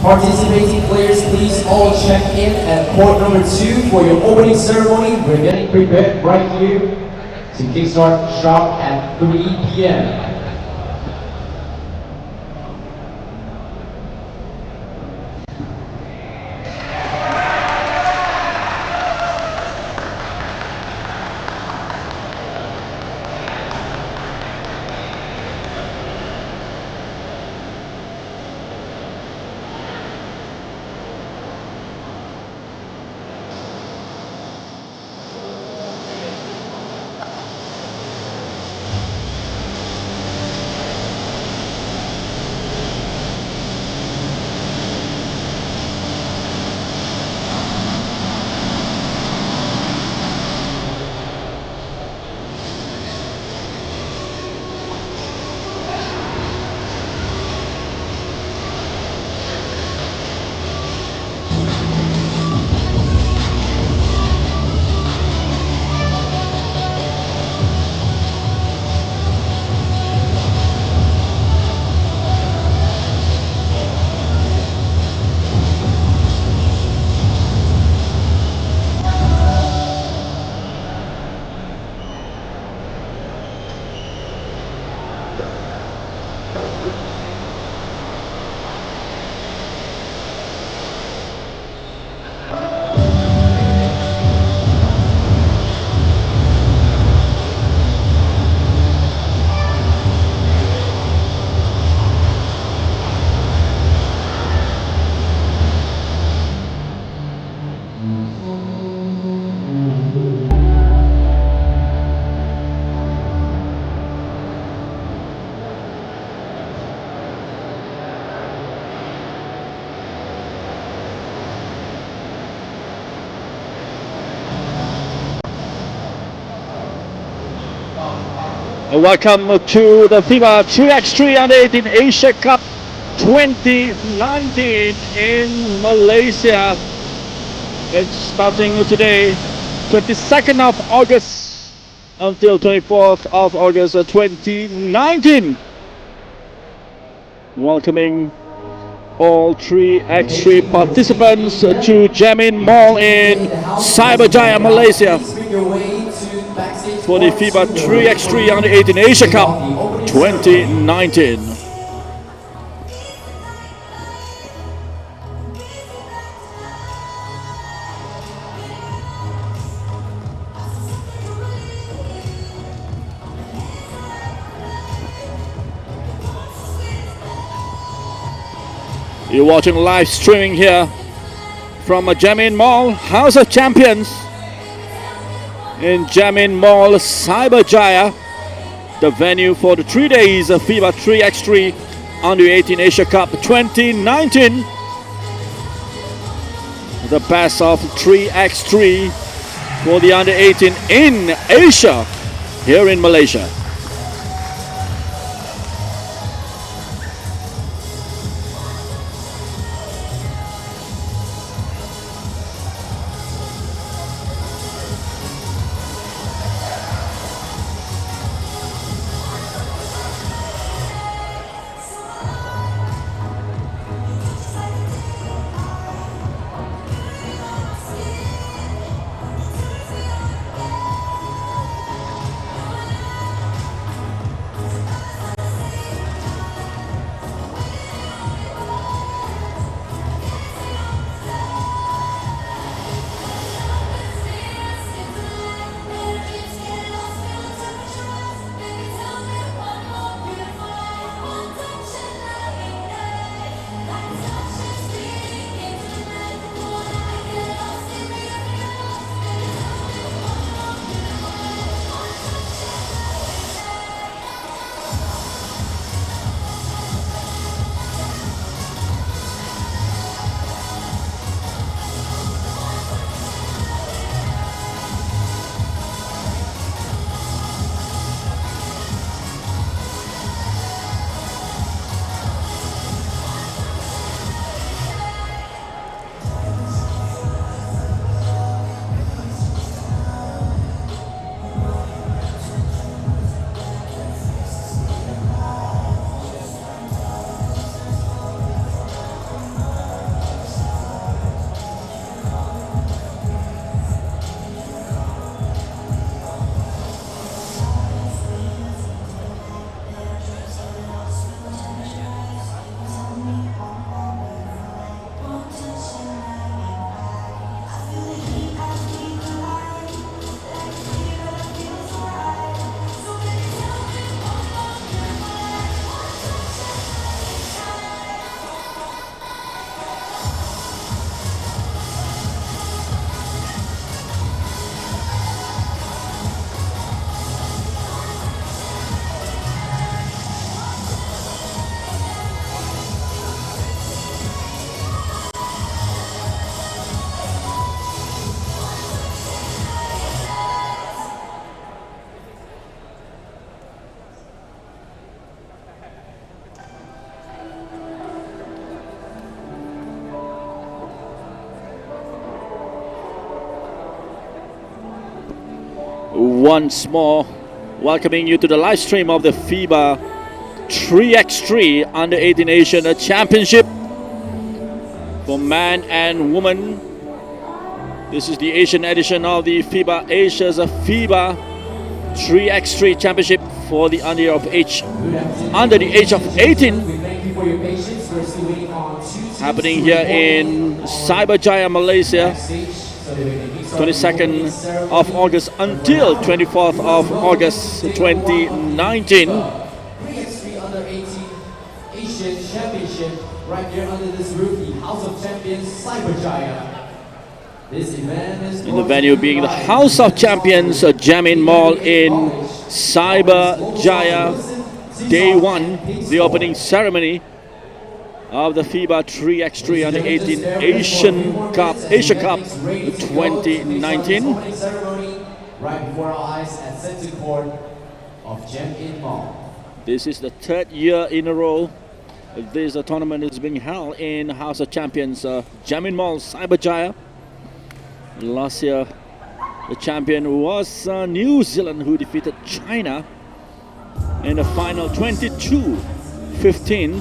Participating players, please all check in at court number 2 for your opening ceremony. We're getting prepared right here to kickstart sharp at 3 p.m. Welcome to the FIBA 3x3 U18 Asia Cup 2019 in Malaysia. It's starting today, 22nd of August until 24th of August 2019. Welcoming all 3x3 participants to Jamin Mall in Cyberjaya, Malaysia, for the FIBA 3x3 U18 Asia Cup 2019. You're watching live streaming here from Jamin Mall, House of Champions in Jamin Mall, Cyberjaya, the venue for the 3 days of FIBA 3x3 U18 Asia Cup 2019. The best of 3x3 for the under-18 in Asia, here in Malaysia. once more welcoming you to the live stream of the FIBA 3x3 Under 18 Asian Championship for man and woman. This is the Asian edition of the FIBA Asia's FIBA 3x3 Championship for the under the age of 18, happening here in Cyberjaya, Malaysia, 22nd of August until 24th of August 2019. 3x3 Under 18 Asian Championship right here under this roof, the House of Champions Cyberjaya. This event is In the venue being the House of Champions Jamin Mall in Cyberjaya. Day 1, the opening ceremony of the FIBA 3x3 Under 18 Asia Cup 2019. Right before our eyes at center court of Jamin Mall. This is the third year in a row this tournament is being held in House of Champions Jamin Mall, Cyberjaya. Last year, the champion was New Zealand, who defeated China in the final 22-15.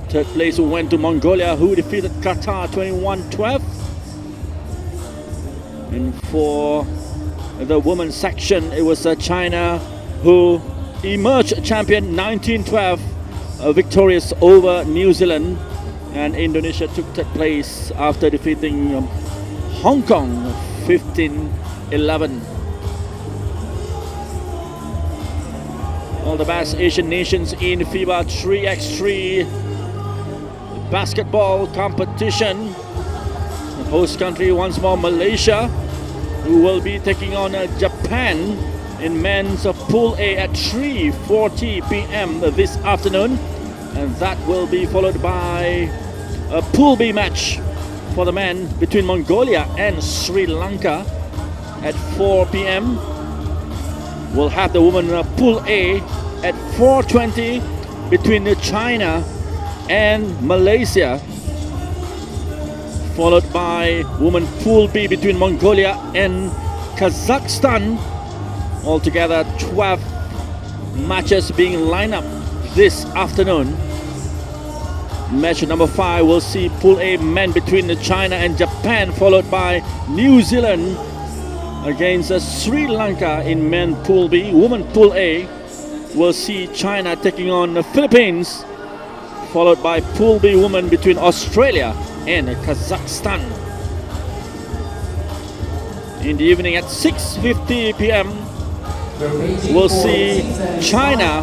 Third place went to Mongolia, who defeated Qatar 21-12. And for the women's section, it was China who emerged champion 19-12, victorious over New Zealand. And Indonesia took third place after defeating Hong Kong 15-11. All the best Asian nations in FIBA 3x3 basketball competition. The host country once more, Malaysia, who will be taking on Japan in men's Pool A at 3:40 p.m. this afternoon. And that will be followed by a Pool B match for the men between Mongolia and Sri Lanka at 4 p.m. We'll have the women Pool A at 4:20 between China and Malaysia, followed by women Pool B between Mongolia and Kazakhstan. Altogether 12 matches being lined up this afternoon. Match number 5 will see Pool A men between China and Japan, followed by New Zealand against Sri Lanka in men Pool B. Women Pool A will see China taking on the Philippines, followed by Pool B women between Australia and Kazakhstan. In the evening at 6:50 p.m. we'll see China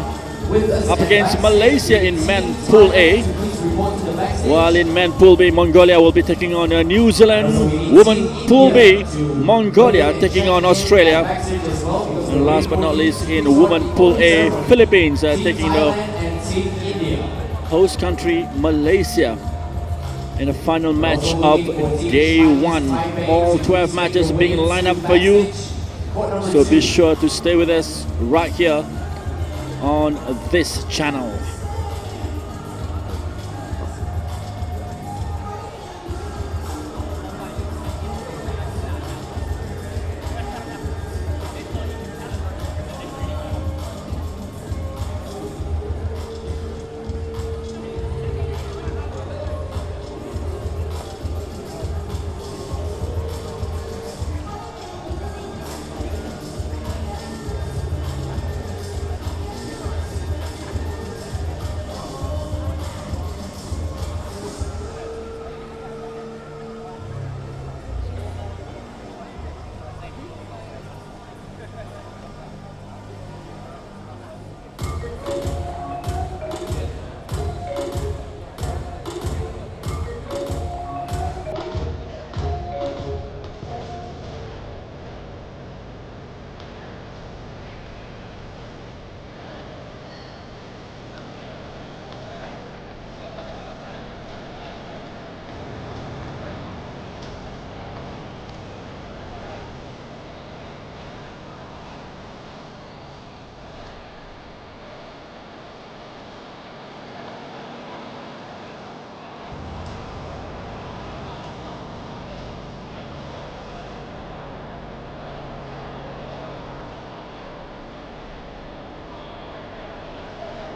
up against Malaysia in men Pool A, while in men Pool B, Mongolia will be taking on New Zealand. Women Pool B, Mongolia taking on Australia. And last but not least, in women Pool A, Philippines taking the host country Malaysia in the final match of day 1. All 12 matches being lined up for you, so be sure to stay with us right here on this channel.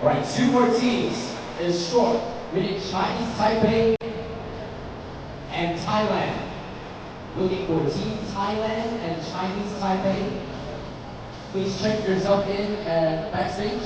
Right, two more teams is short, meaning Chinese Taipei and Thailand. Looking for Team Thailand and Chinese Taipei. Please check yourself in at backstage.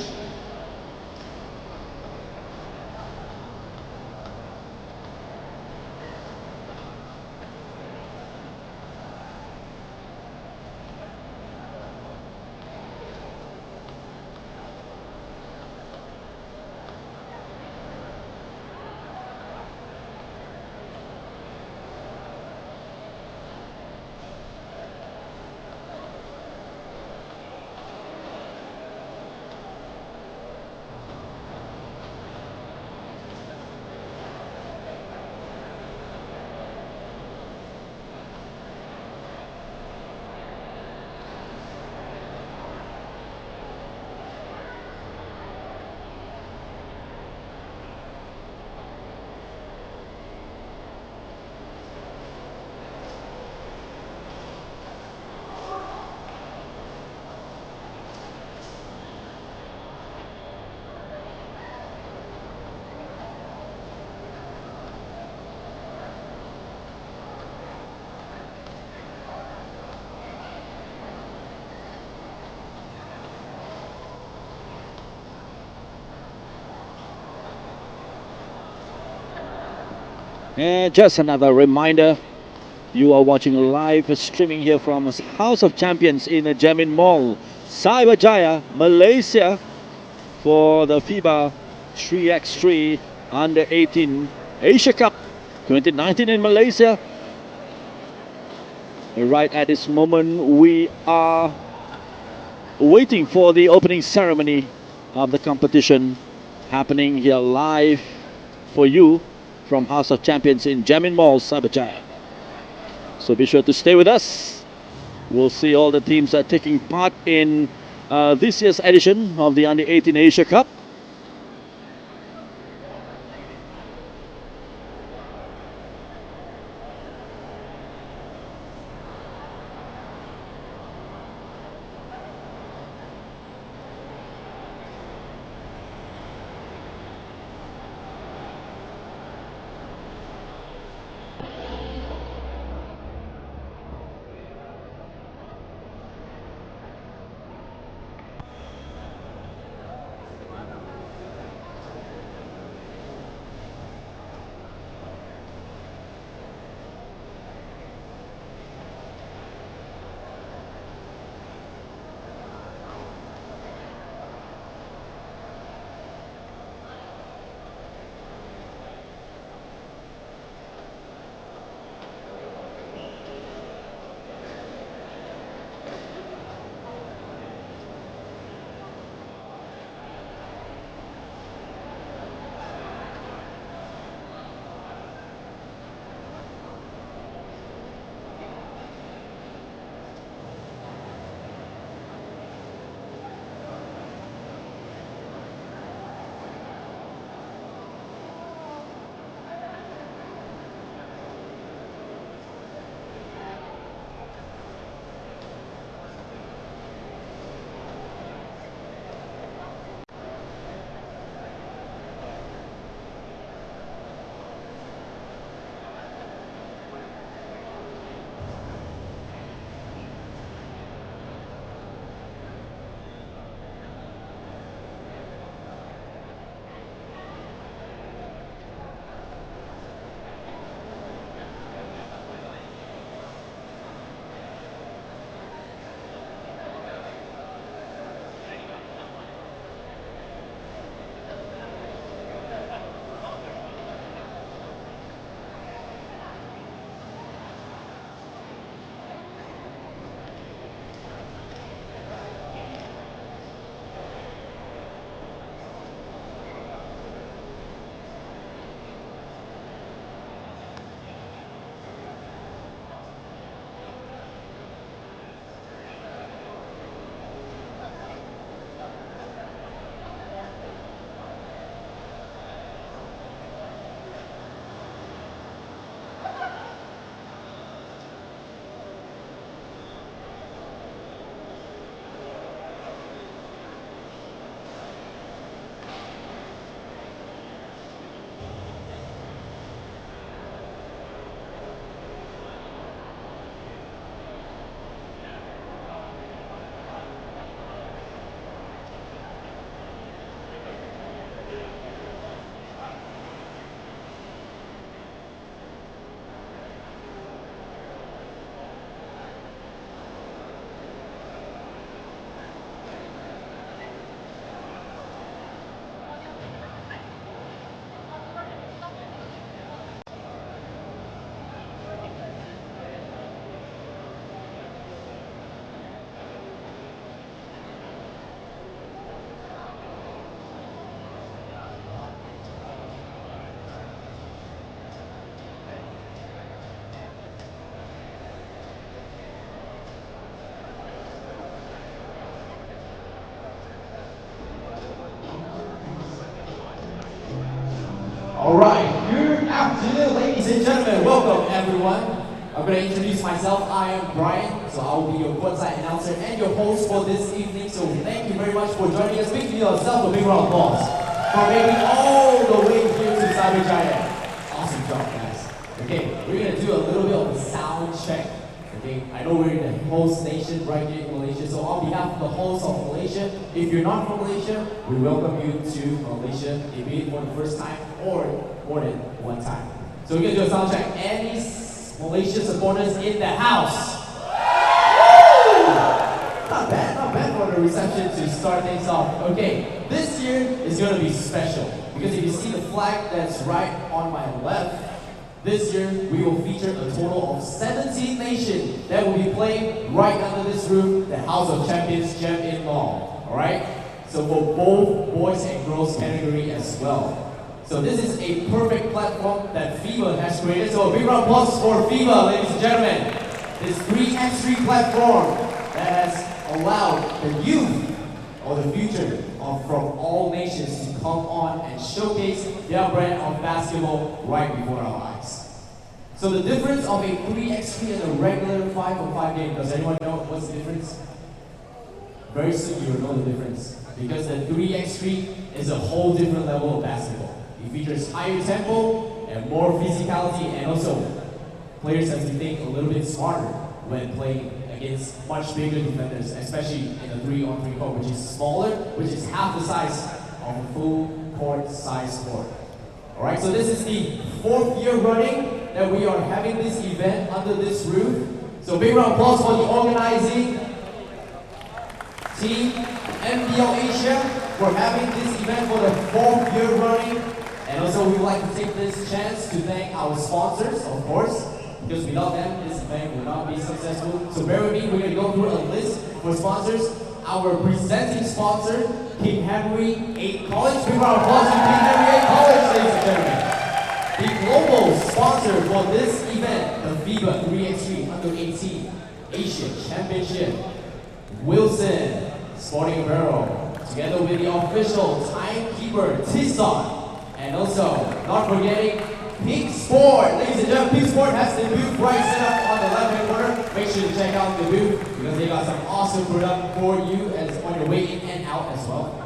And just another reminder, you are watching live streaming here from House of Champions in the Jamin Mall, Cyberjaya, Malaysia, for the FIBA 3x3 Under 18 Asia Cup 2019 in Malaysia. Right at this moment, we are waiting for the opening ceremony of the competition happening here live for you from House of Champions in Jamin Mall, Cyberjaya. So be sure to stay with us. We'll see all the teams that are taking part in this year's edition of the Under 18 Asia Cup. Alright, good afternoon ladies and gentlemen, welcome everyone. I'm going to introduce myself. I am Brian, so I will be your courtside announcer and your host for this evening. So thank you very much for joining us. Please give yourself a big round of applause for making all the way here to Cyberjaya. Awesome job guys. Okay, we're going to do a little bit of a sound check. Okay, I know we're in the host nation right here in Malaysia, so on behalf of the host of Malaysia, if you're not from Malaysia, we welcome you to Malaysia, be it for the first time or more than one time. So we're going to do a sound check. Any Malaysia supporters in the house? Not bad for the reception to start things off. Okay, this year is going to be special, because if you see the flag that's right on my left, this year, we will feature a total of 17 nations that will be playing right under this roof, the House of Champions Gem-In Mall. Alright? So for both boys and girls category as well. So this is a perfect platform that FIBA has created. So a big round of applause for FIBA, ladies and gentlemen. This 3x3 platform that has allowed the youth or the future from all nations to come on and showcase their brand of basketball right before our eyes. So the difference of a 3x3 and a regular 5-on-5 game, does anyone know what's the difference? Very soon you will know the difference, because the 3x3 is a whole different level of basketball. It features higher tempo and more physicality, and also players have to think a little bit smarter when playing against much bigger defenders, especially in a 3-on-3 court, which is smaller, which is half the size of a full court size court. Alright, so this is the 4th year running that we are having this event under this roof. So big round of applause for the organizing team, FIBA Asia, for having this event for the 4th year running. And also we would like to take this chance to thank our sponsors, of course, because without them, this event will not be successful. So bear with me, we're going to go through a list for sponsors. Our presenting sponsor, King Henry 8 College. Big round of applause to King Henry 8 College, ladies and gentlemen. The global sponsor for this event, the FIBA 3x3 Under 18 Asia Championship, Wilson Sporting Apparel, together with the official timekeeper, Tisson, and also, not forgetting, Pink Sport. Ladies and gentlemen, Pink Sport has the booth right set up on the left-hand corner. Make sure to check out the booth, because they got some awesome product for you as on your way in and out as well.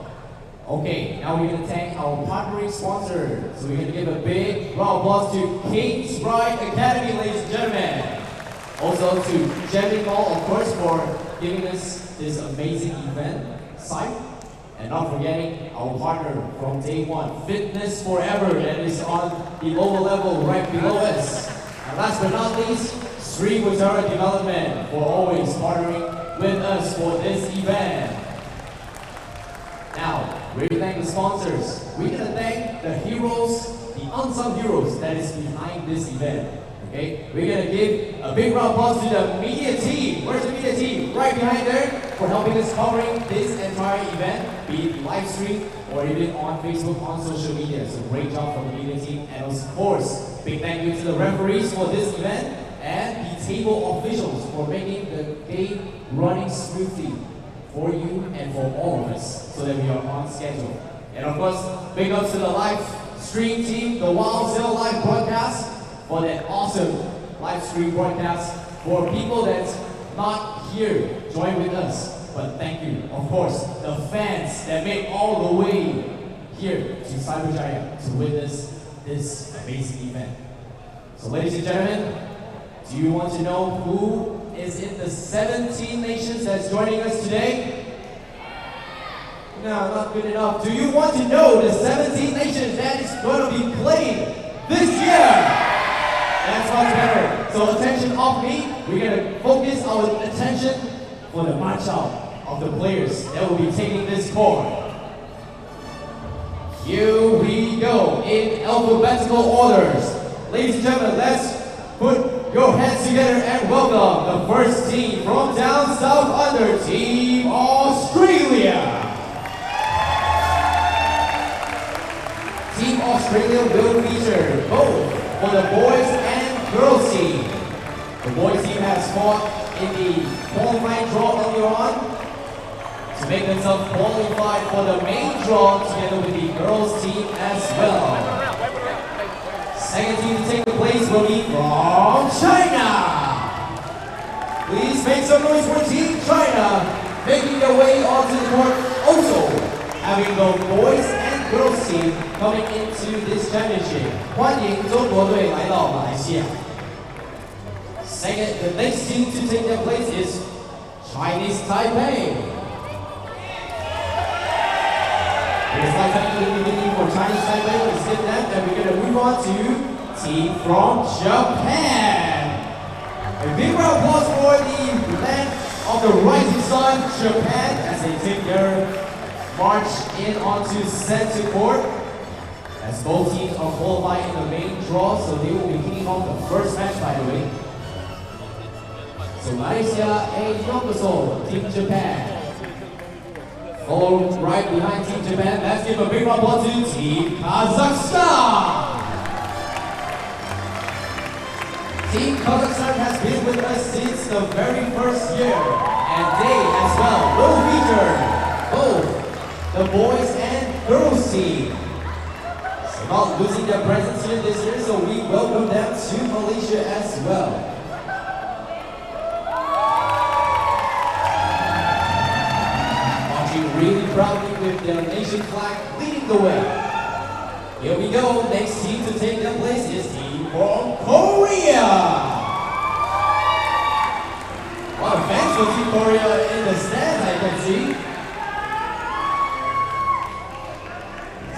Okay, now we're going to thank our partnering sponsor. So we're going to give a big round of applause to King's Bride Academy, ladies and gentlemen. Also to Gem-In Mall, of course, for giving us this amazing event site. And not forgetting our partner from day one, Fitness Forever, that is on the lower level right below us. And last but not least, Sri Mutara Development for always partnering with us for this event. Now, we're going to thank the sponsors. We're going to thank the heroes, the unsung heroes that is behind this event. Okay, we're going to give a big round of applause to the media team. Where's the media team? Right behind there, for helping us covering this entire event, be it live stream or even on Facebook, on social media. So great job from the media team. And of course, big thank you to the referees for this event and the table officials for making the game running smoothly for you and for all of us, so that we are on schedule. And of course, big ups to the live stream team, the Wild Zell live broadcast, for that awesome live stream broadcast. For people that's not here, join with us. But thank you, of course, the fans that made all the way here to Cyberjaya to witness this amazing event. So ladies and gentlemen, do you want to know who is in the 17 nations that's joining us today? No, not good enough. Do you want to know the 17 nations that is going to be playing this year? That's much better. So attention off me, we're going to focus our attention for the matchup of the players that will be taking this court. Here we go, in alphabetical orders. Ladies and gentlemen, let's put your hands together and welcome the first team from down south under, Team Australia. Team Australia will feature both for the boys and girls team. The boys team has fought in the qualifying draw earlier on to make themselves qualified for the main draw together with the girls team as well. Second team to take the place will be from China. Please make some noise for Team China, making their way onto the court, also having both boys and girls team coming into this championship. 欢迎中国队来到马来西亚。Second, the next team to take their place is Chinese Taipei. It's like something for Chinese Taipei. We skip that, and we're going to move on to team from Japan. A big round of applause for the land of the rising sun, Japan, as they take their march in onto center court. As both teams are qualified in the main draw, so they will be kicking off the first match, by the way. So Malaysia and Yokoso, Team Japan. Followed right behind Team Japan, let's give a big round of applause to Team Kazakhstan. Team Kazakhstan has been with us since the very first year, and they as well will feature both the boys and girls team. So not losing their presence here this year, so we welcome them to Malaysia as well. Marching really proudly with their nation flag leading the way. Here we go, next team to take their place is team from Korea. A lot of fans for Team Korea in the stands, I can see.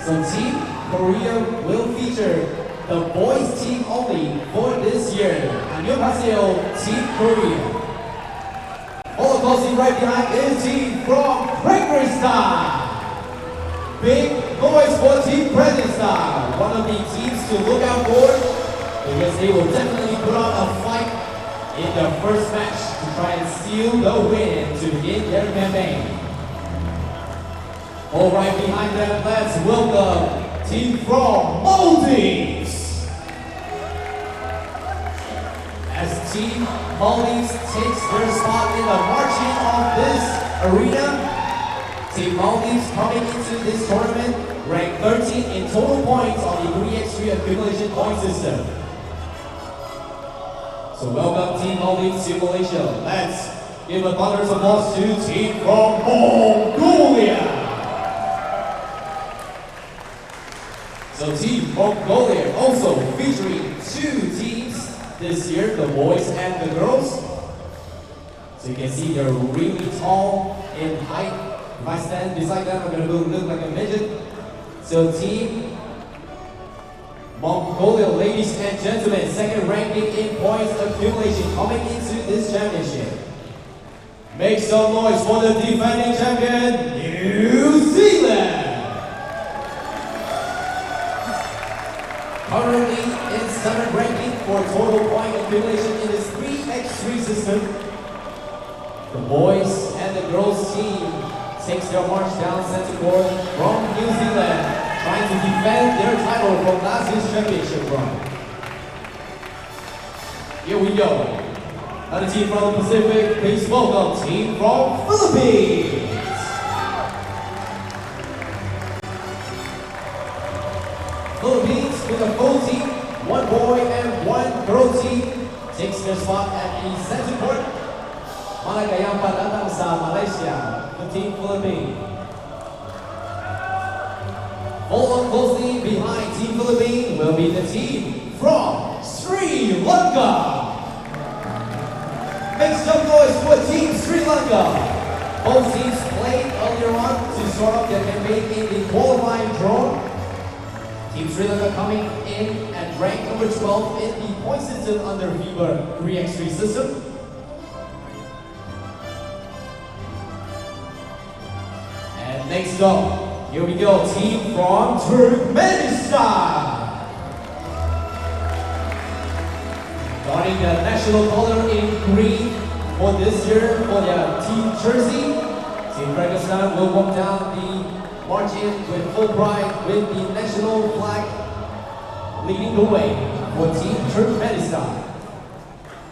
So Team Korea will feature the boys team only for this year. 안녕하세요, Team Korea. All closely right behind is team from Kyrgyzstan. Big noise for Team Kyrgyzstan, one of the teams to look out for, because they will definitely put on a fight in their first match to try and steal the win to begin their campaign. All right behind them, let's welcome team from Maldives. As Team Maldives takes their spot in the marching of this arena, Team Maldives coming into this tournament ranked 13 in total points on the 3x3 accumulation point system. So welcome Team Maldives to Malaysia. Let's give a thunderous applause to Team from Mongolia. So Team Mongolia also featuring two teams this year, the boys and the girls. So you can see they're really tall in height. If I stand beside them, I'm going to look like a midget. So Team Mongolia, ladies and gentlemen, second ranking in points accumulation coming into this championship. Make some noise for the defending champion, New Zealand. Currently in 7th ranking for total point accumulation in this 3x3 system. The boys and the girls team takes their march down center court from New Zealand, trying to defend their title from last year's championship run. Here we go. Another team from the Pacific, please welcome team from Philippines. Philippines with a full team, one boy and one girl team, takes their spot at the center court. Maligayang pagdatang sa Malaysia, the Team Philippines. Followed closely behind Team Philippines will be the team from Sri Lanka. Make some noise for Team Sri Lanka. Both teams played earlier on to start off their campaign in the qualifying draw. Team Sri Lanka coming in at rank number 12 in the point system under FIBA 3x3 system. And next up, here we go, team from Turkmenistan. Donning the national color in green for this year for their team jersey. Team Kyrgyzstan will walk down the march in with full pride with the national flag leading the way for Team Turkmenistan.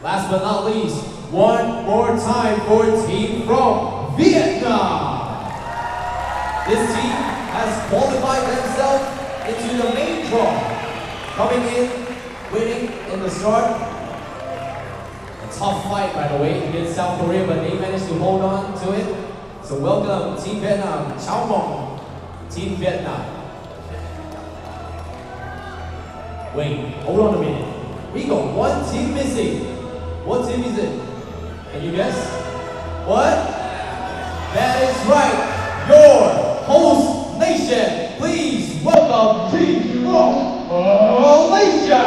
Last but not least, one more time for team from Vietnam. This team has qualified themselves into the main draw, coming in winning in the start. A tough fight, by the way, against South Korea, but they managed to hold on to it. So welcome, Team Vietnam. Chào mừng, Team Vietnam. Wait, hold on a minute. We got one team missing. What team is it? Can you guess? What? That is right. Your host nation. Please welcome Team Malaysia.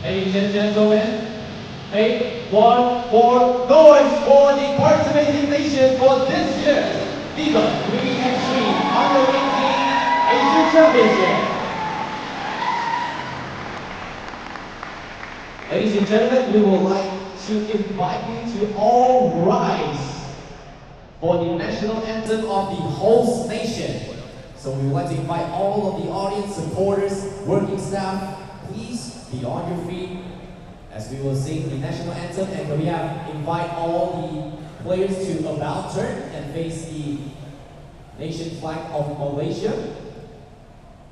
Ladies and gentlemen, 8-1-4 noise for the participating nation for this year's FIBA 3x3 U18 Asia Championship. Ladies and gentlemen, we would like to invite you to all rise for the national anthem of the host nation. So we would like to invite all of the audience, supporters, working staff, please be on your feet as we will sing the national anthem, and we have invite all the players to about turn and face the nation flag of Malaysia.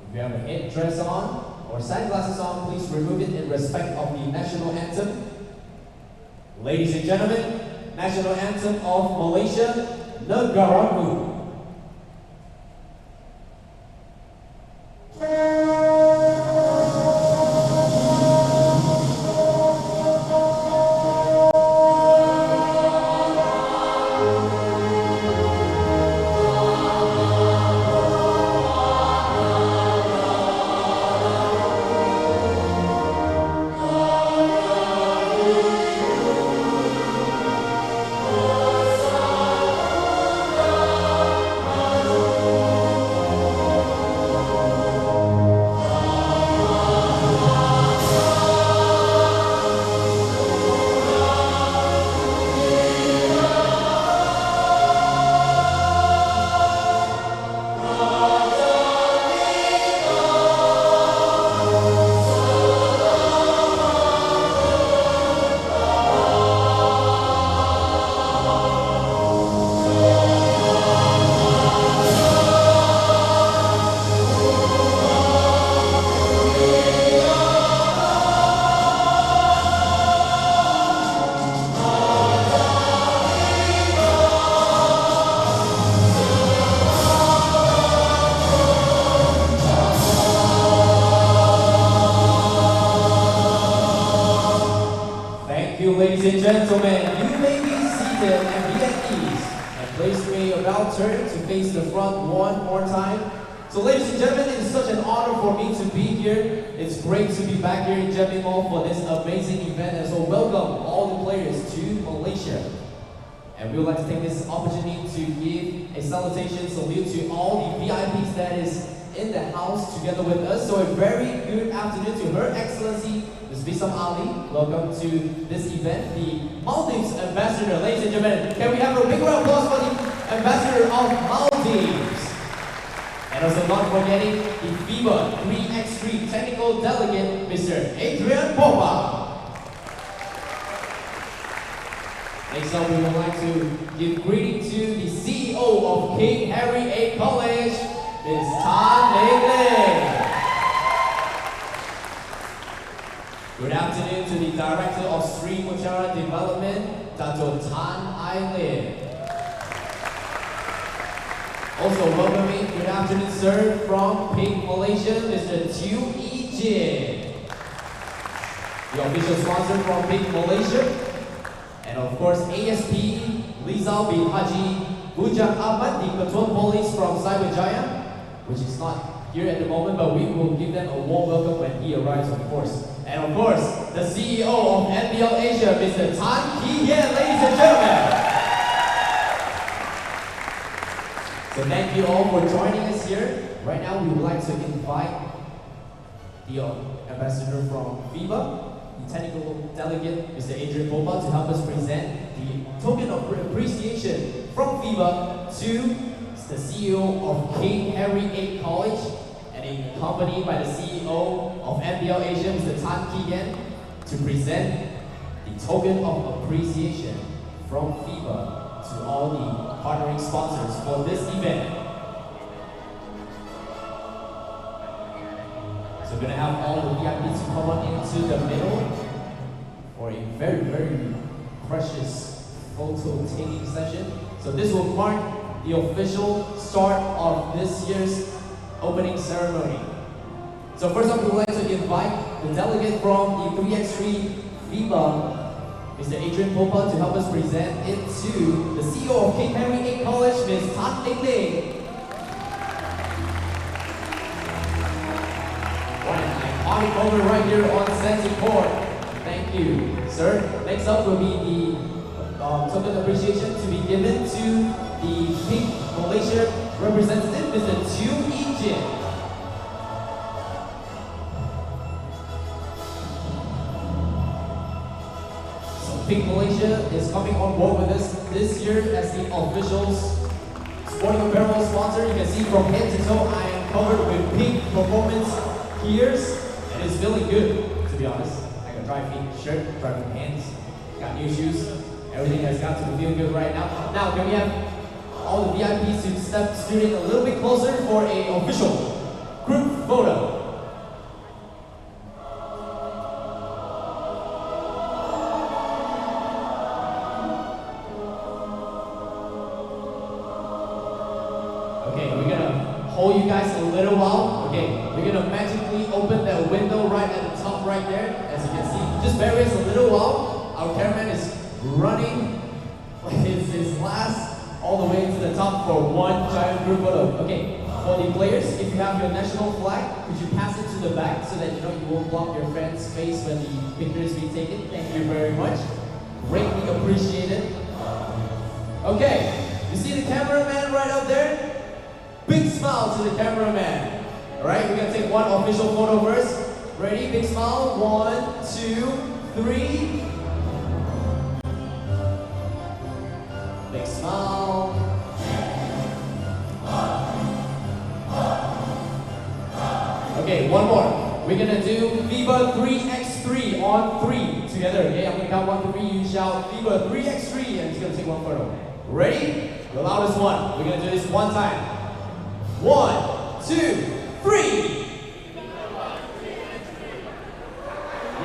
If you have a headdress on or sunglasses on, please remove it in respect of the national anthem. Ladies and gentlemen, national anthem of Malaysia, Negaraku. Ladies and gentlemen, you may be seated and be at ease. And please may about turn to face the front one more time. So ladies and gentlemen, it is such an honor for me to be here. It's great to be back here in Jamin Mall for this amazing event. And so welcome all the players to Malaysia. And we would like to take this opportunity to give a salutation salute to all the VIPs that is in the house together with us. So a very good afternoon to Her Excellency Ms. Visam Ali. Welcome to this event, the Maldives Ambassador. Ladies and gentlemen, can we have a big round of applause for the Ambassador of Maldives? And also not forgetting the FIBA 3x3 Technical Delegate, Mr. Adrian Popa. Next up, we would like to give greeting to the CEO of King Harry A College, Ms. Tan Lei Lei. Good afternoon to the Director of Sri Muchara Development, Dato Tan Ai Lin. Also welcoming, good afternoon sir, from Pink Malaysia, Mr. Tiu Yi Jin. The official sponsor from Pink Malaysia. And of course ASP, Lizal bin Haji Bujang Ahmad, the Patrol Police from Cyberjaya, which is not here at the moment, but we will give them a warm welcome when he arrives, of course. And of course, the CEO of NBL Asia, Mr. Tan Ki-Yen, ladies and gentlemen. So thank you all for joining us here. Right now, we would like to invite the ambassador from FIBA, the technical delegate, Mr. Adrian Popa, to help us present the token of appreciation from FIBA to the CEO of King Henry VIII College, and accompanied by the CEO of NBL Asia, Mr. Tan Ki-Yen, to present the token of appreciation from FIBA to all the partnering sponsors for this event. So we're going to have all the VIPs to come on into the middle for a very, very precious photo taking session. So this will mark the official start of this year's opening ceremony. So first up, we would like to invite the delegate from the 3x3 FIBA, Mr. Adrian Popa, to help us present it to the CEO of King Henry VIII College, Ms. Tan Ling Ling. Iconic moment right here on center court. Thank you, sir. Next up will be the token appreciation to be given to the Pink Malaysia representative, Mr. U18. So Pink Malaysia is coming on board with us this year as the official sporting apparel sponsor. You can see from head to toe, I am covered with pink performance gears, and it's feeling good, to be honest. I got dry feet shirt, dry feet pants, got new shoes. Everything has got to feel good right now. Now, can we have all the VIPs to step student a little bit closer for an official group photo? Okay, we're gonna hold you guys a little while. Okay, we're gonna magically open that window right at the top right there, as you can see. Just bear with us a little while. Our cameraman is running his last all the way to the top for one giant group photo. Okay, for the players, if you have your national flag, could you pass it to the back so that you won't block your friend's face when the picture is being taken? Thank you very much. Greatly appreciated. Okay, you see the cameraman right up there? Big smile to the cameraman. Alright, we're gonna take one official photo first. Ready? Big smile. 1, 2, 3. Big smile. Okay, one more. We're gonna do FIBA 3x3 on 3 together. Okay, I'm gonna count 1 to 3. You shout FIBA 3x3, and it's gonna take one photo. Ready? The loudest one. We're gonna do this one time. 1, 2, 3.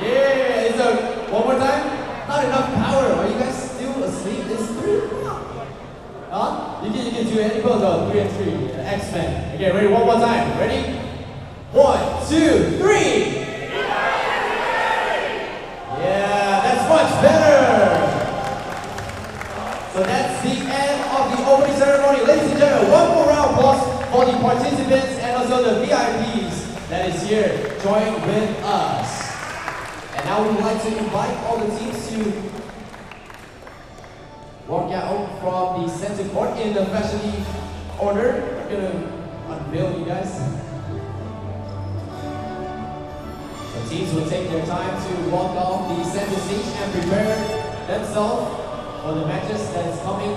Yeah, one more time. Not enough power. Are you guys still asleep? It's 3. Huh? You can do any pose though. 3 and 3. X-Men. Okay, ready? One more time. Ready? 1, 2, 3. Yeah, that's much better. So that's the end of the opening ceremony. Ladies and gentlemen, one more round of applause for the participants and also the VIPs that is here join with us. And now we would like to invite all the teams to walk out from the center court in the fashion order. I'm gonna unveil you guys. The teams will take their time to walk off the center stage and prepare themselves for the matches that is coming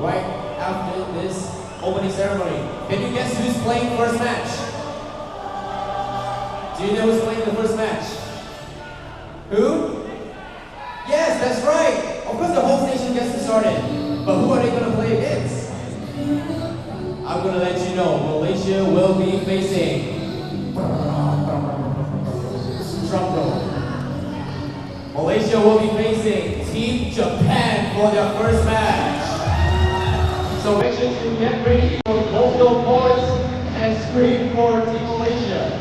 right after this opening ceremony. Can you guess who's playing first match? Do you know who's playing the first match? Who? Yes, that's right. Of course the whole nation gets to start it. But who are they going to play against? I'm going to let you know. Malaysia will be facing... Drum roll. Malaysia will be facing Team Japan for their first match. So make sure to get ready for both your boys and scream for Team Malaysia.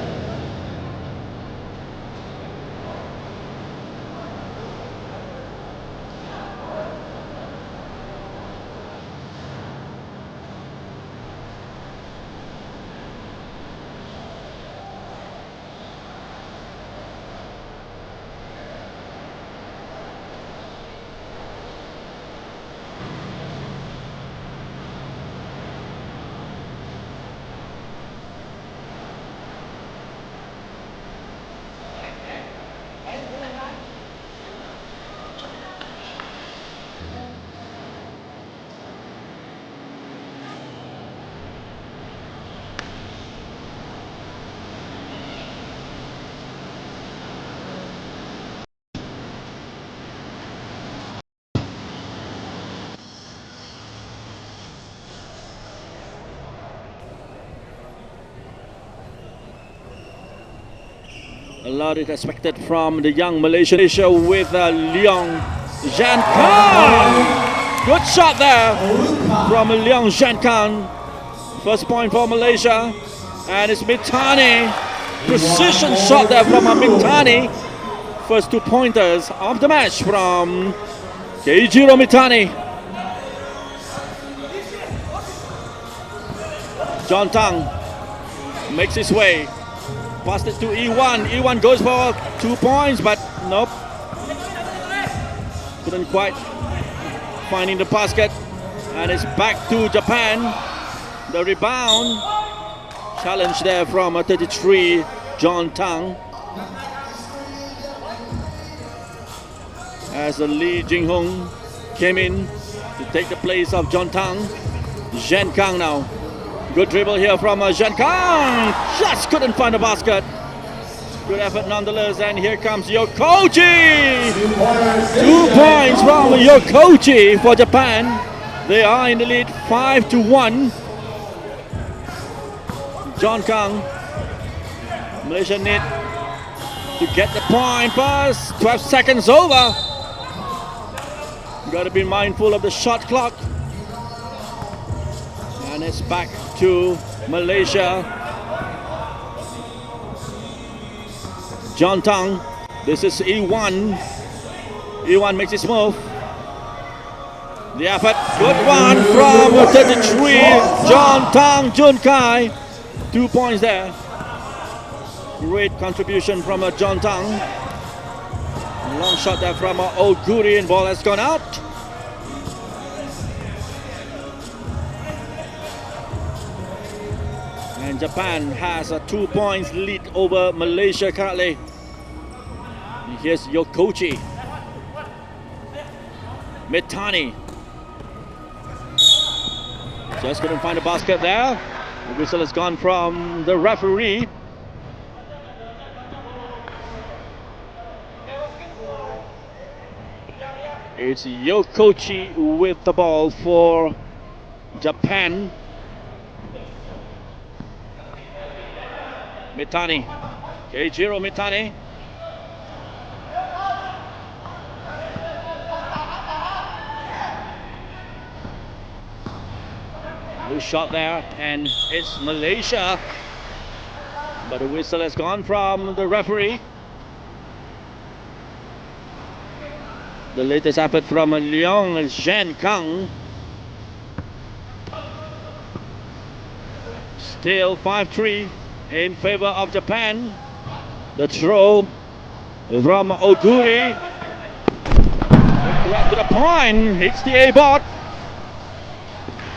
A lot is expected from the young Malaysia with Leong Zhan Khan. Good shot there from Leong Zhan Khan. First point for Malaysia. And it's Mitani. Precision shot there from Mitani. First 2 pointers of the match from Keijiro Mitani. John Tang makes his way. Passed it to E1. E1 goes for 2 points, but nope. Couldn't quite finding the basket. And it's back to Japan. The rebound. Challenge there from 33, John Tang. As Lee Jing-hung came in to take the place of John Tang. Zhen Kang now. Good dribble here from Zhen Kang. Just couldn't find the basket. Good effort nonetheless. And here comes Yokochi. 2 points from Yokochi for Japan. They are in the lead 5-1. John Kang. Malaysia need to get the point first. 12 seconds over. Got to be mindful of the shot clock. And it's back to Malaysia. John Tang. This is E1. E1 makes his move. The effort. Good one from 33. John Tang Jun Kai. 2 points there. Great contribution from John Tang. Long shot there from Oguri, and ball has gone out. And Japan has a 2 points lead over Malaysia currently. And here's Yokochi. Mitani. Just couldn't find a basket there. The whistle has gone from the referee. It's Yokochi with the ball for Japan. Mitani. Keijiro Mitani. Loose shot there, and it's Malaysia. But the whistle has gone from the referee. The latest effort from Leong Zhan Kang. Still 5-3 in favor of Japan. The throw from Oguri. Right to the point, hits the A-bot.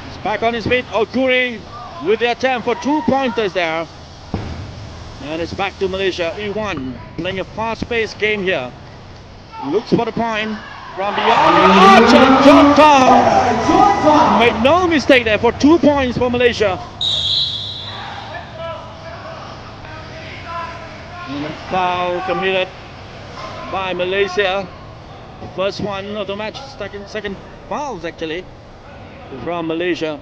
He's back on his feet. Oguri with the attempt for 2 pointers there. And it's back to Malaysia. E1 playing a fast-paced game here. Looks for the point from beyond the arch, and John Tang made no mistake there for 2 points for Malaysia. And a foul committed by Malaysia. First one of the match, second fouls actually from Malaysia.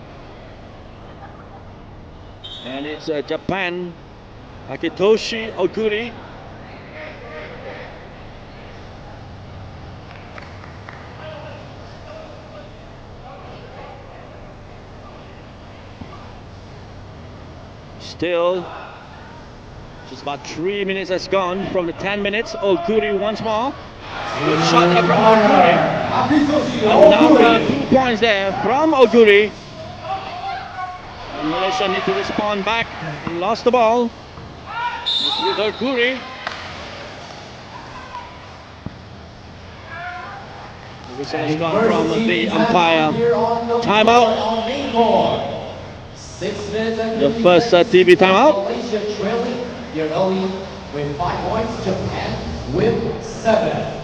And it's Japan, Akitoshi Oguri. Still, just about 3 minutes has gone from the 10 minutes. Oguri once more. Good shot there from Oguri. And now 2 points there from Oguri. And Malaysia need to respond back. Lost the ball. With Oguri. The whistle has gone from the umpire. Timeout. 6 minutes and The first TV timeout. Malaysia trailing your lead with 5 points. Japan with 7.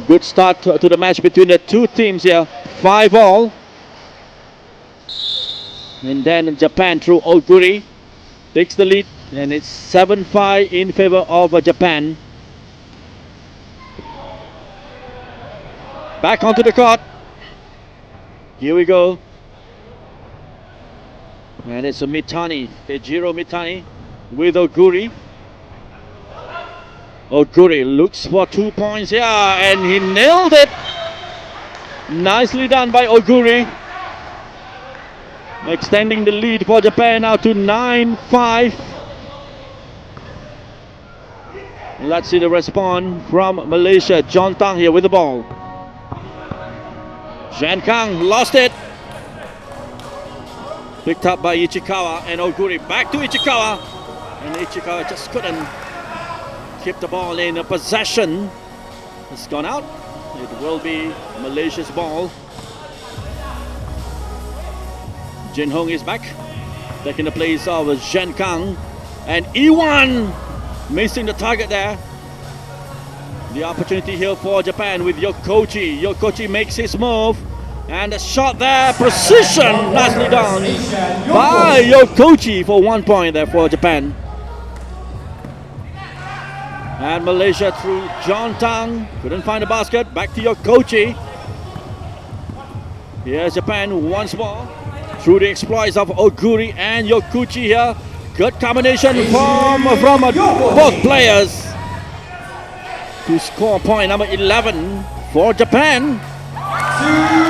Good start to the match between the two teams here. 5-all. And then Japan through Oguri takes the lead, and it's 7-5 in favor of Japan. Back onto the court. Here we go. And it's Mitani, Keijiro Mitani with Oguri. Oguri looks for 2 points here and he nailed it. Nicely done by Oguri. Extending the lead for Japan now to 9-5. Let's see the response from Malaysia. John Tang here with the ball. Zhan Kang lost it. Picked up by Ichikawa and Oguri. Back to Ichikawa. And Ichikawa just couldn't keep the ball in a possession. It's gone out. It will be Malaysia's ball. Jin Hong is back in the place of Zhan Kang. And Iwan missing the target there. The opportunity here for Japan with Yokochi. Yokochi makes his move. And a shot there, precision, nicely done by Yokochi for 1 point there for Japan. And Malaysia through John Tang, couldn't find the basket, back to Yokochi. Here's Japan once more, through the exploits of Oguri and Yokochi here. Good combination from both players to score point number 11 for Japan.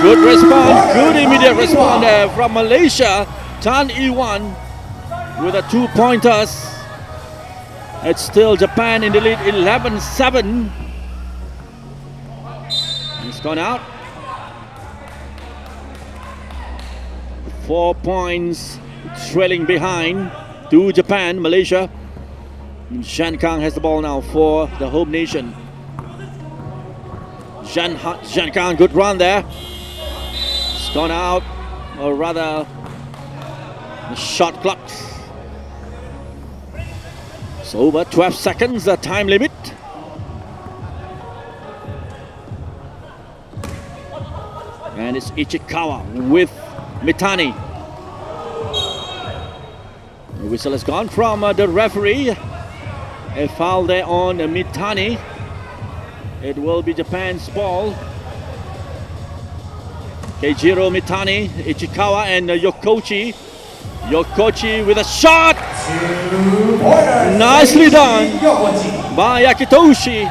Good response, good immediate response there from Malaysia. Tan Iwan with a 2-pointers. It's still Japan in the lead, 11-7. It's gone out. 4 points trailing behind to Japan, Malaysia. Zhan Kang has the ball now for the home nation. Zhan Kang, good run there. It's gone out, or rather, the shot clock. It's over 12 seconds, the time limit. And it's Ichikawa with Mitani. The whistle has gone from the referee. A foul there on Mitani. It will be Japan's ball. Keijiro Mitani, Ichikawa and Yokochi. Yokochi with a shot! Nicely done by Akitoshi.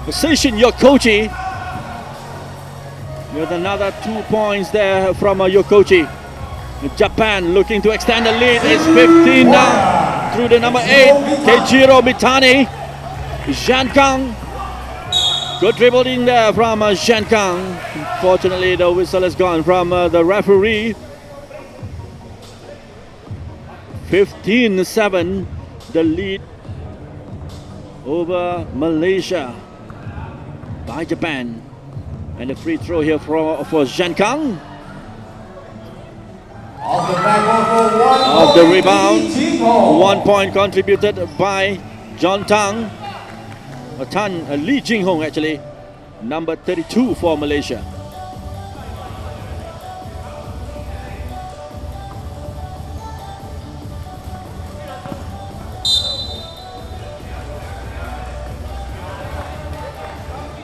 Position Yokochi with another 2 points there from Yokochi. Japan looking to extend the lead. It's 15 now through the number 8, Keijiro Mitani. Zhan Kang. Good dribbling there from Zhan Kang. Fortunately, the whistle has gone from the referee. 15-7, the lead over Malaysia by Japan. And the free throw here for Zhan Kang. Of the rebound, 1 point contributed by John Tang. Lee Jing Hong actually, number 32 for Malaysia.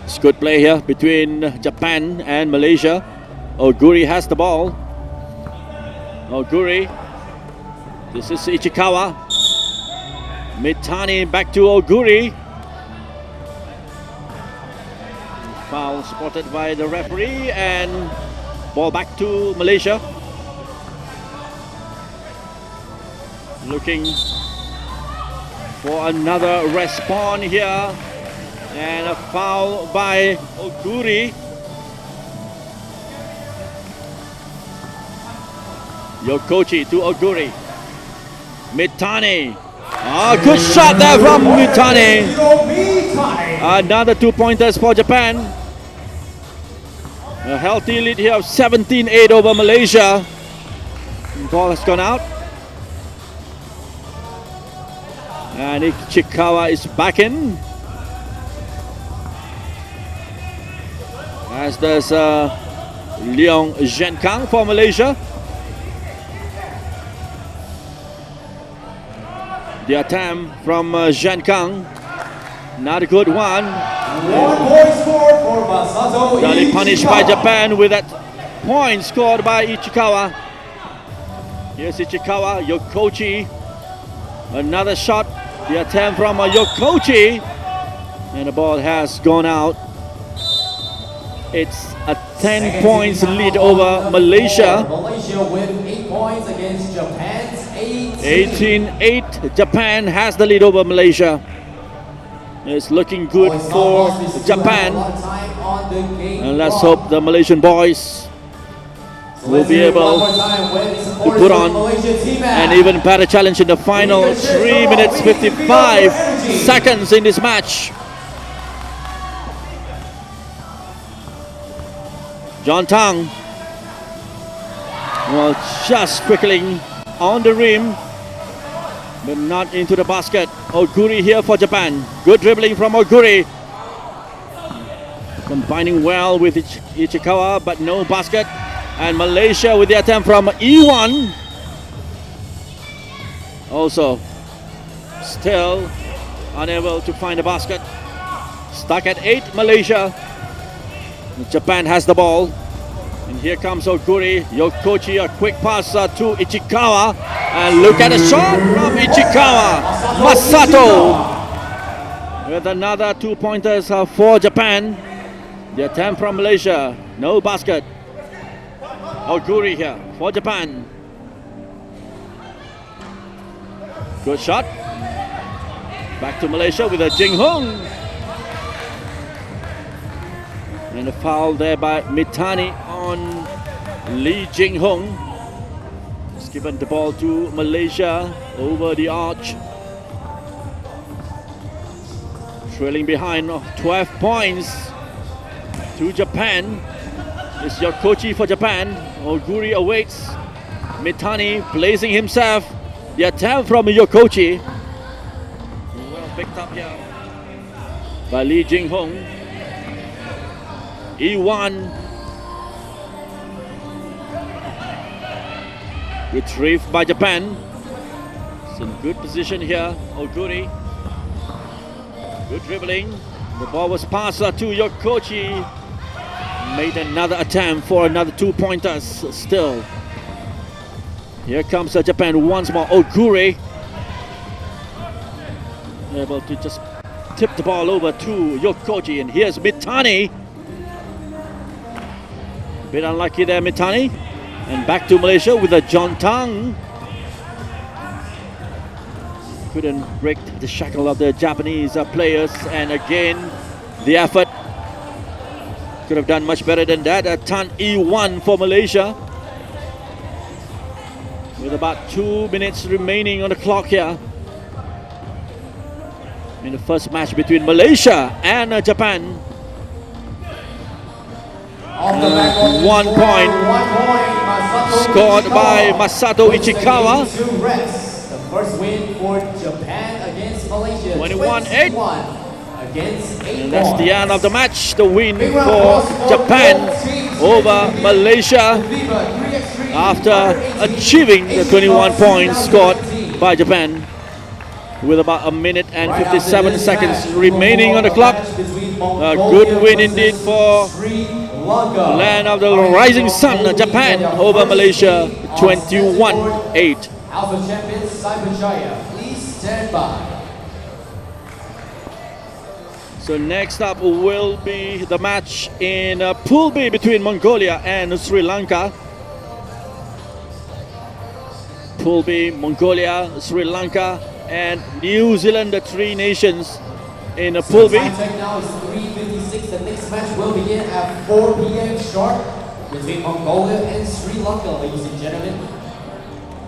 It's good play here between Japan and Malaysia. Oguri has the ball. Oguri. This is Ichikawa. Mitani back to Oguri. Foul spotted by the referee and ball back to Malaysia. Looking for another respawn here. And a foul by Oguri. Yokochi to Oguri. Mitani. Good shot there from Mitani. Another 2 pointers for Japan. A healthy lead here of 17-8 over Malaysia. Ball has gone out. And Ichikawa is back in. As does Leong Zhan Kang for Malaysia. The attempt from Zhan Kang. Not a good one. Barely punished by Japan with that point scored by Ichikawa. Here's Ichikawa, Yokochi. Another shot. The attempt from Yokochi. And the ball has gone out. It's a 10 points lead over Malaysia. Malaysia with 8 points against Japan's 18-8. Japan has the lead over Malaysia. It's looking good for Japan. And let's hope the Malaysian boys will be able to put on an even better challenge in the final 3 minutes 55 seconds in this match. John Tang, well, just trickling on the rim, but not into the basket. Oguri here for Japan. Good dribbling from Oguri. Combining well with Ichikawa, but no basket. And Malaysia with the attempt from E1. Also, still unable to find a basket. Stuck at 8, Malaysia. Japan has the ball. And here comes Oguri. Yokochi, a quick pass to Ichikawa. And look at the shot from Ichikawa. Masato with another 2 pointers for Japan. The attempt from Malaysia. No basket. Oguri here for Japan. Good shot. Back to Malaysia with a Jing Hong. And a foul there by Mitani on Lee Jing Hong. He's given the ball to Malaysia over the arch. Trailing behind 12 points to Japan. It's Yokochi for Japan. Oguri awaits. Mitani placing himself. The attempt from Yokochi. Well picked up here by Lee Jing Hong. E1 retrieved by Japan. It's in good position here. Oguri. Good dribbling. The ball was passed to Yokochi. Made another attempt for another 2 pointers still. Here comes Japan once more. Oguri able to just tip the ball over to Yokochi. And here's Mitani. Bit unlucky there, Mitani. And back to Malaysia with a John Tang. Couldn't break the shackle of the Japanese players. And again, the effort. Could have done much better than that. A Tan E1 for Malaysia. With about 2 minutes remaining on the clock here. In the first match between Malaysia and Japan. 1 point scored by Masato Ichikawa. The first win for Japan against Malaysia. 21-8. Against 8. And that's the end of the match. The win for Japan over Malaysia after achieving the 21 points scored by Japan with about 1 minute and 57 seconds remaining on the clock. A good win indeed for land of the rising sun, Japan over Malaysia, 21-8. Alpha champions Cyber Jaya, please stand by. So next up will be the match in Pool B between Mongolia and Sri Lanka. Pool B, Mongolia, Sri Lanka and New Zealand, the 3 nations in Pool B. Time check now is 3:56. The next match will begin at 4 p.m. sharp between Mongolia and Sri Lanka, ladies and gentlemen.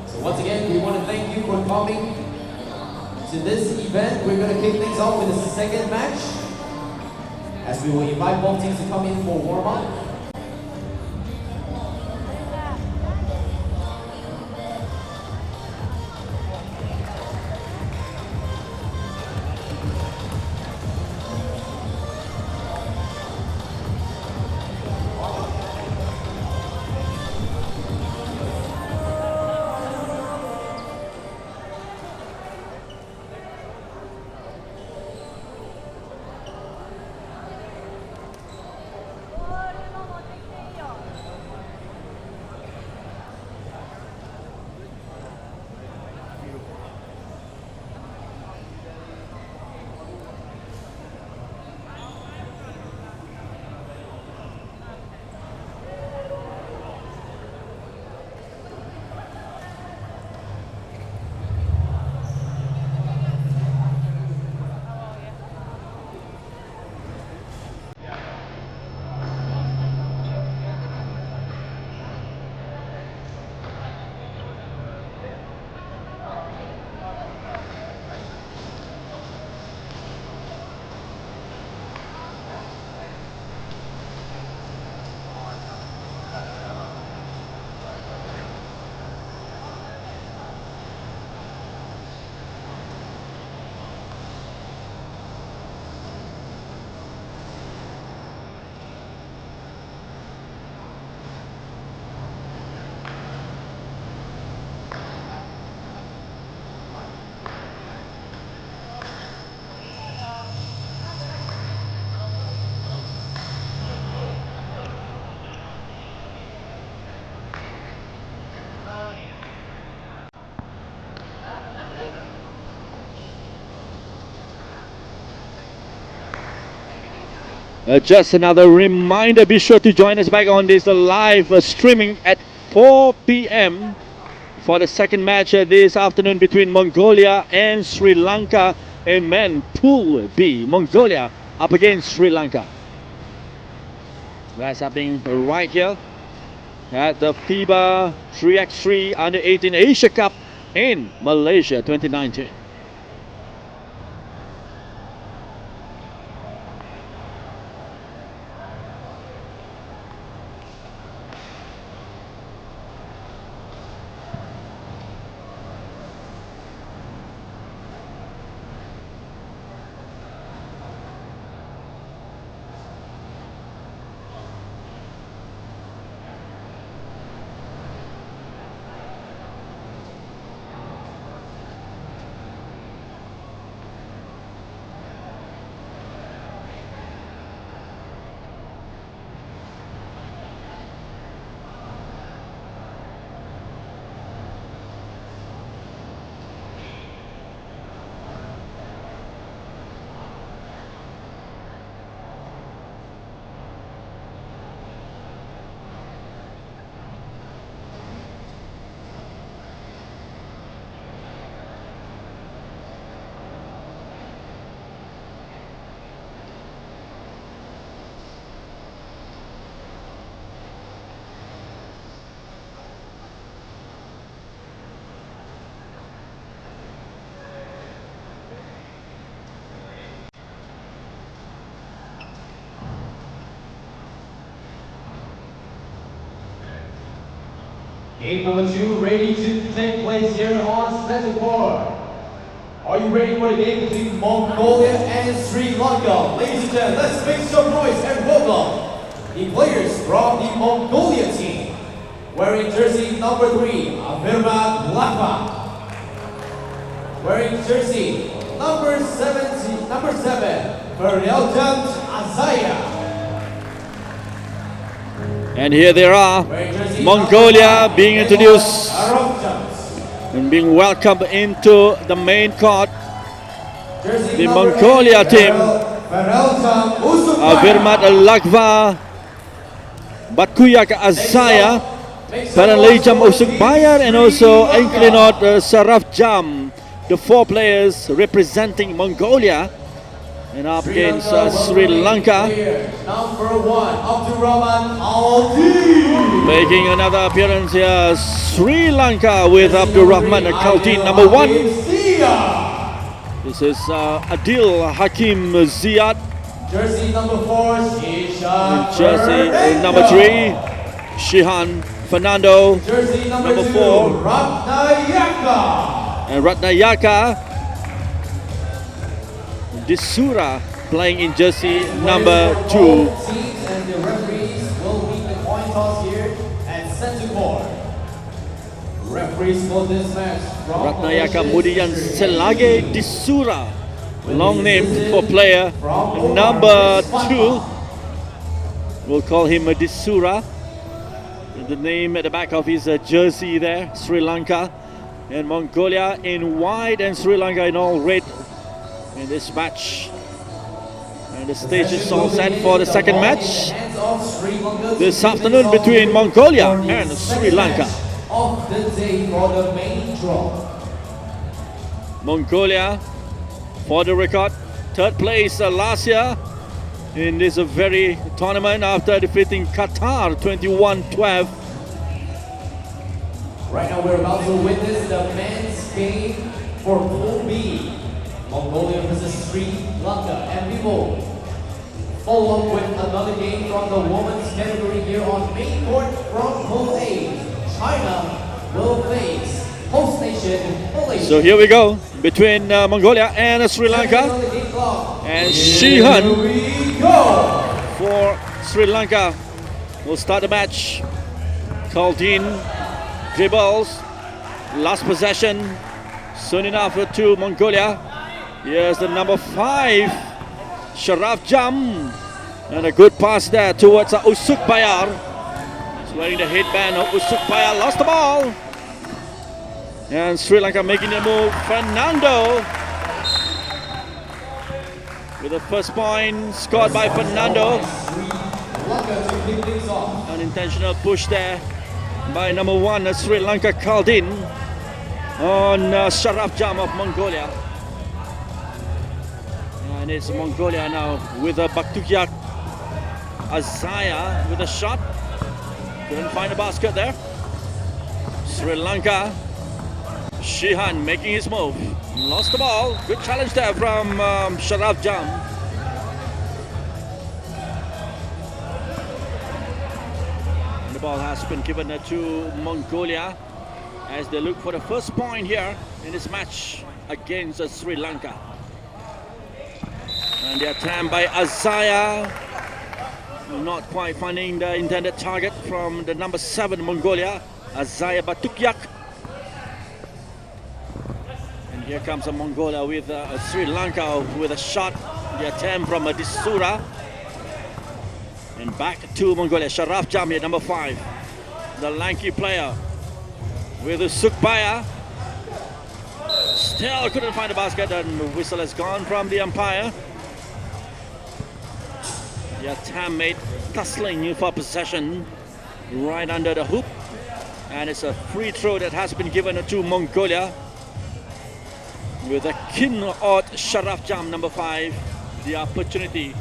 So once again, we want to thank you for coming to this event. We're going to kick things off with the second match, as we will invite both teams to come in for warm-up. Just another reminder, be sure to join us back on this live streaming at 4 p.m. for the second match this afternoon between Mongolia and Sri Lanka in men Pool B. Mongolia up against Sri Lanka. That's happening right here at the FIBA 3x3 U18 Asia Cup in Malaysia 2019. Game number 2 ready to take place here on center court. Are you ready for the game between Mongolia and Sri Lanka? Ladies and gentlemen, let's make some noise and welcome the players from the Mongolia team. Wearing jersey number 3, Avirma Lakva. Wearing jersey number 7, Fereljan Azaya. And here they are, Mongolia being introduced and being welcomed into the main court. The Mongolia team, Avirmat Lakva, Batkuyak Azaya, Paralejam Usukbayar, and also Inklinot Sarafjam, the 4 players representing Mongolia. And up against Sri Lanka. Number 1, Abdurrahman Aldin. Making another appearance here, Sri Lanka with Abdurrahman Aldin, number 1. This is Adil Hakim Ziad. Jersey number 4, Shishan. Jersey number 3, Shihan Fernando. Jersey number 2, 4, Ratnayaka. And Ratnayaka Disura playing in jersey number 2. Teams and the referees will lead the coin toss here at center court. Referees for this match from Ratnayaka Mudian Selage Disura, long name for player number 2. We'll call him a Disura. The name at the back of his jersey there, Sri Lanka. And Mongolia in white and Sri Lanka in all red in this match. And the stage is all set for the second match this afternoon between Mongolia and Sri Lanka. Of the day for the main draw. Mongolia, for the record, third place last year in this very tournament after defeating Qatar 21-12. Right now we're about to witness the men's game for Pool B. Mongolia versus Sri Lanka, and we will follow up with another game from the women's category here on main court from Pool A. China will face host nation Malaysia. So here we go between Mongolia and Sri Lanka, and Shihan for Sri Lanka will start the match. Kaldin dribbles, last possession, soon enough to Mongolia. Here's the number 5, Sharaf Jam, and a good pass there towards Usuk Bayar. He's wearing the headband of Usuk Bayar, lost the ball. And Sri Lanka making the move, Fernando. with the first point scored by Fernando. An intentional push there by number 1 Sri Lanka Kaldin on Sharaf Jam of Mongolia. And it's Mongolia now with a Baktukyak Azaya with a shot. Couldn't find a basket there. Sri Lanka, Shihan making his move. Lost the ball. Good challenge there from Sharaf Jam. And the ball has been given to Mongolia as they look for the first point here in this match against Sri Lanka. And the attempt by Azaya, not quite finding the intended target from the number 7 Mongolia, Azaya Baktukyak. And here comes a Mongolia with Sri Lanka with a shot. The attempt from Disura. And back to Mongolia, Sharaf Jam here, number 5. The lanky player with Sukbaya. Still couldn't find a basket, and the whistle has gone from the umpire. The attempt made tussling for possession right under the hoop. And it's a free throw that has been given to Mongolia with a Kin-Ot Sharaf Jam, number 5. The opportunity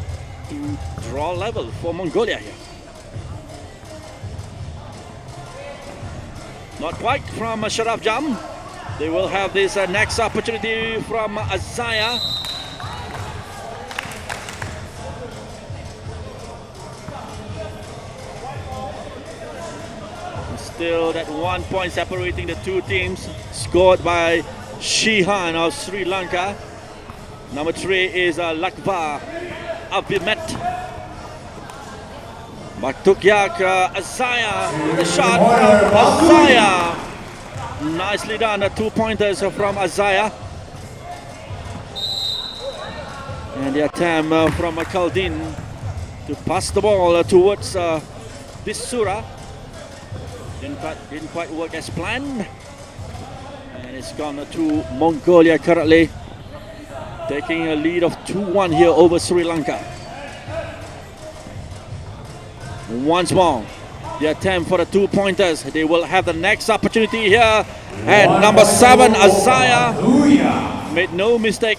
to draw level for Mongolia here. Not quite from Sharaf Jam. They will have this next opportunity from Azaya. Still that 1 point separating the two teams, scored by Shihan of Sri Lanka. Number 3 is Lakva Abimet. Baktukyak Azaya with the shot. Azaya. Nicely done, 2 pointers from Azaya. And the attempt from Kaldin to pass the ball towards Disura. Didn't quite work as planned. And it's gone to Mongolia currently, taking a lead of 2-1 here over Sri Lanka. Once more, the attempt for the 2 pointers. They will have the next opportunity here. And number 7, Azaya, made no mistake,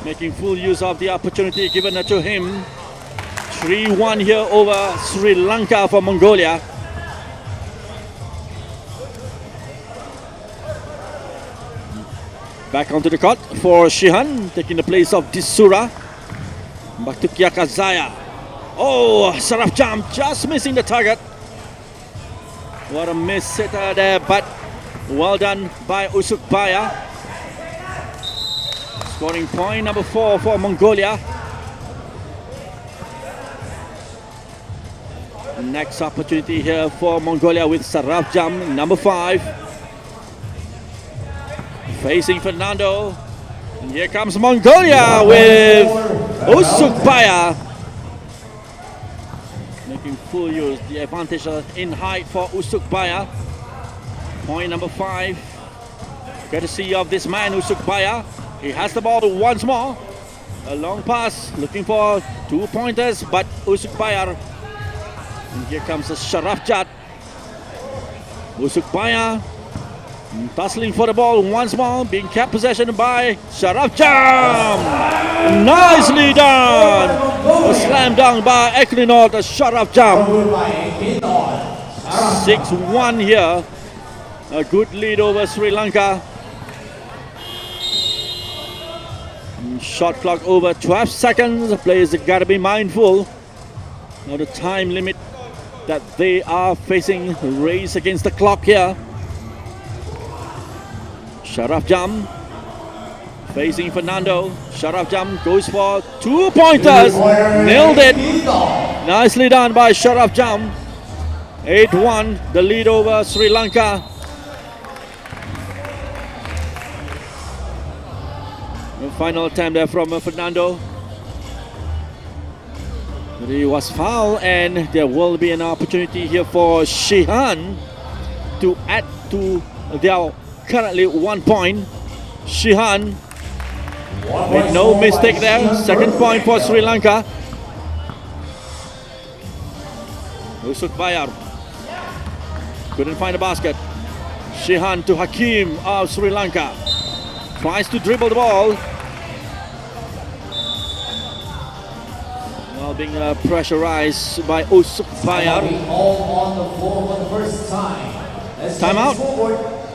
making full use of the opportunity given to him. 3-1 here over Sri Lanka for Mongolia. Back onto the court for Shihan, taking the place of Disura. Baktukyak Azaya. Oh, Sharaf Jam just missing the target. What a miss hitter there, but well done by Usukbaya. Scoring point number 4 for Mongolia. Next opportunity here for Mongolia with Sharaf Jam, number 5. Facing Fernando. And here comes Mongolia with Usukbaya. Making full use, the advantage in height for Usukbaya. Point number 5. Courtesy of this man, Usukbaya. He has the ball once more. A long pass, looking for 2 pointers, but Usukbaya. And here comes Sharaf Jam. Usukbaya tussling for the ball once more, being kept possession by Sharaf Jam. Nicely done. A slam dunk by Eklinot Sharaf Jam. 6-1 here. A good lead over Sri Lanka. Shot clock over 12 seconds. The players have got to be mindful of the time limit that they are facing. Race against the clock here. Sharaf Jam facing Fernando. Sharaf Jam goes for 2 pointers. Nailed it. Nicely done by Sharaf Jam. 8-1, the lead over Sri Lanka. The final attempt there from Fernando. He was fouled, and there will be an opportunity here for Shihan to add to their currently 1 point. Shihan Made no mistake there. Second point for Sri Lanka. Usuk Bayar couldn't find a basket. Shehan to Hakim of Sri Lanka. Tries to dribble the ball. Well, being pressurized by Usuk Bayar. Timeout.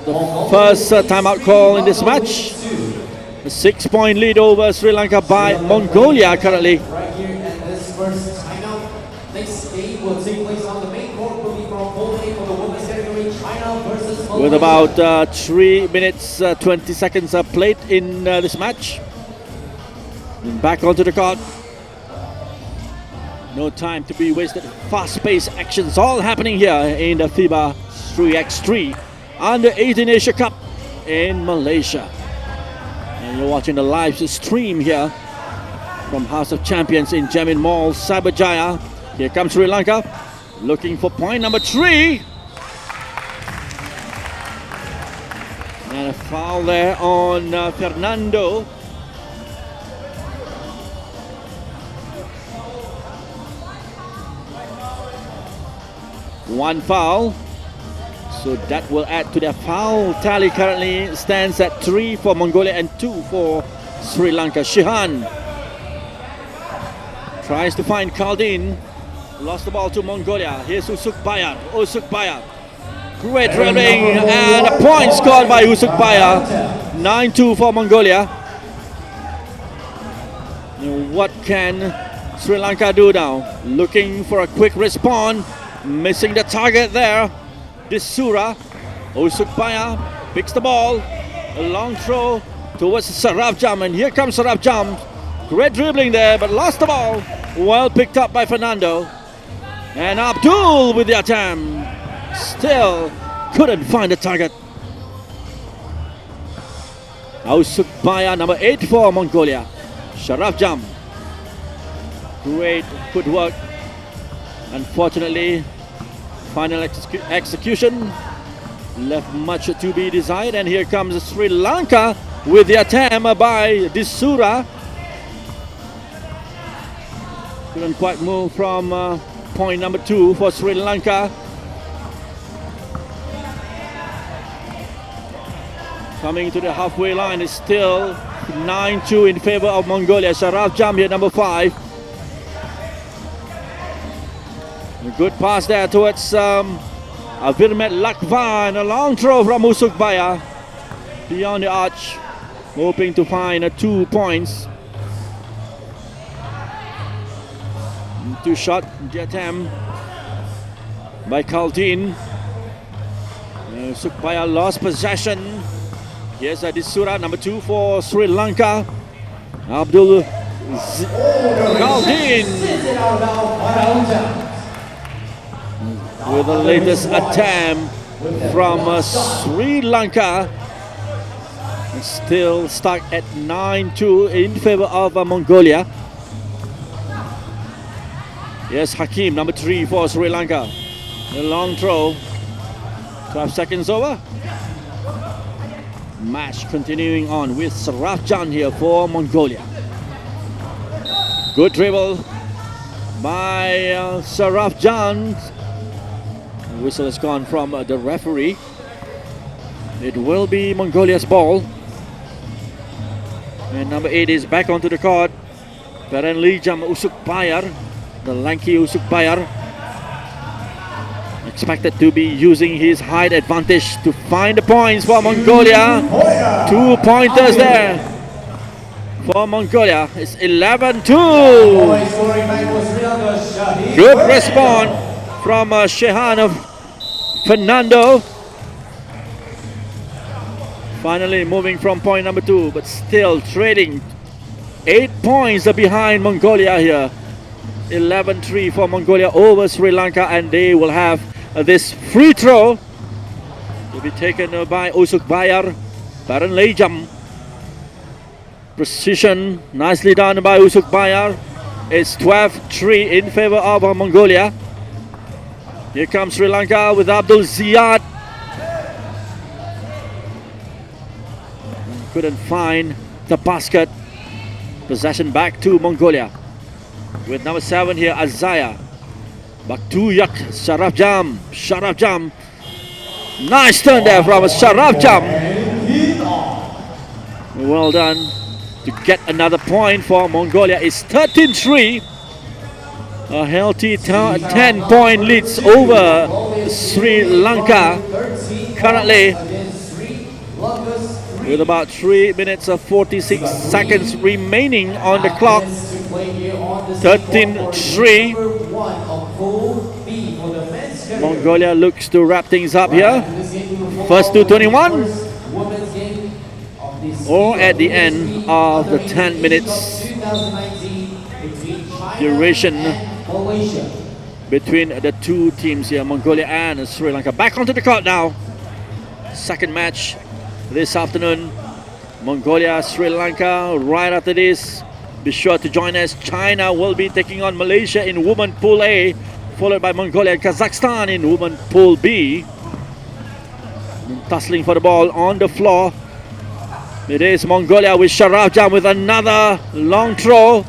The first timeout call in this match. A 6-point lead over Sri Lanka by Mongolia currently. Right here at this first timeout. Next game will take place on the main court. Will be from Poland for the women's category. China versus Mongolia. With about 3 minutes 20 seconds played in this match. Back onto the court. No time to be wasted. Fast-paced actions all happening here in the FIBA 3x3 Under 18 Asia Cup in Malaysia. And you're watching the live stream here from House of Champions in Jamin Mall, Cyberjaya. Here comes Sri Lanka, looking for point number 3. And a foul there on Fernando. One foul. So that will add to their foul tally. Currently stands at 3 for Mongolia and 2 for Sri Lanka. Shehan tries to find Kaldin. Lost the ball to Mongolia. Here's Usuk Bayar. Usuk Bayar. Great dribbling and a point scored by Usuk Bayar. 9-2 for Mongolia. What can Sri Lanka do now? Looking for a quick response. Missing the target there. Disura. Usuk Bayar picks the ball. A long throw towards Sarabjam, and here comes Sarabjam. Great dribbling there, but lost the ball. Well picked up by Fernando. And Abdul with the attempt. Still couldn't find the target. Usuk Bayar, number 8 for Mongolia. Sarabjam. Great footwork. Unfortunately, final execution left much to be desired, and here comes Sri Lanka with the attempt by Disura. Couldn't quite move from point number 2 for Sri Lanka. Coming to the halfway line is still 9-2 in favor of Mongolia. Sarabjam here, number 5. A good pass there towards Virmet Lakva, and a long throw from Usuk Bayar beyond the arch, hoping to find 2 points. 2 shot the attempt by Kaldin. Usuk Bayar lost possession. Here's Disura, number 2 for Sri Lanka. Abdul Kaldin with the latest attempt from Sri Lanka. Still stuck at 9-2 in favor of Mongolia. Yes, Hakim, number 3 for Sri Lanka. A long throw. 12 seconds over. Match continuing on with Sarabjan here for Mongolia. Good dribble by Sarabjan. Whistle has gone from the referee. It will be Mongolia's ball. And number 8 is back onto the court. Peren Lijam Usuk Bayar, the lanky Usuk Bayar, expected to be using his height advantage to find the points for Mongolia. 2 pointers there for Mongolia. It's 11-2. Good response from Shehan of Fernando. Finally moving from point number 2, but still trading 8 points behind Mongolia here. 11-3 for Mongolia over Sri Lanka, and they will have this free throw to be taken by Usuk Bayar. Peren Lijam. Precision nicely done by Usuk Bayar. It's 12-3 in favor of Mongolia. Here comes Sri Lanka with Abdul Ziyad. Couldn't find the basket. Possession back to Mongolia. With number 7 here, Azaya. Back to Yak Sharafjam. Sharafjam. Nice turn there from Sharafjam. Well done. To get another point for Mongolia is 13-3. A healthy 10-point leads over Sri Lanka. Currently, with about 3 minutes of 46 seconds remaining on the clock. 13-3. Mongolia looks to wrap things up here. First to 21. Or at the end of the 10 minutes duration between the two teams here, Mongolia and Sri Lanka. Back onto the court now. Second match this afternoon. Mongolia, Sri Lanka. Right after this, be sure to join us. China will be taking on Malaysia in Women Pool A, followed by Mongolia and Kazakhstan in Women Pool B. Tussling for the ball on the floor. It is Mongolia with Sharafjam with another long throw.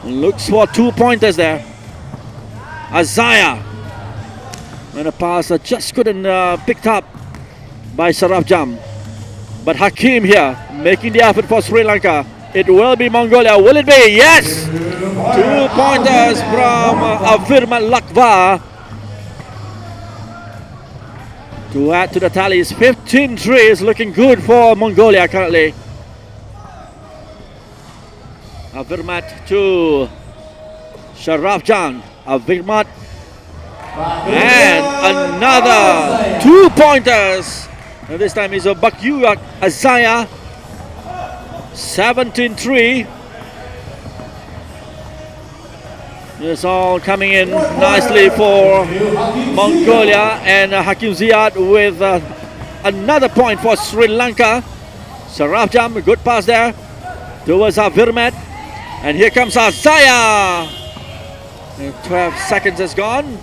Looks for 2-pointers there. Azaya. And a pass just couldn't picked up by Sharafjam. But Hakim here making the effort for Sri Lanka. It will be Mongolia. Will it be? Yes! 2-pointers from Avirmat Lakva. To add to the tallies, 15-3 is looking good for Mongolia currently. Avirmat to Sharafjan. Avirmat. And another 2-pointers. And this time is a Bakyuak Azaya. 17-3. It's all coming in nicely for Mongolia, and Hakim Ziyad with another point for Sri Lanka. Sharafjam, good pass there towards Avirmat, and here comes Azaya. 12 seconds has gone.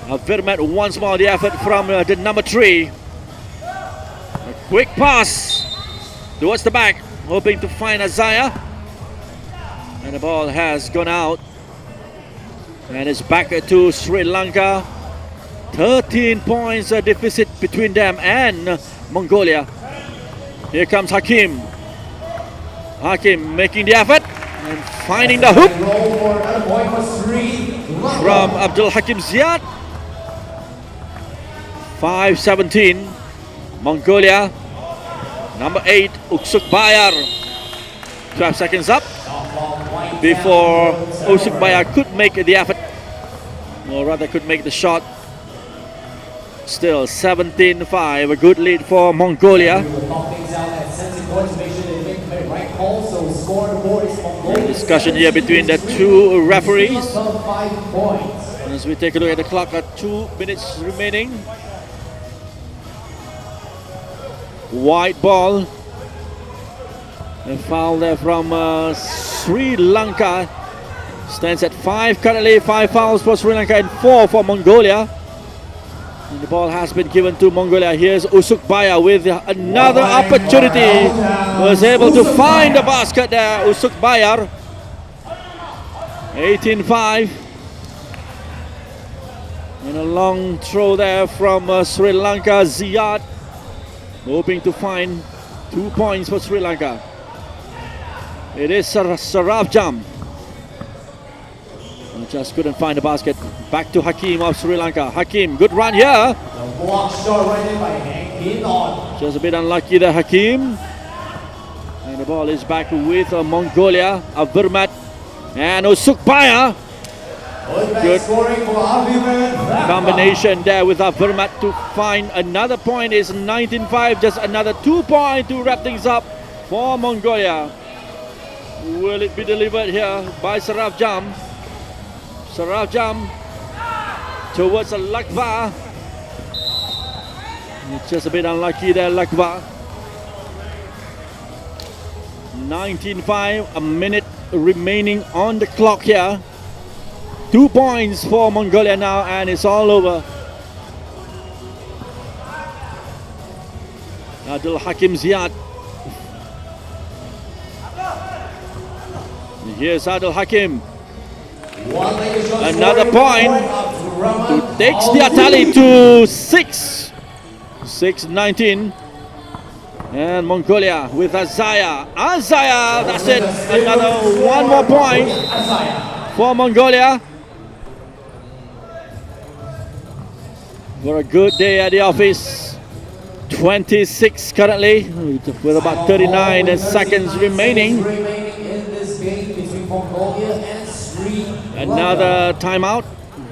Avirmat once more the effort from the number 3. A quick pass towards the back, hoping to find Azaya, and the ball has gone out. And it's back to Sri Lanka. 13 points deficit between them and Mongolia. Here comes Hakim. Hakim making the effort and finding the hook from Abdul Hakim Ziyad. 5-17. Mongolia. Number 8, Uksuk Bayar. 12 seconds up before Uksuk Bayar could make the effort, or rather could make the shot. Still 17-5, a good lead for Mongolia. Discussion here between the two referees. As we take a look at the clock, 2 minutes remaining. White ball. A foul there from Sri Lanka. Stands at 5 currently. 5 fouls for Sri Lanka and 4 for Mongolia. And the ball has been given to Mongolia. Here's Uksuk Bayar with another opportunity. Was able to find the basket there, Uksuk Bayar. 18-5. And a long throw there from Sri Lanka. Ziyad hoping to find 2 points for Sri Lanka. It is Sharafjam. Just couldn't find the basket. Back to Hakim of Sri Lanka. Hakim, good run here. Just a bit unlucky there, Hakim. And the ball is back with Mongolia. Avirmat and Uksuk Bayar. Good combination there with Avirmat to find another point. Is 19-5. Just another 2 points to wrap things up for Mongolia. Will it be delivered here by Sharafjam? Sharafjam towards Lakva. It's just a bit unlucky there, Lakva. 19-5, a minute remaining on the clock here. 2 points for Mongolia now, and it's all over. Abdul Hakim Ziyad Here's Adil Hakim. Another point to takes the tally to 6-19. And Mongolia with Azaya. That's it. Another one more point for Mongolia. For a good day at the office. 26 currently, with about 39 seconds remaining. Another timeout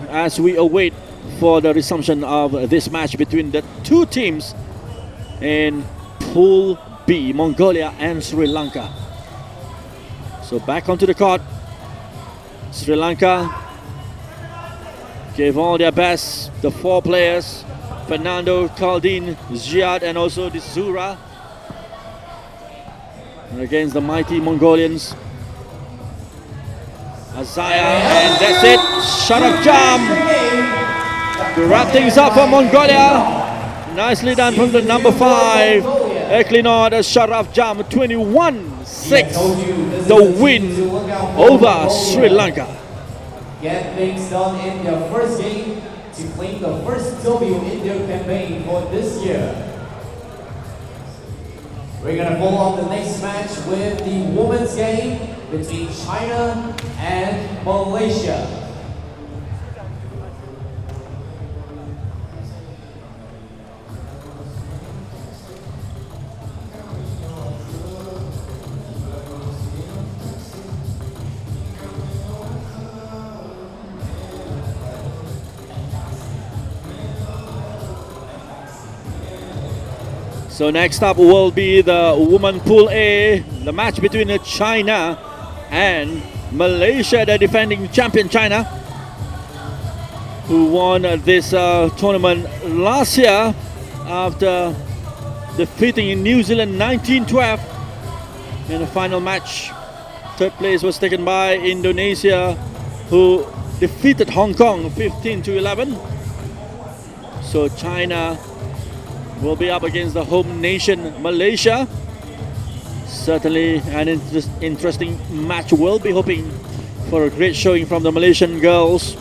as we await for the resumption of this match between the two teams in Pool B, Mongolia and Sri Lanka. So back onto the court. Sri Lanka gave all their best. The four players, Fernando, Kaldin, Ziad and also Zura, against the mighty Mongolians. Azaya, and that's it. Sharaf Jam to wrap things up for Mongolia. Nicely done from the number 5, Eklinor Sharaf Jam, 21-6. The win over Sri Lanka. Get things done in their first game to claim the first W in their campaign for this year. We're going to follow up the next match with the women's game between China and Malaysia. So next up will be the women Pool A, the match between China and Malaysia, the defending champion China, who won this tournament last year after defeating New Zealand 19-12 in the final match. Third place was taken by Indonesia, who defeated Hong Kong 15-11. So China will be up against the home nation Malaysia. Certainly an interesting match. We'll be hoping for a great showing from the Malaysian girls,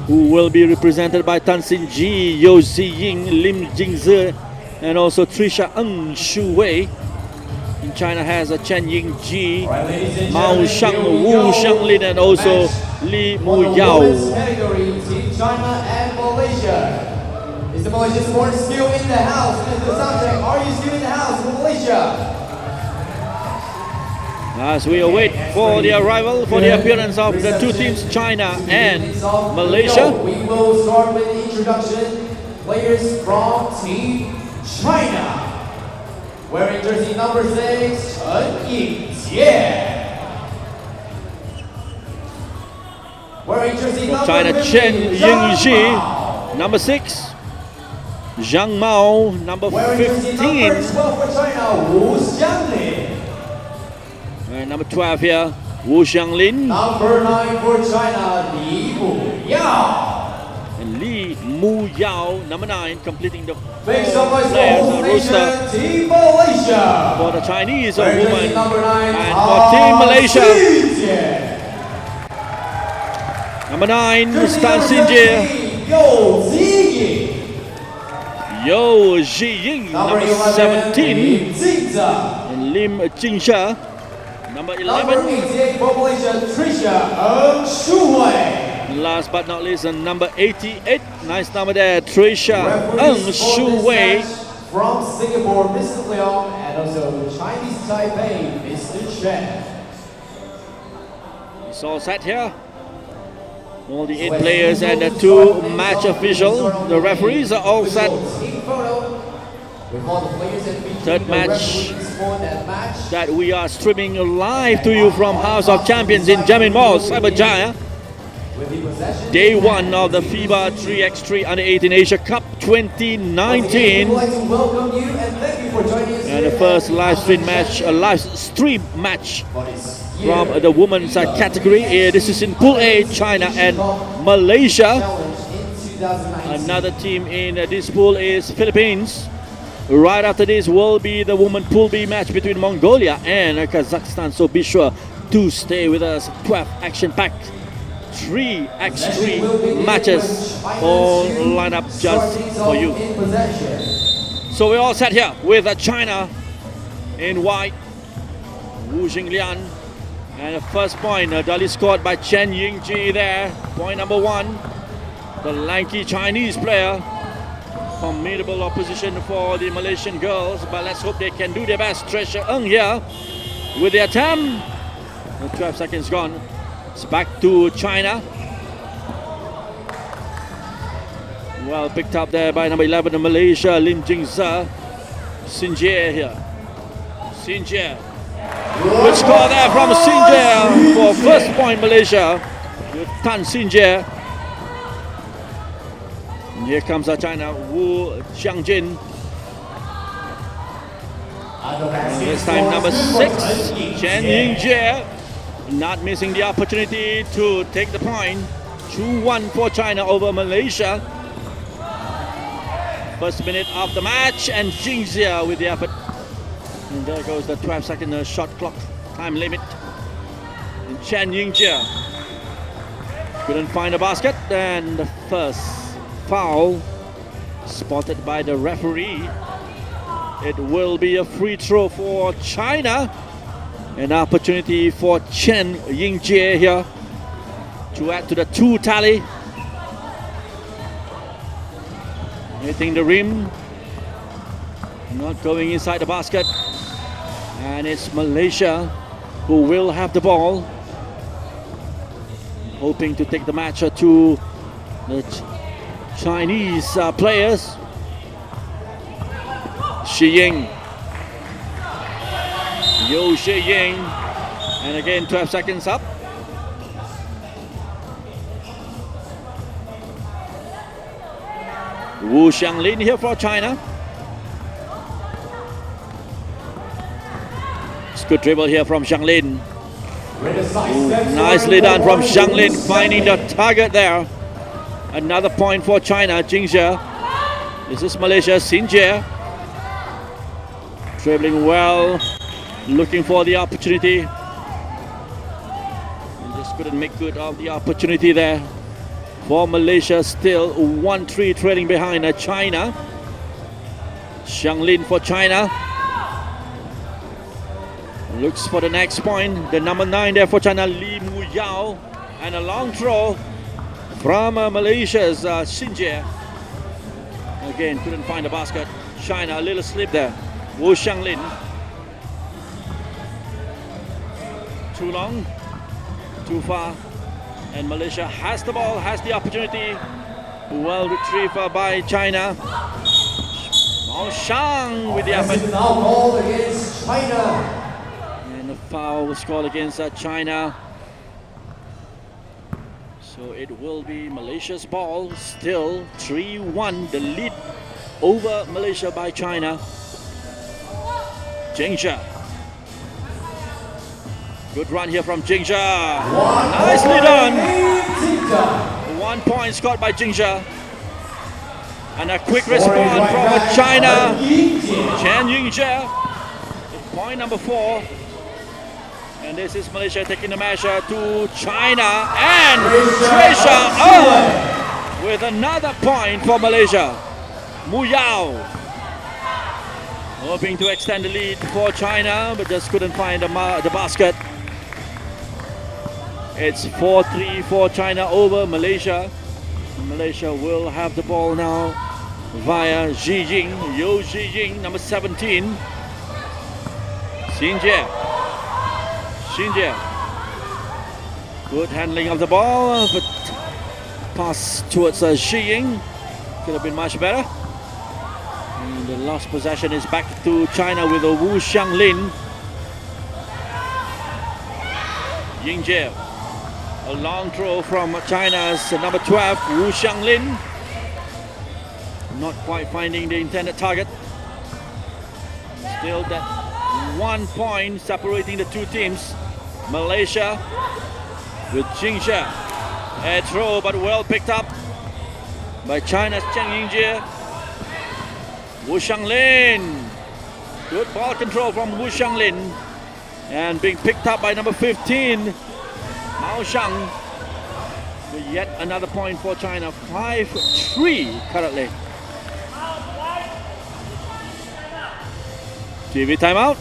who will be represented by Tan Sin Ji, Yeo Ziying, Lim Jingze, and also Trisha Ng Shu Wei. And China has a Chen Ying Ji, Mao Shang, Wu Shanglin, and also Li Mu Yao. China and Malaysia. Is the Malaysian sport still in the house? Mr. Samjak, are you still in the house in Malaysia? As we await for the arrival, for the appearance of the two teams, China and Malaysia. We will start with the introduction. Players from Team China. Wearing jersey number 6, Chen Yingjian. Wearing jersey number China, 15, Chen Yingji, Mao. number 6. Zhang Mao, number 15. Number 12 for China, Wu Xianglin. And number 12 here, Wu Xianglin. Number 9 for China, Li Mu Yao. And Li Mu Yao, number 9, completing the Makes up by players roster Team Malaysia. for the Chinese women Jersey number 9, and for Team Malaysia. Xinjian. Number 9, Jersey Tan number Sin Ji. 17, Yeo Ziying. Yeo Ziying, number 17. Lim Jingze. And Lim Jingze, number Number 11. 88 for Malaysia, Trisha Ng Shu Wei. Last but not least, number 88. Nice number there, Trisha Ng Shu Wei. From Singapore, Mr. Leong, and also Chinese Taipei, Mr. Chen. It's all set here. All the 8 players and the 2 match officials. The referees are all set. Third match that we are streaming live to you from House of Champions in Jamin Mall, Cyberjaya. Day 1 of the FIBA 3x3 U18 Asia Cup 2019. And the first live stream match, a live stream match from the women's category. This is in Pool A, China and Malaysia. Another team in this pool is Philippines. Right after this will be the women Pool B match between Mongolia and Kazakhstan. So be sure to stay with us. 12 action-packed 3x3 matches all lined up just for you. So we're all set here with China in white. Wu Jinglian. And the first point, duly scored by Chen Yingji there. Point number 1. The lanky Chinese player. Formidable opposition for the Malaysian girls, but let's hope they can do their best. Treasure Ng here with the attempt. 12 seconds gone. It's back to China. Well picked up there by number 11 of Malaysia, Lim Jingze. Sinjie here. Sinjie. Good score there from Sinjie for first point Malaysia with Tan Sinjie. Here comes China, Wu Xiangjin. This time number 6, Chen Yingjie, not missing the opportunity to take the point. 2-1 for China over Malaysia. First minute of the match, and Jingzia with the effort. And there goes the 12-second shot clock time limit. And Chen Yingjie couldn't find a basket, and the first foul spotted by the referee. It will be a free throw for China. An opportunity for Chen Yingjie here to add to the 2 tally. Hitting the rim, not going inside the basket. And it's Malaysia who will have the ball, hoping to take the match to the Chinese players. Shi Ying, Yo Shi Ying, and again 12 seconds up. Wu Xianglin here for China. It's good dribble here from Xianglin. Nicely done from Xianglin, finding the target there. Another point for China, Jingzhe. This is Malaysia, Sinjie. Dribbling well, looking for the opportunity. And just couldn't make good of the opportunity there. For Malaysia, still 1-3 trailing behind China. Xianglin for China. Looks for the next point. The number 9 there for China, Li Mu Yao. And a long throw from Malaysia's Sinjie. Again, couldn't find the basket. China, a little slip there. Wu Xianglin. Too long, too far. And Malaysia has the ball, has the opportunity. Well retrieved by China. Mao Shang with the effort. Foul against China. And the foul was called against China. So it will be Malaysia's ball. Still 3-1, the lead over Malaysia by China. Jingzhe. Good run here from Jingzhe. Nicely done. 1 point scored by Jingzhe. And a quick response from China. Chen Yingjie. Point number 4. And this is Malaysia taking the measure to China. And Treasure Ng with another point for Malaysia. Mu Yao hoping to extend the lead for China, but just couldn't find the basket. It's 4-3 for China over Malaysia. Malaysia will have the ball now via Xi Ying, Yo Xi Ying, number 17. Sinjie. Good handling of the ball, but pass towards Xi Ying could have been much better. And the last possession is back to China with a Wu Xianglin. Yingjie. A long throw from China's number 12, Wu Xianglin. Not quite finding the intended target. Still that 1 point separating the two teams. Malaysia with Jingzhe. A throw, but well picked up by China's Chen Yingjie. Wu Xianglin. Good ball control from Wu Xianglin. And being picked up by number 15, Mao Shang. Yet another point for China. 5-3 currently. TV timeout.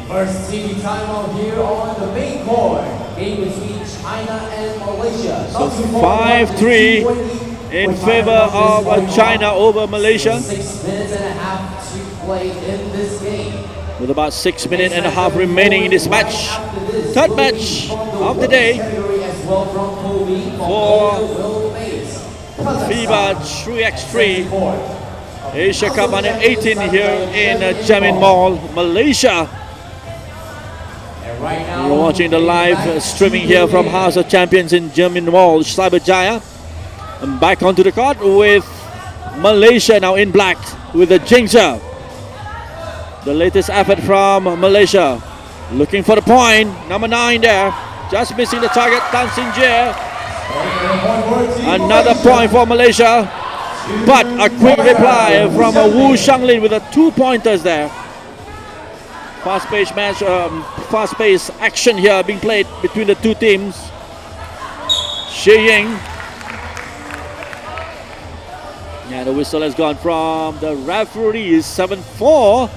First TV timeout here on the main court. Game between China and Malaysia. So 5-3 in favor of China over Malaysia. 6 minutes and a half to play in this game. With about 6 minutes and a half remaining in this match. Third match of the day for FIBA 3x3 Asia Cup under 18 here in Jamin Mall, Malaysia. You're watching the live streaming here from House of Champions in Jamin Mall, Cyberjaya. And back onto the court with Malaysia now in black with the Jingzhe. The latest effort from Malaysia. Looking for the point. Number 9 there. Just missing the target. Tan Sin Jie. Another point for Malaysia. But a quick reply from Wu Xianglin with the 2-pointers there. Fast-paced match, fast-paced action here being played between the two teams. Xie Ying. Yeah, the whistle has gone from the referee. 7-4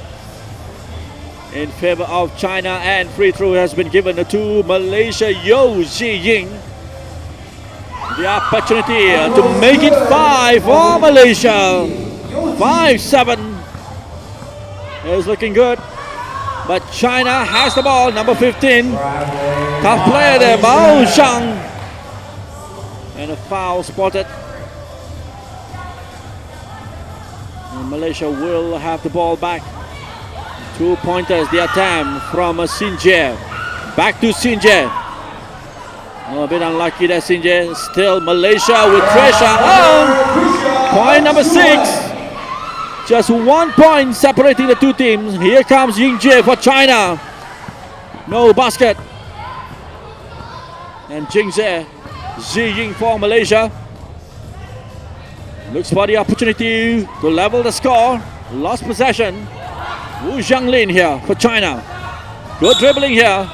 in favor of China, and free throw has been given to Malaysia. Xie Ying. The opportunity to make it 5 for Malaysia. 5-7 is looking good. But China has the ball, number 15. Tough player there, Mao Shang. And a foul spotted. And Malaysia will have the ball back. 2-pointers, the attempt from Sin Jie. Back to Sin Jie. Oh, a bit unlucky there, Sin Jie. Still Malaysia with pressure. Oh, point number 6. Just 1 point separating the two teams. Here comes Ying Jie for China. No basket. And Jingzhe, Xie Ying for Malaysia. Looks for the opportunity to level the score. Lost possession. Wu Xianglin here for China. Good dribbling here.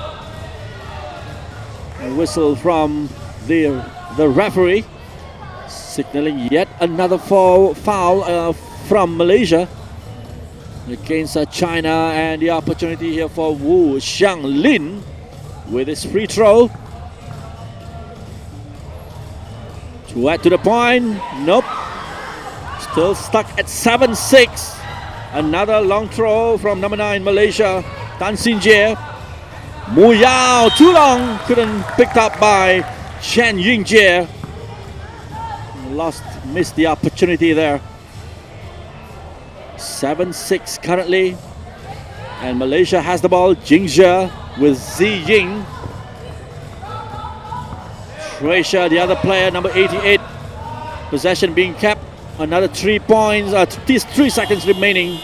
A whistle from the referee, signaling yet another foul from Malaysia against China, and the opportunity here for Wu Xianglin with his free throw. To add to the point, nope. Still stuck at 7-6. Another long throw from number 9 Malaysia, Tan Sin Jie. Mu Yao, too long, couldn't picked up by Chen Yingjie. Missed the opportunity there. 7-6 currently. And Malaysia has the ball. Jingzhe with Xie Ying. Treasure, the other player, number 88. Possession being kept. Another 3 points, 3 seconds remaining.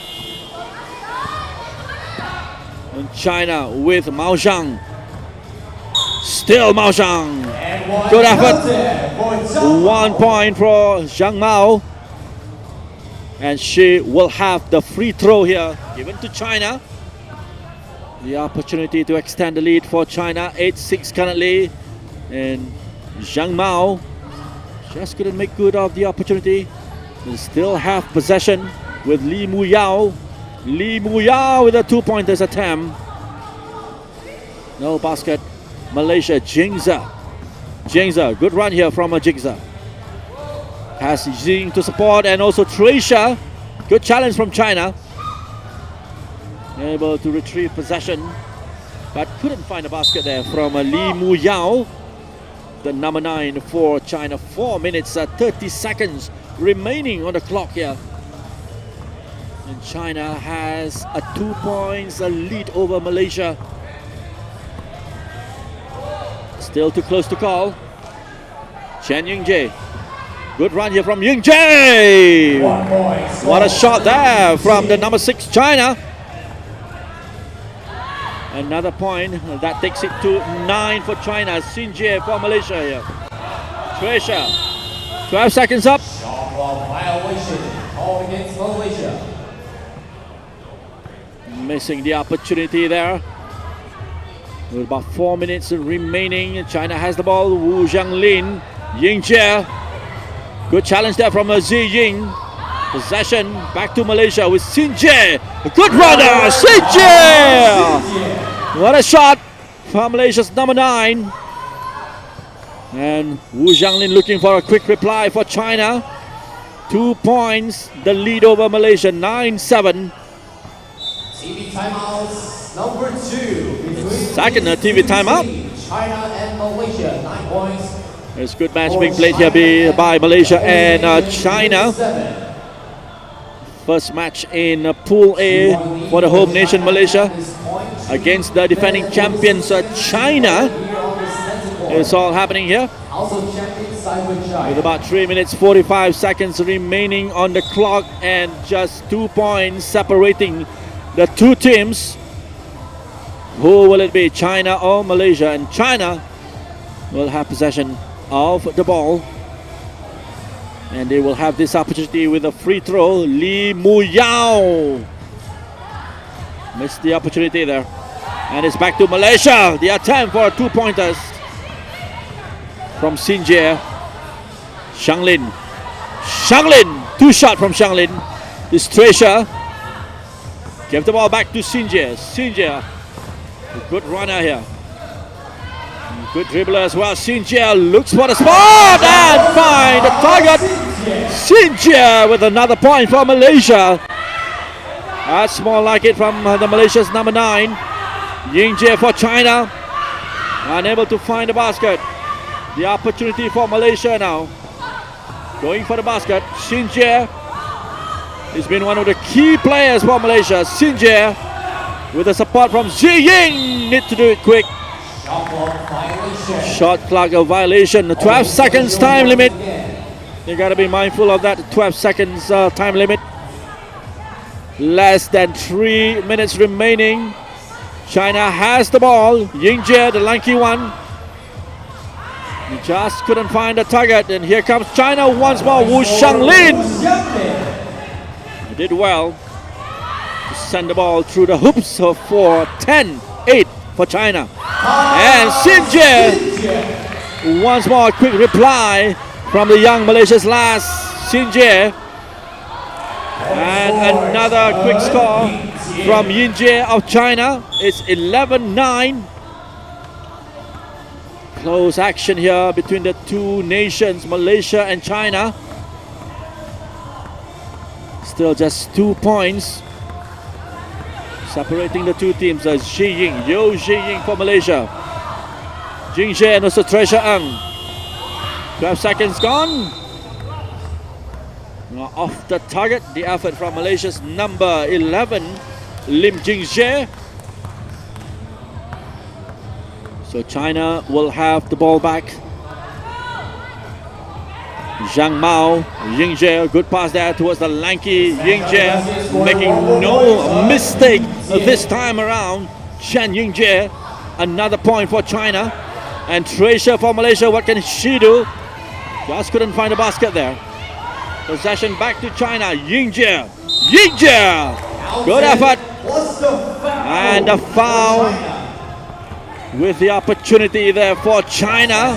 And China with Mao Shang. Still Mao Shang. Good effort. 1 point for Zhang Mao. And she will have the free throw here given to China. The opportunity to extend the lead for China. 8-6 currently. And Zhang Mao just couldn't make good of the opportunity. They still have possession with Li Muyao. Li Muyao with a 2-pointers attempt. No basket. Malaysia, Jingzhe. Jingzhe, good run here from Jingzhe. Has Xing to support, and also Treasure. Good challenge from China. Able to retrieve possession, but couldn't find a basket there from Li Muyao. The number 9 for China. 4 minutes, 30 seconds remaining on the clock here. And China has a 2 points lead over Malaysia. Still too close to call. Chen Yingjie. Good run here from Yingjie. What a shot there from the number 6 China. Another point that takes it to 9 for China. Sin Jie for Malaysia here. Treasure. 12 seconds up. Violation called against Malaysia. Missing the opportunity there. With about 4 minutes remaining, China has the ball. Wu Zhanglin, Yingjie. Good challenge there from Zi Ying. Possession back to Malaysia with Xin Jie. Good runner, Xin Jie. What a shot from Malaysia's number 9. And Wu Zhanglin looking for a quick reply for China. 2 points, the lead over Malaysia, 9-7. TV timeouts number 2. Second TV timeout. China and Malaysia, 9 points. There's good match being played here by Malaysia and China. First match in Pool A for the home nation Malaysia against the defending champions China. It's all happening here. With about 3 minutes 45 seconds remaining on the clock and just 2 points separating the two teams. Who will it be, China or Malaysia? And China will have possession of the ball. And they will have this opportunity with a free throw. Lee Mu Yao missed the opportunity there. And it's back to Malaysia. The attempt for 2-pointers from Xin Jie. Zhanglin. 2 shot from Zhanglin. This Treasure. Give the ball back to Xin Jie. Xin Jie. A good runner here. Good dribbler as well. Xin Jie looks for the spot and find the target. Xin Jie with another point for Malaysia. That's more like it from the Malaysia's number 9. Yingjie for China. Unable to find the basket. The opportunity for Malaysia now. Going for the basket. Xin Jie has been one of the key players for Malaysia. Xin Jie with the support from Zi Ying. Need to do it quick. Shot clock violation. 12 seconds time limit. You got to be mindful of that 12 seconds time limit. Less than 3 minutes remaining. China has the ball. Yingjie, the lanky one. He just couldn't find the target. And here comes China once more. Wu Zhanglin. He did well to send the ball through the hoops for 10-8 for China. And Xin Jie, once more a quick reply from the young Malaysia's last Xin Jie. And another quick score from Yingjie of China. It's 11-9. Close action here between the two nations, Malaysia and China. Still just 2 points separating the two teams. Zi Ying, Zi Ying for Malaysia. Yingjie and also Treasure Ng. 12 seconds gone. Off the target, the effort from Malaysia's number 11, Lim Jingjie. So China will have the ball back. Zhang Mao, Yingjie, good pass there towards the lanky Yingjie, making no mistake this time around. Chen Yingjie, another point for China. And Treasure for Malaysia, what can she do? Just couldn't find a basket there. Possession back to China, Yingjie, good effort. And a foul with the opportunity there for China.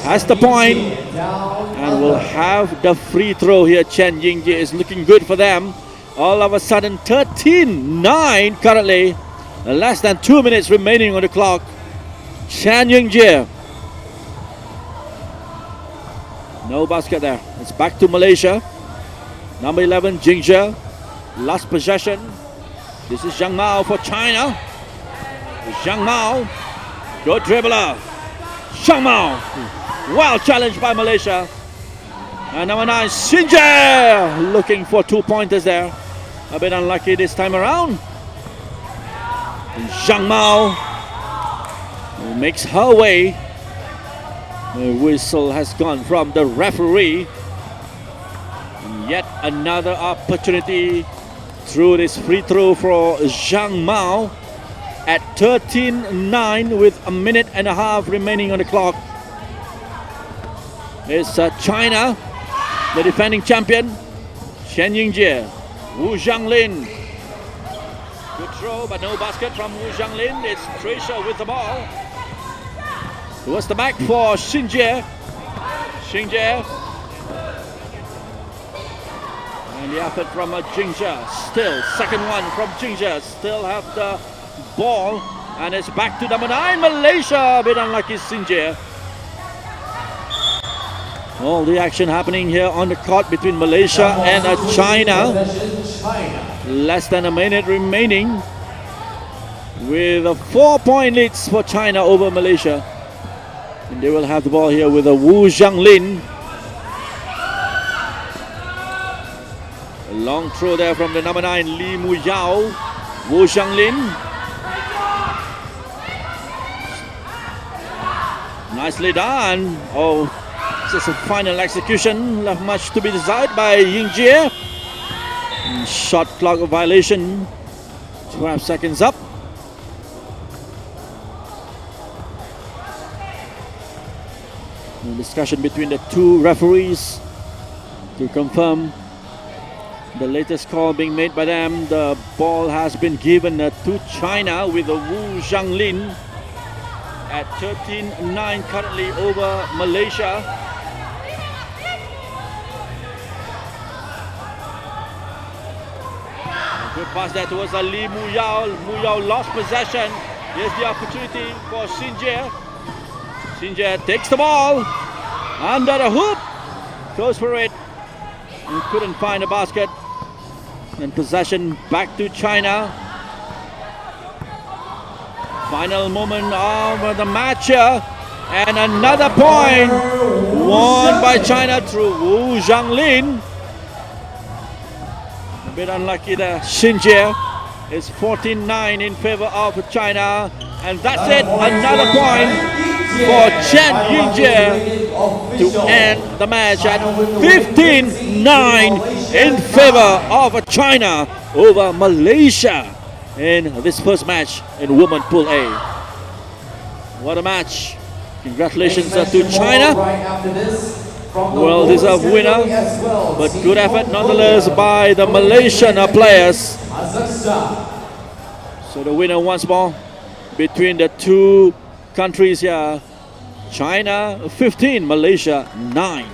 Has the point and will have the free throw here. Chen Yingjie is looking good for them. All of a sudden 13-9 currently. Less than 2 minutes remaining on the clock. Chen Yingjie. No basket there. It's back to Malaysia. Number 11, Yingjie. Last possession. This is Zhang Mao for China. Zhang Mao. Good dribbler. Zhang Mao. Well challenged by Malaysia. And number 9, Xin Jie. Looking for 2-pointers there. A bit unlucky this time around. And Zhang Mao makes her way. The whistle has gone from the referee. And yet another opportunity through this free throw for Zhang Mao at 13-9 with a minute and a half remaining on the clock. It's China, the defending champion, Chen Yingjie, Wu Zhanglin. Good throw, but no basket from Wu Zhanglin. It's Tricia with the ball. Towards the back for Xinjie. Xinjie. And the effort from Jingzhe. Still, second one from Jingzhe. Still have the ball. And it's back to number 9, Malaysia. A bit unlucky, Xinjie. All the action happening here on the court between Malaysia and China. Less than a minute remaining. With a 4-point leads for China over Malaysia. And they will have the ball here with a Wu Zhanglin. A long throw there from the number 9, Li Muyao. Wu Zhanglin. Nicely done. Oh, just a final execution. Left much to be desired by Yingjie. Shot clock violation. 12 seconds up. Discussion between the two referees to confirm the latest call being made by them. The ball has been given to China with a Wu Zhanglin at 13-9 currently over Malaysia. A good pass there towards Li Muyao. Muyao lost possession. Here's the opportunity for Xinjie. Xinjie takes the ball under the hoop, goes for it, and couldn't find a basket. And possession back to China. Final moment of the match here, and another point won by China through Wu Zhanglin. A bit unlucky there. Xinjie is 14-9 in favor of China, and that's it. Another point for Chen Yingjie to end the match at 15-9 in favor of China over Malaysia in this first match in Women Pool A. What a match. Congratulations to China. Well-deserved winner, but good effort nonetheless by the Malaysian players. So the winner once more between the two countries here. China 15, Malaysia 9.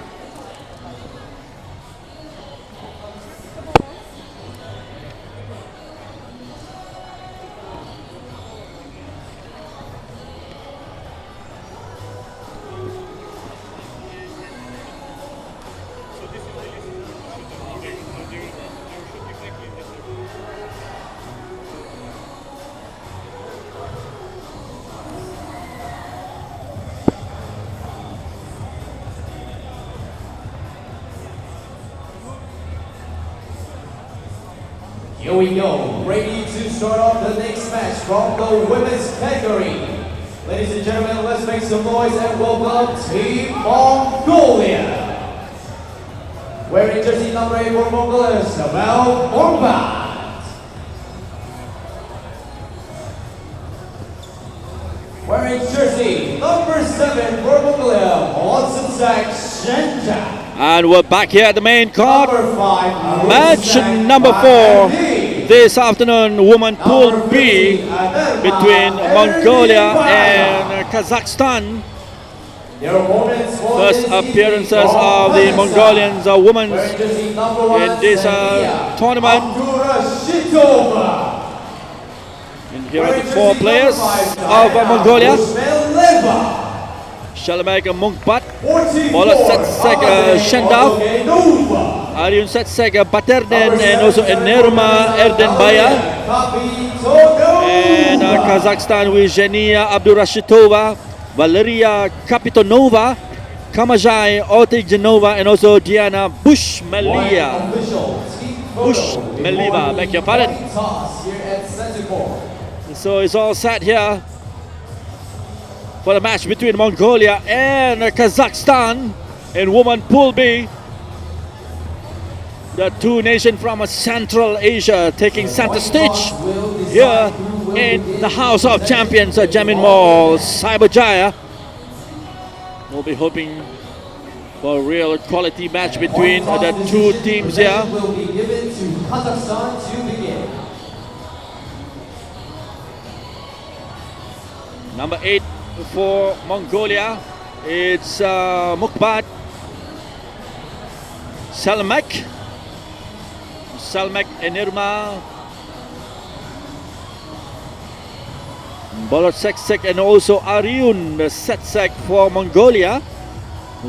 Here we go, ready to start off the next match from the women's category. Ladies and gentlemen, let's make some noise and welcome Team Mongolia. Wearing jersey number 8 for Mongolia, Sabel Orbat. Wearing jersey number 7 for Mongolia, Watson-Sak Shenja. And we're back here at the main court. Match number 4 this afternoon, Women Pool B between Mongolia and Kazakhstan. First appearances of the Mongolians women in this tournament. And here are the 4 players of Mongolia. Shalamek Mungpat, Mola Setsek Shendaf, Aryun Setsek Baterden, and also Enerma Erdenbaya. And Kazakhstan with Zhenia Abdurashitova, Valeria Kapitonova, Kamajai Otijanova, and also Diana Bushmeliva. Beg your pardon. So it's all set here for the match between Mongolia and Kazakhstan in Women Pool B. The two nations from Central Asia taking center stage here in the House of Champions at Jamin Mall, Cyberjaya. We'll be hoping for a real quality match between the two teams here. Will be given to Kazakhstan to begin. Number 8 for Mongolia, it's Mukbat Selmek Enirma Bolotseksek, and also Aryun Setsek for Mongolia.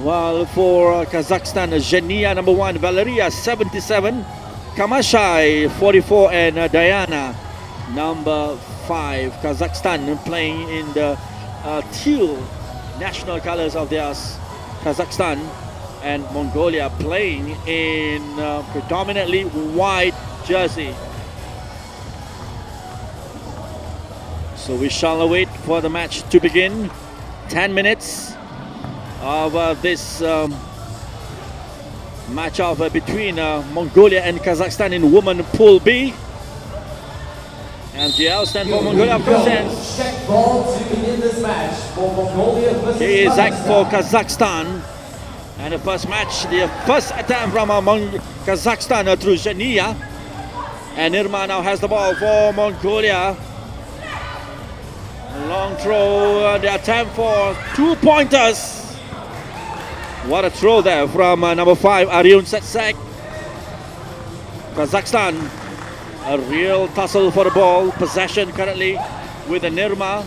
While for Kazakhstan, Zhenia number 1, Valeria 77, Kamashai 44, and Diana number 5. Kazakhstan playing in the teal national colors of theirs. Kazakhstan and Mongolia playing in predominantly white jersey. So we shall wait for the match to begin. 10 minutes of this match-off between Mongolia and Kazakhstan in women Pool B. And GL stand for Mongolia presents. Check ball to begin this match for Mongolia versus Here is Zach Kazakhstan. for Kazakhstan. And the first match, the first attempt from Kazakhstan through Zhenia. And Irma now has the ball for Mongolia. Long throw, the attempt for 2 pointers. What a throw there from number 5, Aryun Setsek. Kazakhstan, a real tussle for the ball. Possession currently with the Nirma.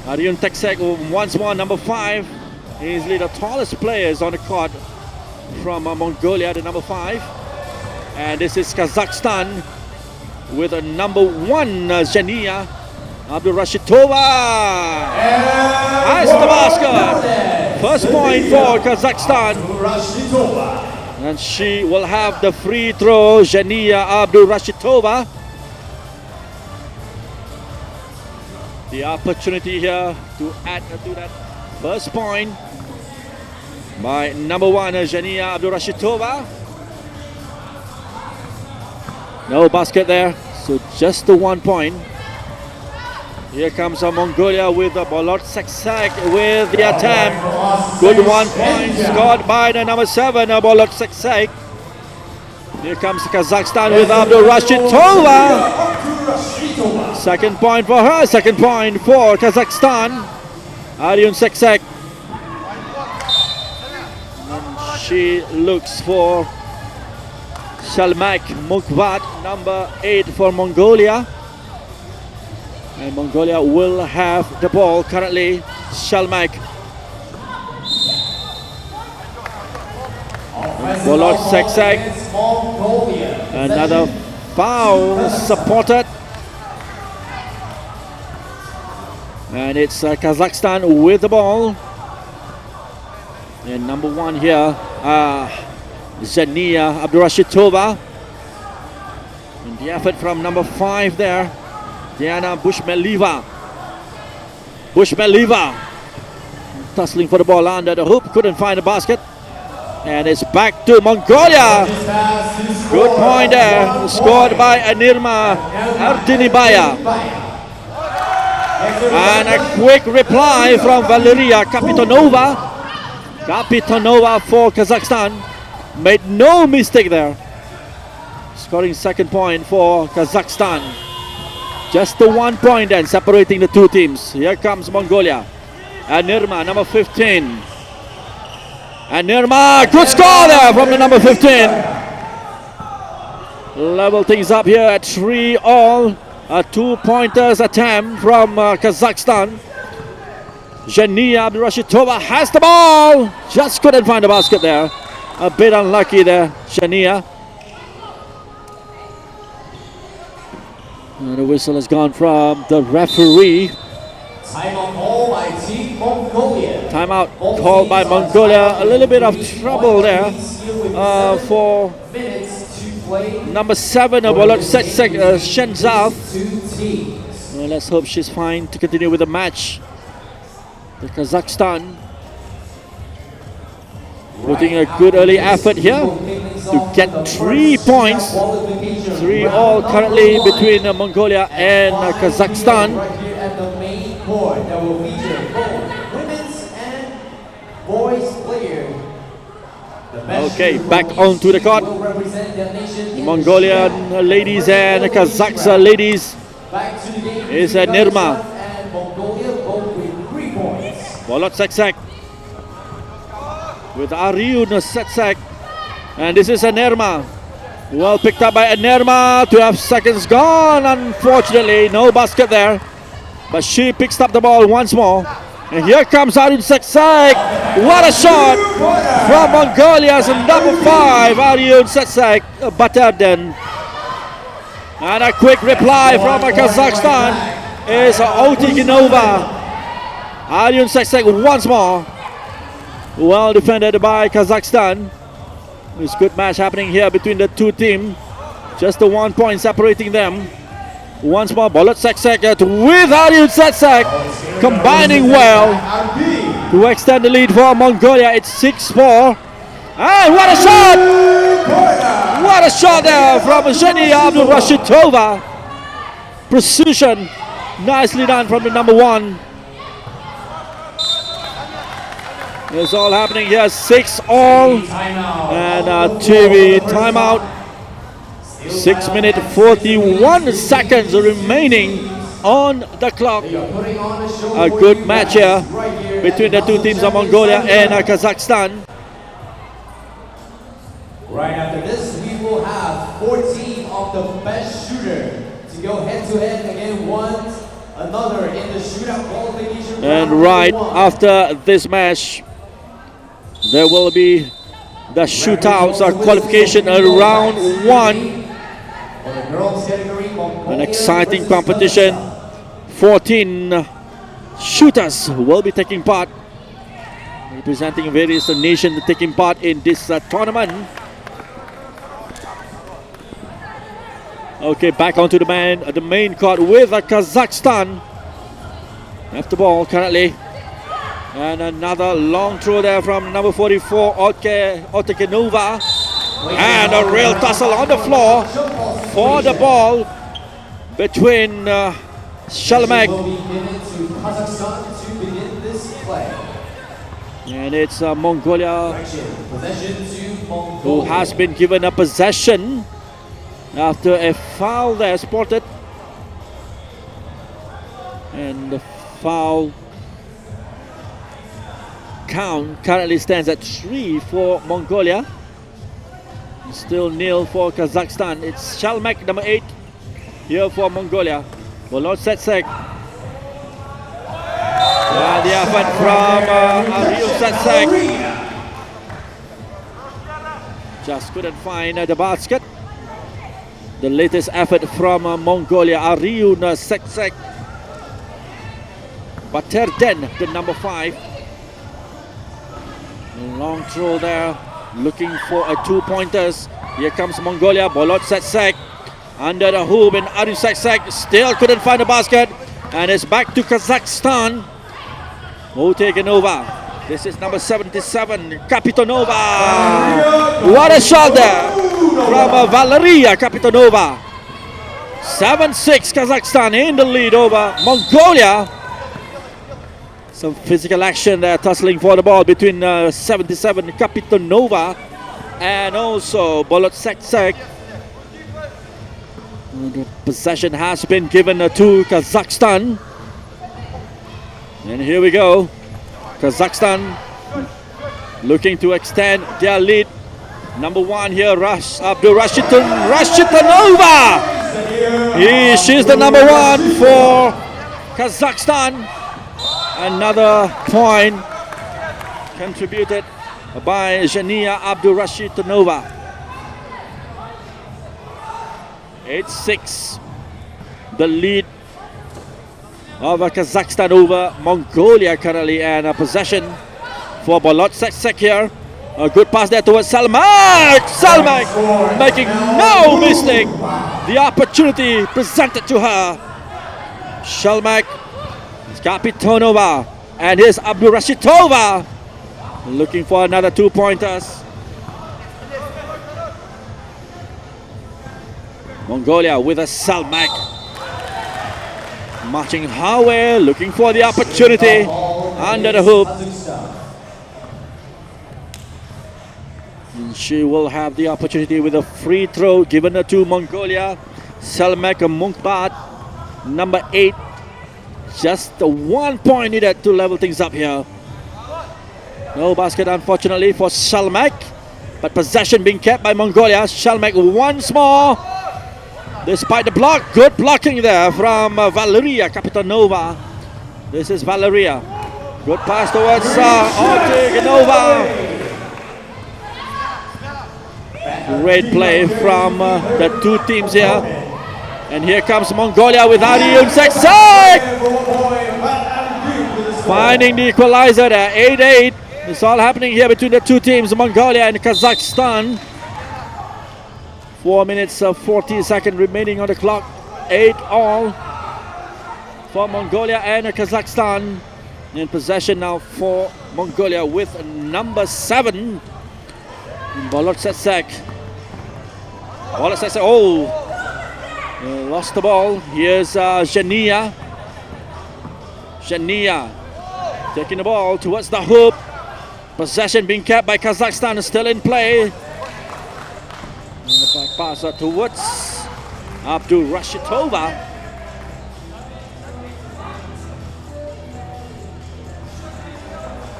Aryun Setsek once more, number 5. Easily the tallest players on the court from Mongolia, the number 5. And this is Kazakhstan with a number 1, Zhenia Abdul Rashidova. Has the basket. First point for Kazakhstan. And she will have the free throw, Zhenia Abdul Rashidova. The opportunity here to add to that first point by number 1, Zhenia Abdul Rashidova. No basket there, so just the 1 point. Here comes Mongolia with the Bolotseksek with the attempt. Good 1 point scored by the number 7, Bolotseksek. Here comes Kazakhstan with Abdul Rashidova. Second point for her, second point for Kazakhstan. Aryun Setsek. She looks for Shalmak Mukbat, number 8 for Mongolia. And Mongolia will have the ball currently. Shalmak. Bolotseksek. Another foul supported. And it's Kazakhstan with the ball. And number 1 here, Zhenia Abdul Rashidova. And the effort from number 5 there, Diana Bushmeliva. Tussling for the ball under the hoop, couldn't find the basket. And it's back to Mongolia. Good point there, scored by Anirma Artinibaya. And a quick reply from Valeria Kapitonova. Kapitonova for Kazakhstan. Made no mistake there. Scoring second point for Kazakhstan. Just the 1 point then separating the two teams. Here comes Mongolia. Anirma, number 15. Anirma, good score there from the number 15. Level things up here at 3-all. A 2-pointers attempt from Kazakhstan. Zhenia Abdul Rashidova has the ball. Just couldn't find the basket there. A bit unlucky there, Zhenia. And the whistle has gone from the referee. Timeout call by Team Mongolia. Timeout called by Mongolia. A little bit of trouble there for number 7, Bolotseksek Shenzhou. Well, let's hope she's fine to continue with the match. The Kazakhstan putting a good early effort here to get 3 points. 3-all currently between Mongolia and Kazakhstan. That will feature both women's and boys players. Okay, back onto the court. The Mongolian ladies and Kazakh ladies is Nirma. Bolot Seksek with Aryun Seksek. And this is Anerma. Well picked up by Anerma. 12 seconds gone. Unfortunately, no basket there. But she picks up the ball once more. And here comes Aryun Seksek. What a shot from Mongolia's number 5, Aryun Seksek, Baterden. And a quick reply from Kazakhstan is Otikinova. Aryun Seksek once more. Well defended by Kazakhstan. It's a good match happening here between the two teams. Just the 1 point separating them. Once more, Bolot Seksek with Aryun Seksek combining well to extend the lead for Mongolia. It's 6-4. And what a shot! What a shot there from Zhenya Abdulrashidova. Precision, nicely done from the number 1. It's all happening here. 6-all and TV timeout. 6 minutes 41 seconds remaining on the clock. A good match here between the two teams of Mongolia and Kazakhstan. Right after this, we will have 14 of the best shooter to go head-to-head against one another in the shootout qualification. And right after this match, there will be the shootouts or qualification round 1. An exciting competition. 14 shooters will be taking part, representing various nations taking part in this tournament. Okay, back onto the main court with Kazakhstan. Have the ball currently. And another long throw there from number 44, Otekinova. And a real tussle on the floor for the ball between Shalmek. And it's Mongolia who has been given a possession after a foul there spotted. And the foul count currently stands at 3 for Mongolia. Still nil for Kazakhstan. It's Shalmek, number 8, here for Mongolia. Bolot Seksek. And the effort from Aryun Seksek. Just couldn't find the basket. The latest effort from Mongolia, Aryun Seksek. Baterden, the number 5. Long throw there, looking for a 2-pointers. Here comes Mongolia. Bolot Seksek under the hoop, and Aryun Seksek still couldn't find the basket. And it's back to Kazakhstan. Otekinova. This is number 77, Kapitonova. What a shot there from Valeria Kapitonova. 7-6 Kazakhstan in the lead over Mongolia. Some physical action there, tussling for the ball between 77 Kapitonova and also Bolot Seksek. The possession has been given to Kazakhstan. And here we go. Kazakhstan looking to extend their lead. Number 1 here, Abdulrashidova. She's the number 1 for Kazakhstan. Another point contributed by Zhenya Abdulrashidova. 8-6. The lead of Kazakhstan over Mongolia currently, and a possession for Bolot Seksek here. A good pass there towards Salmak. Salmak making no mistake. The opportunity presented to her. Shalmak, Kapitonova, and here's Abdulrashidova looking for another 2-pointers. Mongolia with a Salmak marching her way, looking for the opportunity under the hoop. And she will have the opportunity with a free throw given to Mongolia. Salmak Munkbat, number 8. Just the 1 point needed to level things up here No basket, unfortunately, for Shalmak. But possession being kept by Mongolia. Shalmak once more. Despite the block, good blocking there from Valeria Kapitanova. This is Valeria. Good pass towards Ortiganova. Great play from the two teams here. And here comes Mongolia with Ariun Seksak. Finding the equalizer there, 8-8. It's all happening here between the two teams, Mongolia and Kazakhstan. 4 minutes 40 seconds remaining on the clock. 8 all for Mongolia and Kazakhstan. In possession now for Mongolia with number 7, Bolotsetsek. Bolotsetsek, lost the ball. Here's Zhenia. Zhenia taking the ball towards the hoop. Possession being kept by Kazakhstan, still in play. And the back pass towards Abdul Rashidova.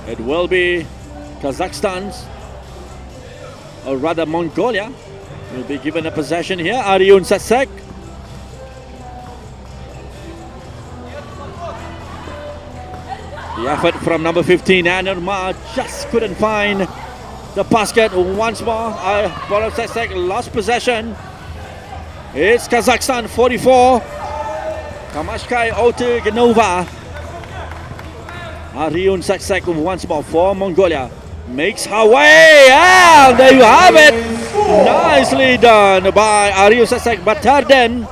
It will be Kazakhstan's, or rather Mongolia, will be given a possession here. Ariun Seksak. The effort from number 15, Anerma, just couldn't find the basket once more. Boris Seksak lost possession. It's Kazakhstan 44. Kamashkai Ortiganova. Ariun Seksak once more for Mongolia. Makes her way. Ah, there you have it. Nicely done by Ariun Seksak Batarden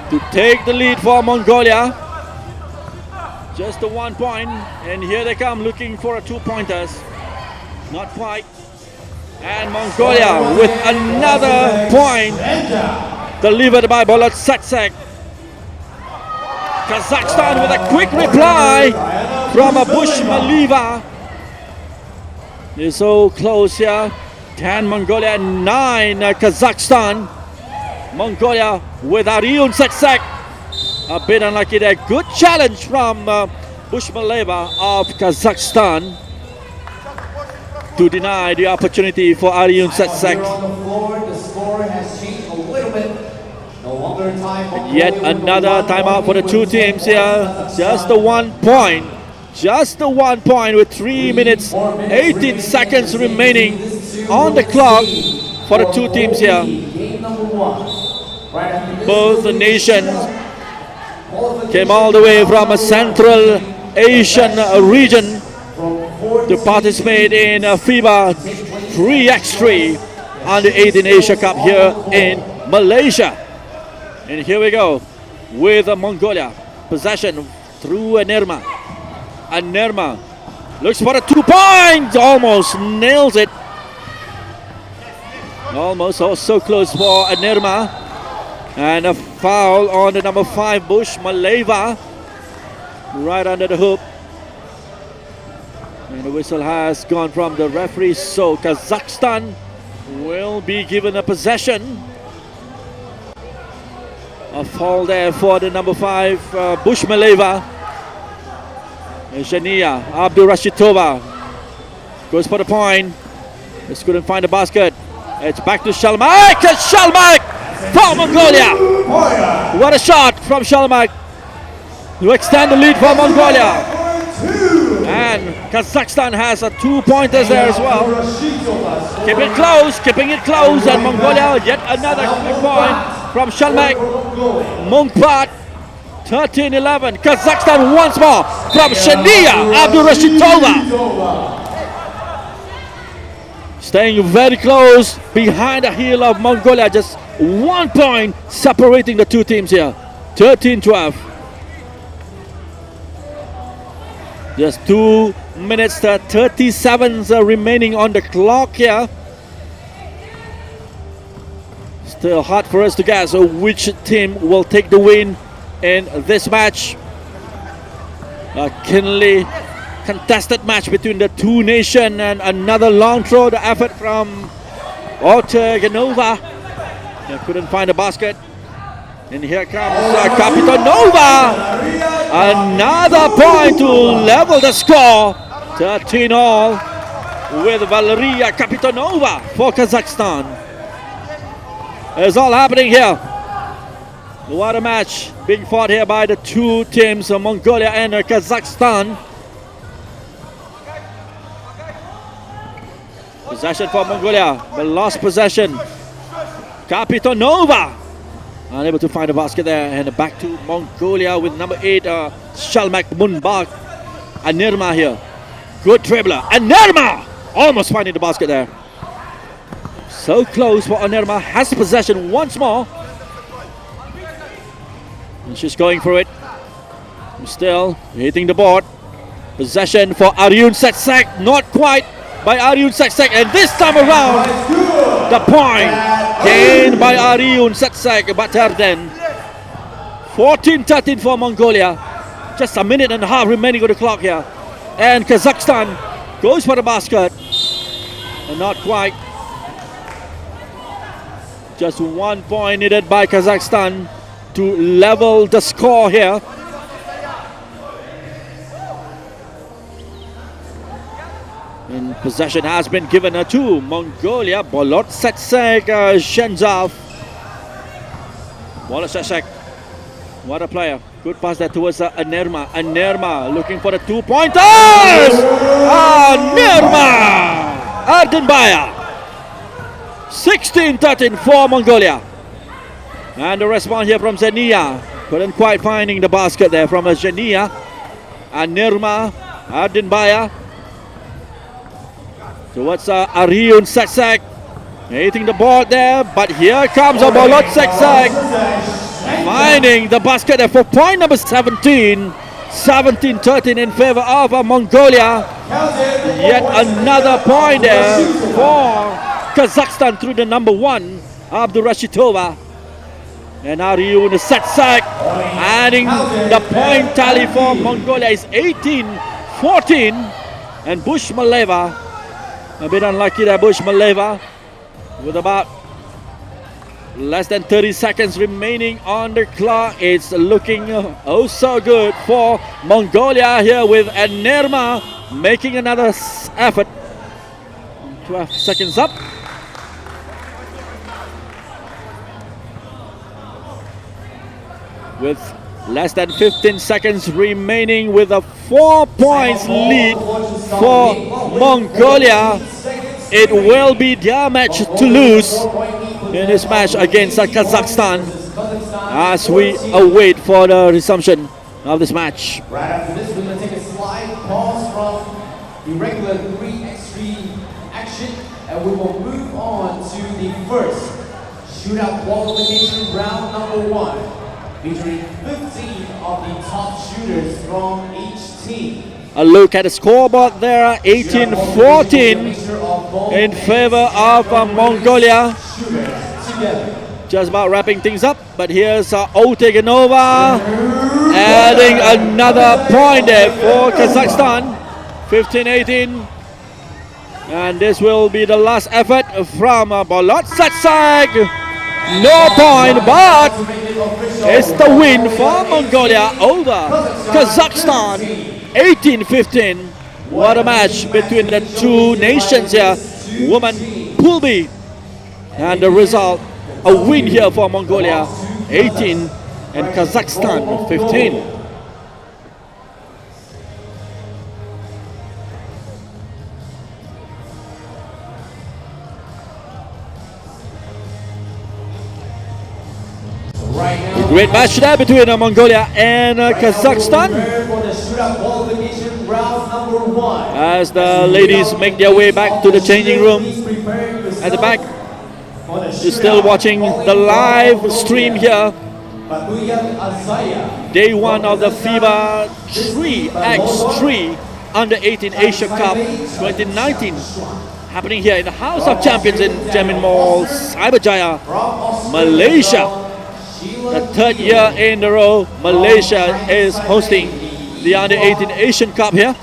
to take the lead for Mongolia. Just the 1 point, and here they come looking for a 2-pointers. Not quite. And Mongolia with another point delivered by Bolotsetsek. Kazakhstan with a quick reply from Bushmaliva. They're so close here. 10 Mongolia, 9 Kazakhstan. Mongolia with Ariun Seksak. A bit unlucky there. Good challenge from Bushmaleva of Kazakhstan to deny the opportunity for Ariun Seksak. Yet another timeout for the two teams here. Just the 1 point. Just the 1 point with 3 minutes 18 seconds remaining on the clock for the two teams here. Both the nations came all the way from a Central Asian region to participate in FIBA 3x3 U18 Asia Cup here in Malaysia. And here we go with Mongolia. Possession through Anerma. Anerma looks for a 2 point. Almost nails it. Almost so close for Anerma. And a foul on the number 5, Bushmaleva, right under the hoop. And the whistle has gone from the referee, so Kazakhstan will be given a possession. A foul there for the number 5, Bushmaleva. And Zhenia, Abdul Rashidova goes for the point. Just couldn't find the basket. It's back to Shalmak. Shalmak for Mongolia. What a shot from Shalmak to extend the lead for Mongolia. And Kazakhstan has a 2-pointers there as well. Keeping it close, and Mongolia yet another quick point from Shalmak. Mungpat 13-11. Kazakhstan once more from Zhenia, Abdul Rashidova. Staying very close behind the heel of Mongolia. Just 1 point separating the two teams here. 13-12. Just 2 minutes 37 remaining on the clock here. Still hard for us to guess which team will take the win in this match. A keenly contested match between the two nations, and another long throw, the effort from Ortiganova. They couldn't find a basket. And here comes Kapitanova. Another point to level the score. 13 all with Valeria Kapitanova for Kazakhstan. It's all happening here. What a match being fought here by the two teams, Mongolia and Kazakhstan. Possession for Mongolia, the last possession. Kapitanova unable to find a basket there, and back to Mongolia with number 8, Shalmak Munbak. Anirma here, good dribbler. Anirma almost finding the basket there. So close for Anirma, has possession once more. And she's going for it. Still hitting the board. Possession for Aryun Setsek, not quite by Aryun Setsek, and this time around the point gained by Aryun Setsek Batarden. 14-13 for Mongolia. Just a minute and a half remaining on the clock here, and Kazakhstan goes for the basket, and not quite. Just 1 point needed by Kazakhstan to level the score here. And possession has been given to Mongolia. Bolot Setsek Shenzhov. Bolot Setsek, what a player. Good pass there towards Anirma. Anirma looking for the 2 pointers. Anirma Ardenbaya. 16-13 for Mongolia. And the response here from Zenia. Couldn't quite finding the basket there from Zenia. Anirma Ardenbaya towards Aryun Setsek. Hitting the board there, but here comes a Bolot Setsek finding the basket there for point number 17. 17-13 in favor of Mongolia. Yet another point there for Kazakhstan through the number 1, Abdurashitova. And Aryun Setsek adding the point tally for Mongolia is 18-14. And Bushmaleva, a bit unlucky there, Bushmaleva, with about less than 30 seconds remaining on the clock. It's looking oh so good for Mongolia here with Anirma making another effort. 12 seconds up. With less than 15 seconds remaining, with a 4 points lead for Mongolia. It will be their match to lose in this match against Kazakhstan as we await for the resumption of this match. Right after this, we're going to take a slight pause from the regular 3x3 action, and we will move on to the first shootout qualification round number 1, featuring 15 of the top shooters from each team. A look at the scoreboard there, 18-14 in favor of Mongolia. Just about wrapping things up, but here's Oteganova adding another point there for Kazakhstan. 15-18. And this will be the last effort from Bolot Setsek. No point, but it's the win for Mongolia over Kazakhstan. 18-15. What a match between the two nations here. Women Pool B. And the result, a win here for Mongolia, 18 and Kazakhstan 15. Great match there between Mongolia and Kazakhstan. As the ladies make their way back to the changing room at the back. You're still watching the live stream here. Day 1 of the FIBA 3x3 Under 18 Asia Cup 2019. Happening here in the House of Champions in Jamin Mall, Cyberjaya, Malaysia. The third year in a row, Malaysia is hosting the Under 18 Asian Cup here.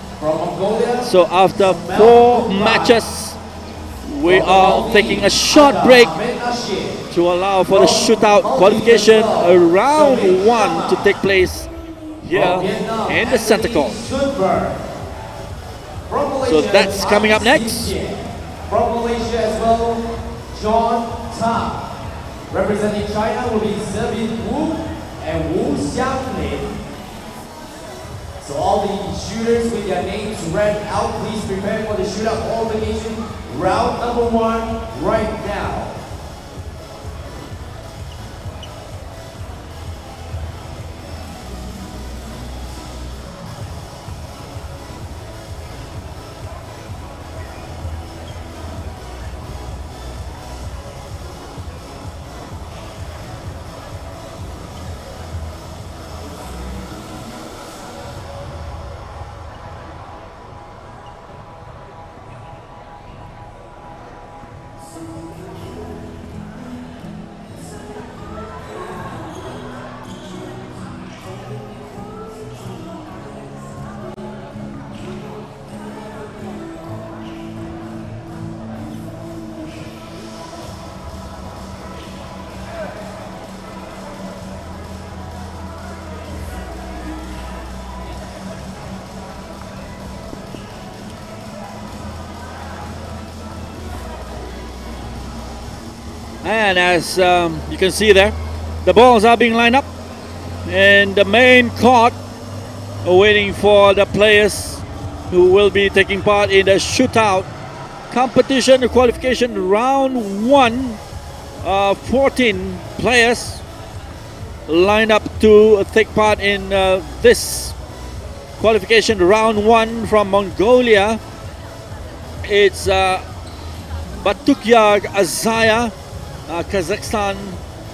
So after 4 matches, we are taking a short break to allow for the shootout qualification round 1 to take place here in the center court. From Malaysia, that's coming up next. From Malaysia as well, John Tang. Representing China will be Zebin Wu and Wu Xianglin. So all the shooters with their names read out, please prepare for the shootout qualification round number 1 right now. And as you can see there, the balls are being lined up in the main court, waiting for the players who will be taking part in the shootout competition, the qualification round 1. 14 players lined up to take part in this qualification round 1 from Mongolia. It's Batukyag Azaya. Kazakhstan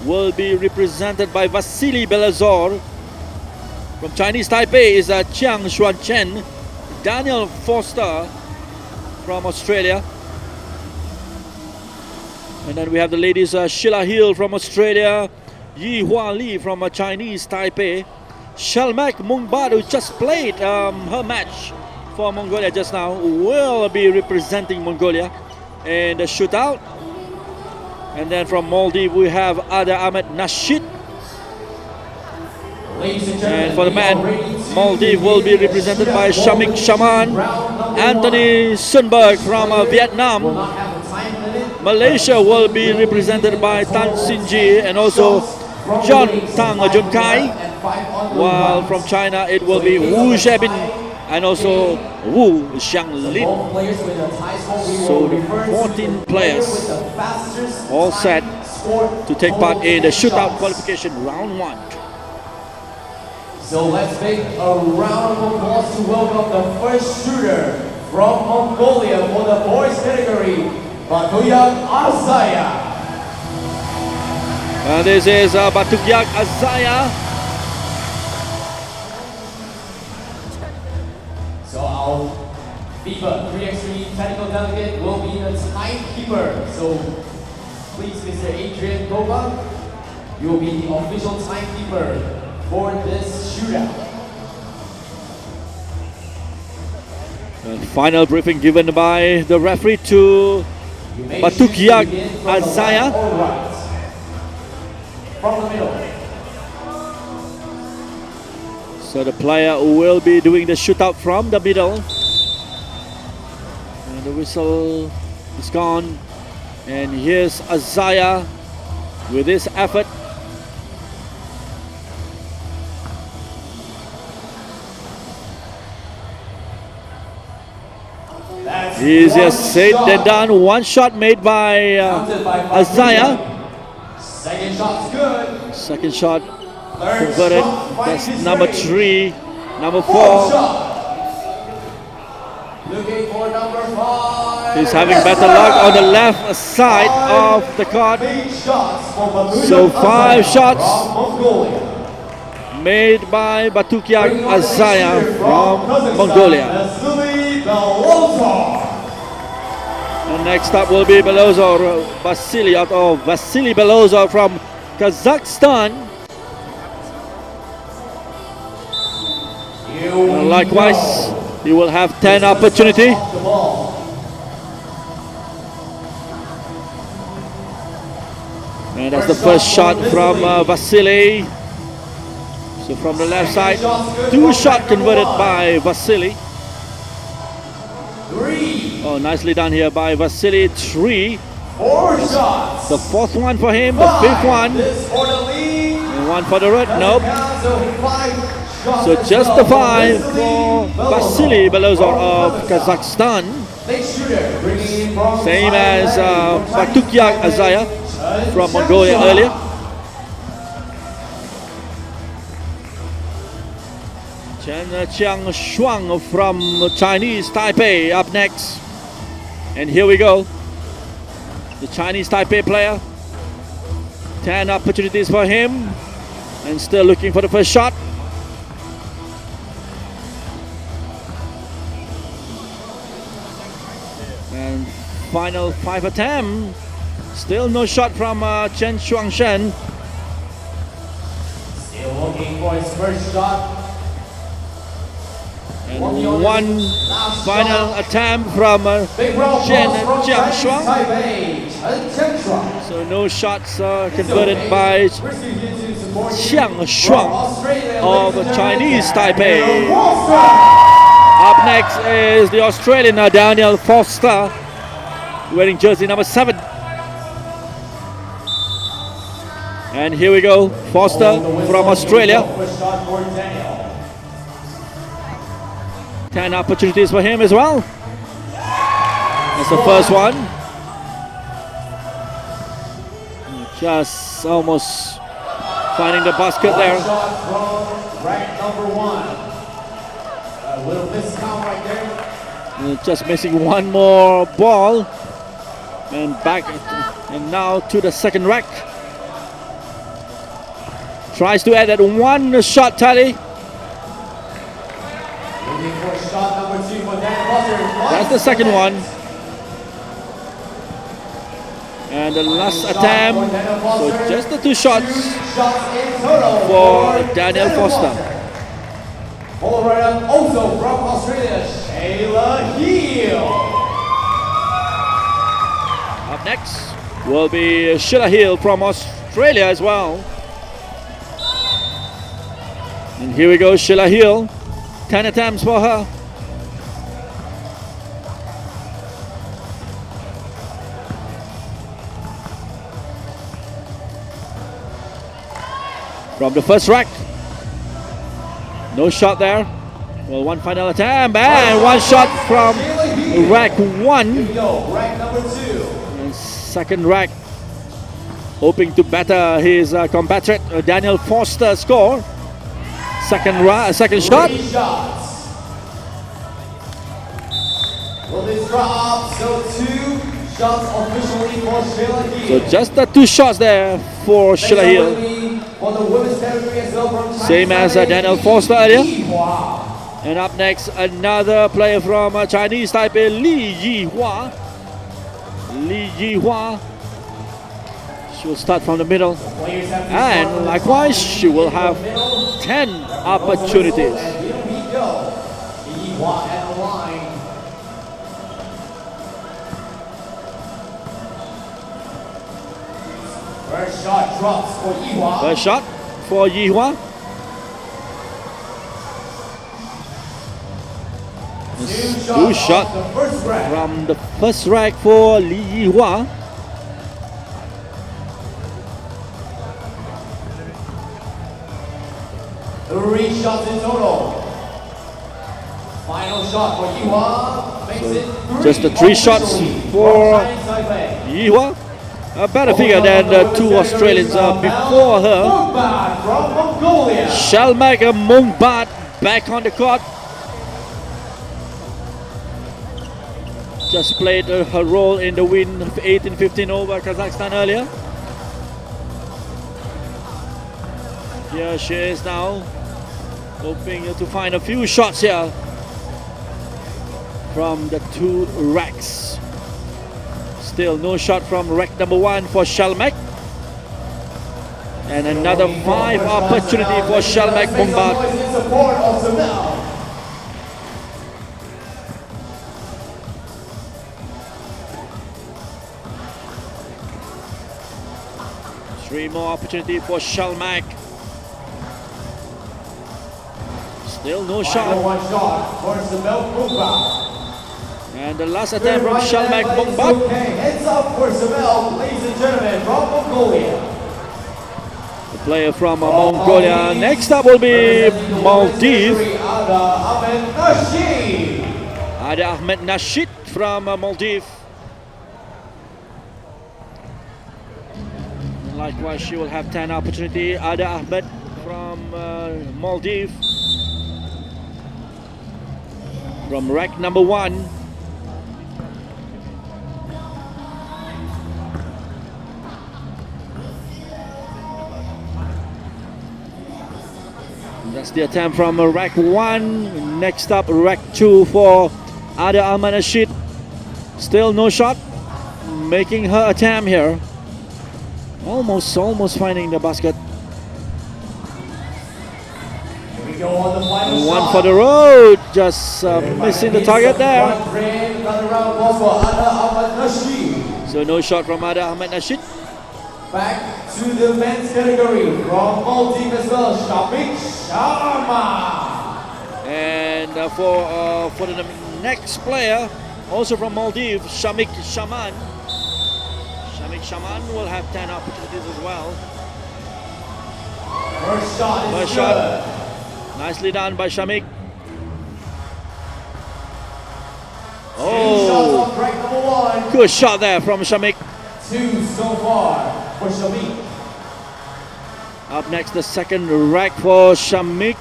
will be represented by Vasily Belazor. From Chinese Taipei is Chiang Xuanchen. Daniel Foster from Australia. And then we have the ladies, Sheila Hill from Australia, Yi Hua Li from Chinese Taipei. Shalmak Mungbad, who just played her match for Mongolia just now, will be representing Mongolia in the shootout. And then from Maldives we have Ada Ahmed Nasheed. And for the men, Maldives will be represented by Shamik Shaman. Anthony Sunberg from Vietnam. Malaysia will be represented by Tan Sinji and also John Tang Jun Kai. While from China it will be Wu Zhebin and also Wu Xianglin. So the 14 players all set to take part in the shootout qualification round 1. So let's make a round of applause to welcome the first shooter from Mongolia for the boys category, Batukyag Azaya. This is Batukyag Azaya. So our FIBA 3x3 technical delegate will be the timekeeper. So please, Mr. Adrian Goba, you will be the official timekeeper for this shootout. Final briefing given by the referee to Batukyag Azaya. Right. From the middle. So the player will be doing the shootout from the middle. And the whistle is gone. And here's Azaya with his effort. Easier said than done. One shot made by Azaya. Second shot's good. Second shot Third converted. shot, That's fight is number ready. 3. Number Fourth 4. shot. Looking for number 5. He's having better luck on the left side of the court. Big shots for Batukyag So 5 Azaya shots from Mongolia. made by Batukyag Bringing on the next Azaya shooter from Kazakhstan, Mongolia. Vasily Belazor. And next up will be Belozor, Vasily Belozor from Kazakhstan. Likewise, he will have 10 opportunity. And that's the first shot from Vasily. So from the left side, 2 shots converted by Vasily. 3. Oh, nicely done here by Vasily. 3. 4 shots. The fourth one for him, the fifth one. This for the lead. And one for the red. Nope. So 5 shots. So just the 5 for Vasily Belozor of Kazakhstan. Big shooter bringing in from Same as Batukyak Azaya from Mongolia earlier. Chen Chiang Shuang from Chinese Taipei up next. And here we go. The Chinese Taipei player. 10 opportunities for him. And still looking for the first shot. And final 5 attempt. Still no shot from Chen Shuangshen. Still looking for his first shot. And one final attempt from Chen Jiangshuang. So no shots converted by Jiangshuang of Chinese Taipei. Up next is the Australian Daniel Foster, wearing jersey number 7. And here we go, Foster from Australia. 10 opportunities for him as well. That's the first one. Just almost finding the basket there. Rack number 1. A little miscount right there. Just missing one more ball. And back, and now to the second rack. Tries to add that one shot tally. That's the second one. And the last attempt. So just the 2 shots for Daniel Foster. Ball right up also from Australia, Shayla Hill. Up next will be Shayla Hill from Australia as well. And here we go, Shayla Hill. 10 attempts for her. From the first rack. No shot there. Well, one final attempt and one shot from rack 1. Here we go, rack number 2. And second rack. Hoping to better his compatriot Daniel Foster score. Second shot. 3 shots. Will this drop? So 2 shots officially for Shayla Hill. So just the 2 shots there for Shayla Hill. For the women's category as well from Same as Daniel Foster earlier. And up next, another player from Chinese Taipei, Li Yihua. Li Yihua. She will start from the middle. And likewise, she will have 10 opportunities. And here we go. Yihua at the line. First shot drops for Yihua. First shot for Yihua. Two shots from the first rack for Li Yihua. Three shots in total. Final shot for Yihua. Makes it 3. Just the 3 shots for Yihua. A better figure than the 2 Australians before her. Shalmak Mungbat back on the court. Just played her role in the win of 18-15 over Kazakhstan earlier. Here she is now, hoping to find a few shots here from the 2 racks. Still no shot from rack number 1 for Shalmak. And another 5 opportunity for Shalmak Mungbat. Three more opportunity for Shalmak. Still no shot. One shot for Isabel Mungbat. And the last attempt from Shalmak Bongbak. Heads up for Sabel, ladies and gentlemen, from Mongolia. The player from Mongolia. Next up will be Maldives. Ada Ahmed Nasheed from Maldives. Likewise, she will have 10 opportunity. Ada Ahmed from Maldives. From rack number 1. That's the attempt from rack 1. Next up, rack 2 for Ada Ahmed Nasheed. Still no shot. Making her attempt here. Almost finding the basket. Here we go on the final One shot. for the road. Just missing the target there. So no shot from Ada Ahmed Nasheed. Back to the men's category from Maldives as well, Shamik Sharma. And for the next player, also from Maldives, Shamik Shaman. Shamik Shaman will have 10 opportunities as well. First shot is First good. shot. Nicely done by Shamik. 2 shots on rack number 1. Good shot there from Shamik. 2 so far for Shamik. Up next, the second rack for Shamik.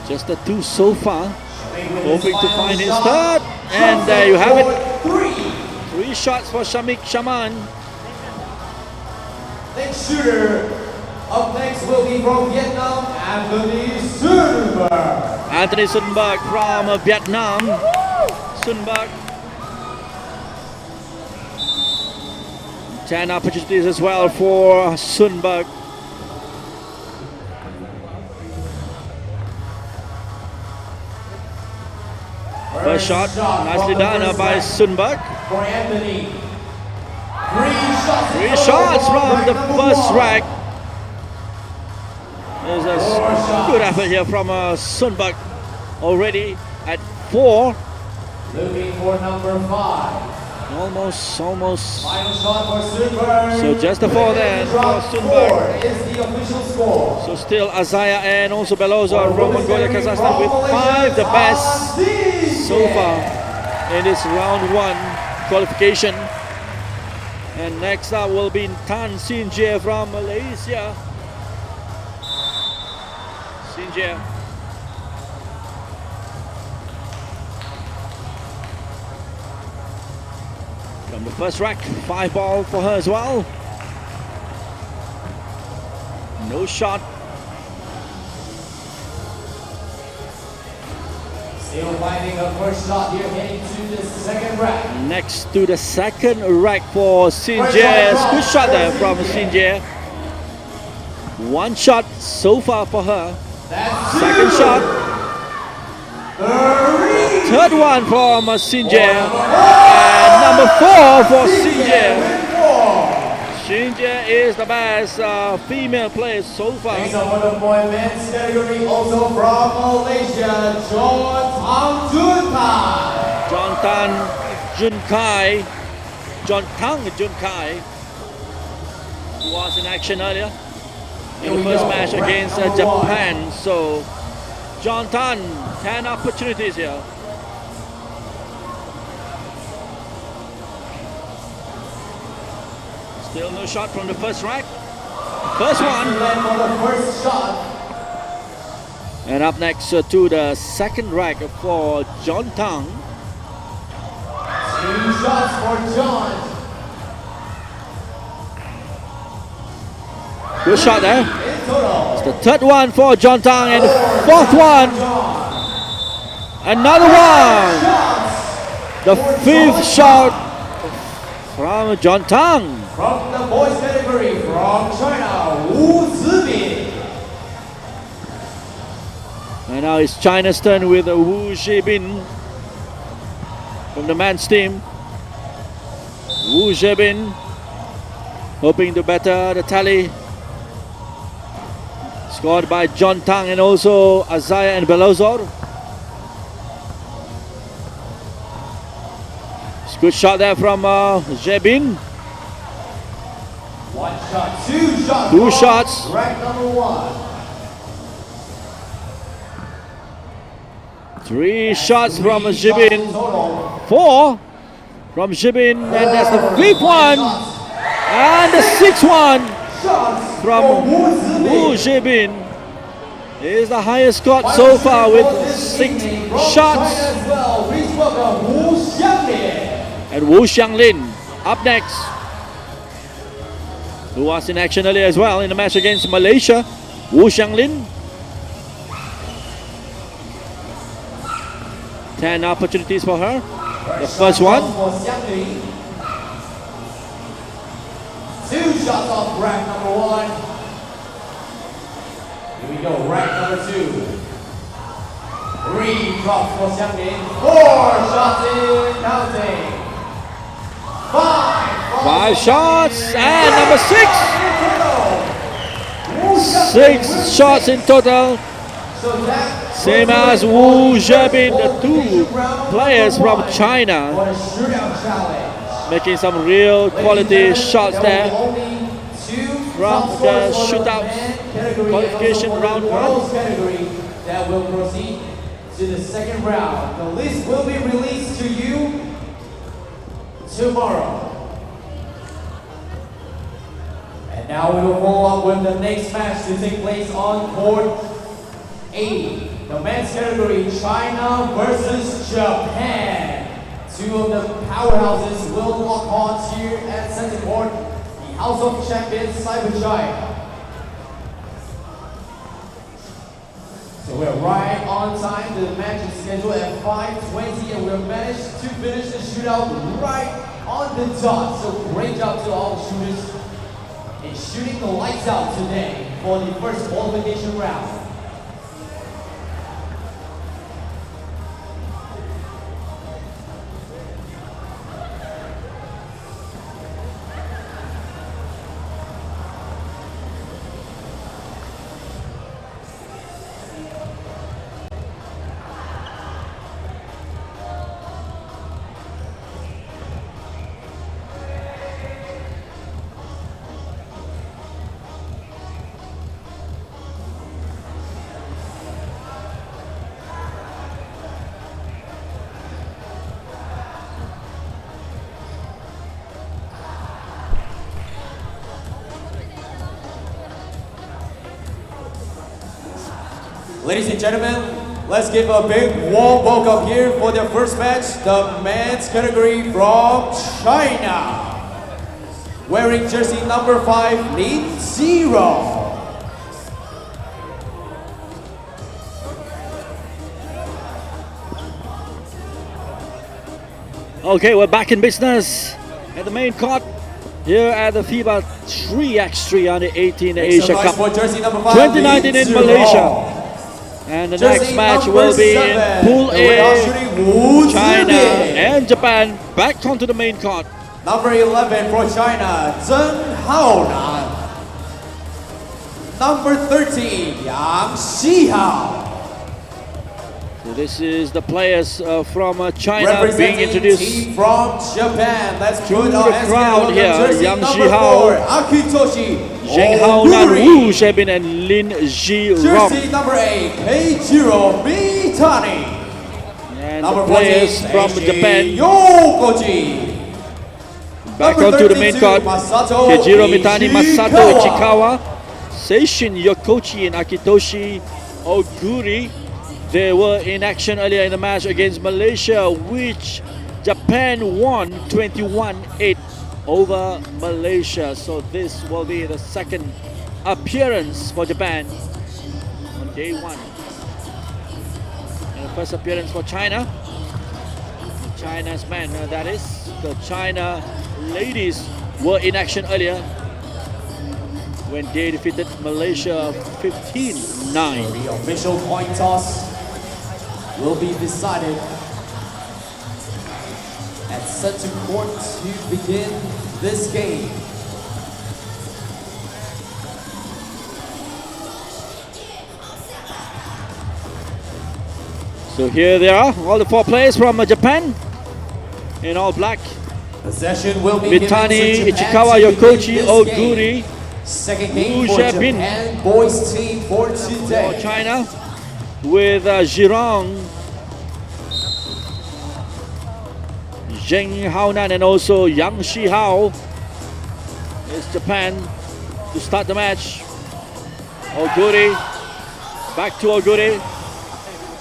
Just the 2 so far. Hoping to find his third. And there you have it. 3 shots for Shamik Shaman. Next shooter up next will be from Vietnam, Anthony Sunberg. Anthony Sunberg from Vietnam. Sunberg. 10 opportunities as well for Sunberg. First shot, nicely done by Sunberg. For Anthony. 3 shots. 3 shots from the first rack. There's a good effort here from Sunberg already at 4. Looking for number 5. Almost. Final shot for Sunberg. So just a 4 there for Sunberg. 4 is the official score. So still Azaya and also Belozor from Mongolia, Kazakhstan with 5, the best so far in this round 1 qualification. And next up will be Tan Sinjie from Malaysia. Sinjie. From the first rack, 5 ball for her as well. No shot. Still finding a first shot here, heading to the second rack. Next to the second rack for Sinjie. Good shot there from Sinjie. 1 shot so far for her. That's Second 2. shot. 3. Third one from Sinjie. And number 4 for Sinjie. Sinjie is the best female player so far. Next up on the point men's category, also from Malaysia, John Juntai. John Tan Junkai. John Tang Junkai was in action earlier in the first match against Japan. So John Tan, 10 opportunities here. Still no shot from the first rack. First one. For the first shot. And up next to the second rack for John Tang. 2 shots for John. Good shot there. In total. It's the third one for John Tang and the fourth one. Another one. The fifth shot from John Tang. From the boys category, from China, Wu Zibin. And now it's China's turn with Wu Zhibin from the men's team. Wu Zhibin hoping to better the tally. Scored by John Tang and also Azaya and Belozor. Good shot there from Jebin. One shot, two shots. Two shots. Rank number 1. Three shots from Jebin. Total. 4 from Jebin, and that's the 5th one. And the 6th one Shots from Wu Jebin. Is the highest score so far with 6 shots. As well. Please welcome Wu Xianglin. And Wu Xianglin up next, who was in action earlier as well in the match against Malaysia. Wu Xianglin. 10 opportunities for her. The first one. For Xianglin. 2 shots off rack number 1. Here we go, rack number 2. 3 drops for Xianglin. 4 shots in, counting. 5 shots, and number 6. 6 shots in total. Same as Wu Jebin, the 2 players from China, making some real quality shots there from the shootouts qualification round 1. That will proceed to the second round. The list will be released to you tomorrow. And now we will follow up with the next match to take place on court 80. The men's category, China versus Japan. 2 of the powerhouses will lock horns here at center court, the House of Champions FIBA Giant. So we're right on time. The match is scheduled at 5:20 and we've managed to finish the shootout right on the dot. So great job to all the shooters in shooting the lights out today for the first qualification round. Ladies and gentlemen, let's give a big warm welcome here for their first match, the men's category from China. Wearing jersey number 5, Lin Zero. Okay, we're back in business at the main court here at the FIBA 3x3 Under 18 Asia Cup For jersey number 5, 2019 in Lin Malaysia. And the next match will be in Pool A, China and Japan back onto the main court. Number 11 for China, Zheng Haonan. Number 13, Yang Xihao. So this is the players from China being introduced team from Japan. Let's to put the our hands crowd together. here. Yang Number Xihao, 4, Akitoshi Zheng Haonan, Oguri. Wu Jebin and Lin Zhirong. Jersey number 8, Keijiro Mitani. And Number the players 14, from Eiji Japan Yokoji. back Number onto the main 32, court. Masato Keijiro Mitani, Masato Ichikawa. Ichikawa, Seishin Yokochi and Akitoshi Oguri. They were in action earlier in the match against Malaysia, which Japan won 21-8 over Malaysia. So this will be the second appearance for Japan on day 1. And the first appearance for China. China's men, that is. The China ladies were in action earlier when they defeated Malaysia 15-9. The official coin toss will be decided at center court to begin this game. So here they are, all the 4 players from Japan. in all black. Possession will be given to Mitani, Japan Ichikawa, to Yokochi, begin this Oguri. game. Second game for Wu Japan boys team for For today. China with Zhirong, Zheng Haonan, and also Yang Shihao. It's Japan to start the match. Oguri, back to Oguri.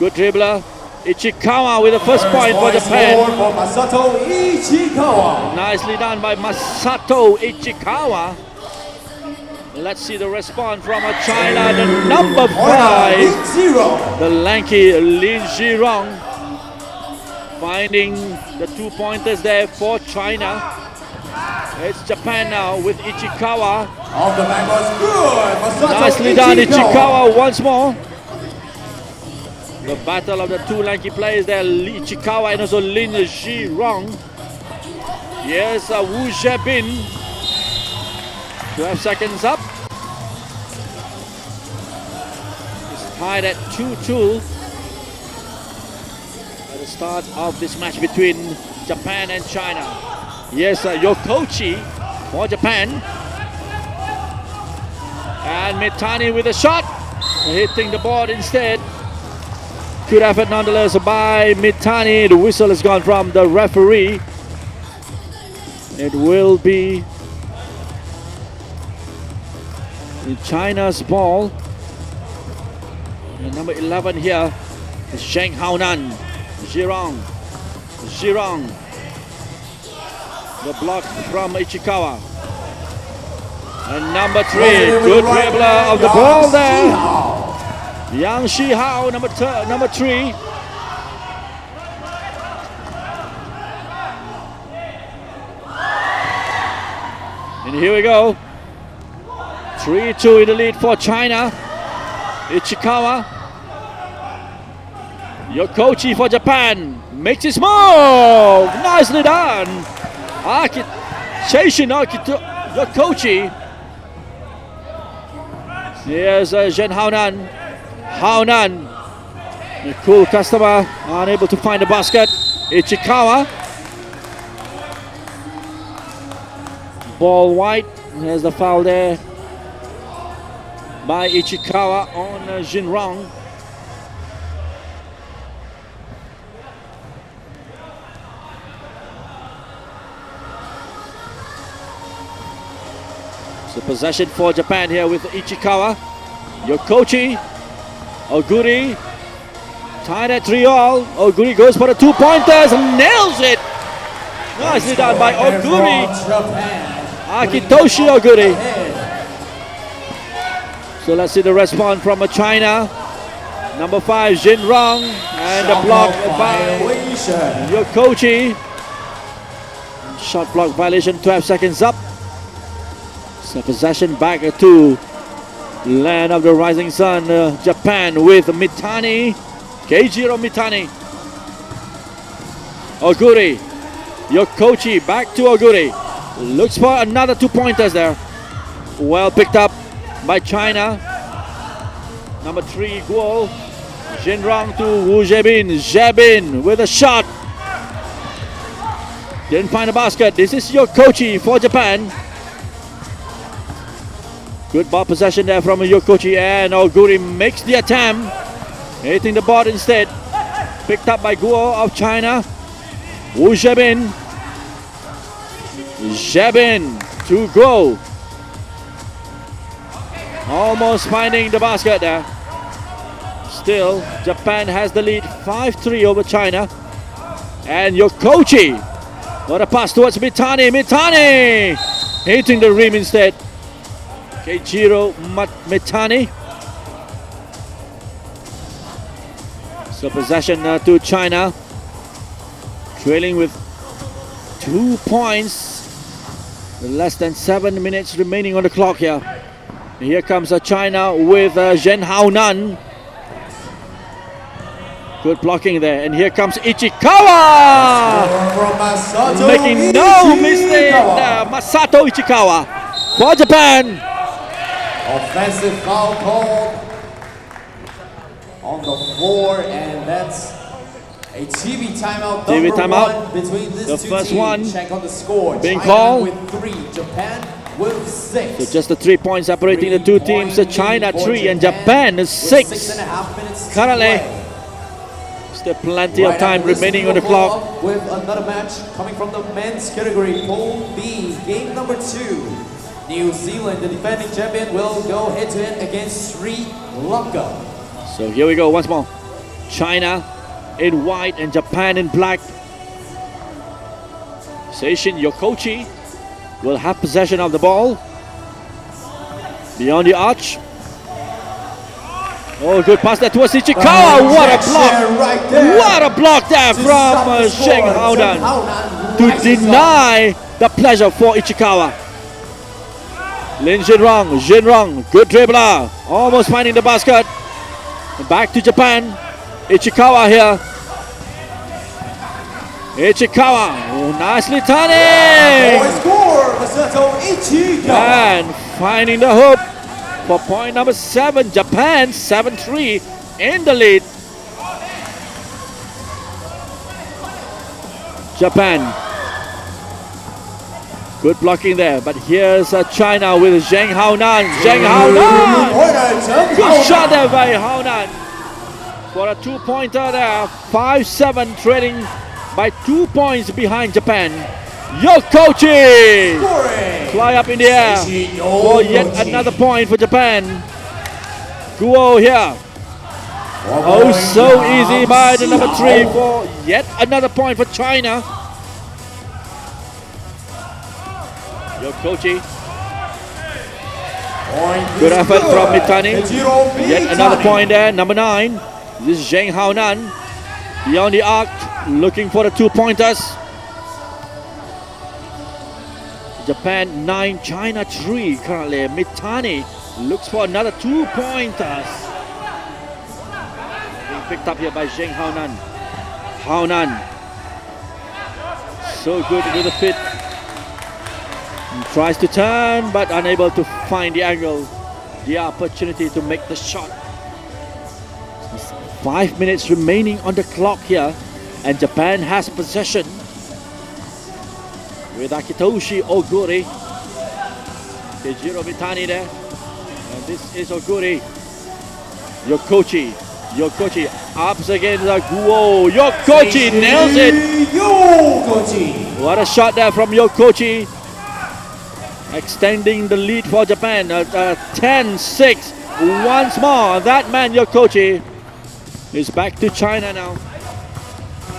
Good dribbler. Ichikawa with the first point for Japan. For Masato Ichikawa. Nicely done by Masato Ichikawa. Let's see the response from China, the number 5, 0. the lanky Lin Zhirong, finding the 2-pointers there for China. It's Japan now with Ichikawa. Off the back was good. Masato Nicely done, Ichikawa once more. The battle of the two lanky players there, Ichikawa and also Lin Zhirong. Yes, Wu Zhebin. 12 seconds up. It's tied at 2-2 at the start of this match between Japan and China. Yes, Yokochi for Japan. And Mitani with a shot, hitting the board instead. Good effort nonetheless by Mitani. The whistle has gone from the referee. It will be China's ball. And number 11 here is Zheng Haonan. Zhirong. The block from Ichikawa. And number 3, good dribbler of the ball there. Yang Shihao, number 3. And here we go. 3-2 in the lead for China. Ichikawa. Yokochi for Japan. Makes his move. Nicely done. Seishin Yokochi. Here's Zhen Haonan. The cool customer unable to find the basket. Ichikawa. Ball white. There's the foul there by Ichikawa on Zhirong. So possession for Japan here with Ichikawa. Yokochi, Oguri, tied at 3-all. Oguri goes for the 2-pointers and nails it. Nicely done by Oguri. Akitoshi Oguri. So let's see the response from China. Number 5, Zhirong, and the block by Yokochi. Shot block violation, 12 seconds up. So possession back to land of the rising sun, Japan with Mitani, Keijiro Mitani. Oguri, Yokochi back to Oguri. Looks for another 2-pointers there. Well picked up by China. Number 3, Guo. Zhirong to Wu Zhebin. Zhebin with a shot. Didn't find a basket. This is Yokochi for Japan. Good ball possession there from Yokochi, and Oguri makes the attempt. Hitting the board instead. Picked up by Guo of China. Wu Zhebin. Zhebin to Guo. Almost finding the basket there. Still, Japan has the lead 5-3 over China. And Yokochi. What a pass towards Mitani. Mitani hitting the rim instead. Keijiro Mitani. So possession to China. Trailing with 2 points. Less than 7 minutes remaining on the clock here. Here comes China with Zhen Haonan. Good blocking there. And here comes Ichikawa. Making no mistake there. Masato Ichikawa for Japan. Offensive foul called on the floor, and that's A TV timeout. TV number timeout. one between these The two first teams. one Check on the score. being China called. with 3, Japan with 6. So just the 3 points separating the two teams. China 3 and Japan is 6. 6.5 minutes Currently, to play. still plenty of Right time after this, remaining we on the will follow clock. up with another match coming from the men's category, Pool B, game number 2. New Zealand, the defending champion, will go head-to-head against Sri Lanka. So here we go once more. China in white and Japan in black. Seishin Yokochi will have possession of the ball. Beyond the arch. Oh, good pass there towards Ichikawa. What a block! Right there. What a block there To from stop the score. Sheng Haonan Haonan to rises up. deny the pleasure for Ichikawa. Lin Jinrong, good dribbler, almost finding the basket. Back to Japan. Ichikawa here. Ichikawa, oh, nicely turning. Boy score, Masato Ichikawa. And finding the hoop for point number 7. Japan 7-3 in the lead. Japan. Good blocking there, but here's China with Zheng Haonan. Good shot there by Haonan for a 2-pointer there. 5-7 trailing by 2 points behind Japan. Yokochi fly up in the air for yet another point for Japan. Guo here. Oh, so easy by the number 3 for yet another point for China. Yokochi. Good effort from Mitani. Yet another point there, number 9. This is Zheng Haonan. Beyond the arc, looking for the 2-pointers. Japan 9, China 3 currently. Mitani looks for another 2-pointers. Being picked up here by Zheng Haonan. Haonan. So good with the fit. He tries to turn but unable to find the angle, the opportunity to make the shot. 5 minutes remaining on the clock here, and Japan has possession with Akitoshi Oguri. Kejiro Mitani there, and this is Oguri. Yokochi ups against the Guo. Yokochi nails it. What a shot there from Yokochi, extending the lead for Japan. 10-6 once more. That man Yokochi is back to China now.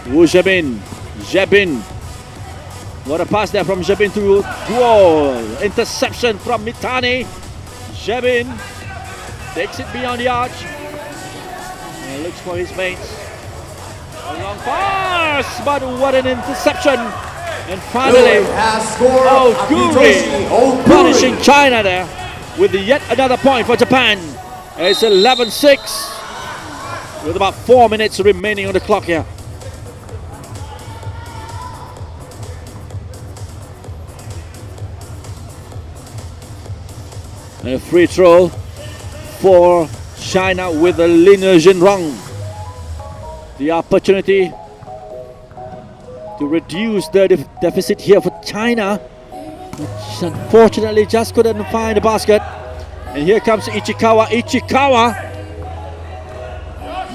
Wu Zhebin. What a pass there from Zhebin to Guo. Interception from Mitani. Zhebin takes it beyond the arch and looks for his mates. A long pass, but what an interception. And finally, Oguri punishing China there with yet another point for Japan. It's 11-6 with about 4 minutes remaining on the clock here. And a free throw for China with Lin Jinrong. The opportunity to reduce the deficit here for China, which unfortunately just couldn't find the basket. And here comes Ichikawa.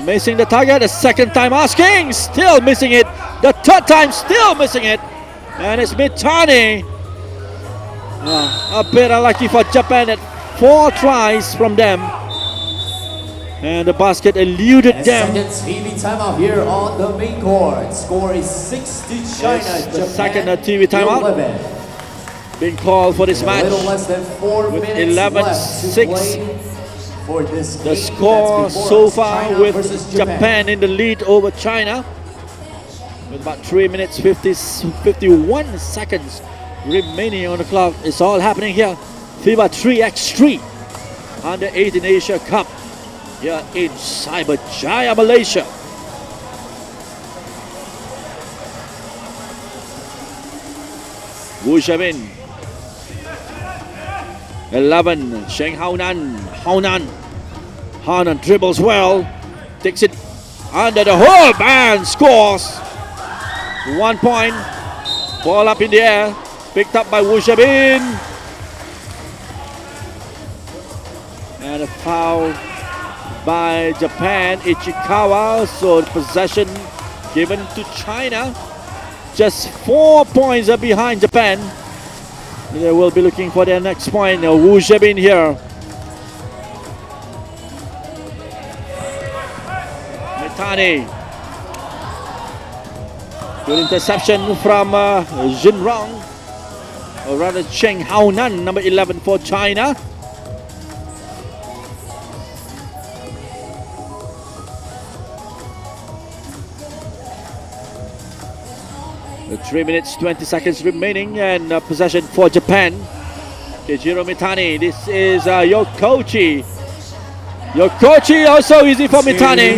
Missing the target, the second time asking, still missing it. The third time, still missing it. And it's Mitani. A bit unlucky for Japan at 4 tries from them. And the basket eluded them. Second TV timeout here on the main court. Score is 6 to China. Yes, the Japan, second TV timeout 11. being called for this A match. little less than 4 with minutes 11-6. left to play for this The game score that's before so us, far China with versus Japan in the lead over China with about 3 minutes 51 seconds remaining on the clock. It's all happening here. FIBA 3x3 Under 18 Asia Cup here in Cyberjaya, Malaysia. Wu Zhebin. 11, Sheng Haonan dribbles well, takes it under the whole man scores 1 point. Ball up in the air, picked up by Wu Zhabin, and a foul by Japan, Ichikawa. So the possession given to China. Just 4 points are behind Japan. They will be looking for their next point. Wu Zhabin here. Mitani. Good interception from Jinrong, or rather Cheng Haonan, number 11 for China. The 3 minutes 20 seconds remaining, and possession for Japan. Keijiro Mitani. This is Yokochi. Yokochi also easy for Mitani.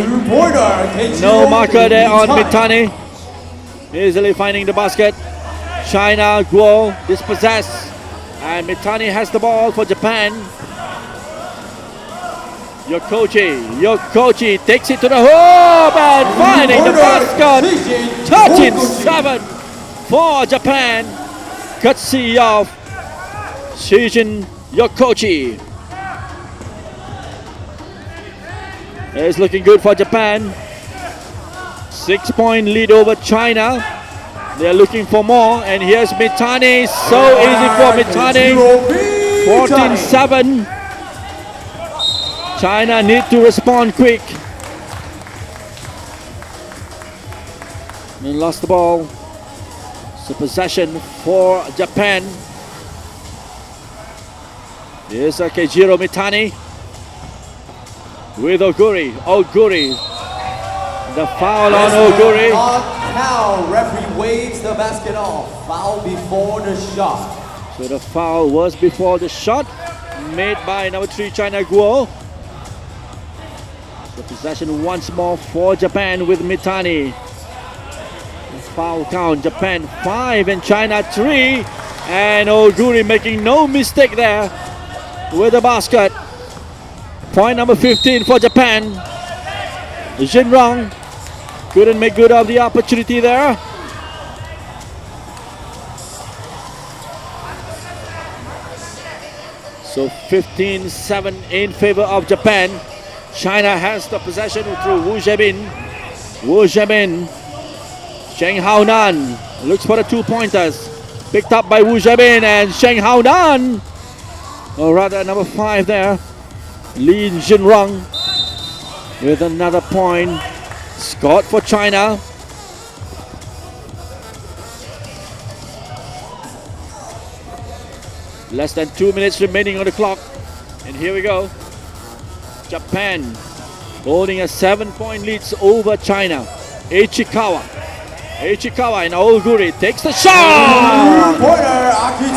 No marker there on Mitani. Easily finding the basket. China, Guo dispossessed, and Mitani has the ball for Japan. Yokochi takes it to the hoop and finding the basket. 13-7 for Japan. Courtesy of Shijin Yokochi. It's looking good for Japan. 6-point lead over China. They're looking for more, and here's Mitani. So easy for Mitani. 14-7. China need to respond quick. And lost the ball. So possession for Japan. Here's Keijiro Mitani with Oguri. The foul on Oguri. Now referee waves the basket off. Foul before the shot. So the foul was before the shot made by number 3 China, Guo. The possession once more for Japan with Mitani. The foul count, Japan 5 and China 3. And Oguri making no mistake there with the basket. Point number 15 for Japan. Jinrong couldn't make good of the opportunity there. So 15-7 in favor of Japan. China has the possession through Wu Zhabin. Cheng Haonan looks for the 2-pointers. Picked up by Wu Zhabin, and Cheng Haonan, or rather number 5 there, Lin Jinrong with another point. Scored for China. Less than 2 minutes remaining on the clock. And here we go. Japan holding a 7-point lead over China. Ichikawa and Oguri takes the shot.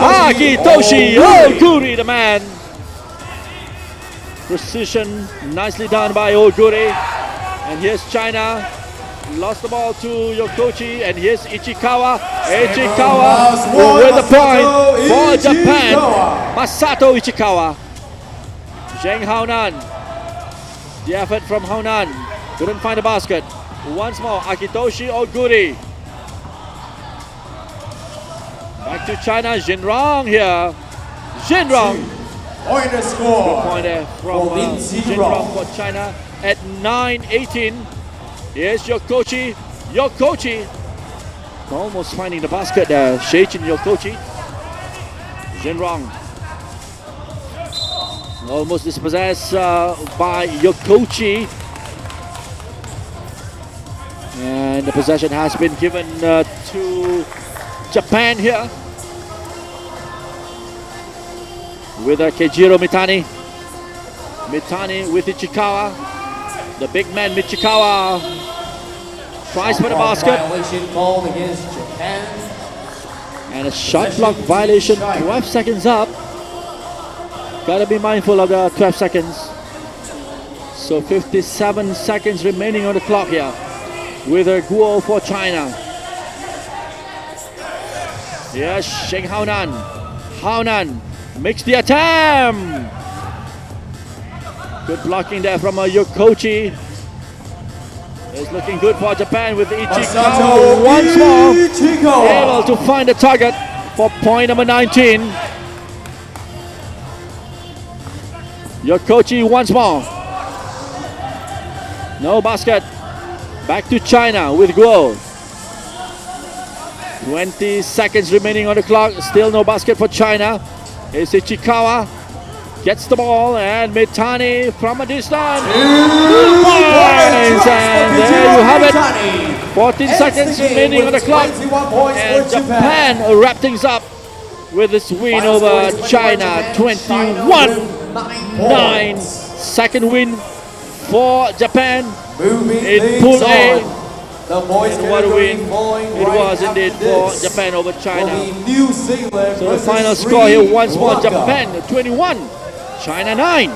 Akitoshi Oguri, the man. Precision nicely done by Oguri. And here's China. Lost the ball to Yokochi, and here's Ichikawa. With the point for Japan. Masato Ichikawa. Cheng Haonan. The effort from Haonan. Couldn't find the basket. Once more, Akitoshi Oguri. Back to China. Jinrong here. Pointer score. Good point there from Jinrong for China at 9-18. Here's Yokochi. Almost finding the basket there. Sheichin Yokochi. Jinrong. Almost dispossessed by Yokochi. And the possession has been given to Japan here. With Keijiro Mitani. Mitani with Ichikawa. The big man Michikawa tries for the basket. Violation called against Japan. And a shot clock violation. 12 seconds up. Gotta be mindful of the 12 seconds. So 57 seconds remaining on the clock here. With a Guo for China. Yes, Cheng Haonan. Haonan makes the attempt. Good blocking there from Yokochi. It's looking good for Japan with Masato Ichikawa once more Ichikawa. able to find the target for point number 19. Yokochi once more. No basket. Back to China with Guo. 20 seconds remaining on the clock. Still no basket for China. It's Ichikawa. Gets the ball and Mitani from a distance. 2 points, and there you have it. 14 seconds remaining on the clock. And Japan wrap things up with this win over China. 21-9. Second win for Japan in Pool A. And what a win it was indeed for Japan over China. So the final score here once more: Japan 21, China 9.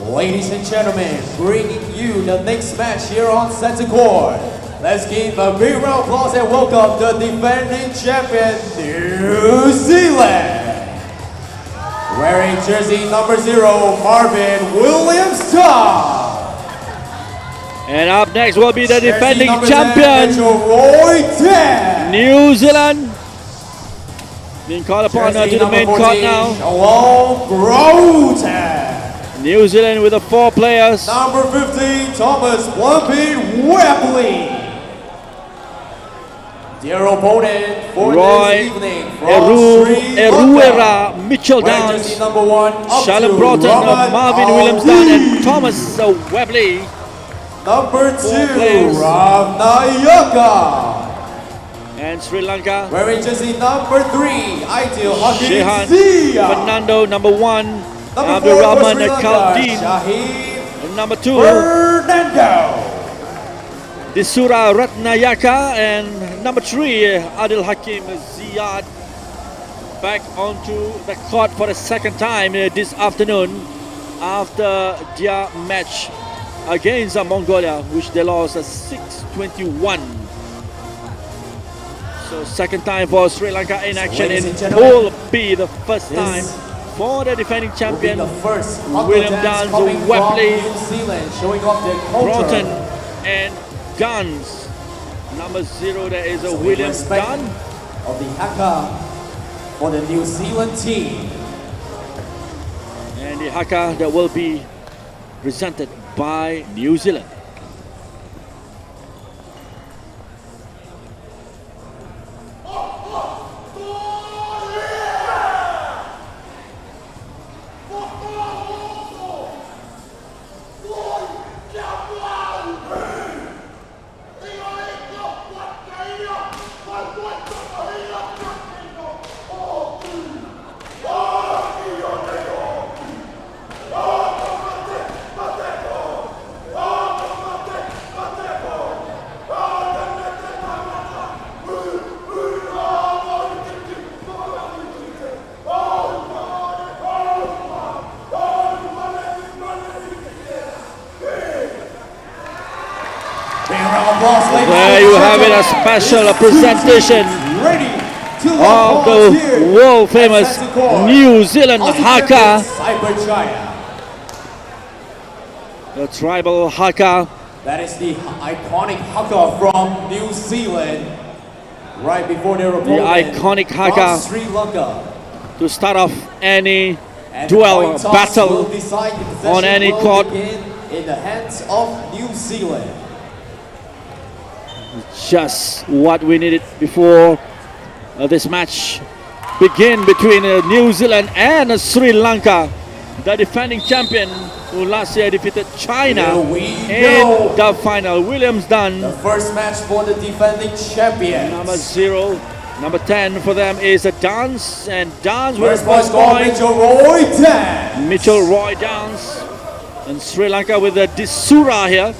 Ladies and gentlemen, bringing you the next match here on center court. Let's give a big round of applause and welcome the defending champion, New Zealand. Wearing jersey number 0, Marvin Williams-Todd. And up next will be the defending Jersey number 10, champion, Roy Tan. New Zealand. Being called upon Jersey to the number main 14, court now. Along Groten. New Zealand with the 4 players. Number 15, Thomas Plumpy Webley. Dear opponent for Roy this evening from Sri Lanka. Eruera Mitchell Wearing Downs, jersey number 1, up Shalom to Broughton, Rahman Marvin Ali. Williams-Dunn, and Thomas Webley. Number 2, players. Rav Nayaka. And Sri Lanka, Wearing jersey number 3, Aidil Shehan Hakim Zia. Fernando, number 1, Number Abdul 4 for Rahman Sri Lanka, Kaldin, Shaheen and number 2, Fernando. Disura Ratnayaka, and number 3, Adil Hakim Ziyad. Back onto the court for the second time this afternoon after their match against Mongolia, which they lost 6-21. So second time for Sri Lanka in action in Pool B, the first time for the defending champion, The first William Duns, Webley, New Zealand, showing off their culture. Broughton, and Guns. Number 0, there is a So in William respect Dunn. of the haka for the New Zealand team. And the haka that will be presented by New Zealand. There you have it, a special presentation of the world famous New Zealand haka, the tribal haka. That is the iconic haka from New Zealand. Right before their opponent, iconic haka from Sri Lanka. To start off any And duel, the point toss battle will decide the possession on any will court. begin in the hands of New Zealand. Just what we needed before this match begin between New Zealand and Sri Lanka. the defending champion who last year defeated China Here we in go. the final. Williams Dunn, The first match for the defending champions. number 0. Number 10 for them is a Dance, and Dance with First a point first score, point. Mitchell Roy Dance. Mitchell Roy Dance. And Sri Lanka with a Disura here.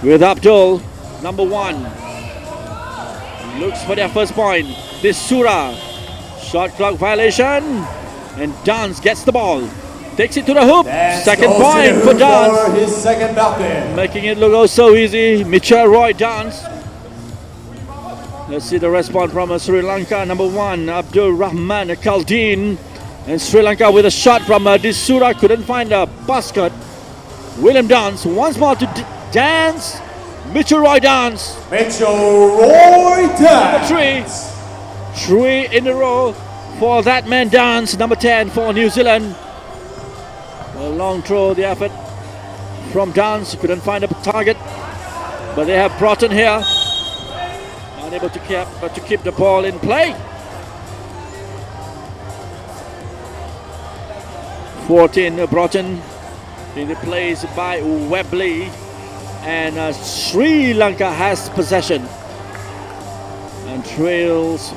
With Abdul, number 1. Looks for their first point. Disura. Shot clock violation. And Dance gets the ball. Takes it to the hoop. Dance Second goes to point the for hoop Dance. for his second bucket. Making it look oh so easy. Mitchell Roy Dance. Let's see the response from Sri Lanka. Number 1, Abdul Rahman Kaldeen. And Sri Lanka with a shot from Disura. Couldn't find a basket. William Dance once more to Dance. Mitchell Roy Dance. Mitchell Roy Dance. Number 3. 3 in a row for that man Dance. Number 10 for New Zealand. A long throw, the effort from Dance. Couldn't find a target. But they have Broughton here. Unable to keep the ball in play. 14 Broughton being replaced by Webley, and Sri Lanka has possession and trails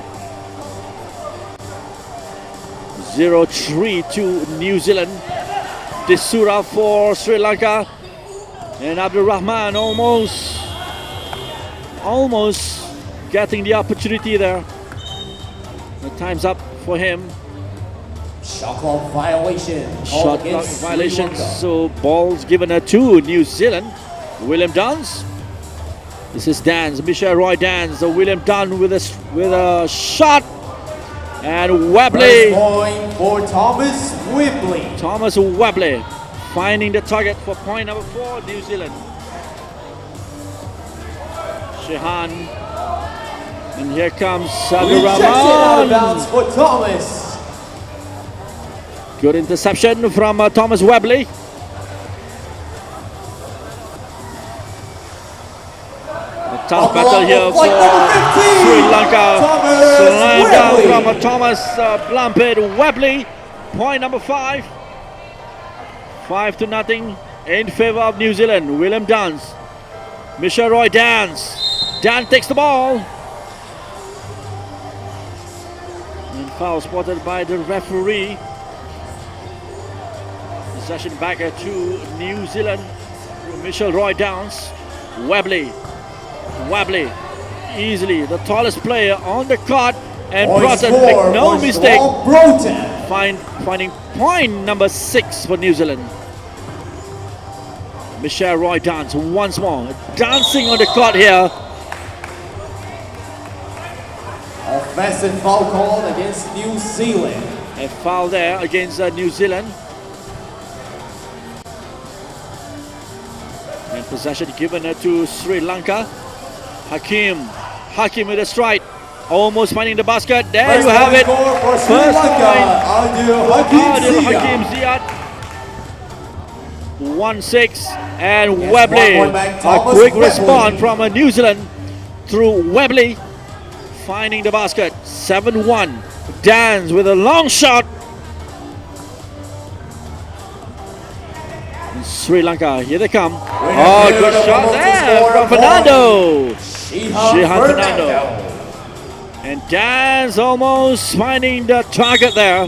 0-3 to New Zealand. Disura for Sri Lanka, and Abdul Rahman almost getting the opportunity there. The time's up for him. Shot clock violation. Shot clock violation. So balls given to New Zealand. William Dance. This is Dance. Michelle Roy Dance. William Dunn with a shot. And Webley. First point for Thomas Webley. Thomas Webley finding the target for point number 4, New Zealand. Shehan. And here comes Abdul Rejected out of bounds Rahman. for Thomas. Good interception from Thomas Webley. A tough battle here for Sri Lanka. Slam down from Thomas Blamped Webley. Point number 5. 5-0 in favor of New Zealand. William Dance. Michelle Roy Dance. Dan takes the ball. And foul spotted by the referee. Possession back to New Zealand. Michelle Roy Dance. Webley. Easily the tallest player on the court. And Broughton, make no mistake, finding point number 6 for New Zealand. Michelle Roy Dance once more. Dancing on the court here. Offensive foul called against New Zealand. A foul there against New Zealand. And possession given to Sri Lanka. Hakim with a strike. Almost finding the basket. There First you have it. For Sri First Lanka, Adil Hakim Ziyad. Ziyad. 1-6. And Yes, Webley. 1 point back, A Thomas quick Webley. response from New Zealand through Webley. Finding the basket. 7-1. Dance with a long shot. And Sri Lanka, here they come. Oh, good shot there from Fernando. Shehan Fernando. And Dance almost finding the target there.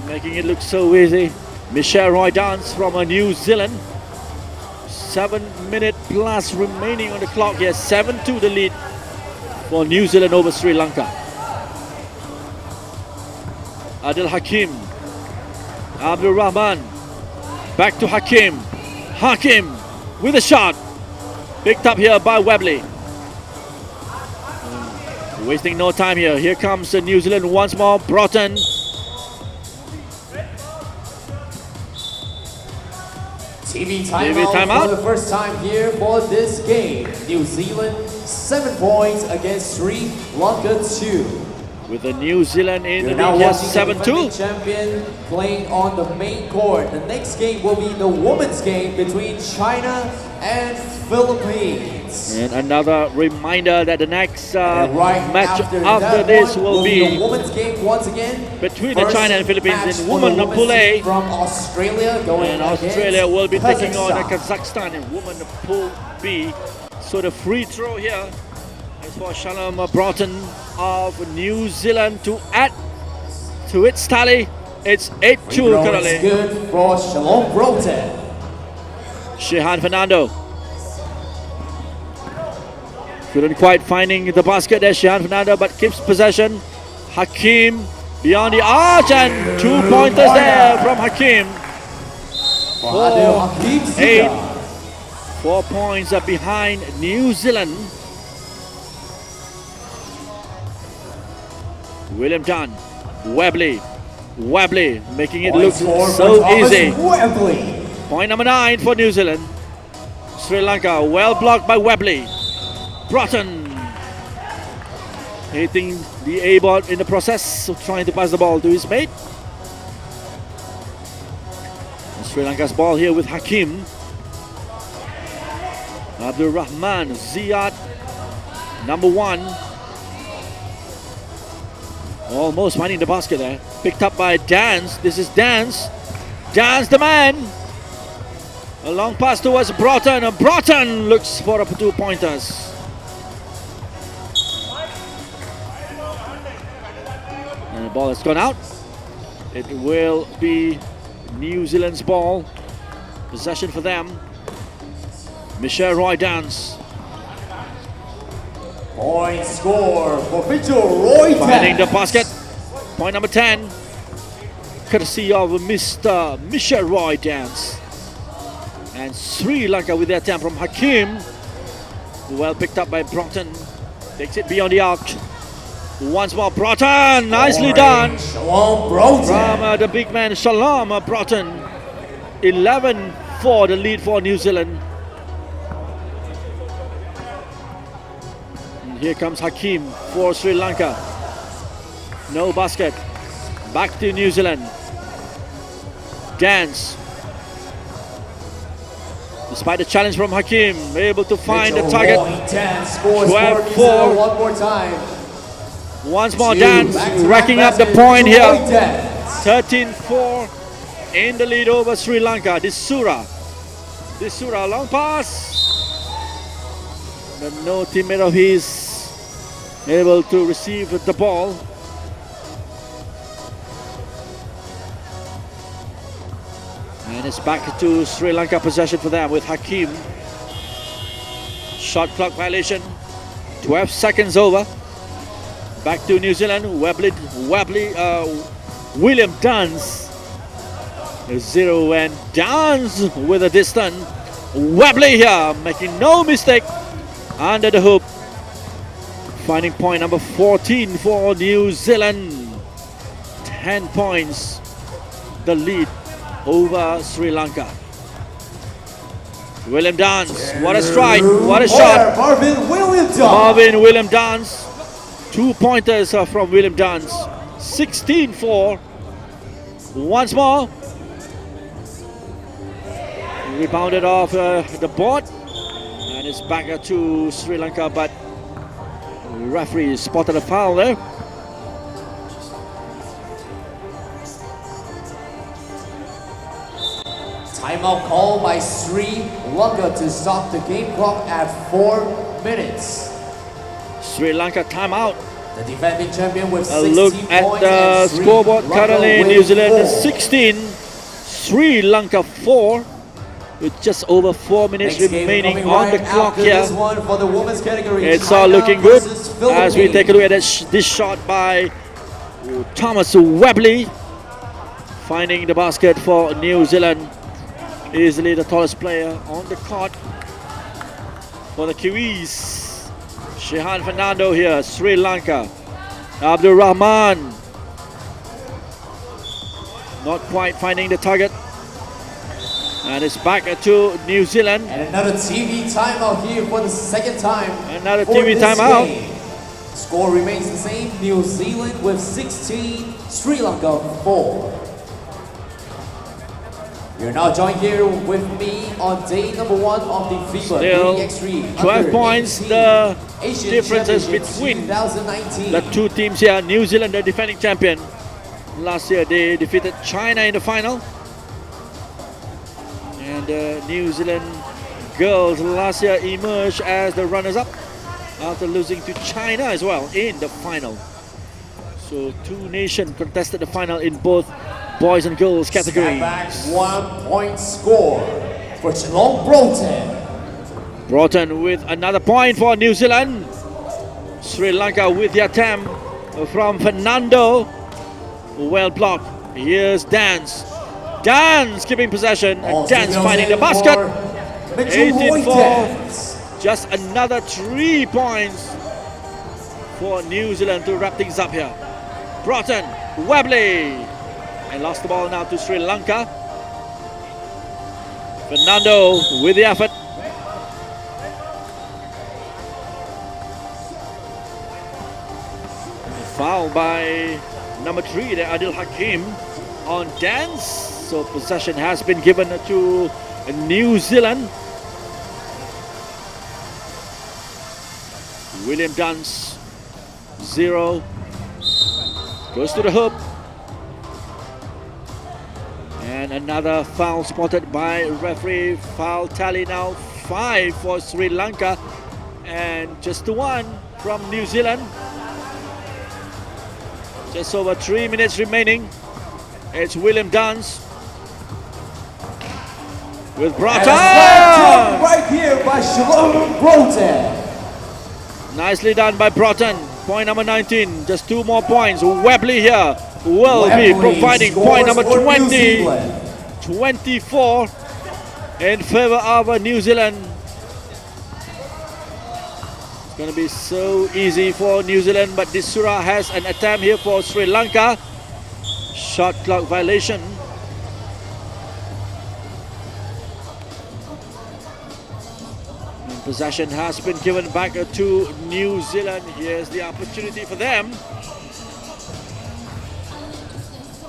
Making it look so easy. Michelle Roy Dance from New Zealand. 7 minutes plus remaining on the clock here. 7-2 the lead for New Zealand over Sri Lanka. Adil Hakim. Abdul Rahman. Back to Hakim. Hakim with a shot. Picked up here by Webley. Wasting no time here. Here comes New Zealand once more. Broughton. TV timeout for the first time here for this game. New Zealand 7 points against Sri Lanka 2. With the New Zealand in You're the now lead here, watching the defending 7-2. champion playing on the main court. The next game will be the women's game between China and Philippines. Philippines. And another reminder that the next And right match after after that this one will the be women's game once again. between the First China and Philippines match in for women the women's pool A. team from Australia going And against Australia will be taking on Kazakhstan. Kazakhstan in women pool B. So the free throw here is for Shalom Broughton of New Zealand to add to its tally. It's 8-2 Free throw is currently. good for Shalom Broughton. Shehan Fernando. Couldn't quite finding the basket there, Shehan Fernando, but keeps possession. Hakim beyond the arch and 2 pointers there from Hakim. For Hakim 8. Zia. 4 points are behind New Zealand. William Dunn, Webley making it look so easy. Webley. Point number 9 for New Zealand. Sri Lanka well blocked by Webley. Broughton hitting the A-ball in the process of trying to pass the ball to his mate. Sri Lanka's ball here with Hakim. Abdul Rahman, Ziyad, number 1. Almost finding the basket there. Picked up by Dance. This is Dance. Dance the man. A long pass towards Broughton. And Broughton looks for 2 pointers. And the ball has gone out. It will be New Zealand's ball. Possession for them. Michelle Roy Dance. Point score for Mitchell Roy Finding the Dance. basket. Point number 10. Courtesy of Mr. Michelle Roy Dance. And Sri Lanka with the attempt from Hakim. Well picked up by Broughton. Takes it beyond the arc. Once more Broughton. Nicely done. Shalom Broughton. From the big man Shalom Broughton. 11-4 the lead for New Zealand. And here comes Hakim for Sri Lanka. No basket. Back to New Zealand. Dance. Despite the challenge from Hakim, able to find the target. 12-4. One more time. Once more Dance racking up the point here. 13-4 in the lead over Sri Lanka. Disura, long pass. But no teammate of his able to receive the ball. And it's back to Sri Lanka possession for them with Hakim. Shot clock violation. 12 seconds over. Back to New Zealand. William Duns. 0 and Duns with a distance. Webley here making no mistake under the hoop. Finding point number 14 for New Zealand. 10 points. The lead over Sri Lanka. William Dance, what a strike, what a shot. Marvin William Dance. Marvin William Dance. 2 pointers from William Dance. 16-4. Once more. Rebounded off the board. And it's back to Sri Lanka, but the referee spotted a foul there. Timeout call by Sri Lanka to stop the game clock at 4 minutes. Sri Lanka timeout. The defending champion with A 16 look points at the and Sri scoreboard. Lanka Currently with New Zealand 4. 16, Sri Lanka 4, with just over 4 minutes Next game remaining coming on the right clock after here. this one for the women's category. It's all China looking good versus as we take a look at this shot by Thomas Webley. Finding the basket for New Zealand. Easily the tallest player on the court for the Kiwis. Shehan Fernando here, Sri Lanka. Abdul Rahman. Not quite finding the target. And it's back to New Zealand. And another TV timeout here for the second time. Another for TV this timeout. game. Score remains the same. New Zealand with 16, Sri Lanka 4. You're now joined here with me on day number 1 of the FIBA Still 3x3 12 points the Asian differences Championship between 2019. the two teams here. New Zealand, the defending champion. Last year they defeated China in the final. And the New Zealand girls last year emerged as the runners-up after losing to China as well in the final. So two nations contested the final in both boys and girls categories. Back 1 point score for Geelong Broughton. Broughton with another point for New Zealand. Sri Lanka with the attempt from Fernando. Well blocked. Here's Dance. Dance keeping possession. And Dance finding the basket. 18-4. Just another 3 points for New Zealand to wrap things up here. Broughton, Webley. And lost the ball now to Sri Lanka. Fernando with the effort. Foul by number 3, the Adil Hakim on Dance. So possession has been given to New Zealand. William Dance, 0. Goes to the hoop. And another foul spotted by referee. Foul tally now 5 for Sri Lanka and just 1 from New Zealand. Just over 3 minutes remaining. It's William Dance with Broughton. Right here by Geelong Broughton. Nicely done by Broughton. Point number 19. Just 2 more points. Webley here will be providing point number 20. 24 in favor of New Zealand. It's going to be so easy for New Zealand, but Disura has an attempt here for Sri Lanka. Shot clock violation. And possession has been given back to New Zealand. Here's the opportunity for them.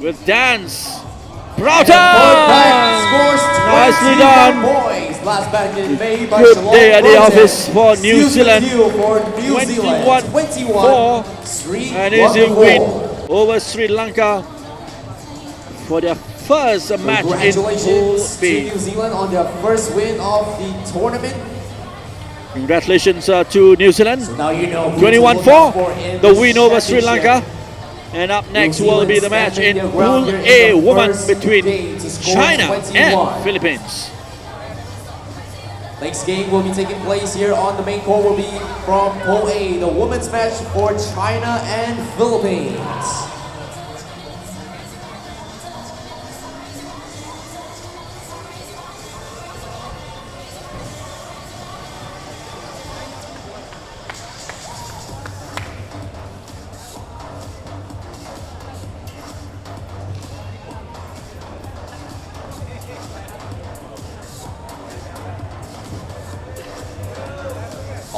With Dance. Broughton! Nicely done. Last basket made by Good Geelong day at the Broughton. office for New Zealand. 21-4. An easy win over Sri Lanka for their first match in Pool Congratulations to B. New Zealand on their first win of the tournament. Congratulations to New Zealand. So now you know who to 21-4, look out for in the this win over Sri championship. Lanka. And up next New will be Zealand the match in standing their ground Pool here A in the women first between game to score China 21. and Philippines. Next game will be taking place here on the main court will be from Pool A, the women's match for China and Philippines.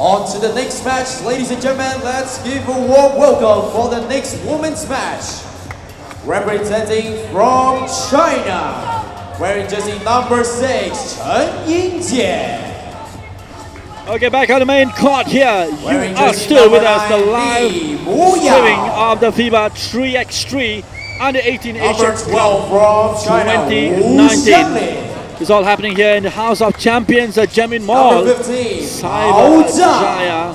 On to the next match, ladies and gentlemen, let's give a warm welcome for the next women's match. Representing from China, wearing jersey number 6, Chen Yingjian. Okay, back on the main court here. You Wearing are jersey still with number us, the 9, live Li Muyao. streaming of the FIBA 3x3 Under 18 Asia Number Cup 12 from China, 2019. It's all happening here in the House of Champions at Jamin Mall. Number 15, Cyber Mao Zhang. Jaya.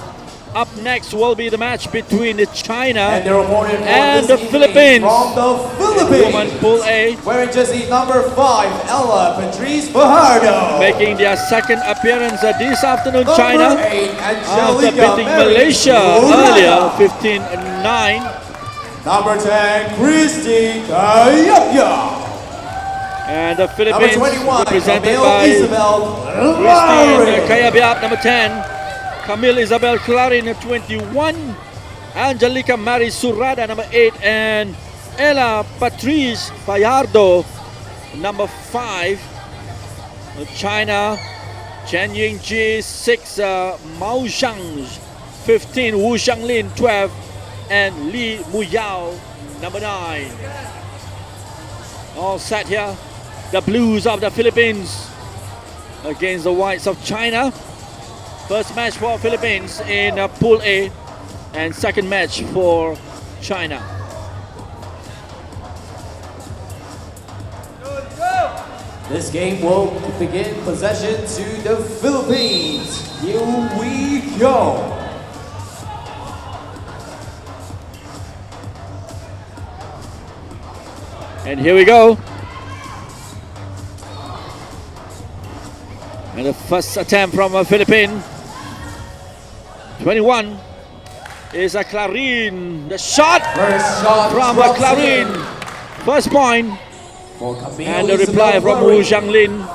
Up next will be the match between China And their opponent for and this the evening Philippines. from the Philippines. Women Pool A, Wearing jersey number 5, Ella Patrice Fajardo. making their second appearance this afternoon. Number China 8, after Angelica beating Mary Malaysia Lurana. earlier 15-9. Number 10, Christy Kayapya. And the Number Philippines 21, represented Camille by Isabel Christine Kayabyab, number 10. Camille Isabel Clarin, 21. Angelica Mary Surada, number 8. And Ella Patrice Fajardo, number 5. China, Chen Yingji, 6. Mao Zhang, 15. Wu Xianglin, 12. And Li Muyao, number 9. All set here the blues of the Philippines against the whites of China. First match for Philippines in Pool A and second match for China. This game will begin possession to the Philippines. Here we go. And here we go. And the first attempt from a Philippine. 21 is a Clarin. The shot, First shot from a drops Clarin. in First point. for Camille And the reply from Isabel Wu Xianglin.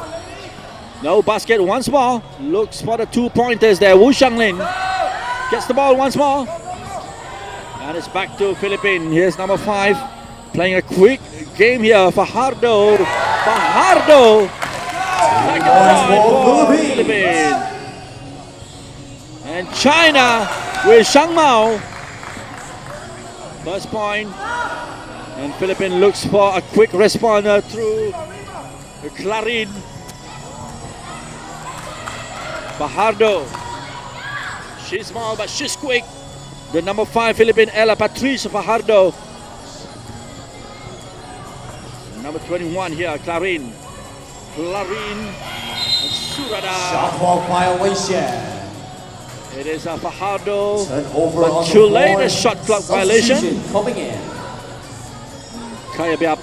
No basket once more. Looks for the 2-pointers there. Wu Xianglin gets the ball once more. And it's back to Philippines. Here's number 5. Playing a quick game here. Fajardo. Fajardo. Second point for Philippines. And China with Zhang Mao. First point. And Philippines looks for a quick responder through Clarin. Fajardo. She's small but she's quick. The number 5 Philippine Ella Patrice Fajardo. Number 21 here, Clarin. Clarin and Surada. Shot clock violation. It is a Fajardo. Turnover But on too the late, board. a shot clock violation. Substitution coming in. Kayabyab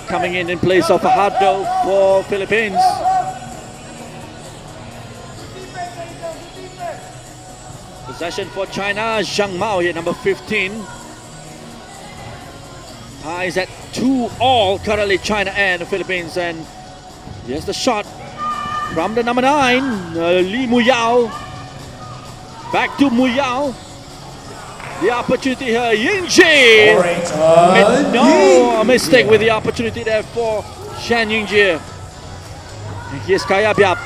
coming in place of Fajardo for Philippines. Possession for China, Zhang Mao here, number 15. Ties at 2-all currently, China and the Philippines. And here's the shot from the number 9, Li Muyao. Back to Muyao. The opportunity here, Yingji. No, a mistake with the opportunity there for Shan Yingji. And here's Kayabyab.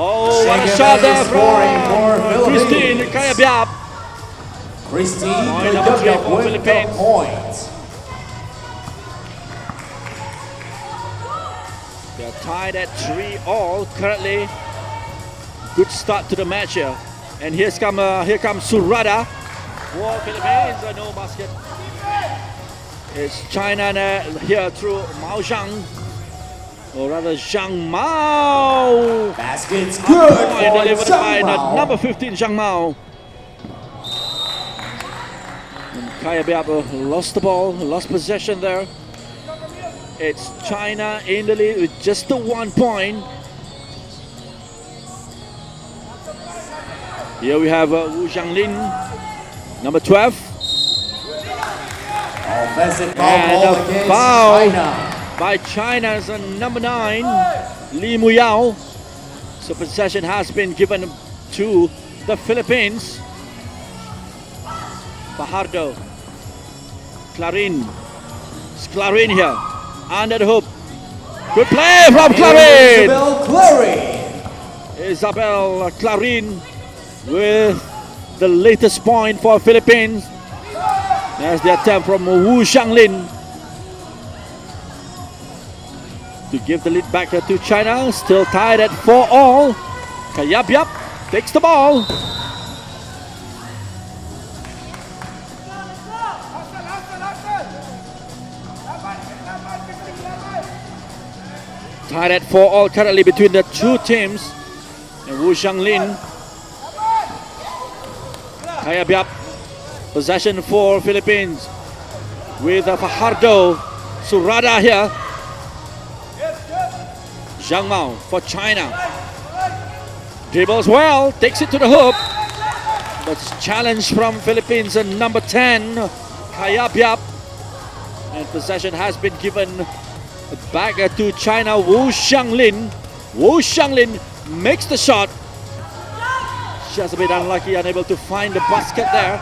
Oh, what a shot there from Christine Kayabyab. Christine Point number 3 Kayabyab for with the Philippines. point. They're tied at 3-all currently. Good start to the match here. And here comes Surada for Philippines. No basket. It's China here through Mao Zhang. Or rather Zhang Mao. Basket's good Point for delivered by Zhang Mao. number 15 Zhang Mao. And Kayabyab lost the ball, lost possession there. It's China in the lead with just the 1 point. Here we have Wu Xianglin, number 12. Offensive And foul a against foul China. by China's number 9, Li Muyao. So possession has been given to the Philippines. Fajardo. Clarin. It's Clarin here. Under the hoop. Good play from Clarin. Isabel Clary. Isabel Clarin with the latest point for Philippines. There's the attempt from Wu Xianglin to give the lead back to China. Still tied at 4-all. Kayabyab takes the ball. Tied at 4-all currently between the two teams. And Wu Xianglin. Kayabyab. Possession for Philippines. With Fajardo. Surada here. Zhang Mao for China. Dribbles well. Takes it to the hoop. But challenge from Philippines and number 10. Kayabyab. And possession has been given back to China. Wu Xianglin. Wu Xianglin makes the shot. Just a bit unlucky, unable to find the basket there.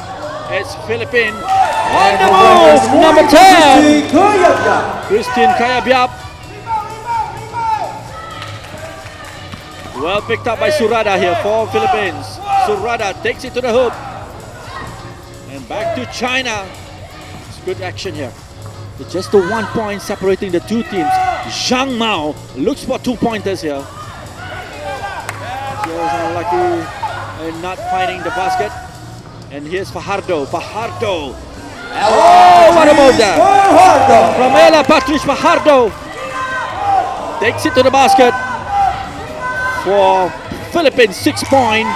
It's Philippines on the move. Number 10, Christine Kayabyab. Well picked up by Surada here for Philippines. Surada takes it to the hoop. And back to China. It's good action here. With just the 1 point separating the two teams. Zhang Mao looks for 2 pointers here. Just unlucky in not finding the basket. And here's Fajardo. Fajardo. Oh, what a move there. From Ella Patrice Fajardo. Takes it to the basket for Philippines 6 point.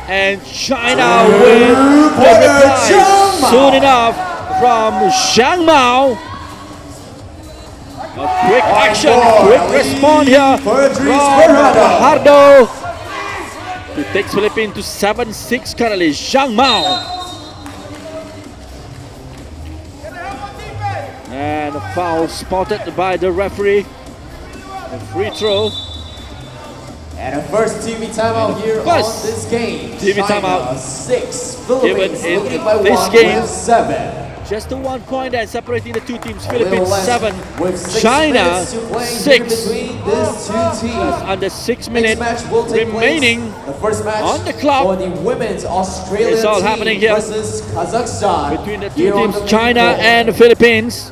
And China with the reply soon enough from Zhang Mao. A quick action, quick response here from Fajardo. It takes Philippines to 7-6 currently. Zhang Mao. And a foul spotted by the referee. A free throw. And a first TV timeout here on this game. TV timeout 6, Philippines given leading by this 1 game. with 7. Just the 1 point and separating the two teams. Philippines less 7, with 6 China minutes to play 6. between these two teams. Under 6 Next minutes match will take remaining place, the first match on the clock. for the women's Australian It's all team happening here versus Kazakhstan. between the two here on teams, the China main court. and the Philippines.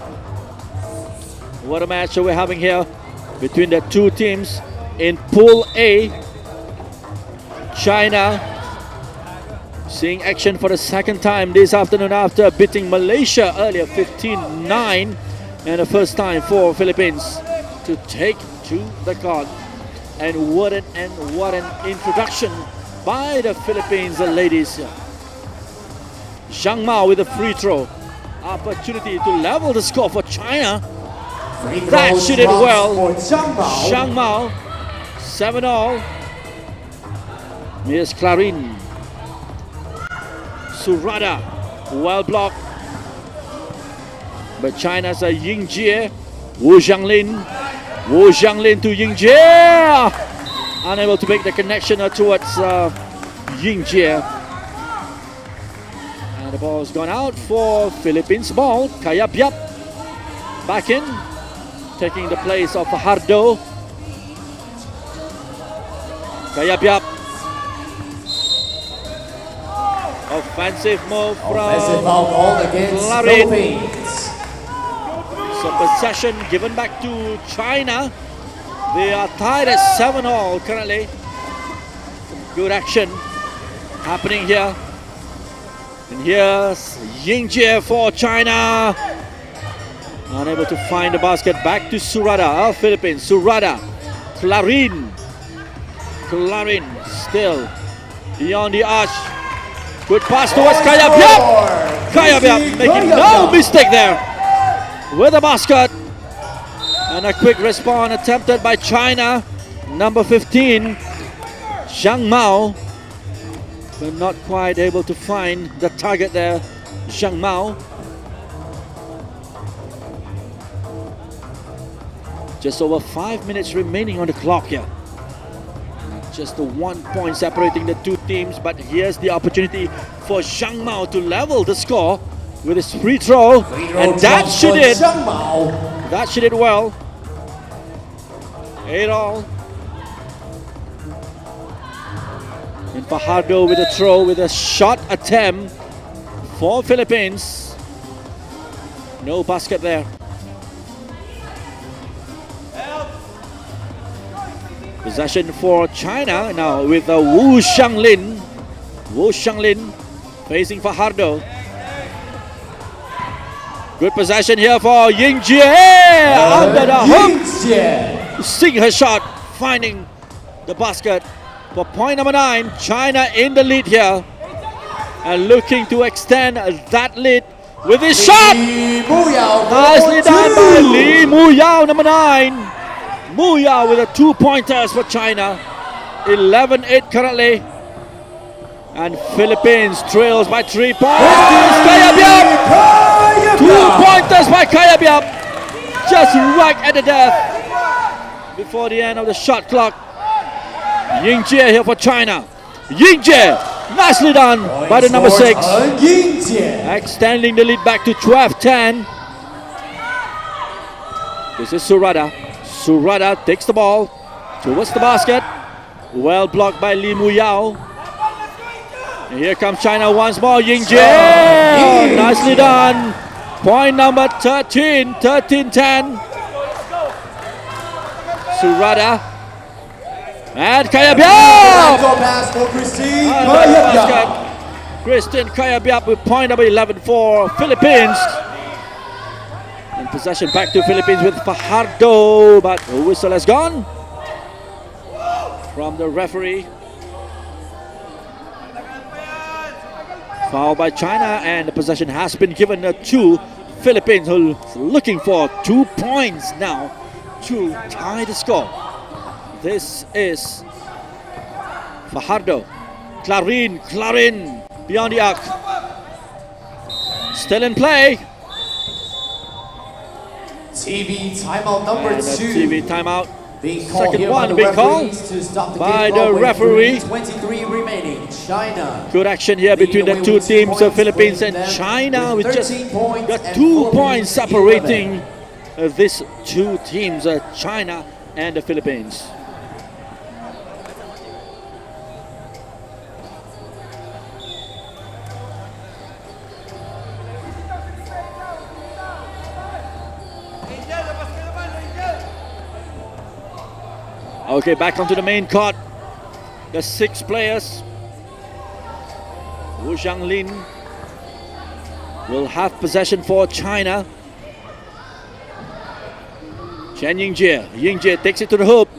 What a match we're having here between the two teams in Pool A. China seeing action for the second time this afternoon after beating Malaysia earlier 15-9, and the first time for Philippines to take to the court. And what an introduction by the Philippines ladies. Zhang Mao with a free throw. Opportunity to level the score for China. That she did well. Zhang Mao, 7-all. Here's Clarin. Surada, well blocked. But China's a Ying Jie. Wu Zhanglin. Wu Zhanglin to Ying Jie. Unable to make the connection towards Ying Jie. And the ball's gone out for Philippines ball. Kaya Biap back in, taking the place of Fajardo. Kaya Biap. Offensive move from Clarin. So possession given back to China. They are tied at 7-all currently. Good action happening here. And here's Ying Jie for China. Unable to find the basket. Back to Surada, Philippines. Surada. Clarin. Clarin still beyond the arch. Good pass towards Kaya Biap. Kaya Biap making no mistake there with the basket. And a quick response attempted by China. Number 15, Zhang Mao. But not quite able to find the target there, Zhang Mao. Just over 5 minutes remaining on the clock here. Just the 1 point separating the two teams, but here's the opportunity for Zhang Mao to level the score with his free throw, and that she did. That she did well. 8-all. And Fajardo with a throw, with a shot attempt for Philippines. No basket there. Possession for China now with Wu Zhanglin. Wu Zhanglin facing Fajardo. Good possession here for Ying Jie under the hook. Seeing her shot, finding the basket for point number 9. China in the lead here and looking to extend that lead with his shot. Nicely done by Li Muyao, number 9. Muyao with a 2-pointers for China. 11-8 currently. And Philippines trails by 3 points. Kaya Biap. 2-pointers by Kaya Biap. Just right at the death before the end of the shot clock. Ying Jie here for China. Ying Jie, nicely done by the number 6. Extending the lead back to 12-10. This is Surada. Surada takes the ball towards the basket. Well blocked by Li Muyao. And here comes China once more. Ying Jie. Nicely done. Point number 13. 13-10. Surada. And Kayabyab! Backdoor pass for Christine Kayabyab. Christine Kayabyab with point number 11 for Philippines. In possession back to Philippines with Fajardo, but the whistle has gone from the referee. Foul by China, and the possession has been given to Philippines, who are looking for 2 points now to tie the score. This is Fajardo. Clarin beyond the arc. Still in play. TV timeout number And a 2. TV timeout. Second one big call by the referee. 23 remaining. China. Good action here between the two teams of Philippines and China, with just got 2 points separating these two teams, China and the Philippines. Okay, back onto the main court. The 6 players. Wu Xianglin will have possession for China. Chen Yingjie takes it to the hoop.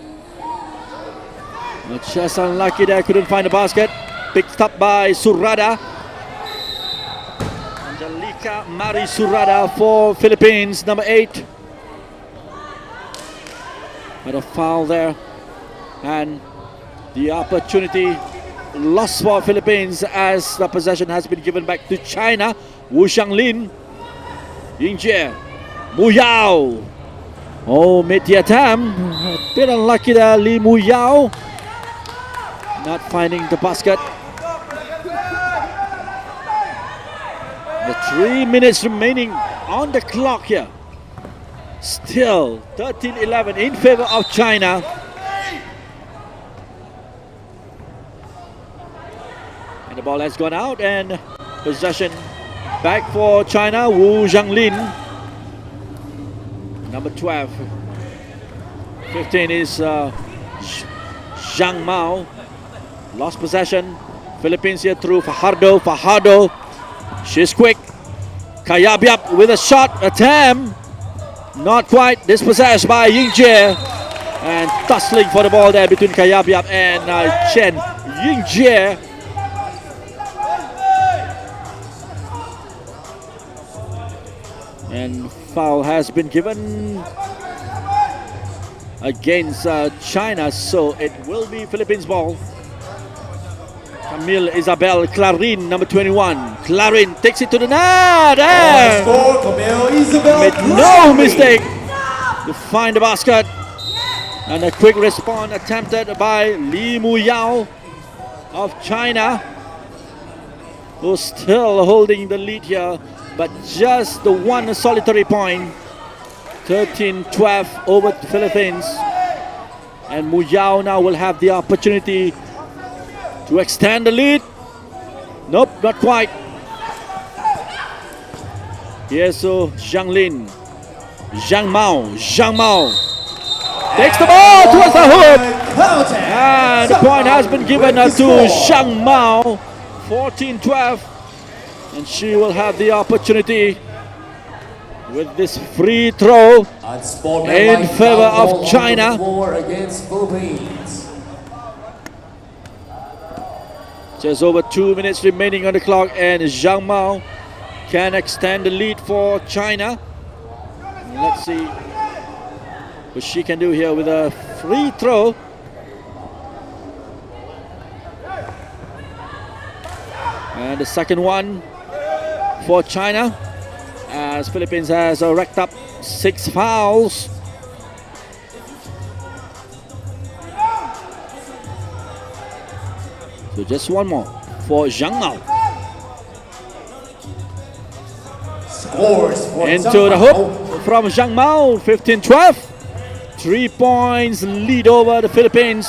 But just unlucky there, couldn't find the basket. Picked up by Surada. Angelica Mari Surada for Philippines, number 8. But a foul there. And the opportunity lost for Philippines as the possession has been given back to China. Wu Xianglin, Yingjie, Mu Yao. Oh, made the attempt. A bit unlucky there, Li Mu Yao. Not finding the basket. The 3 minutes remaining on the clock here. Still 13-11 in favor of China. And the ball has gone out, and possession back for China. Wu Xianglin, number 12. 15 is Zhang Mao. Lost possession. Philippines here through Fajardo. She's quick. Kayabyab with a shot attempt. Not quite dispossessed by Yingjie. And tussling for the ball there between Kayabyab and Chen Yingjie. And foul has been given against China, so it will be Philippines ball. Camille Isabel Clarin, number 21. Clarin takes it to the net, and made no mistake to find the basket. And a quick response attempted by Li Mu Yao of China, who's still holding the lead here, but just the one solitary point. 13-12 over the Philippines. And Mu Yao now will have the opportunity to extend the lead. Nope, not quite. Here's Zhang Mao takes the ball towards the hoop. And the point has been given to Zhang Mao. 14-12. And she will have the opportunity with this free throw in favor of China. Just over 2 minutes remaining on the clock, and Zhang Mao can extend the lead for China. Let's see what she can do here with a free throw. And the second one for China, as Philippines has racked up 6 fouls. So just one more for Zhang Mao. Into the hoop from Zhang Mao, 15-12. 3 points lead over the Philippines.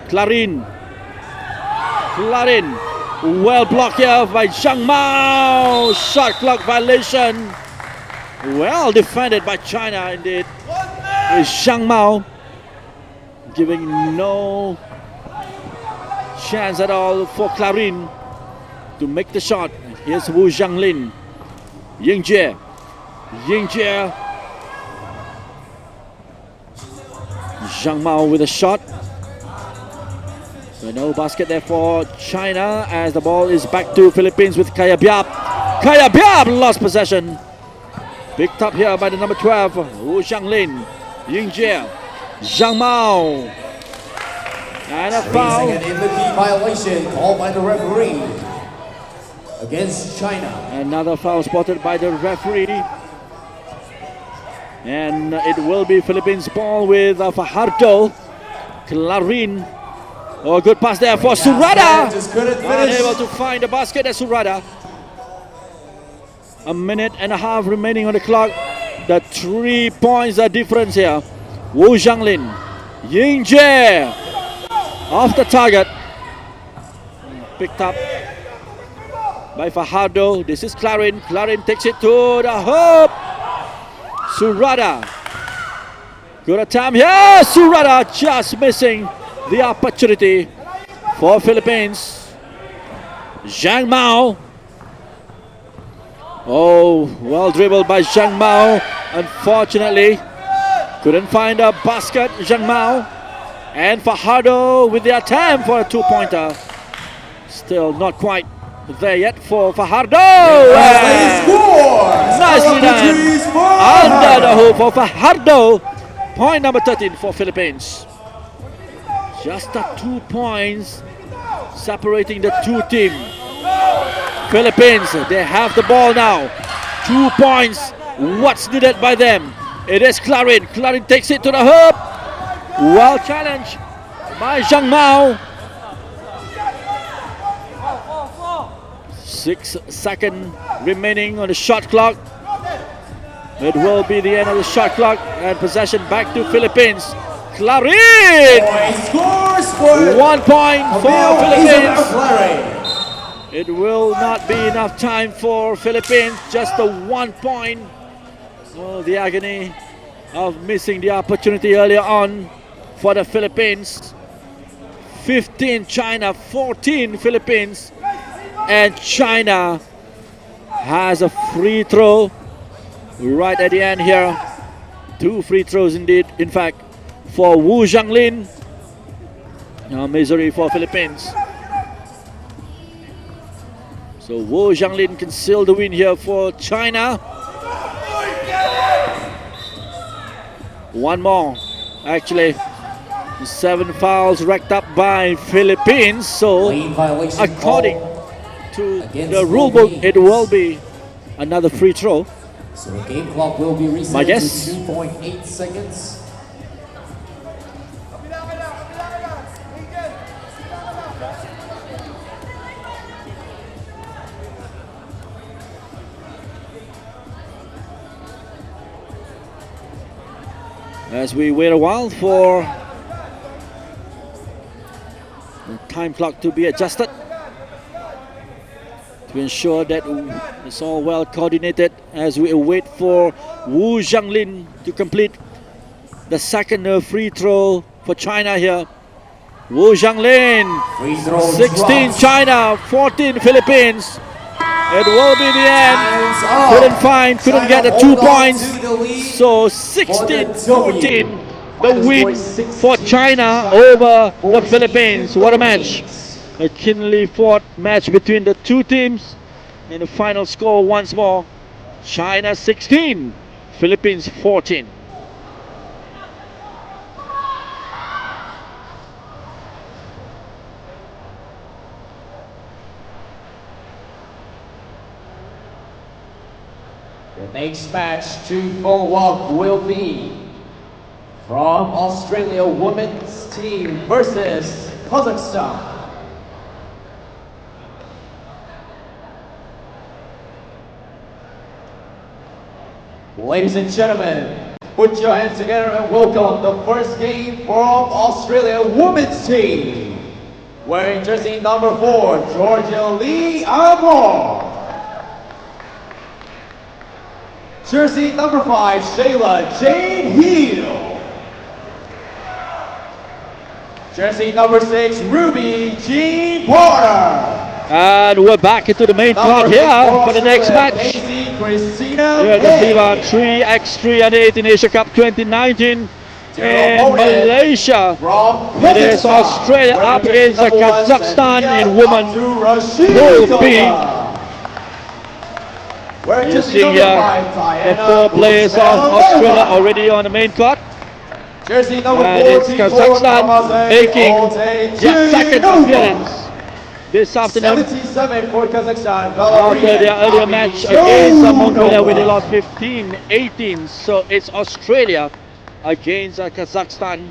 Clarin. Well blocked here by Zhang Mao. Shot clock violation. Well defended by China indeed. With Zhang Mao. giving no chance at all for Clarin to make the shot. Here's Wu Zhanglin. Yingjie. Zhang Mao with a shot. So no basket there for China as the ball is back to Philippines with Kaya Biab. Kaya Biab lost possession. Picked up here by the number 12, Wu Zhanglin. Yingjie. Zhang Mao. And a foul. An infinity violation called by the referee against China. Another foul spotted by the referee. And it will be Philippines ball with Fajardo. Clarin. Oh, good pass there for Surada. Just couldn't finish. Unable to find the basket at Surada. A minute and a half remaining on the clock. The 3 points are difference here. Wu Zhanglin. Yingjie. Off the target. Picked up by Fajardo. This is Clarin. Clarin takes it to the hoop. Surada. Good attempt here. Surada just missing the opportunity for Philippines. Zhang Mao. Oh, well dribbled by Zhang Mao. Unfortunately, couldn't find a basket. Zhang Mao. And Fajardo with the attempt for a two-pointer. Still not quite there yet for Fajardo. Nicely done. Under the hoop for Fajardo. Point number 13 for Philippines. Just the 2 points separating the two teams. Philippines, they have the ball now. 2 points. What's needed by them? It is Clarin. Clarin takes it to the hoop. Well challenged by Zhang Mao. 6 seconds remaining on the shot clock. It will be the end of the shot clock and possession back to Philippines. Clarin! 1 point for Philippines. It will not be enough time for Philippines. Just the 1 point. Oh, the agony of missing the opportunity earlier on for the Philippines. 15 China, 14 Philippines. And China has a free throw right at the end here. 2 free throws indeed, in fact, for Wu Zhanglin. Now misery for Philippines. So Wu Zhanglin can seal the win here for China. One more, actually. 7 fouls racked up by Philippines. So according to the rule book, it will be another free throw. So the game clock will be reset My guess? to 2.8 seconds. As we wait a while for the time clock to be adjusted to ensure that it's all well coordinated as we await for Wu Zhanglin to complete the second free throw for China here. Wu Zhanglin, 16 China, 14 Philippines. It will be the end. Couldn't get the 2 points. So 16-14, the win for China over the Philippines. What a match. A keenly fought match between the two teams. And the final score once more, China 16, Philippines 14. The next match to follow up will be from Australia women's team versus Kazakhstan. Ladies and gentlemen, put your hands together and welcome the first game from Australia women's team. Wearing jersey number 4, Georgia Lee Amor. Jersey number 5, Shayla Jane Hill. Jersey number 6, Ruby Jean Porter. And we're back into the main card here for the next match. Here at the FIBA 3x3 U18 Asia Cup 2019 in Malaysia. It is Australia up against Kazakhstan in women Pool B. You see here the 4 players of Australia already on the main court. Jersey number And it's Kazakhstan making their second appearance this afternoon. 77 for Kazakhstan. After their earlier match against Mongolia where they lost 15-18. So it's Australia against Kazakhstan.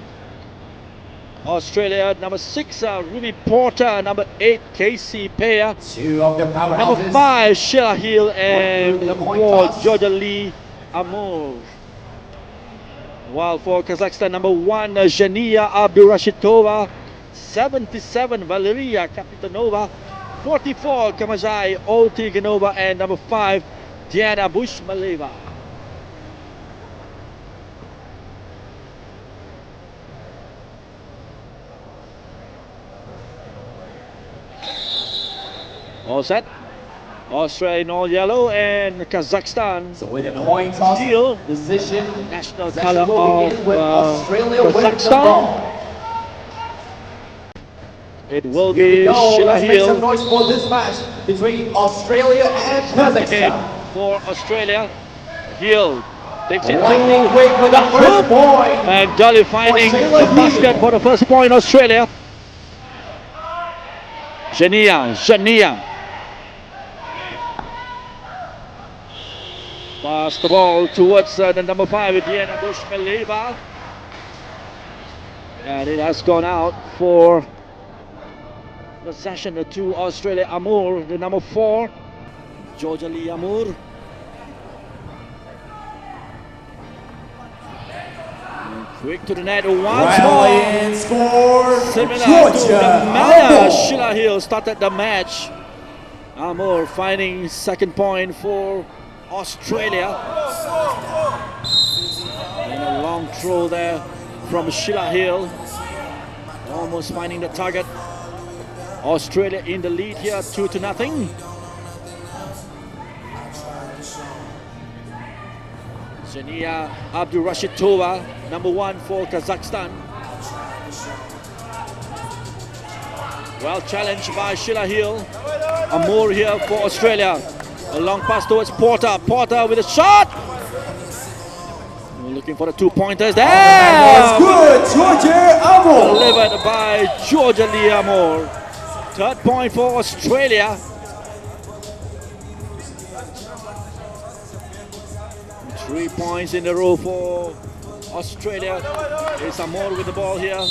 Australia number 6 Ruby Porter, number 8 Casey Paya, 2 of the powerhouses. number 5 Sheila Hill, and number 4 Georgia Lee Amor. While for Kazakhstan, number 1 Zhenia Abdurashitova, 77 Valeria Kapitanova, 44 Kamazai Oltiganova, and number 5 Diana Bushmaleva. All set. Australia in all yellow and Kazakhstan. So with a coin toss Steel, decision, national color of Australia with the Kazakhstan. ball. It will be Sheila Let's make some Hill noise for this match between Australia and Kazakhstan. for Australia. Hill takes it Lightning to quick with the first point. and Dolly finding Sheila the basket for the first point, Australia. Zhenia. Pass the ball towards the number 5, Diana Bushmaleva. And it has gone out for possession to Australia. Amur, the number 4, Georgia Lee Amur. And quick to the net once more. Rally score. Similar to Georgia. the manner Sheila Hill started the match. Amur finding second point for Australia. And a long throw there from Sheila Hill. Almost finding the target. Australia in the lead here, 2-0. Zhenia Abdurashitova, number 1 for Kazakhstan. Well challenged by Sheila Hill. Amur here for Australia. A long pass towards Porter. Porter with a shot. We're looking for the 2-pointers there. That's good, Georgia Amor. Delivered by Georgia Lee Amor. Third point for Australia. Three points in a row for Australia. It's Amor with the ball here.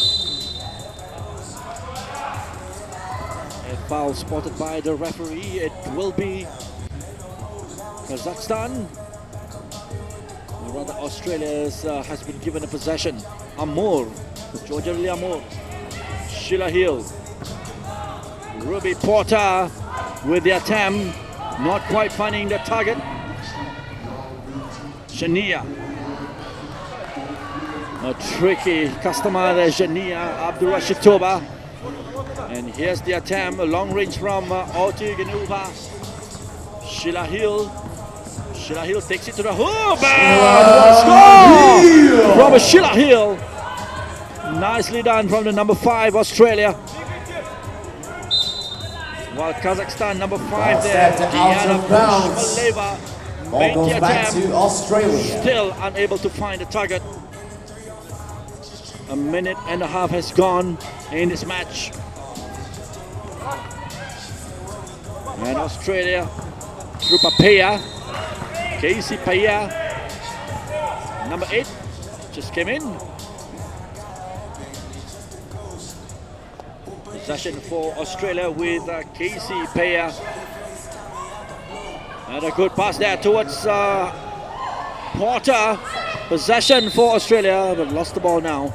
A foul spotted by the referee. It will be Kazakhstan. Or rather, Australia has been given a possession. Amor, Georgia Lee Amor, Sheila Hill, Ruby Porter with the attempt, not quite finding the target. Zhenia, a tricky customer there, Zhenia Abdurashitova. And here's the attempt, a long range from Oltiganova. Sheila Hill takes it to the hoop and score from Sheila Hill. Nicely done from the number 5 Australia. While Kazakhstan number 5 there, Diana Bushmaleva made the attempt, to Australia. still unable to find the target. A minute and a half has gone in this match. And Australia through Paya, Casey Paya, number 8, just came in. Possession for Australia with Casey Paya. And a good pass there towards Porter. Possession for Australia, but lost the ball now.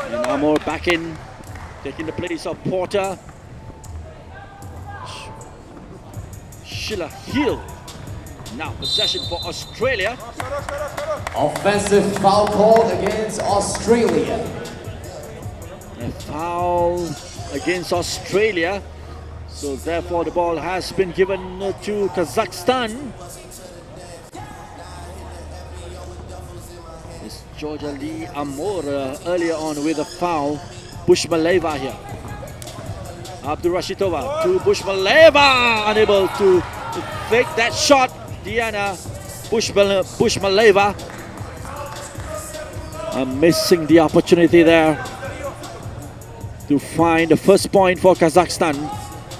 And Amor back in, taking the place of Porter. Sheila Hill Now possession for Australia. Offensive foul called against Australia. A foul against Australia. So therefore the ball has been given to Kazakhstan. It's Georgia Lee Amor earlier on with a foul. Bushmaleva here. Abdurashitova to Bushmaleva, unable to fake that shot. Diana Bushmaleva missing the opportunity there to find the first point for Kazakhstan.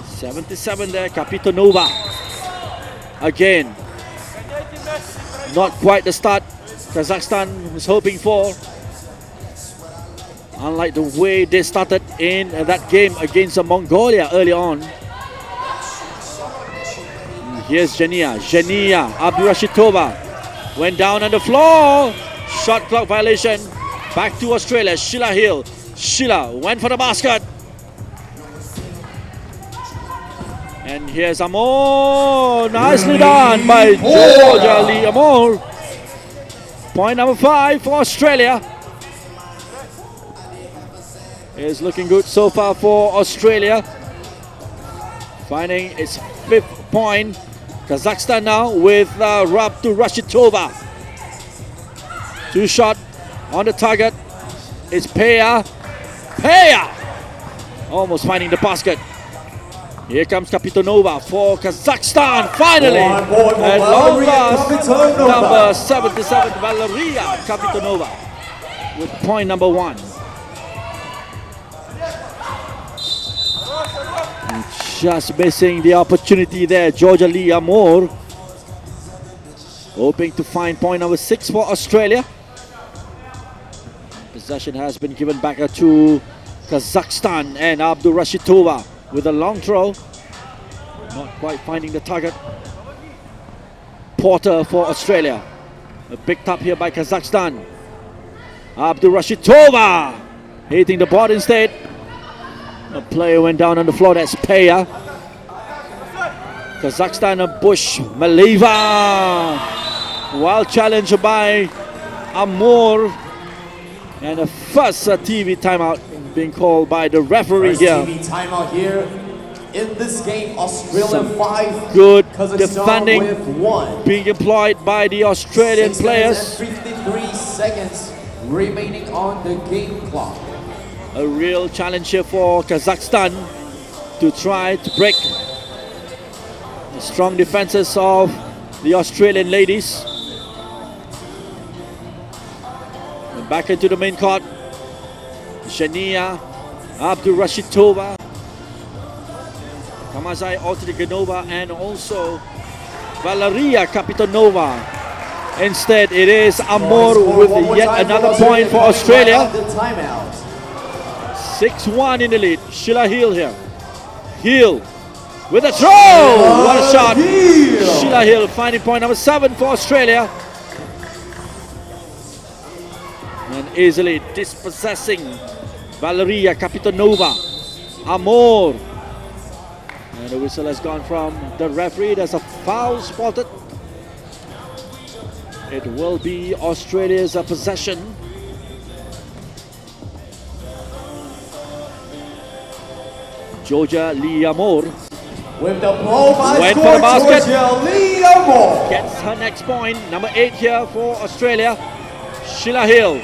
77 there, Kapitonova. Again, not quite the start Kazakhstan was hoping for. Unlike the way they started in that game against Mongolia early on. Here's Jania Abdurashitova went down on the floor. Shot clock violation. Back to Australia. Sheila Hill. Sheila went for the basket. And here's Amor. Nicely done by Georgia Lee Amor. Point number 5 for Australia. Is looking good so far for Australia. Finding its 5th point. Kazakhstan now with Abdurashitova. 2 shot on the target. It's Peya. Almost finding the basket. Here comes Kapitonova for Kazakhstan. Finally, at long last, number 77 Valeria Kapitonova with point number 1. Just missing the opportunity there, Georgia Lee Amor. Hoping to find point number 6 for Australia. Possession has been given back to Kazakhstan and Abdurashitova with a long throw. Not quite finding the target. Porter for Australia. Picked up here by Kazakhstan. Abdurashitova hitting the board instead. A player went down on the floor, that's Peya. Kazakhstan, Bushmaleva. Wild challenge by Amor. And a first TV timeout being called by the referee First here. TV timeout here in this game. Australia 5, good Kazakhstan defending with 1. being employed by the Australian 6 minutes players. and 53 seconds remaining on the game clock. A real challenge here for Kazakhstan to try to break the strong defenses of the Australian ladies. And back into the main court. Shania Abdurashitova, Kamazai Otriganova, and also Valeria Kapitonova. Instead, it is Amor with yet another point for Australia. 6-1 in the lead. Sheila Hill here. Hill with a throw. What a shot. Sheila Hill finding point number 7 for Australia. And easily dispossessing Valeria Kapitonova. Amor. And the whistle has gone from the referee. There's a foul spotted. It will be Australia's possession. Georgia Lee Amor with the blow by went for the basket. Georgia Lee Amor gets her next point. Number 8 here for Australia. Sheila Hill.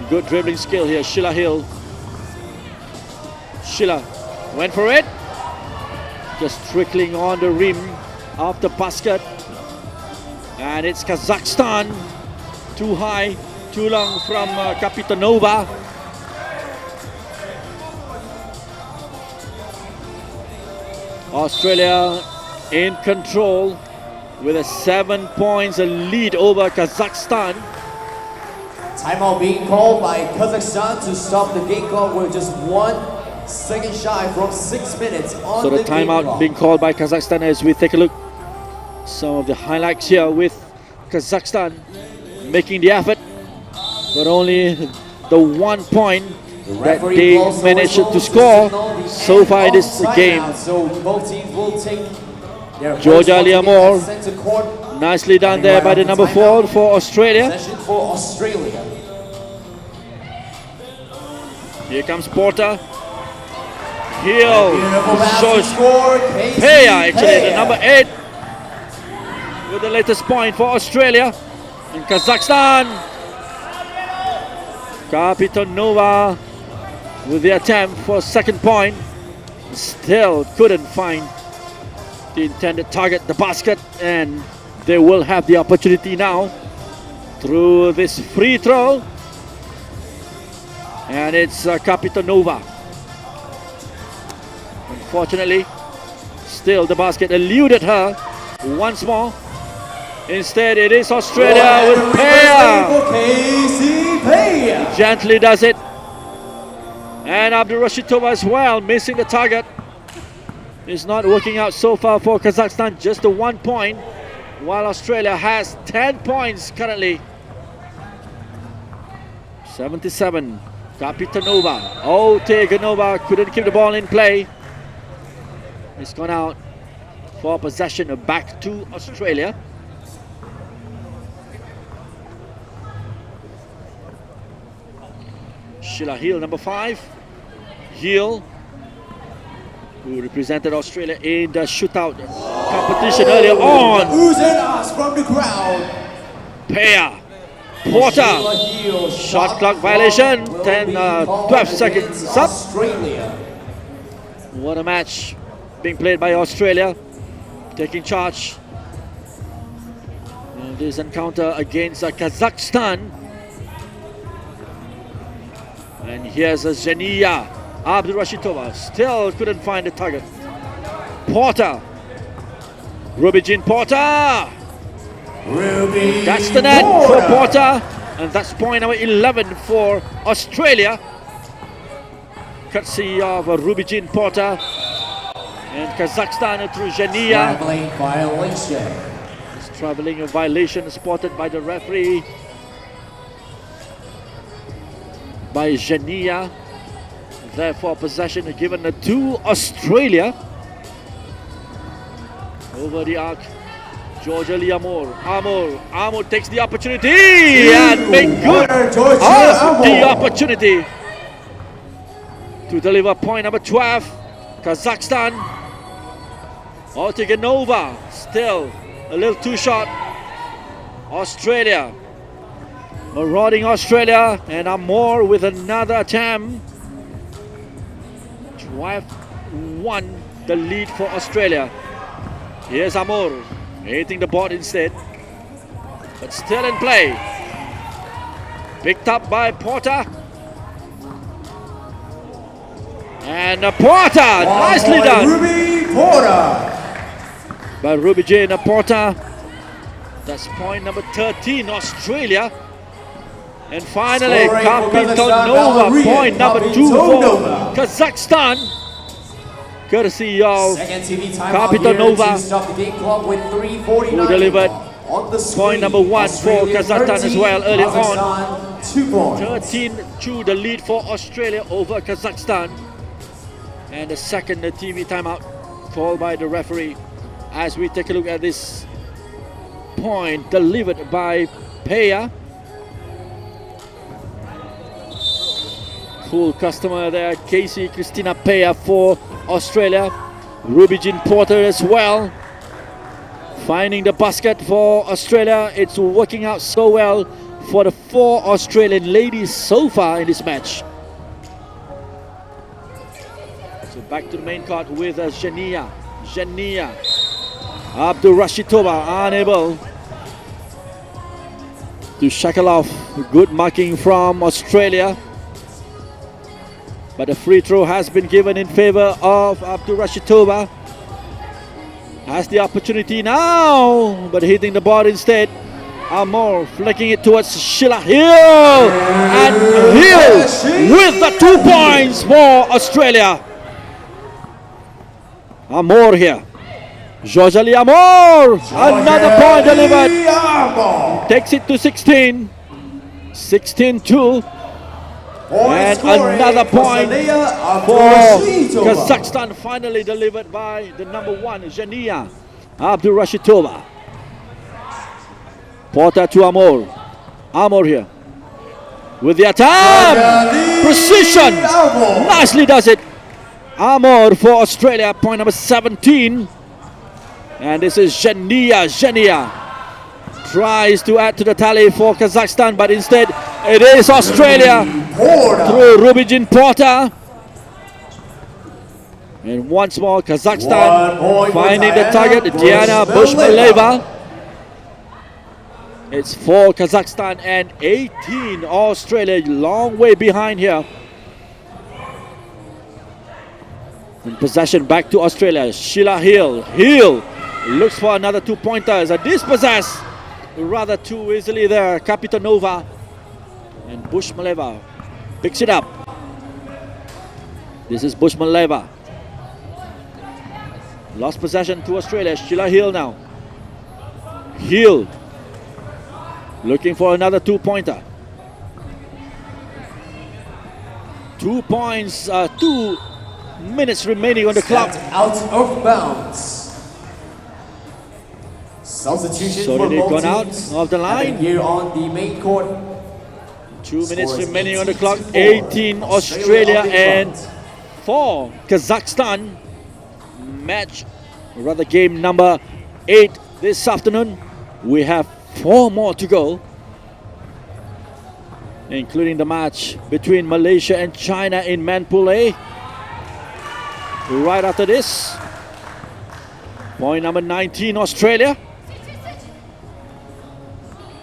Good dribbling skill here, Sheila Hill. Sheila went for it. Just trickling on the rim of the basket. And it's Kazakhstan. Too high, too long from Kapitonova. Australia in control with a 7 points lead over Kazakhstan. Timeout being called by Kazakhstan to stop the game clock with just 1 second shy from 6 minutes on So the game timeout clock. being called by Kazakhstan as we take a look. Some of the highlights here with Kazakhstan making the effort, but only the 1 point that they managed to score so far in this game. So both teams will take Their Georgia first Liamore. sent to court. Nicely done there by the number 4 for Australia. Possession for Australia. Here comes Porter. Heel. Beautiful pass to Shows score. Peya, actually, the number 8. With the latest point for Australia. In Kazakhstan. Kapitanova with the attempt for second point. Still couldn't find the intended target, the basket, and they will have the opportunity now through this free throw. And it's Kapitanova. Unfortunately, still the basket eluded her once more. Instead, it is Australia with Peya. Gently does it. And Abdurashitova as well, missing the target. It's not working out so far for Kazakhstan, just the 1 point, while Australia has 10 points currently. 77, Kapitanova. Oh, Teganova couldn't keep the ball in play. It's gone out for possession back to Australia. Sheila Hill, number 5. Hill, who represented Australia in the shootout competition earlier on. From the crowd. Peya, Porter, shot clock violation, 12 seconds up. Australia. What a match being played by Australia, taking charge in this encounter against Kazakhstan. And here's Zhenya Abdurashitova, still couldn't find the target. Porter, Ruby Jean Porter. That's the net for Porter, and that's point number 11 for Australia. Courtesy of Ruby Jean Porter. And Kazakhstan through Zhenya. Traveling violation. This traveling violation spotted by the referee. By Zhenya. Therefore, possession given to Australia. Over the arc, Georgia Liamore. Amor takes the opportunity and make good of the opportunity to deliver point number 12. Kazakhstan. Ortiganova still a little too short. Australia. Marauding Australia, and Amor with another attempt. 12-1 the lead for Australia. Here's Amor hitting the board instead, but still in play. Picked up by Porter. And Porter, nicely done. Ruby Porter. By Ruby Jane Porter. That's point number 13, Australia. And finally, Kapitanova, point number 2 for Kazakhstan. Courtesy of Kapitanova, who delivered point number 1 for Kazakhstan as well earlier on. 13-2 the lead for Australia over Kazakhstan. And the second TV timeout called by the referee as we take a look at this point delivered by Peya. Cool customer there, Casey Christina Peya for Australia. Ruby Jean Porter as well. Finding the basket for Australia. It's working out so well for the 4 Australian ladies so far in this match. So back to the main court with Zhenya. Abdurashitova unable to shackle off. Good marking from Australia. But a free throw has been given in favor of Abdurashitova. Has the opportunity now, but hitting the board instead. Amor flicking it towards Sheila Hill. And Hill with the 2 points for Australia. Amor here. Georgia Liamore. Another point delivered. Takes it to 16. 16-2. And another point for Kazakhstan, finally delivered by the number 1, Zhenya Abdul Rashidova. Porter to Amor. Amor here. With the attack. Precision. Nicely does it. Amor for Australia. Point number 17. And this is Zhenia. Zhenia tries to add to the tally for Kazakhstan, but instead it is Australia through Rubijin Porter. And once more Kazakhstan finding the target, Diana Bushmaleva. It's 4 Kazakhstan and 18 Australia, long way behind here. In possession back to Australia, Sheila Hill. Hill looks for another 2-pointers, a dispossessed rather too easily there, Kapitanova. And Bushmaleva picks it up. This is Bushmaleva. Lost possession to Australia, Sheila Hill now. Hill looking for another 2-pointer. 2 points, 2 minutes remaining on the clock. Out of bounds. Substitution So for did it both gone out teams of the line? here on the main court. 2 minutes Scores remaining on the 18 clock. to 4. 18 Australia up in and front. 4 Kazakhstan. Match, rather game number 8 this afternoon. We have 4 more to go, including the match between Malaysia and China in Men Pool A. Right after this, point number 19 Australia.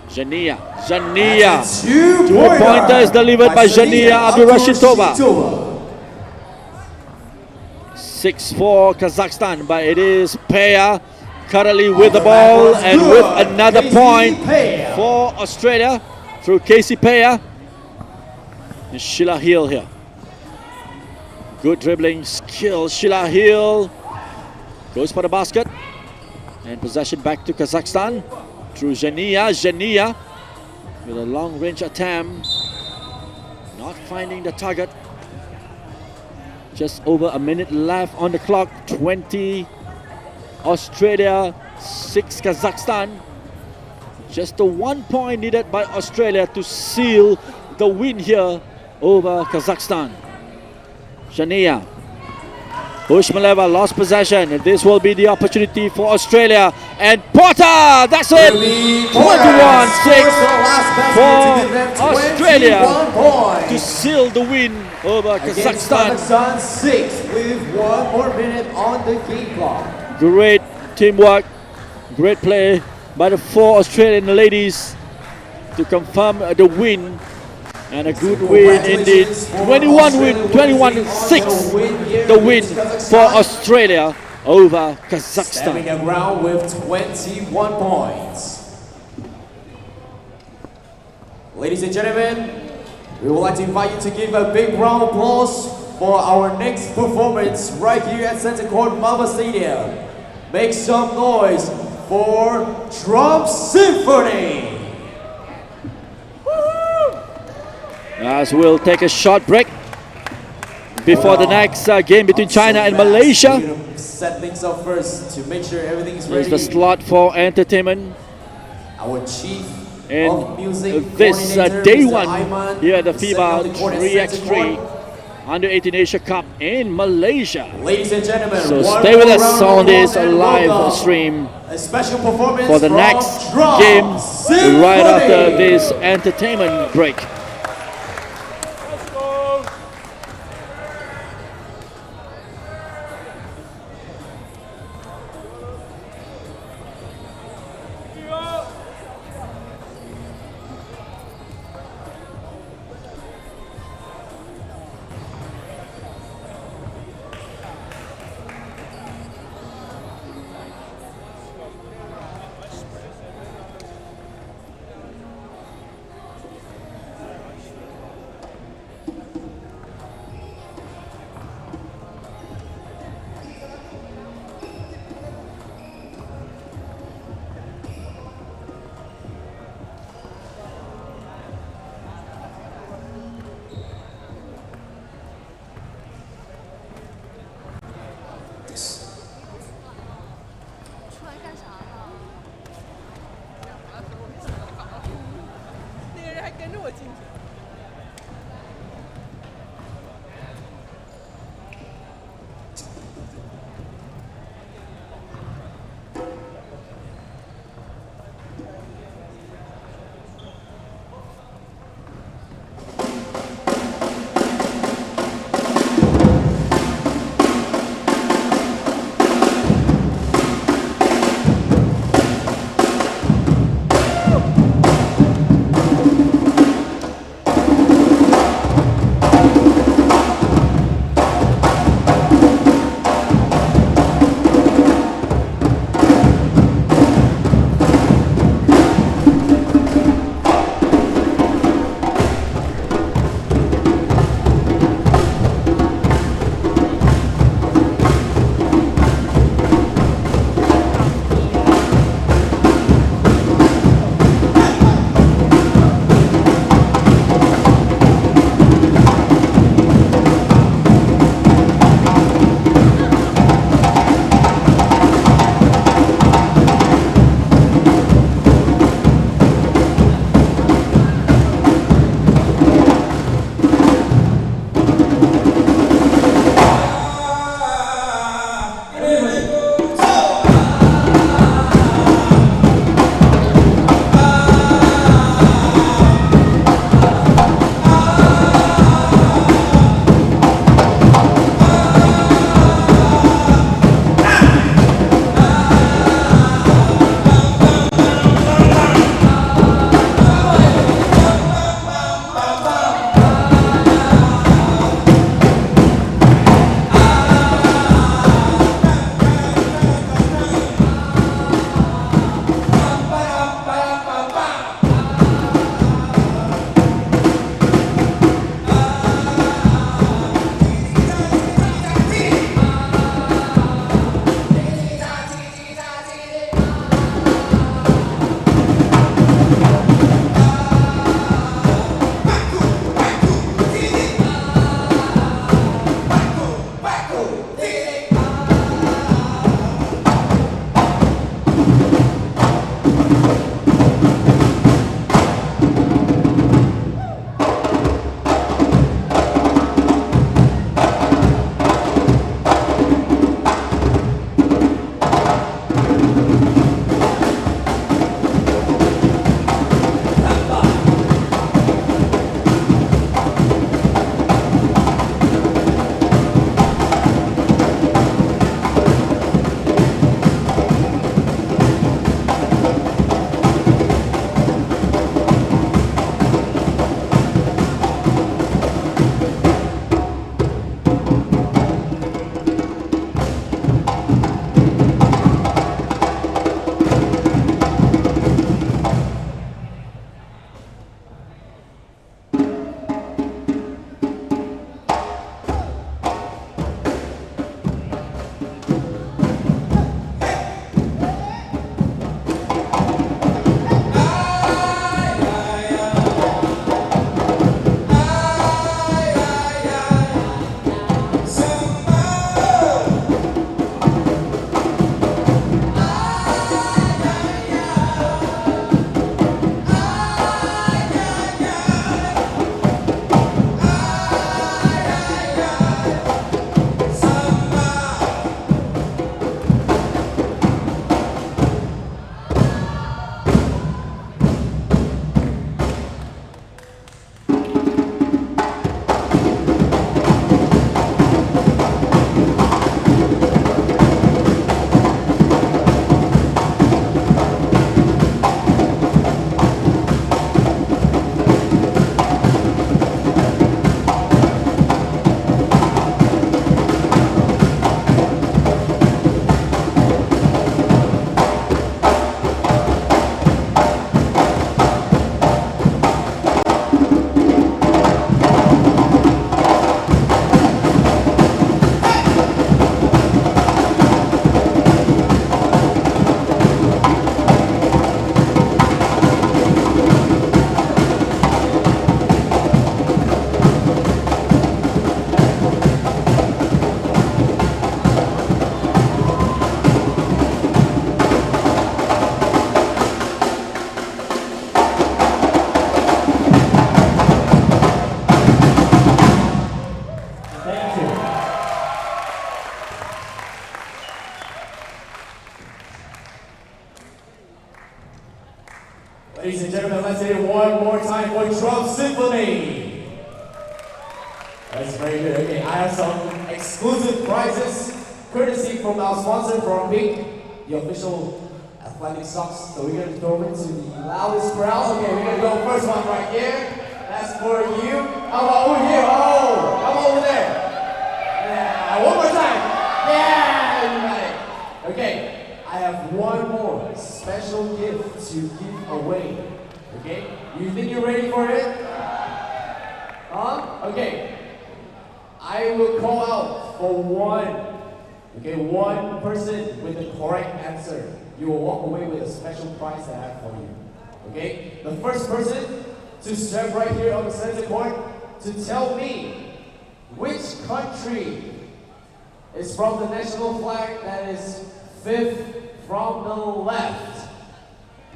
Zhenia. 2 pointers delivered by Zhenia Abdurashidova. 6-4 Kazakhstan, but it is Peya currently with the ball and with another point for Australia through Casey Peya. And Sheila Hill here. Good dribbling skill. Sheila Hill goes for the basket. And possession back to Kazakhstan through Zhenia. Zhenia with a long range attempt. Not finding the target. Just over a minute left on the clock. 20 Australia, 6 Kazakhstan. Just the 1 point needed by Australia to seal the win here over Kazakhstan. Zhenia. Bushmaleva lost possession. And this will be the opportunity for Australia. And Porter! That's it! 21-6 for Australia to seal the win over Kazakhstan. Kazakhstan 6 with 1 more minute on the game clock. Great teamwork, great play by the 4 Australian ladies to confirm the win. And a good win indeed. 21-6, the win for Australia over Kazakhstan. Standing around with 21 points. Ladies and gentlemen, we would like to invite you to give a big round of applause for our next performance right here at Center Court Marvel Stadium. Make some noise for Drum Symphony. As we'll take a short break before the next game between China and Malaysia. Set things up first to make sure everything is Here's ready. the slot for entertainment Our chief in of music this coordinator, day Mr. 1 Aiman, here at the setting up the FIBA court at Center 3x3 Court. Under 18 Asia Cup in Malaysia. Ladies and gentlemen, So one stay with more us round of on this applause and live welcome. stream A special performance for the from next Drum game right after Symphony. this entertainment break. Ladies and gentlemen, let's hit it one more time for Drum Symphony. That's very good. Okay, I have some exclusive prizes, courtesy from our sponsor from Pink, the official athletic socks. So we're gonna throw it to the loudest crowd. Okay, we're gonna go first one right here. That's for you. How about over here? Oh, how about over there? Yeah, one more time. Yeah, you got it. Okay, I have one more special gift to give away. Okay, you think you're ready for it? Huh? Okay. I will call out for one person with the correct answer. You will walk away with a special prize that I have for you. Okay? The first person to step right here on the center court to tell me which country is from the national flag that is fifth from the left.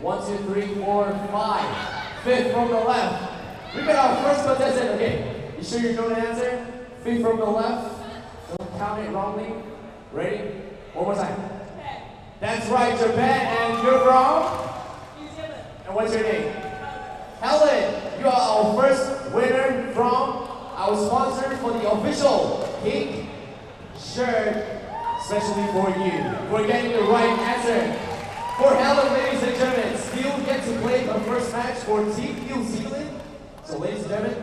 1, 2, 3, 4, 5. Fifth from the left. We got our first contestant. Okay, you sure you know the answer? Fifth from the left. Don't count it wrongly. Ready? One more time. Japan. That's right, Japan. And you're from? New Zealand. And what's your name? Helen. You are our first winner from our sponsor for the official pink shirt, especially for you, for getting the right answer. For Helen, ladies and gentlemen, still get to play the first match for Team New Zealand. So, ladies and gentlemen,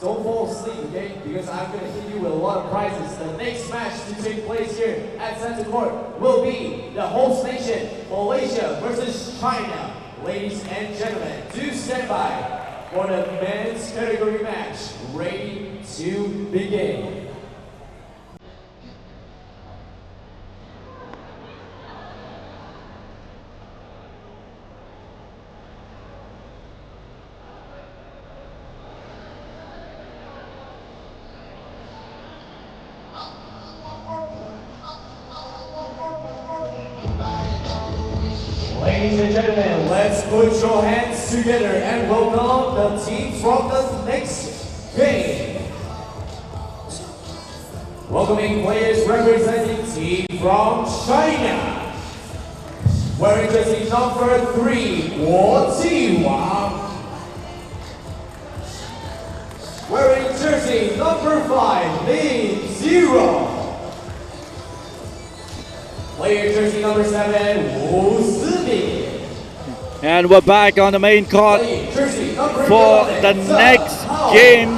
don't fall asleep, okay? Because I'm going to hit you with a lot of prizes. The next match to take place here at Center Court will be the host nation, Malaysia versus China. Ladies and gentlemen, do stand by for the men's category match. Ready to begin. Ladies and gentlemen, let's put your hands together and welcome the teams from the next game. Welcoming players representing team from China. Wearing jersey number 3, U18. Wearing jersey number 5, Lin 0. Player jersey number 7, Wu Simi. And we're back on the main court for the next game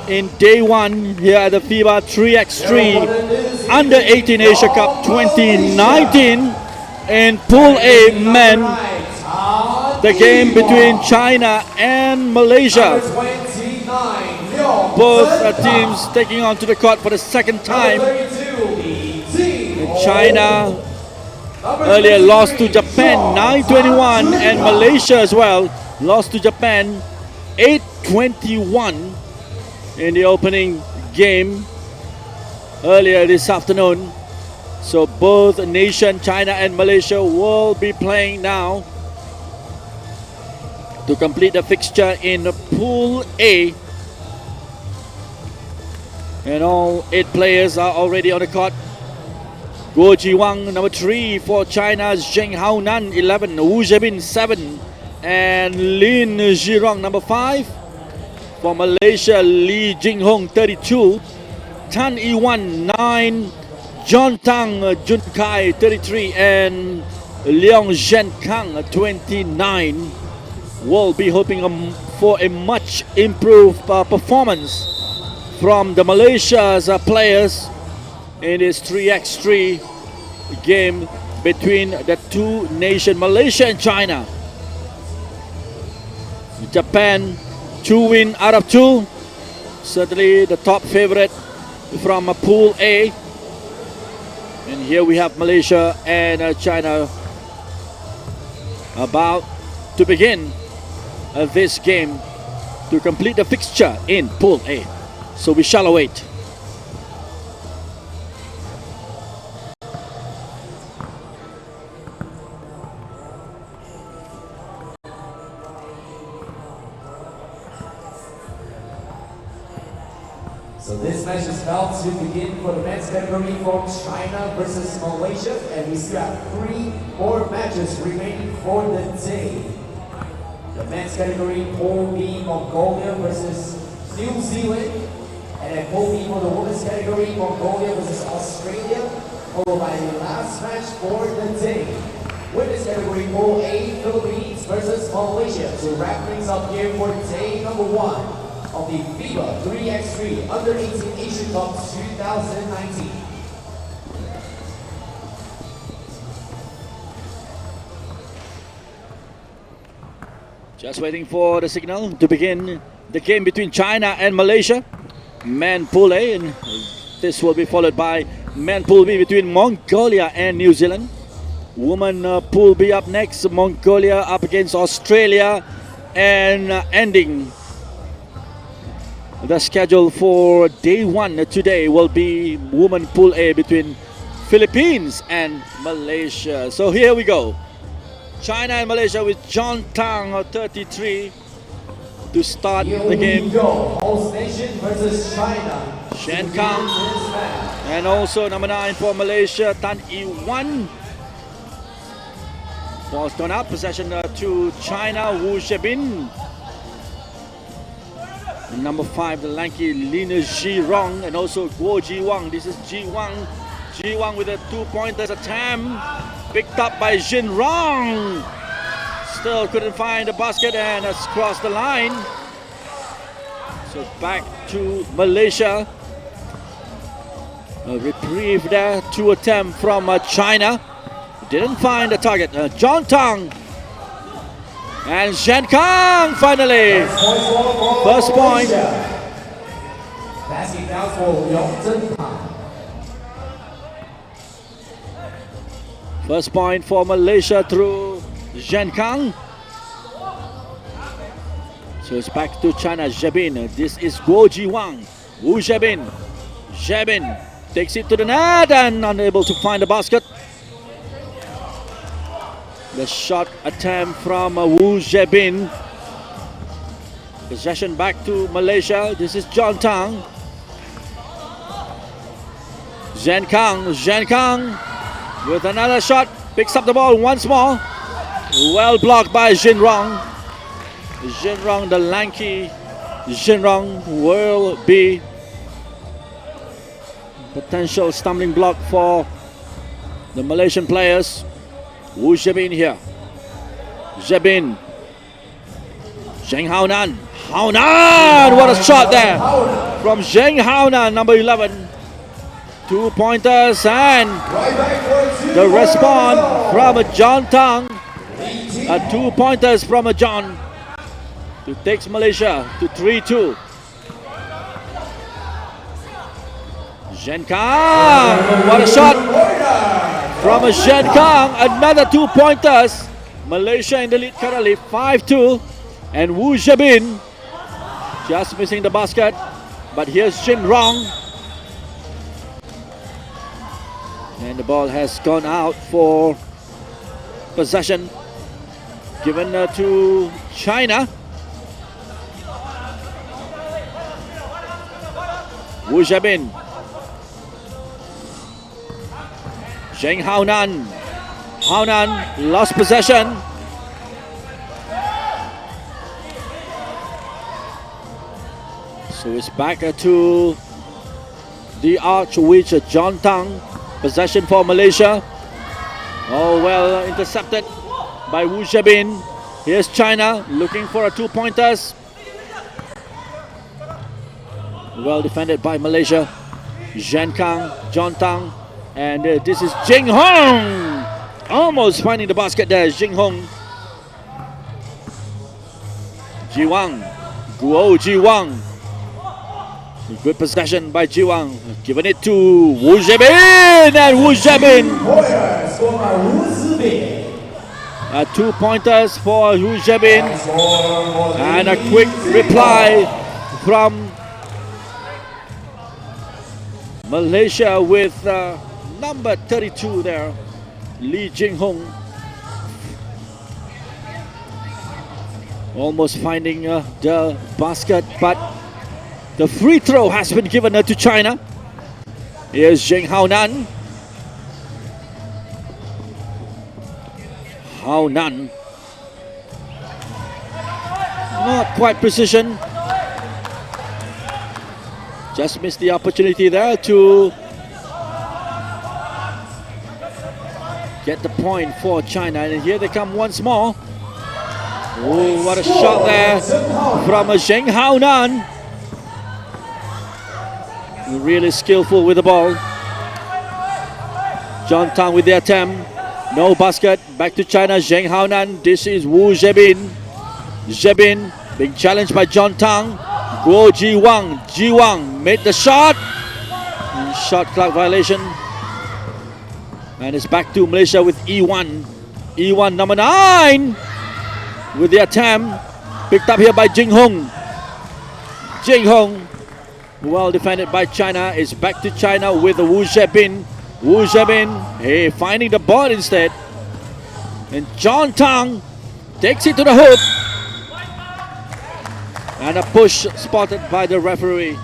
in day 1 here at the FIBA 3x3 Under 18 Asia Cup 2019 in Pool A men. The game between China and Malaysia. Both teams taking onto the court for the second time. China earlier lost to Japan 9-21, and Malaysia as well lost to Japan 8-21 in the opening game earlier this afternoon. So both nation, China and Malaysia, will be playing now to complete the fixture in Pool A. And all 8 players are already on the court. Guo Jiwang, number 3 for China's Zheng Haonan, 11, Wu Zhebin, 7, and Lin Zhirong, number 5 for Malaysia, Li Jinghong, 32, Tan Iwan, 9, John Tang Junkai, 33, and Leong Zhen Kang, 29. Will be hoping for a much improved performance from the Malaysia's players in this 3x3 game between the two nations, Malaysia and China. Japan, 2 wins out of 2. Certainly the top favorite from Pool A. And here we have Malaysia and China about to begin this game to complete the fixture in Pool A. So we shall await. So this match is about to begin for the men's category from China versus Malaysia, and we still have 3 more matches remaining for the day. men's category, Pool B, Mongolia versus New Zealand. And then Pool B for the women's category, Mongolia versus Australia. Followed by the last match for the day. Women's category, Pool A, Philippines versus Malaysia. To wrap things up here for day number 1 of the FIBA 3x3 U18 Asia Cup 2019. Just waiting for the signal to begin the game between China and Malaysia. Men Pool A, and this will be followed by Men Pool B between Mongolia and New Zealand. Women Pool B up next, Mongolia up against Australia, and ending the schedule for day 1 today will be Women Pool A between Philippines and Malaysia. So here we go. China and Malaysia with John Tang, 33, to start the game. Host nation versus China. Shen Kang, and also number 9 for Malaysia, Tan Yi-wan. Ball's gone up, possession to China, Wu Shebin. Number 5, the lanky Lina Ji-rong, and also Guo Ji-wang. This is Ji-wang. Ji-wang with a 2-pointer attempt, picked up by Jin-rong. Still couldn't find the basket and has crossed the line. So back to Malaysia. A reprieve there, 2 attempt from China. Didn't find the target. John Tang and Shen Kang finally. First point. Passing down for U18. First point for Malaysia through Shen Kang. So it's back to China. Zhebin. This is Guo Ji-wang. Wu Zhebin. Zhebin takes it to the net and unable to find the basket. The shot attempt from Wu Zhebin. Possession back to Malaysia. This is John Tang. Zhen Kang with another shot. Picks up the ball once more. Well blocked by Jin-rong. Jin-rong, the lanky Jin-rong, will be potential stumbling block for the Malaysian players. Wu Zhebin here. Zhebin. Zheng Haonan. What a shot there from Zheng Haonan, number 11. 2 pointers and the response from John Tang. 2 pointers from John to takes Malaysia to 3-2. Zhen Kang, what a shot from Zhen Kang, another 2 pointers. Malaysia in the lead currently 5-2, and Wu Zhebin just missing the basket, but here's Jin-rong, and the ball has gone out for possession given to China. Wu Zhebin. Zheng Haonan. Lost possession. So it's back to the arch which John Tang. Possession for Malaysia. Oh, well intercepted by Wu Zhebin. Here's China looking for a 2-pointers. Well defended by Malaysia. Zhen Kang, John Tang, and this is Jing Hong. Almost finding the basket there, Jing Hong. Ji-wang, Guo Ji-wang. Good possession by Ji-wang. Giving it to Wu Zhebin, and Wu Zhebin. 2 pointers for Wu Zhebin, and a quick reply from Malaysia with number 32 there, Lee Jing-hong. Almost finding the basket, but the free throw has been given to China. Here's Zheng Haonan. Not quite precision. Just missed the opportunity there to get the point for China. And here they come once more. Oh, what a shot there from Zheng Haonan. Really skillful with the ball. John Tang with the attempt. No basket. Back to China. Zheng Haonan. This is Wu Zhebin. Zhebin being challenged by John Tang. Guo Ji-wang. Ji-wang made the shot. Shot clock violation. And it's back to Malaysia with E1. E1 number 9 with the attempt. Picked up here by Jing Hong. Jing Hong. Well defended by China. It's back to China with Wu Zhebin. Wu Zhebin, hey, finding the ball instead. And John Tang takes it to the hoop. And a push spotted by the referee.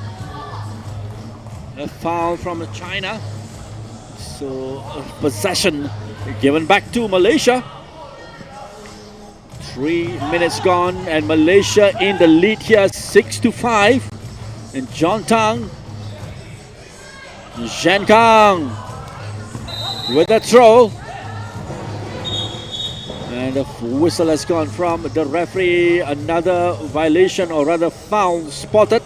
A foul from China. So possession given back to Malaysia. 3 minutes gone and Malaysia in the lead here 6-5. And John Tang, Zhen Kang with a throw. And the whistle has gone from the referee. Another violation or rather foul spotted.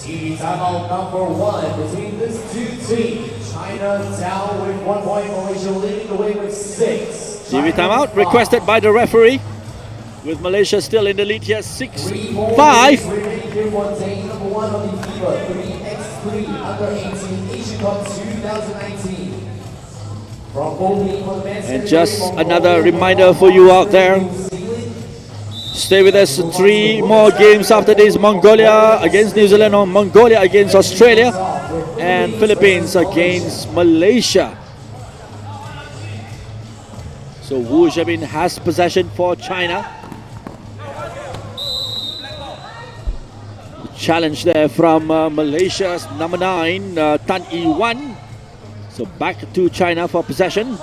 Timeout number 1 between these two teams. China down with 1 point, Malaysia leading the way with 6. TV timeout requested by the referee. With Malaysia still in the lead here 6-5. One day, number 1 on the FIBA 3x3 U18 Asia Cup 2019. And just another reminder for you out there. Stay with us. 3 more games after this. Mongolia against New Zealand, or Mongolia against Australia, and Philippines against Malaysia. So Wu Zhebin has possession for China. Challenge there from Malaysia's number 9, Tan Yi-wan. So back to China for possession.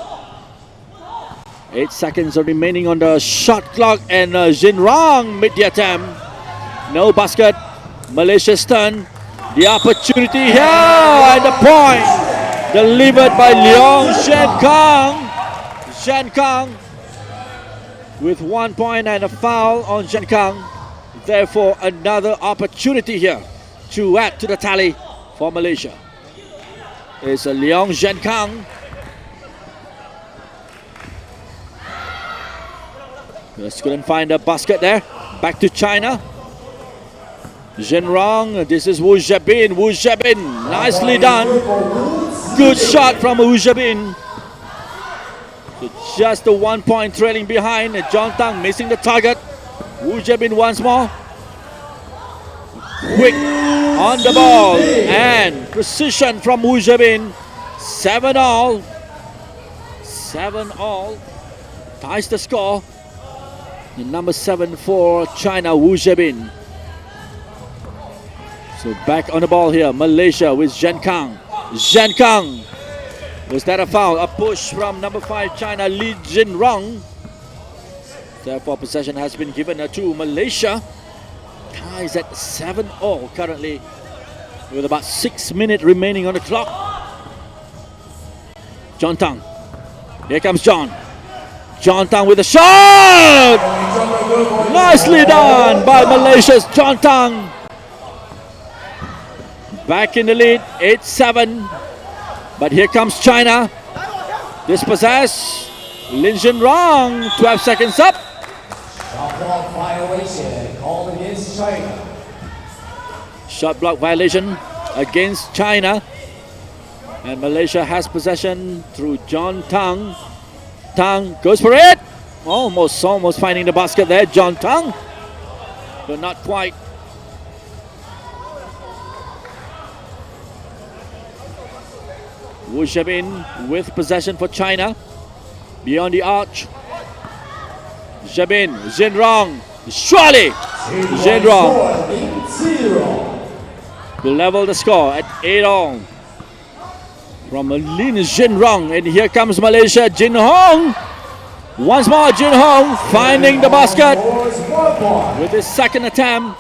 8 seconds are remaining on the shot clock, and Jin Rong made the attempt. No basket. Malaysia's turn. The opportunity here at the point. Delivered by Leong Shen Kang. Shen Kang with 1 point and a foul on Shen Kang. Therefore, another opportunity here to add to the tally for Malaysia. It's Leong Shen Kang. Just couldn't find a basket there. Back to China. Zhen Rong. This is Wu Zhebin. Wu Zhebin. Nicely done. Good shot from Wu Zhebin. So just a 1 point trailing behind. John Tang missing the target. Wu Zhebin once more. Quick on the ball. And precision from Wu Zhebin. 7-all. 7-all. Ties the score. The number 7 for China, Wu Zhebin. So back on the ball here, Malaysia with Zhen Kang. Zhen Kang. Was that a foul? A push from number 5 China, Li Jinrong. Therefore, possession has been given to Malaysia. Ties at 7-all currently, with about 6 minutes remaining on the clock. John Tang. Here comes John. John Tang with a shot! Nicely done by Malaysia's John Tang. Back in the lead, 8-7. But here comes China. Dispossess. Lin Jinrong, 12 seconds up. Shot block violation called against China. Shot block violation against China. And Malaysia has possession through John Tang. Tang goes for it. Almost finding the basket there, John Tang. But not quite. Wu Zhebin with possession for China. Beyond the arch. Zhebin, Jinrong, surely Jinrong will level the score at 8-all from Lin Jinrong. And here comes Malaysia, Jin Hong. Once more, Jin Hong finding the basket Scores 1 point. with his second attempt.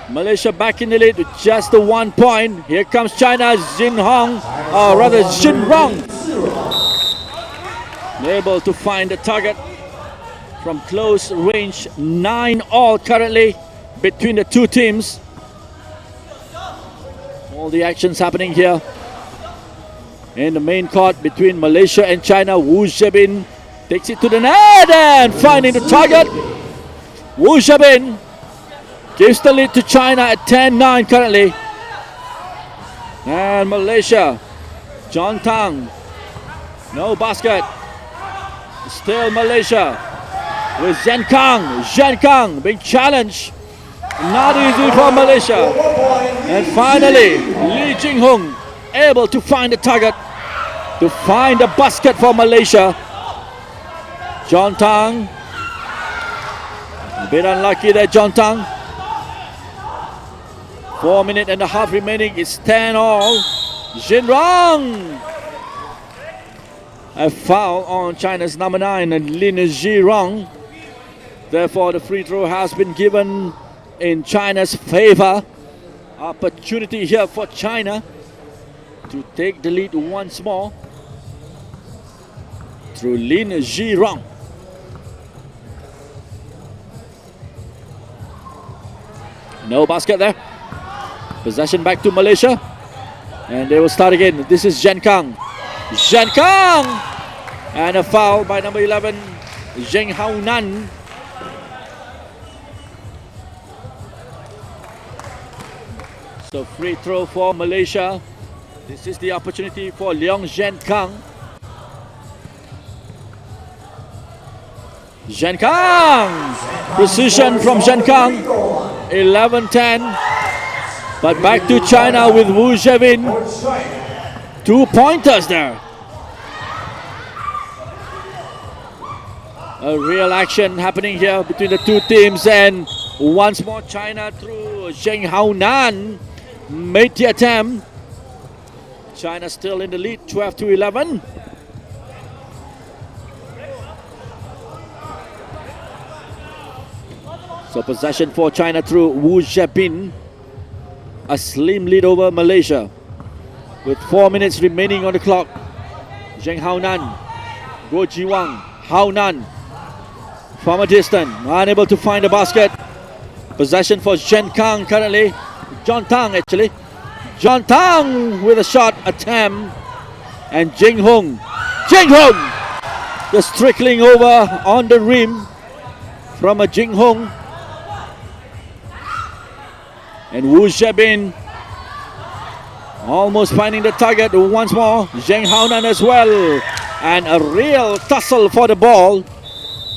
Malaysia back in the lead with just the 1 point. Here comes China, Jin Hong, or rather Jin Rong. Able to find the target from close range. 9 all currently between the two teams. All the actions happening here in the main court between Malaysia and China. Wu Zhebin takes it to the net and finding the target. Wu Zhebin gives the lead to China at 10-9 currently. And Malaysia, John Tang, no basket. Still Malaysia with Zhen Kang. Zhen Kang being challenged. Not easy for Malaysia. And finally, Lee Jing-hung able to find the target, to find the basket for Malaysia. John Tang, a bit unlucky there, John Tang. 4 minutes and a half remaining. It's 10 all. Jin Rong. A foul on China's number 9 and Lin Zhirong. Therefore, the free throw has been given in China's favor. Opportunity here for China to take the lead once more through Lin Zhirong. No basket there. Possession back to Malaysia. And they will start again. This is Zhen Kang. Zhen Kang! And a foul by number 11, Zheng Haonan. So free throw for Malaysia. This is the opportunity for Leong Zhen Kang. Zhen Kang! Precision from Zhen Kang. 11-10. But back to China with Wu Zhebin. 2 pointers there. A real action happening here between the two teams, and once more China through Zheng Haonan made the attempt. China still in the lead, 12-11. So possession for China through Wu Zhebin. A slim lead over Malaysia with 4 minutes remaining on the clock. Zheng Haonan, Guo Jiwang, Haonan from a distance, unable to find a basket. Possession for Zhen Kang currently. John Tang actually. John Tang with a shot attempt. And Jing Hong. Jing Hong! Just trickling over on the rim from a Jing Hong. And Wu Zhebin almost finding the target once more. Zheng Haonan as well. And a real tussle for the ball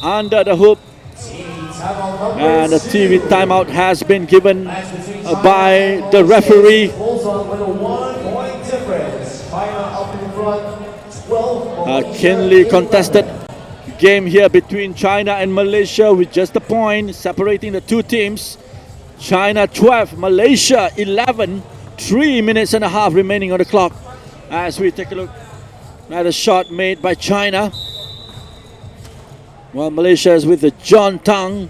under the hoop. And a TV timeout has been given by the referee. A keenly contested game here between China and Malaysia with just a point separating the two teams. China 12, Malaysia 11. 3 minutes and a half remaining on the clock as we take a look at a shot made by China. Well, Malaysia is with the John Tang.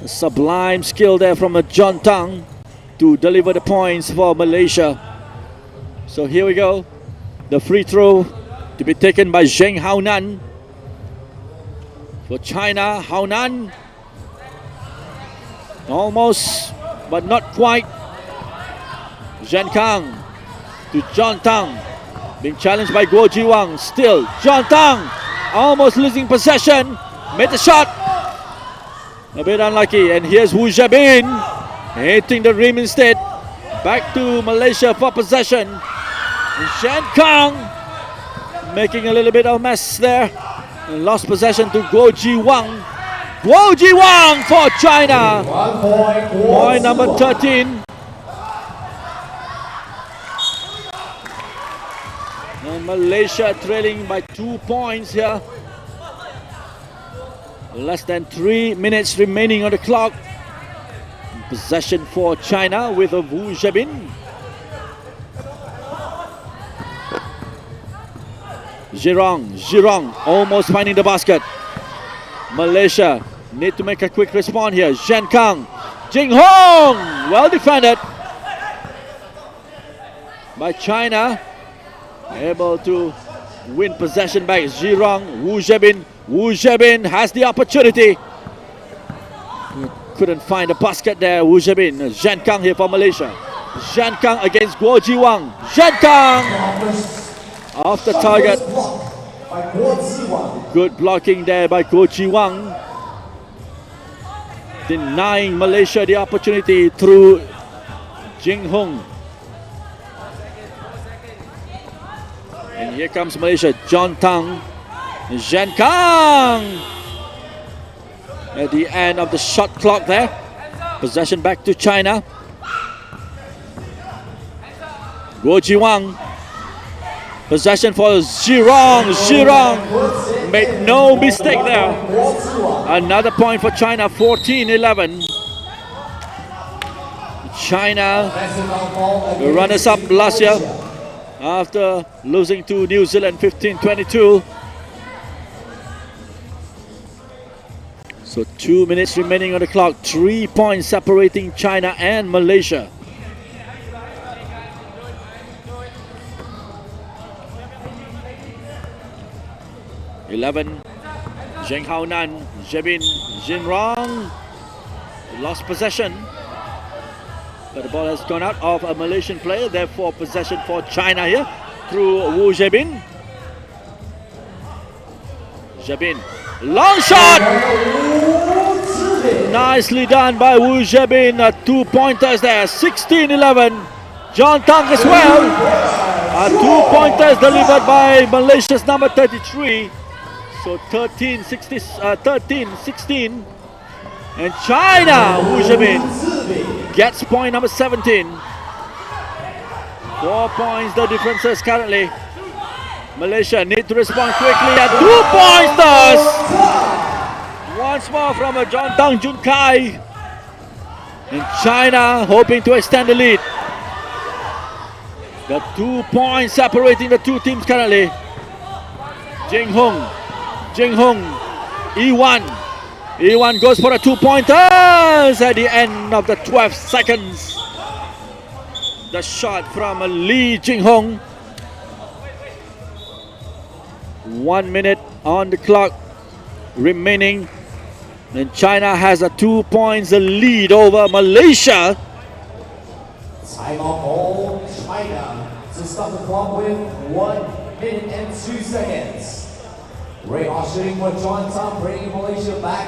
A sublime skill there from a John Tang to deliver the points for Malaysia. So here we go. The free throw to be taken by Zheng Haonan. For China, Haonan. Almost, but not quite. Zhen Kang to John Tang. Being challenged by Guo Jiwang. Still, John Tang almost losing possession. Made the shot. A bit unlucky. And here's Wu Zhebin hitting the rim instead. Back to Malaysia for possession. Zhen Kang making a little bit of mess there. And lost possession to Guo Jiwang. Guo Jiwang for China. Point number 13. And Malaysia trailing by 2 points here. Less than 3 minutes remaining on the clock. Possession for China with a Wu Zhebin. Zhirong almost finding the basket. Malaysia need to make a quick response here. Zhen Kang, Jing Hong, well defended by China, able to win possession back. Zhirong, Wu Zhebin has the opportunity. Couldn't find a basket there. Wu Zhebin. Zhen Kang here for Malaysia. Zhen Kang against Guo Jiwang. Zhen Kang off the target. Good blocking there by Guo Jiwang, denying Malaysia the opportunity through Jing Hong. And here comes Malaysia. John Tang, Zhen Kang. At the end of the shot clock there. Possession back to China. Guo Jiwang. Possession for Zhirong. Zhirong made no mistake there. Another point for China, 14-11. China, the runners-up last year after losing to New Zealand 15-22. So 2 minutes remaining on the clock. 3 points separating China and Malaysia. Zheng Haonan, Zhebin, Jinrong lost possession, but the ball has gone out of a Malaysian player. Therefore, possession for China here through Wu Zhebin. Zhebin, long shot, nicely done by Wu Zhebin. 2 pointers there, 16-11. John Tang as well. 2 pointers delivered by Malaysia's number 33. So 13-16. And China, Wu Zhebin gets point number 17. 4 points the differences currently. Malaysia need to respond quickly at 2 pointers. Once more from a John Tang Jun Kai. And China hoping to extend the lead. The 2 points separating the two teams currently. Jing Hong, E1 goes for a 2 pointers at the end of the 12 seconds. The shot from Lee Jing Hong. 1 minute on the clock remaining. And China has a 2 points lead over Malaysia. Time out all China to start the clock with 1 minute and 2 seconds. Ray shooting for John Tang, bringing Malaysia back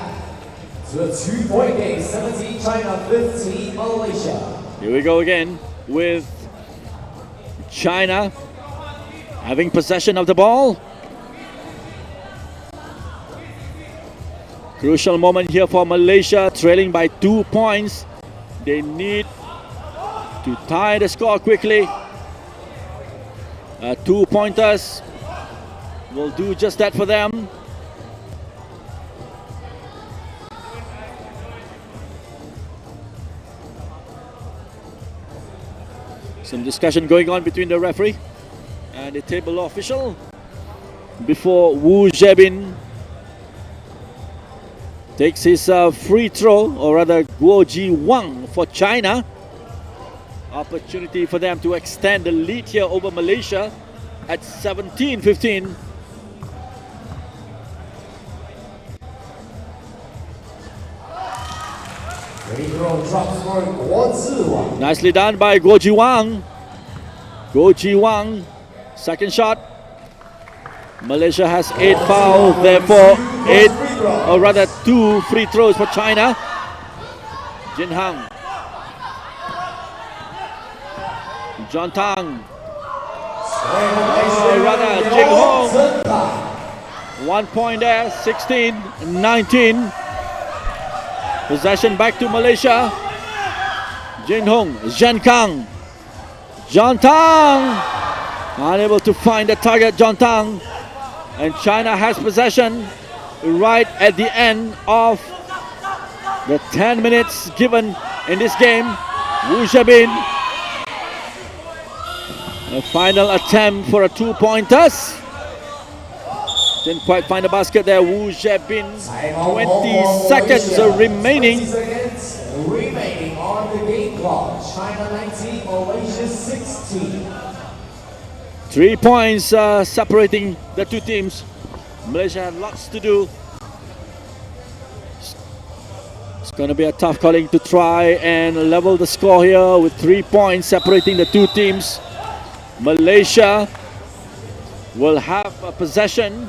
to a 2-point game. 17 China, 15 Malaysia. Here we go again with China having possession of the ball. Crucial moment here for Malaysia, trailing by 2 points. They need to tie the score quickly. 2 pointers will do just that for them. Some discussion going on between the referee and the table official before Wu Zhebin takes his free throw, or rather Guo Jiwang for China. Opportunity for them to extend the lead here over Malaysia at 17-15. Nicely done by Guo Jiwang. Second shot. Malaysia has 8 fouls, therefore 2 free throws for China. Jin Hang, John Tang, Jing Hong. 1 point there, 16-19. Possession back to Malaysia. Jin Hong, Zhen Kang, John Tang, unable to find the target. John Tang, and China has possession right at the end of the 10 minutes given in this game. Wu Zhebin, a final attempt for a 2 pointers. Didn't quite find the basket there. Wu Zhebin. Time out 20 for seconds Malaysia. remaining. 20 seconds remaining on the game clock. China 19, Malaysia 16. 3 points separating the two teams. Malaysia had lots to do. It's going to be a tough calling to try and level the score here with 3 points separating the two teams. Malaysia will have a possession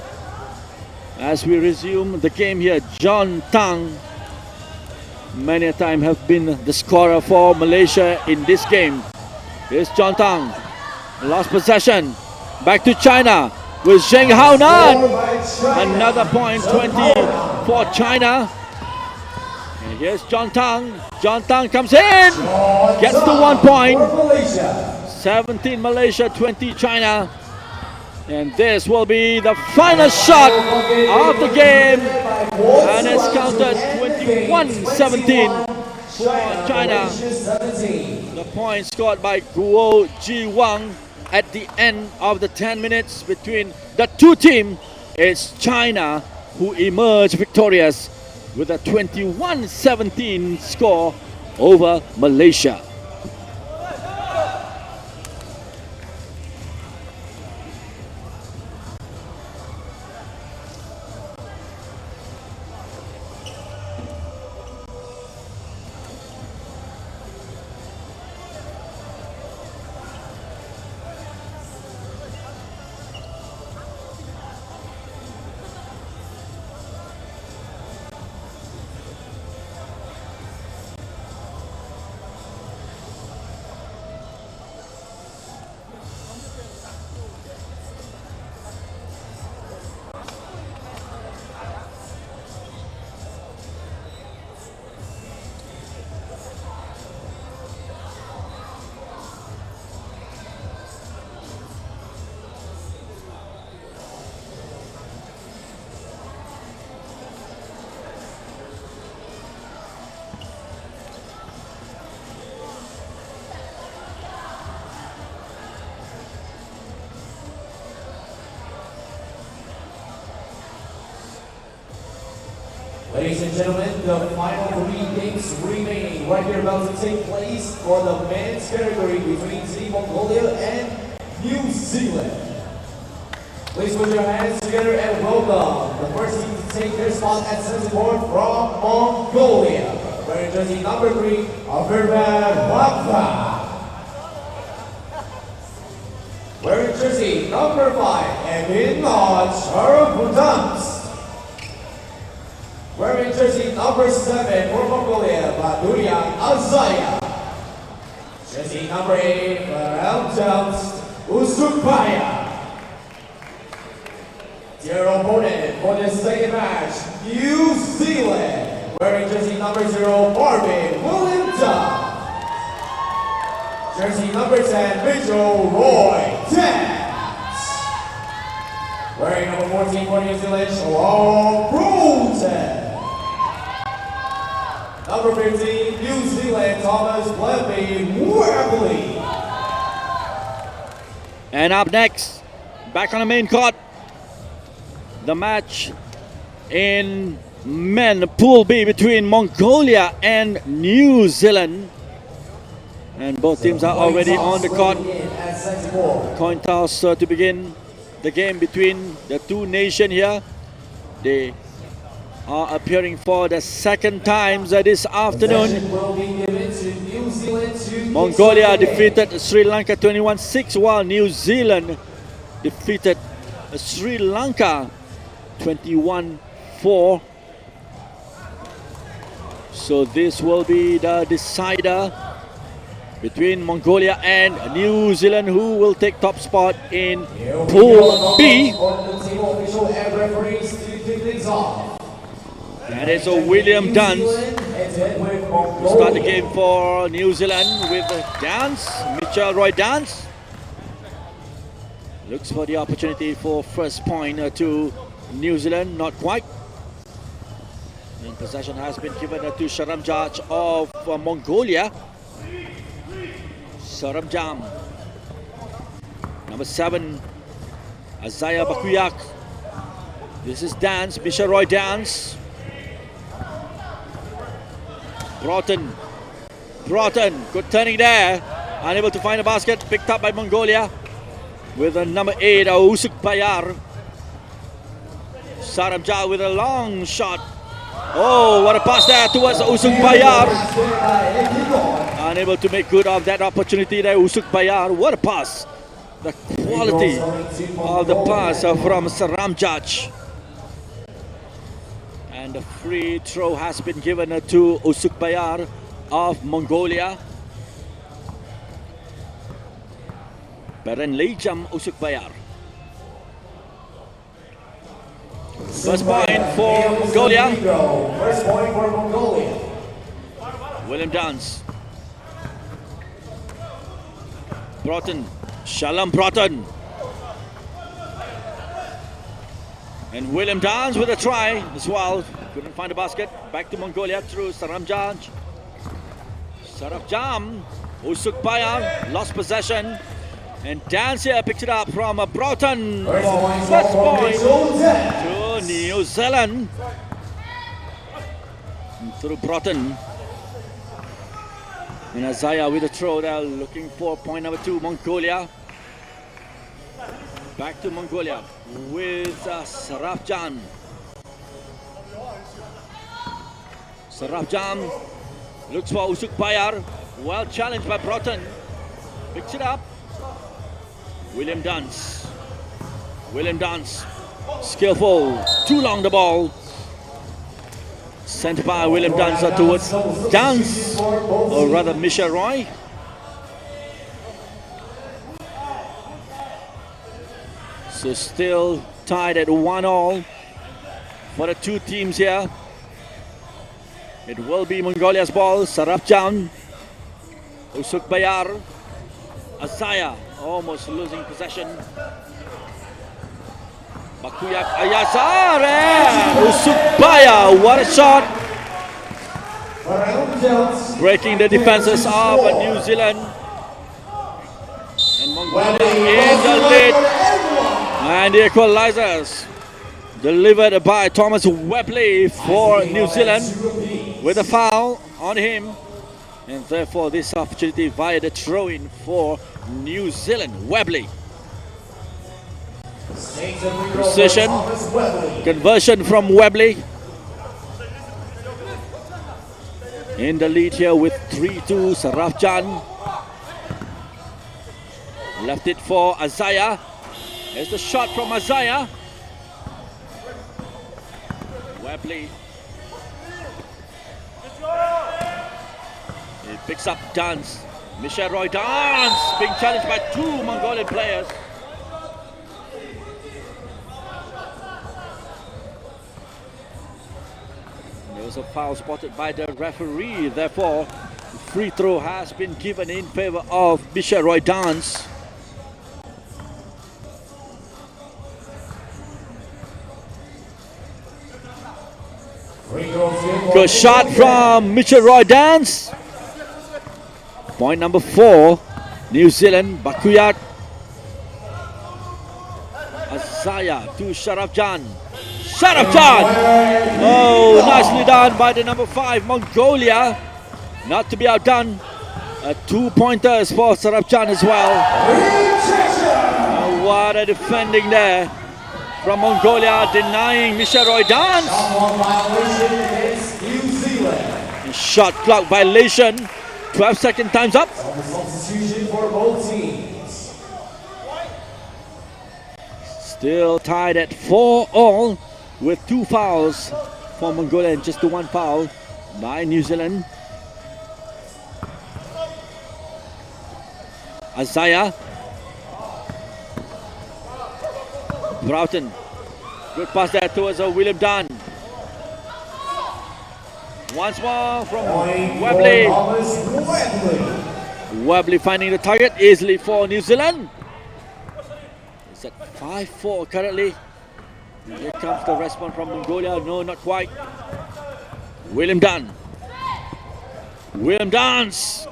as we resume the game here. John Tang, many a time, have been the scorer for Malaysia in this game. Here's John Tang. Lost possession. Back to China with Zheng Haonan. Another point, 20 for China. And here's John Tang. John Tang comes in. Gets the 1 point. 17 Malaysia, 20 China. And this will be the final shot of the game. And it's counted 21-17 for China. The point scored by Guo Ji Wang at the end of the 10 minutes between the two teams. It's China who emerged victorious with a 21-17 score over Malaysia. Ladies and gentlemen, the final 3 games remaining right here about to take place for the men's category between Mongolia and New Zealand. Please put your hands together and welcome the first team to take their spot at center court from Mongolia. Wearing jersey number 3, Aferman Wakfa. Wearing jersey number 5, Emin Charabudams. Wearing jersey number 7 for Mongolia, Badurian Azaya. Jersey number 8 for Elmjams Usukbaya. Dear opponent for the second match, New Zealand. Wearing jersey number 0, Marvin Williamson. Jersey number 10, Mitchell Roy Dance. Wearing number 14 for New Zealand, Shalom Brunton. Number 15, New Zealand, Thomas Levy Webley. And up next, back on the main court, the match in men Pool B between Mongolia and New Zealand. And both teams are already on the court. Coin toss to begin the game between the two nations here. They are appearing for the second time this afternoon. Mongolia defeated Sri Lanka 21-6, while New Zealand defeated Sri Lanka 21-4. So this will be the decider between Mongolia and New Zealand, who will take top spot in Pool B. That is a William Duns to start the game for New Zealand with Dance, Mitchell Roy Dance. Looks for the opportunity for first point to New Zealand, not quite. And possession has been given to Sharamjaj of Mongolia. Sharamjam. Number 7, Azaya Bakuyak. This is Dance, Misha Roy Dance. Broughton, good turning there. Unable to find a basket, picked up by Mongolia. With a number 8, Usuk Bayar. Saramja with a long shot. Oh, what a pass there towards Usuk Bayar. Unable to make good of that opportunity there, Usuk Bayar. What a pass. The quality of the pass from Saramjaj. And the free throw has been given to Usuk Bayar of Mongolia. Beren Lejam Usuk Bayar. First point for Mongolia. First point for Mongolia. William Dance. Broughton. Shalom Broughton. And William Dance with a try as well. Couldn't find a basket. Back to Mongolia through Saramjaj. Sarafjam. Usuk Bayar lost possession. And Dance here picks it up from Broughton. First point to New Zealand. And through Broughton. And Isaiah with a throw there, looking for point number 2, Mongolia. Back to Mongolia with Sarafjan. Sarafjan looks for Usuk Bayar. Well challenged by Broughton. Picks it up. William Dance. Skillful. Too long the ball. Sent by William Dance towards Dance. Or rather Misha Roy. So still tied at 1-1 for the two teams here. It will be Mongolia's ball. Sarafjan. Usuk Bayar. Asaya almost losing possession. Bakuyak Ayazar. Usuk Bayar. What a shot. Breaking the defenses of New Zealand. And Mongolia in the lead. And the equalizers delivered by Thomas Webley for New Zealand with a foul on him. And therefore this opportunity via the throw-in for New Zealand. Webley. Precision. Conversion from Webley. In the lead here with 3-2, Sarafjan. Left it for Isaiah. There's the shot from Isaiah. Webley. He picks up Dance. Misha Roy Dance being challenged by 2 Mongolian players. There was a foul spotted by the referee. Therefore, free throw has been given in favor of Misha Roy Dance. Good shot from Mitchell Roy Dance. Point number 4, New Zealand. Bakuyat. Azaya to Sharafjan. Oh, nicely done by the number 5, Mongolia. Not to be outdone. 2 pointers for Sharafjan as well. What a defending there from Mongolia, denying Misha Roy Dance. Shot clock violation. 12-second time's up. Substitution for both teams. Still tied at 4-4 with 2 fouls for Mongolia and just the 1 foul by New Zealand. Isaiah. Broughton. Good pass there towards William Dunn. Once more from Webley. Webley finding the target easily for New Zealand. It's at 5-4 currently. Here comes the response from Mongolia. No, not quite. William Dunn. William Dance.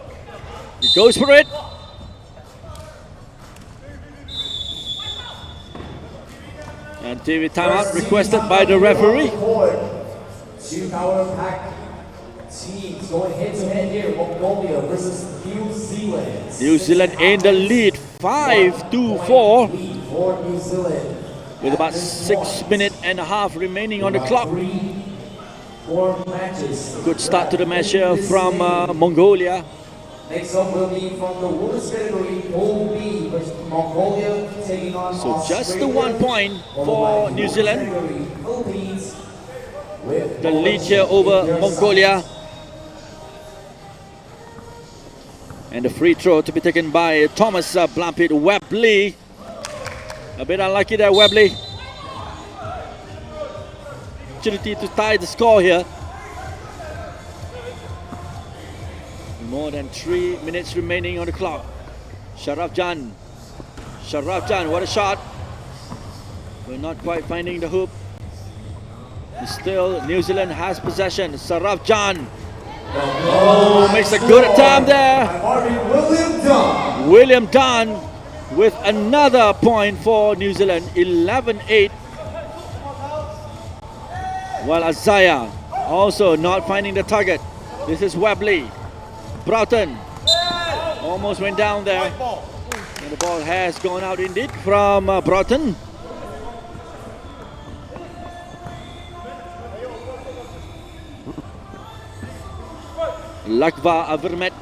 He goes for it. And TV timeout requested by the referee. Two power-pack teams going head-to-head here. Mongolia versus New Zealand. New Zealand in the lead, 5-4. Lead for New Zealand. With about 6 minutes and a half remaining on the clock. Four matches. Good start to the match here from Mongolia. Next up will be from the women's category, Pool B versus Mongolia taking on So just the 1 point for New Zealand. Philippines. The lead here over Mongolia. And the free throw to be taken by Thomas Blampit Webley. A bit unlucky there, Webley. Opportunity to tie the score here. More than 3 minutes remaining on the clock. Sharafjan, what a shot. We're not quite finding the hoop. Still, New Zealand has possession. Sharafjan. Oh, makes a good attempt there. William Dunn with another point for New Zealand. 11-8. While Azaya also not finding the target. This is Webley. Broughton almost went down there. And the ball has gone out indeed from Broughton. Lakva Avermet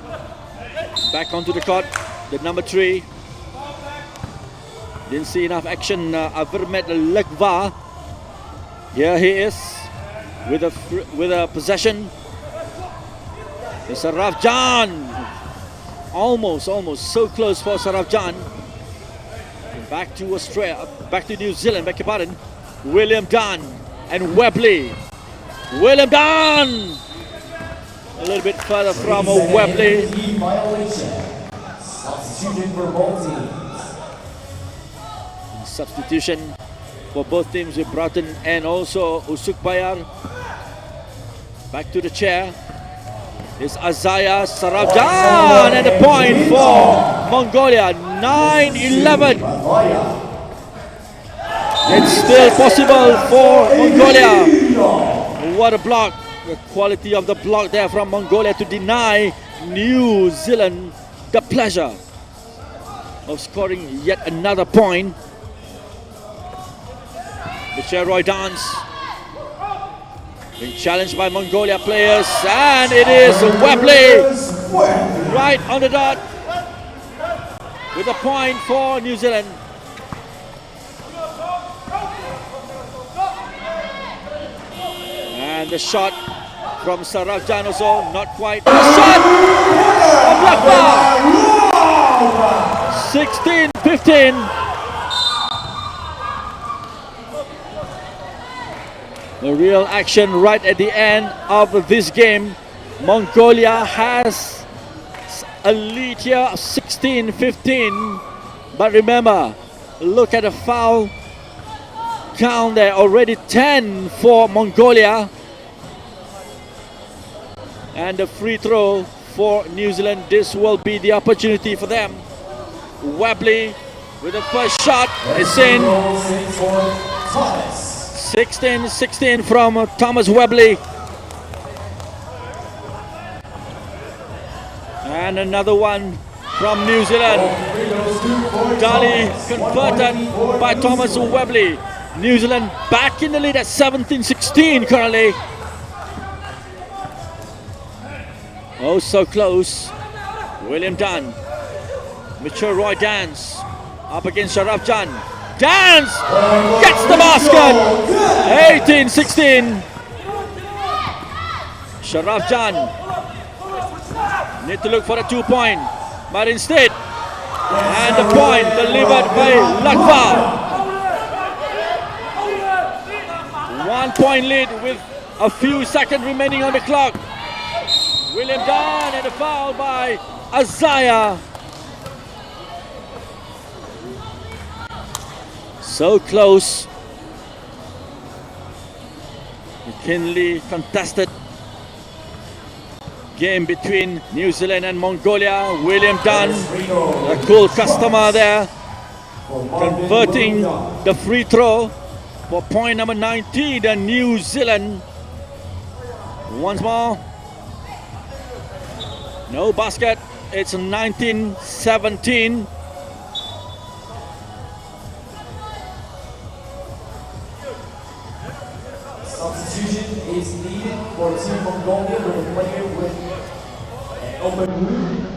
back onto the court. The number 3. Didn't see enough action. Avermet Lakva. Here he is with a possession. Sharafjan. Almost so close for Sharafjan. Back to Australia, back to New Zealand, beg your pardon. William Dunn and Webley. William Dunn! A little bit further from Webley. Substitution for both teams. Substitution for both teams with Broughton and also Usuk Bayar. Back to the chair. Is Azaya Sharafjan and a point for Mongolia. 9-11. It's still possible for Mongolia. What a block. The quality of the block there from Mongolia to deny New Zealand the pleasure of scoring yet another point. The Roy dance being challenged by Mongolia players, and it is Webley right on the dot with a point for New Zealand. And the shot from Sharafjan also not quite. The shot of 16-15. The real action right at the end of this game. Mongolia has a lead here, 16-15. But remember, look at the foul count there, already 10 for Mongolia. And the free throw for New Zealand. This will be the opportunity for them. Webley with the first shot. It's in. 16-16 from Thomas Webley. And another one from New Zealand. Dali converted by Thomas Webley. New Zealand back in the lead at 17-16 currently. Oh, so close. William Dunn. Mitchell Roy Dance up against Sharafjan. Dance gets the basket. 18-16. Sharafjan need to look for a 2-point, but instead, and the point delivered by Lakva. 1 point lead with a few seconds remaining on the clock. William Dunn and a foul by Azaya. So close. McKinley contested game between New Zealand and Mongolia. William Dunn, a cool customer there, converting the free throw For point number 19, the New Zealand. Once more. No basket. It's 19-17. Substitution is needed for Team Mongolia with a player with an open wound.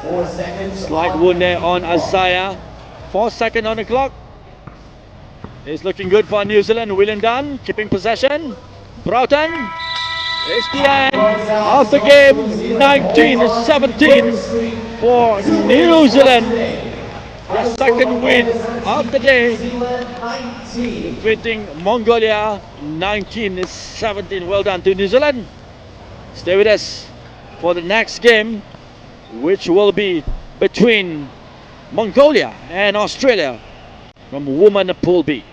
4 seconds. Slight wound there on Isaiah. 4 seconds on the clock. It's looking good for New Zealand. William Dunn keeping possession. Broughton. It's the end of the game. 19-17 for New Zealand. The second win of the day, defeating Mongolia 19-17. Well done to New Zealand. Stay with us for the next game, which will be between Mongolia and Australia from Women Pool B.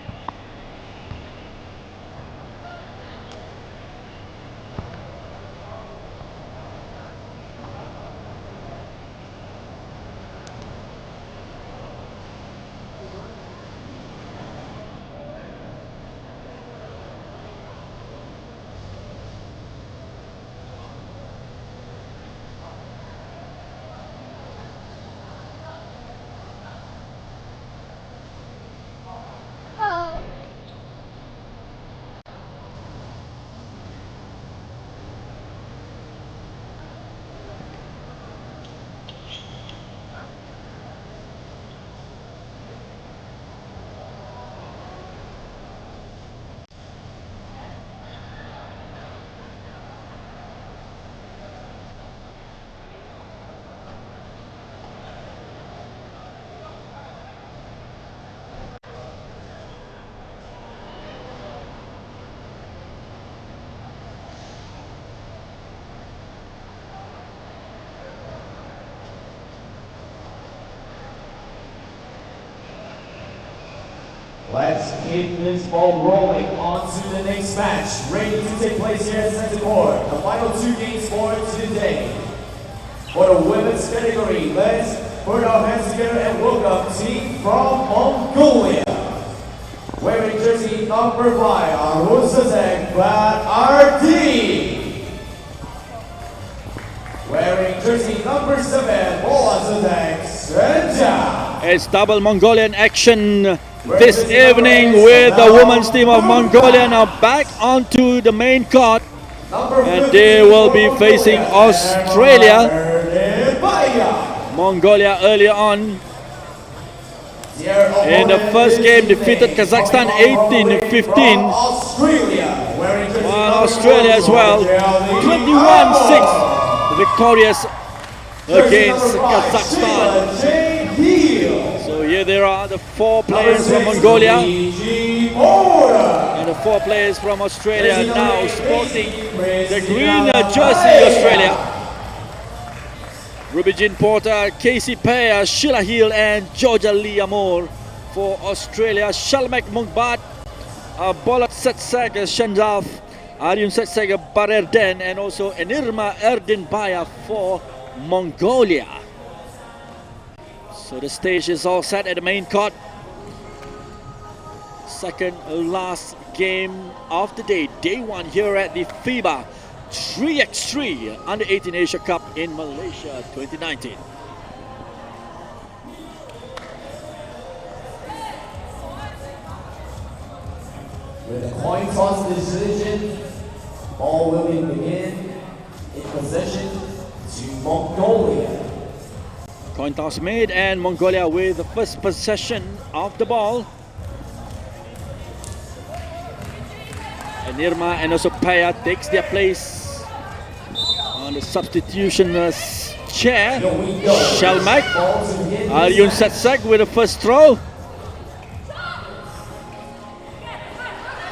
Let's keep this ball rolling on to the next match. Ready to take place here at center court. The final 2 games for today. For the women's category, let's put our hands together and welcome team from Mongolia. Wearing jersey number 5, Arun Sazek RD. Wearing jersey number 7, Bola Sazek Senja. It's double Mongolian action this evening with the women's team of Mongolia now back onto the main court, and they will be facing Australia. Mongolia earlier on in the first game defeated Kazakhstan 18-15, while Australia as well 21-6 victorious against Kazakhstan. So here there are the 4 players from Mongolia and the 4 players from Australia now sporting the green jersey Australia. Ruby Jean Porter, Casey Pear, Sheila Hill and Georgia Lee Amor for Australia. Shalmek Mungbat, Bolat Setseg Shandaf, Aryun Setseg Barerden and also Enirma Erdinbaya for Mongolia. So the stage is all set at the main court. Second last game of the day, day 1 here at the FIBA 3x3 U18 Asia Cup in Malaysia 2019. With a coin toss decision, ball will begin in possession to Mongolia. Coin toss made and Mongolia with the first possession of the ball. And Irma and also Paya takes their place on the substitution chair. Shalmak, Aryun Setseg with the first throw.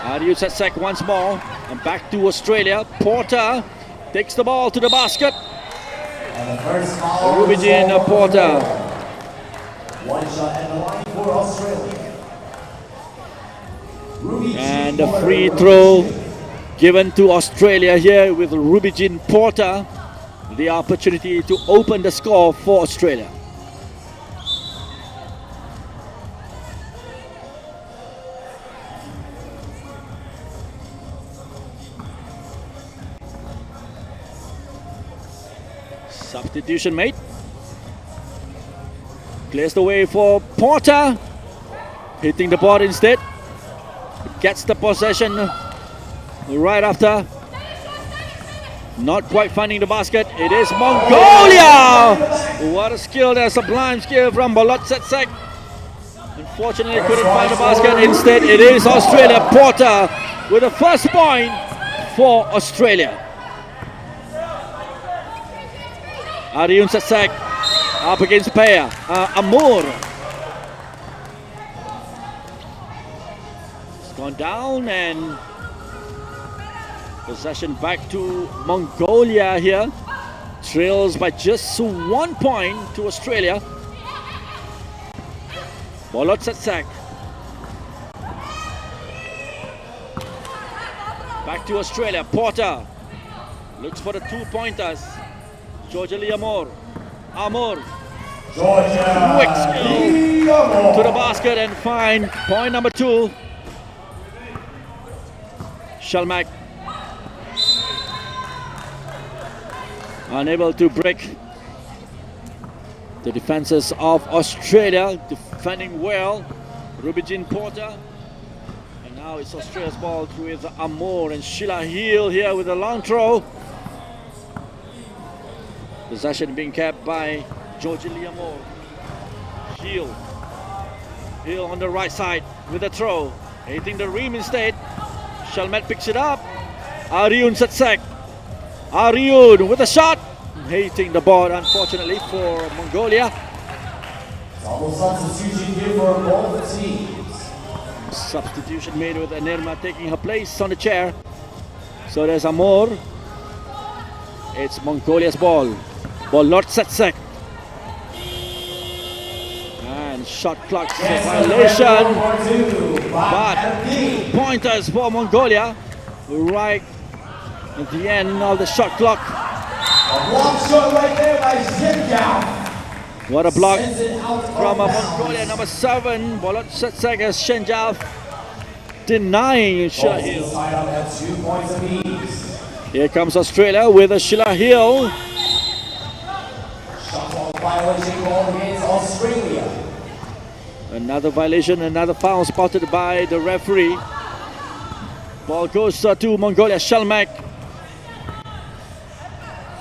Aryun Setseg once more and back to Australia. Porter takes the ball to the basket. And the first foul Ruby Jean Porter. 1 shot at the line for Australia. And the free throw given to Australia here with Ruby Jean Porter. The opportunity to open the score for Australia. Substitution made. Clears the way for Porter. Hitting the board instead. Gets the possession right after. Not quite finding the basket. It is Mongolia! What a skill there. Sublime skill from Bolot Setsek. Unfortunately, couldn't find the basket. Instead, it is Australia. Porter with the first point for Australia. Arjun Setsek up against Paya. Amur. It's gone down and possession back to Mongolia here. Trails by just 1 point to Australia. Bolot Setsek. Back to Australia. Porter looks for the 2-pointers. Georgia Lee Amor. Quick skill to the basket and find point number 2. Shalmak unable to break the defenses of Australia. Defending well. Rubijin Porter. And now it's Australia's ball with Amor and Sheila Hill here with a long throw. Possession being kept by Georgie Liamore. Hill on the right side with a throw. Hitting the rim instead. Shalmet picks it up. Arjun Setsek. Arjun with a shot. Hitting the board unfortunately for Mongolia. Double substitution here for both teams. Substitution made with Anirma taking her place on the chair. So there's Amor. It's Mongolia's ball. Bolot Setsek. And shot clock violation. But 2-pointers for Mongolia. Right at the end of the shot clock. A block shot right there by Shenjiao. What a block from Mongolia, number 7. Bolot Setsek as Shenjiao denying Sheila Hill. Here comes Australia with a Sheila Hill. Violation call against Australia. Another violation, another foul spotted by the referee. Ball goes to Mongolia. Shalmak.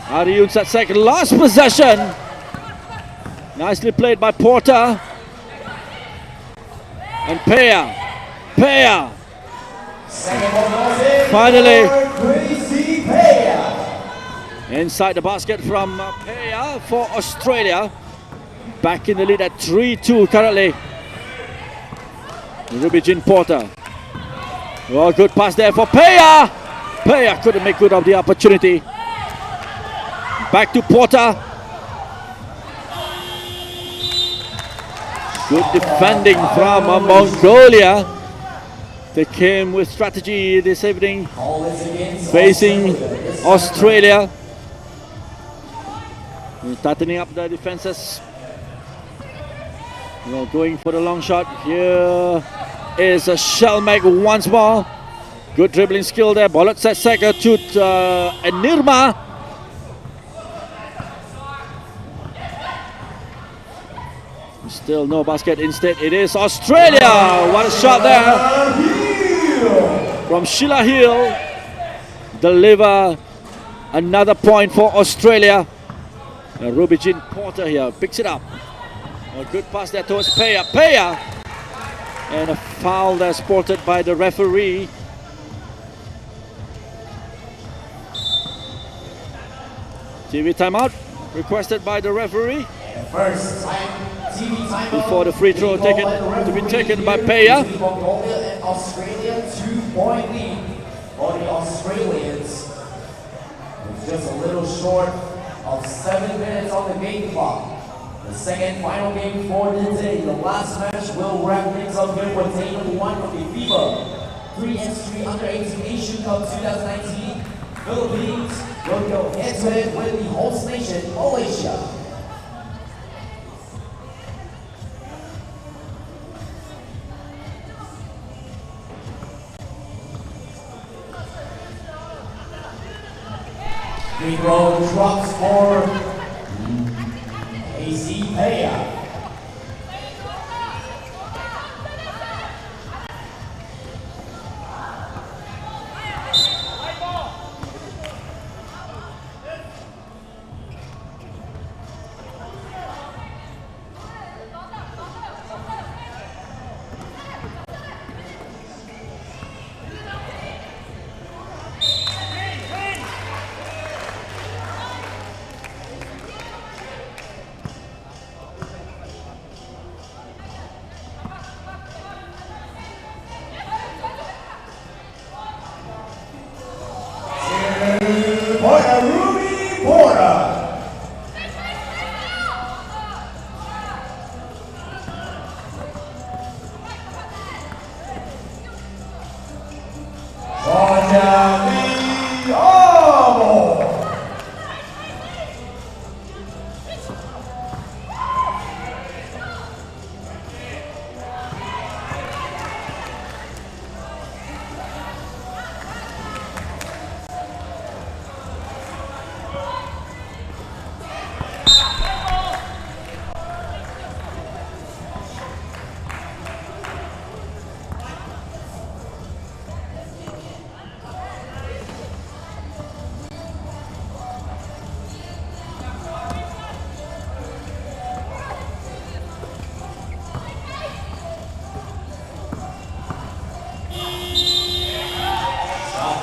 Arjun Setsek, last possession. Nicely played by Porter. And Paya. Finally. Inside the basket from Paya for Australia. Back in the lead at 3-2 currently. Rubijin Porter. Well, good pass there for Paya. Paya couldn't make good of the opportunity. Back to Porter. Good defending from Mongolia. They came with strategy this evening, facing Australia. Tightening up the defenses. Going for the long shot. Here is a Shalmak once more. Good dribbling skill there. Bolot Setsek to Anirma. Still no basket. Instead, it is Australia. What a shot there from Sheila Hill. Deliver another point for Australia. Rubijin Porter here picks it up. A good pass there towards Paya. And a foul there spotted by the referee. TV timeout requested by the referee. First time TV timeout before the free throw to be taken by Paya. Mongolia and Australia 2-point lead for the Australians. It's just a little short of 7 minutes on the game clock. The second final game for the day. The last match will wrap things up here for day number 1 of the FIBA 3x3 U18 Asia Cup 2019. Philippines will go head-to-head with the host nation, Malaysia. Free throw drops for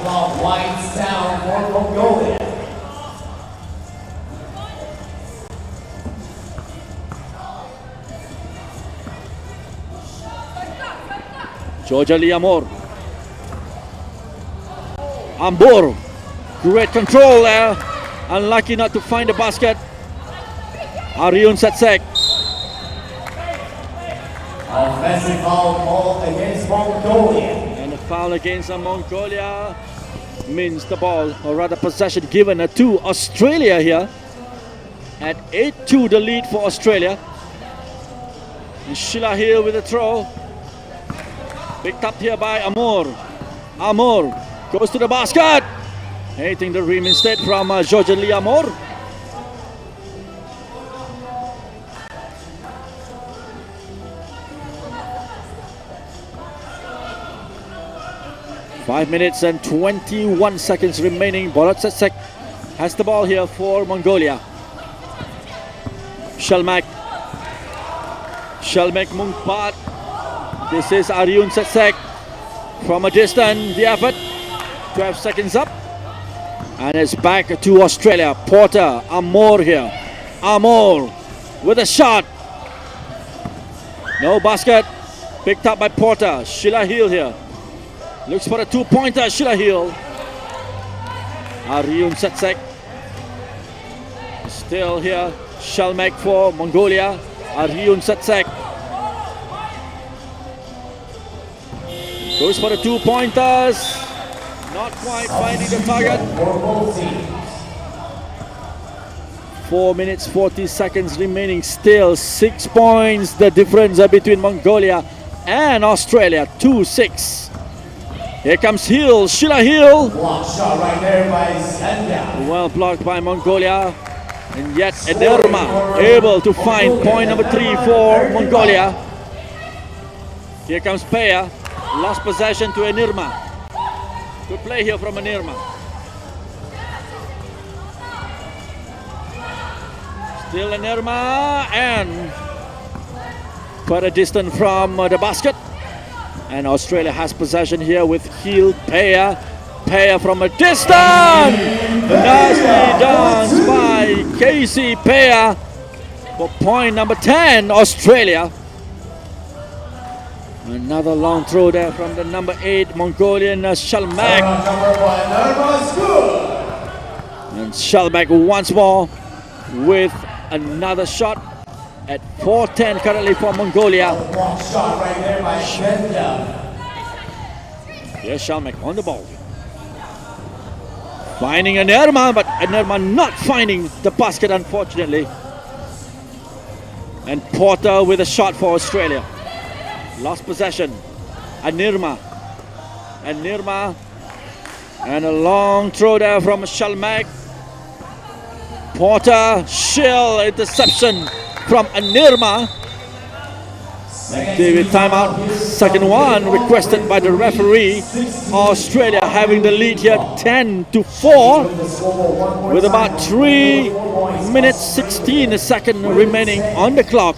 Shot block winds down for Mongolia. Georgia Lee Amor. Ambor. Great control there. Unlucky not to find the basket. Ariun Satsek. Offensive foul called against Mongolia. And a foul against Mongolia means the ball, or rather possession given to Australia here. At 8-2 the lead for Australia. And Sheila here with a throw. Picked up here by Amor. Amor goes to the basket. Hitting the rim instead from Georgia Lee Amor. Five minutes and 21 seconds remaining. Borat Satsek has the ball here for Mongolia. Shalmak. Shalmak Mungpat. This is Ariun Satsek from a distance. The effort. 12 seconds up. And it's back to Australia. Porter. Amor here. Amor with a shot. No basket. Picked up by Porter. Sheila Hill here. Looks for a two-pointer. Sheila Hill. Ariun Satsek. Still here. Shalmak for Mongolia. Ariun Satsek. Goes for the two-pointers. Not quite finding the target. 4 minutes 40 seconds remaining. Still 6 points the difference between Mongolia and Australia. 2-6. Here comes Hill. Sheila Hill. Block shot right there by Zenda. Well blocked by Mongolia. And yet Ederma able to find point number 3 for Mongolia. Here comes Peya. Lost possession to Enirma. Good play here from Enirma. Still Enirma and quite a distance from the basket. And Australia has possession here with Hill. Peya. Peya from a distance. Nasty dance by Casey Peya for point number 10, Australia. Another long throw there from the number 8 Mongolian Shalmak. And Shalmak once more with another shot at 4-10 currently for Mongolia. Shot right there by Zenda. Here's Shalmak on the ball. Finding Enirma, but Enirma not finding the basket unfortunately. And Porter with a shot for Australia. Lost possession. Enirma. Enirma. And a long throw there from Shalmak. Porter. Shill interception from Enirma. David timeout. Second one requested by the referee. Australia having the lead here 10-4 with about 3 minutes 16 seconds remaining on the clock.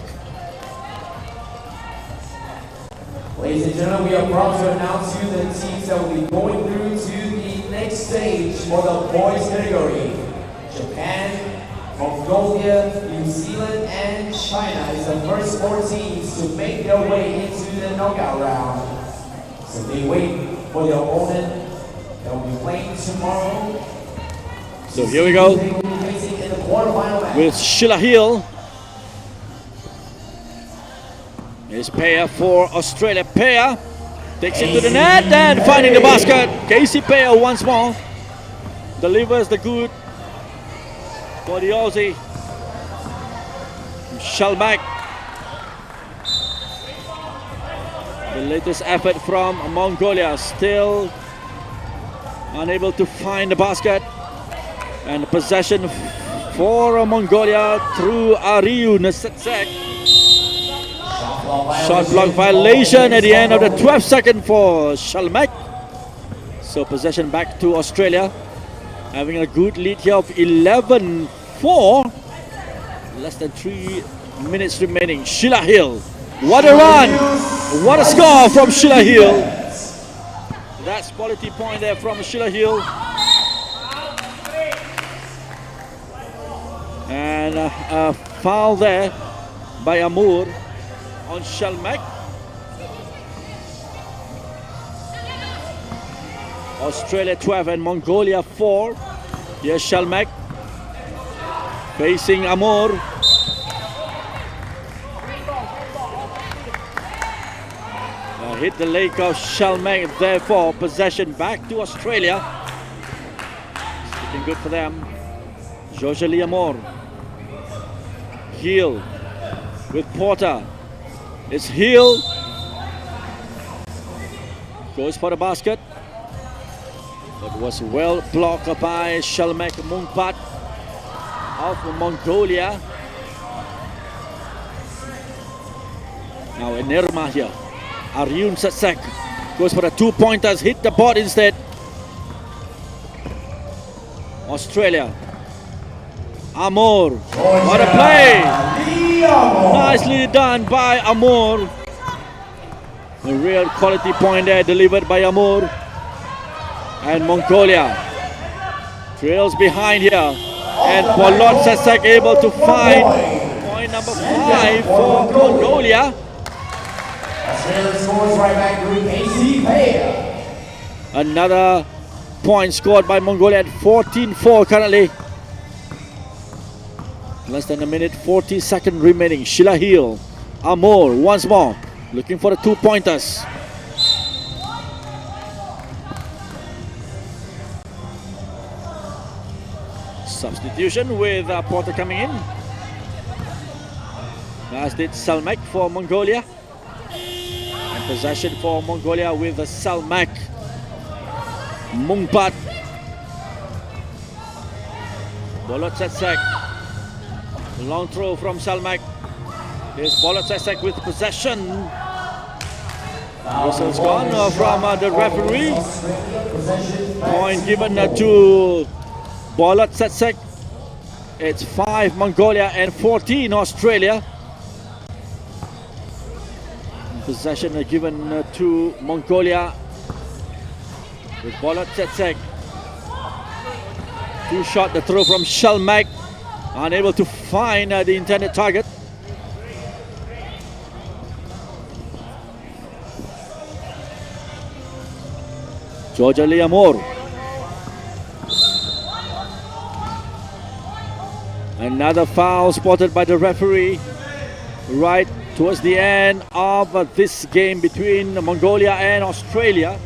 Ladies and gentlemen, we are proud to announce to you the teams that will be going through to the next stage for the boys category. Japan, Mongolia, New Zealand, and China is the first 4 teams to make their way into the knockout round. So they wait for their opponent that will be playing tomorrow. So here we go They will be facing in the quarterfinal match. with Sheila Hill. Here's Peya for Australia. Peya takes it to the net and finding the basket. Casey Peya once more delivers the good for the Aussie. Shalmak. The latest effort from Mongolia, still unable to find the basket. And possession for Mongolia through Ariun Satsek. Shot block violation at the end of the 12th second for Shalmak. So possession back to Australia. Having a good lead here of 11-4. Less than 3 minutes remaining. Sheila Hill. What a run! What a score from Sheila Hill. That's quality point there from Sheila Hill. And a foul there by Amur on Shalmek. Australia 12 and Mongolia 4. Here's Shalmek facing Amur. Hit the leg of Shalmek, therefore possession back to Australia. It's looking good for them. Jojolie Amor. Heel with Porter. It's Heel. Goes for the basket. But was well blocked by Shalmek Mungpat of Mongolia. Now Nirma here. Aryun Satsek goes for the 2-pointers, hit the board instead. Australia. Amor. What a play! Nicely done by Amor. A real quality point there delivered by Amor. And Mongolia trails behind here. And Polon Satsek able to find point number 5 for Mongolia. Australia scores right back with AC Paya. Another point scored by Mongolia at 14-4 currently. Less than a minute, 40 seconds remaining. Sheila Hill, Amor once more, looking for the 2-pointers. Substitution with Porter coming in. As did Salmek for Mongolia. And possession for Mongolia with Salmek. Mungpat. Bolot Satsek. Long throw from Salmek. Here's Bolot Satsek with possession. Whistle's gone from the referee. Point given to Bolot Satsek. It's 5 Mongolia and 14 Australia. Possession given to Mongolia with Bolot Satsek. Two shot the throw from Shalmek. Unable to find the intended target. Jojolie Amor. Another foul spotted by the referee right towards the end of this game between Mongolia and Australia.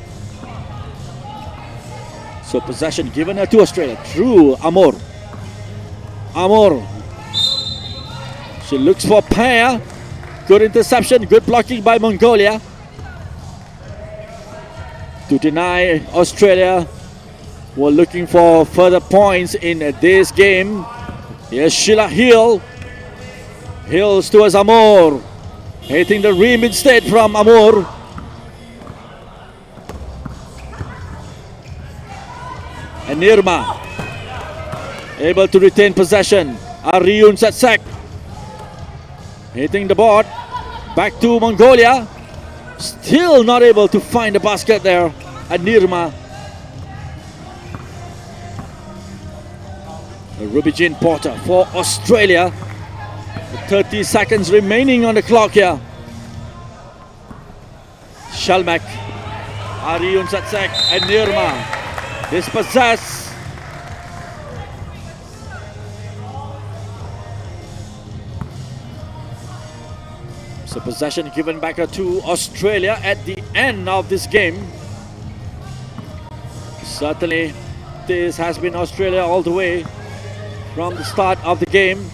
So possession given to Australia through Amor. Amor. She looks for Paya. Good interception, good blocking by Mongolia to deny Australia. We're looking for further points in this game. Here's Sheila Hill. Hills towards Amor. Hitting the rim instead from Amor. And Nirma able to retain possession. Aryun Satsek hitting the board. Back to Mongolia. Still not able to find the basket there. And Nirma. Ruby Jean Porter for Australia. 30 seconds remaining on the clock here. Shalmek, Aryun Satsek and Nirma dispossess. So possession given back to Australia at the end of this game. Certainly this has been Australia all the way from the start of the game.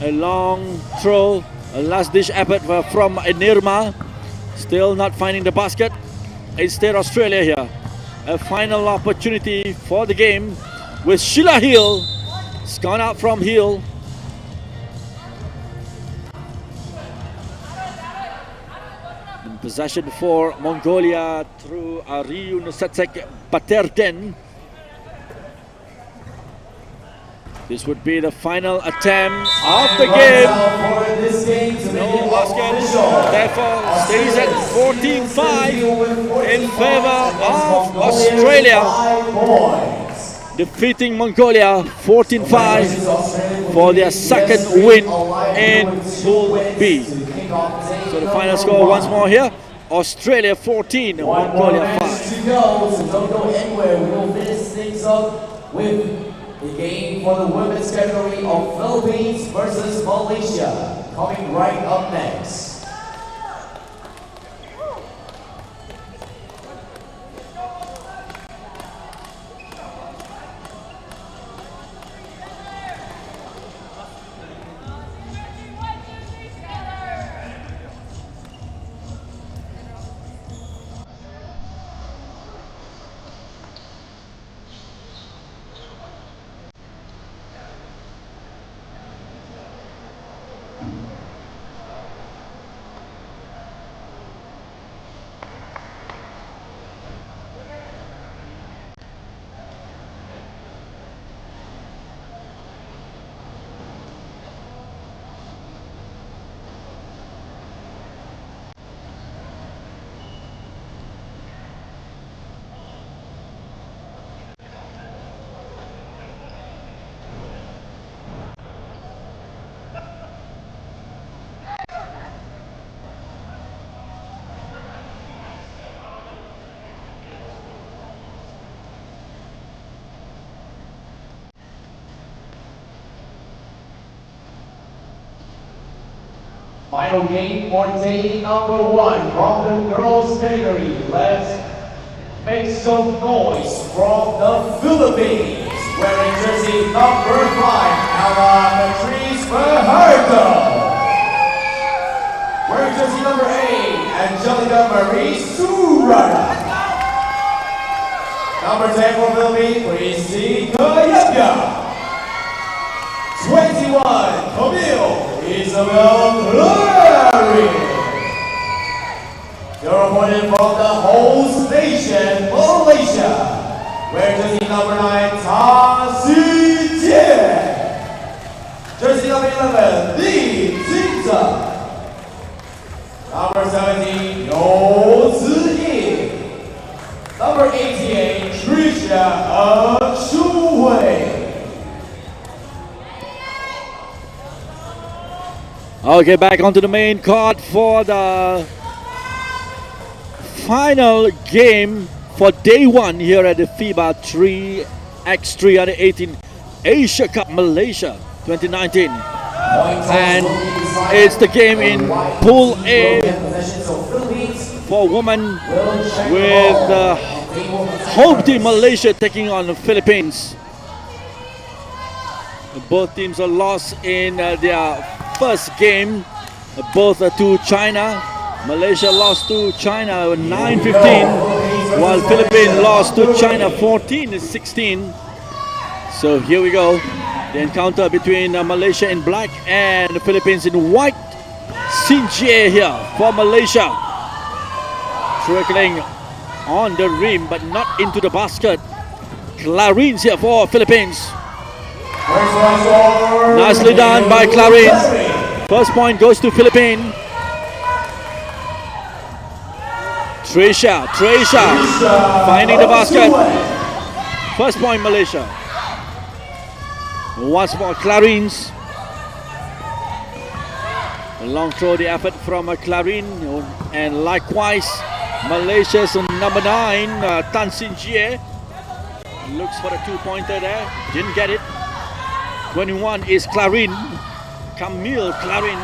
A long throw, a last dish effort from Nirma. Still not finding the basket. Instead Australia here. A final opportunity for the game with Sheila Hill. It's gone out from Hill. In possession for Mongolia through Aryun Satsek Paterden. This would be the final attempt of the game. No basket, therefore stays at 14-5 in favor of Australia, defeating Mongolia 14-5 for their second win in Pool B. So the final score once more here: Australia 14, Mongolia 5. To go, so don't go anywhere. We will finish things up with the game for the women's category of Philippines versus Malaysia, coming right up next. Final game for day number 1 from the girls' category. Let's make some noise from the Philippines. Wearing jersey number 5, Patrice Fajardo. Wearing jersey number 8, Angelica Marie Surana. Number 10 for Philippines, Christy Kayabya. 21, Camille Isabel Clary. Your opponent from the host nation, Malaysia, wearing jersey number 9, Ta Si Jie. Jersey number 11, Li Jingzhen. Number 17, You Ziyi. Number 88, Trisha Shuwei. Okay, back onto the main card for the final game for day 1 here at the FIBA 3x3 U18 Asia Cup Malaysia 2019. And it's the game in Pool A for women, with the home team Malaysia taking on the Philippines. Both teams are lost in their first game, both to China. Malaysia lost to China 9-15, while Philippines lost to China 14-16. So here we go, the encounter between Malaysia in black and the Philippines in white. Sinjie here for Malaysia, trickling on the rim but not into the basket. Clarins here for Philippines. Nicely done by Clarins. First point goes to Philippines. Trisha finding the basket. First point Malaysia. Once more Clarins. A long throw, the effort from Clarin, and likewise Malaysia's number 9, Tan Sin Jie, looks for a 2-pointer there, didn't get it. 21 is Clarin, Camille Clarin.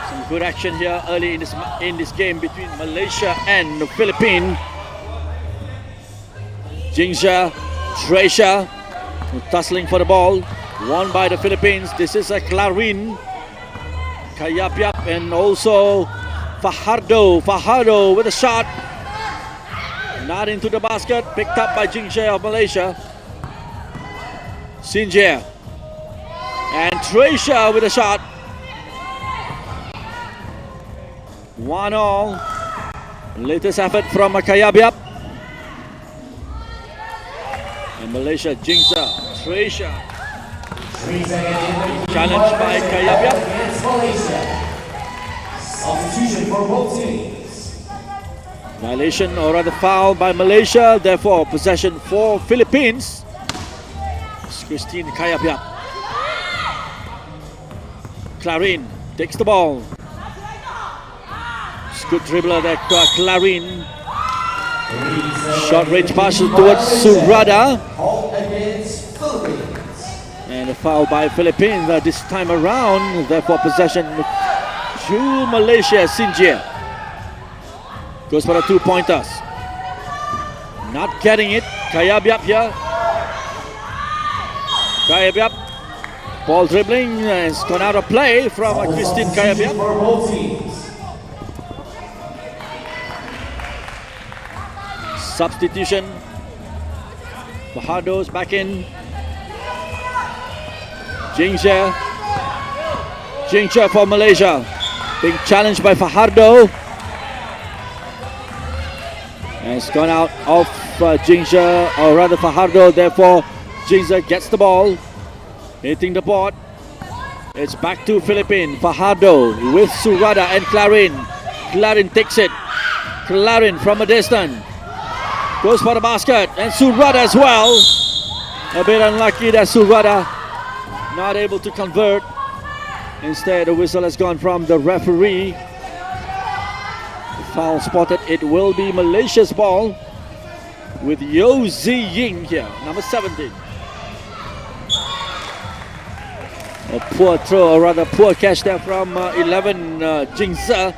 Some good action here early in this game between Malaysia and the Philippines. Jingzha, Trisha, tussling for the ball, won by the Philippines. This is a Clarin, Kayapyap, and also Fajardo with a shot, not into the basket, picked up by Jingzha of Malaysia. Sinjie and Trisha with a shot. 1-all. Latest effort from Kayabyap. And Malaysia, Jingzha, Croatia. 3 seconds. Challenged by Kayabyab. Against Malaysia. Substitution for both teams. Violation or rather foul by Malaysia. Therefore, possession for Philippines. It's Christine Kayabyab. Clarin takes the ball. It's good dribbler there, Clarin. Short range passes towards Surada. And a foul by Philippines this time around. Therefore, possession to Malaysia. Sinjia goes for the 2-pointers. Not getting it. Kayabyab here. Kayabyab. Ball dribbling has gone out of play from Christine Kayabyab. Substitution. Fajardo's back in. Jingja for Malaysia. Being challenged by Fajardo. And it's gone out of Jingja, or rather Fajardo. Therefore, Jingja gets the ball. Hitting the board. It's back to Philippines. Fajardo with Surada and Clarin. Clarin takes it. Clarin from a distance. Goes for the basket. And Surada as well. A bit unlucky that Surada not able to convert. Instead, the whistle has gone from the referee. Foul spotted. It will be Malaysia's ball with Yo Zi Ying here, number 17. A poor throw, or rather poor catch there from 11 Jingza.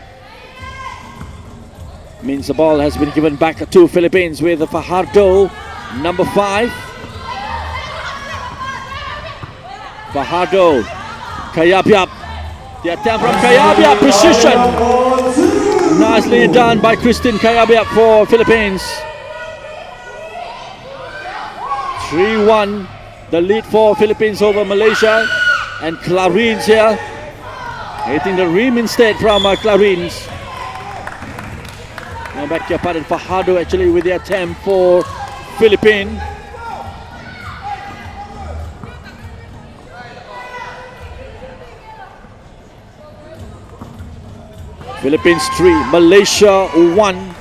Means the ball has been given back to Philippines with Fajardo, number 5. Fajardo, Kayabyab. The attempt from Kayabyab, precision. Nicely done by Christine Kayabyab for Philippines. 3-1, the lead for Philippines over Malaysia. And Clarin's here, hitting the rim instead from Clarin's. Now back your pardon, Fajardo actually with the attempt for Philippines. Philippines 3, Malaysia 1.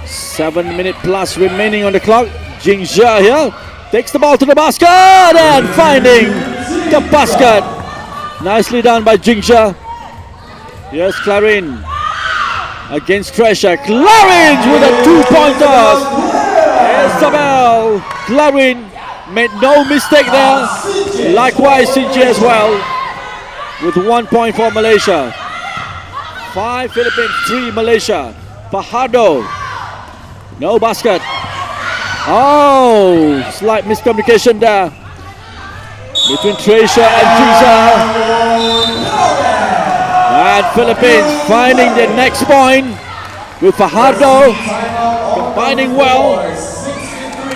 7 minutes plus remaining on the clock. Jingja here takes the ball to the basket and finding the basket. Nicely done by Jingja. Here's Clarin against Croatia. Clarin with a 2-pointer. Isabel Clarin made no mistake there. Likewise, Sinjia as well with 1 point for Malaysia. 5 Philippines, 3 Malaysia. Fajardo, no basket. Oh, slight miscommunication there between Croatia and Jingza. And Philippines finding the next point with Fajardo combining well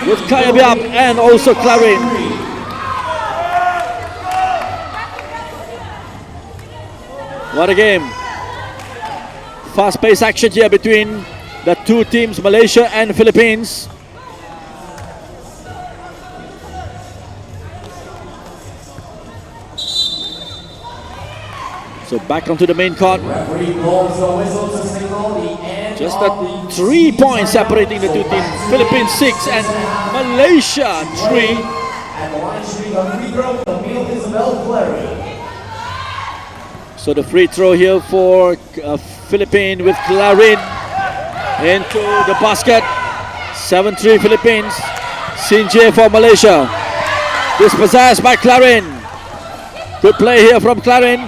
with Kayabyab and also Clarin. What a game. Fast-paced action here between the two teams, Malaysia and Philippines. So back onto the main court. Just a 3 points separating the two teams. Philippines 6 and Malaysia 3. So the free throw here for Philippines with Clarin into the basket. 7-3 Philippines. Sinjia for Malaysia. Dispossessed by Clarin. Good play here from Clarin.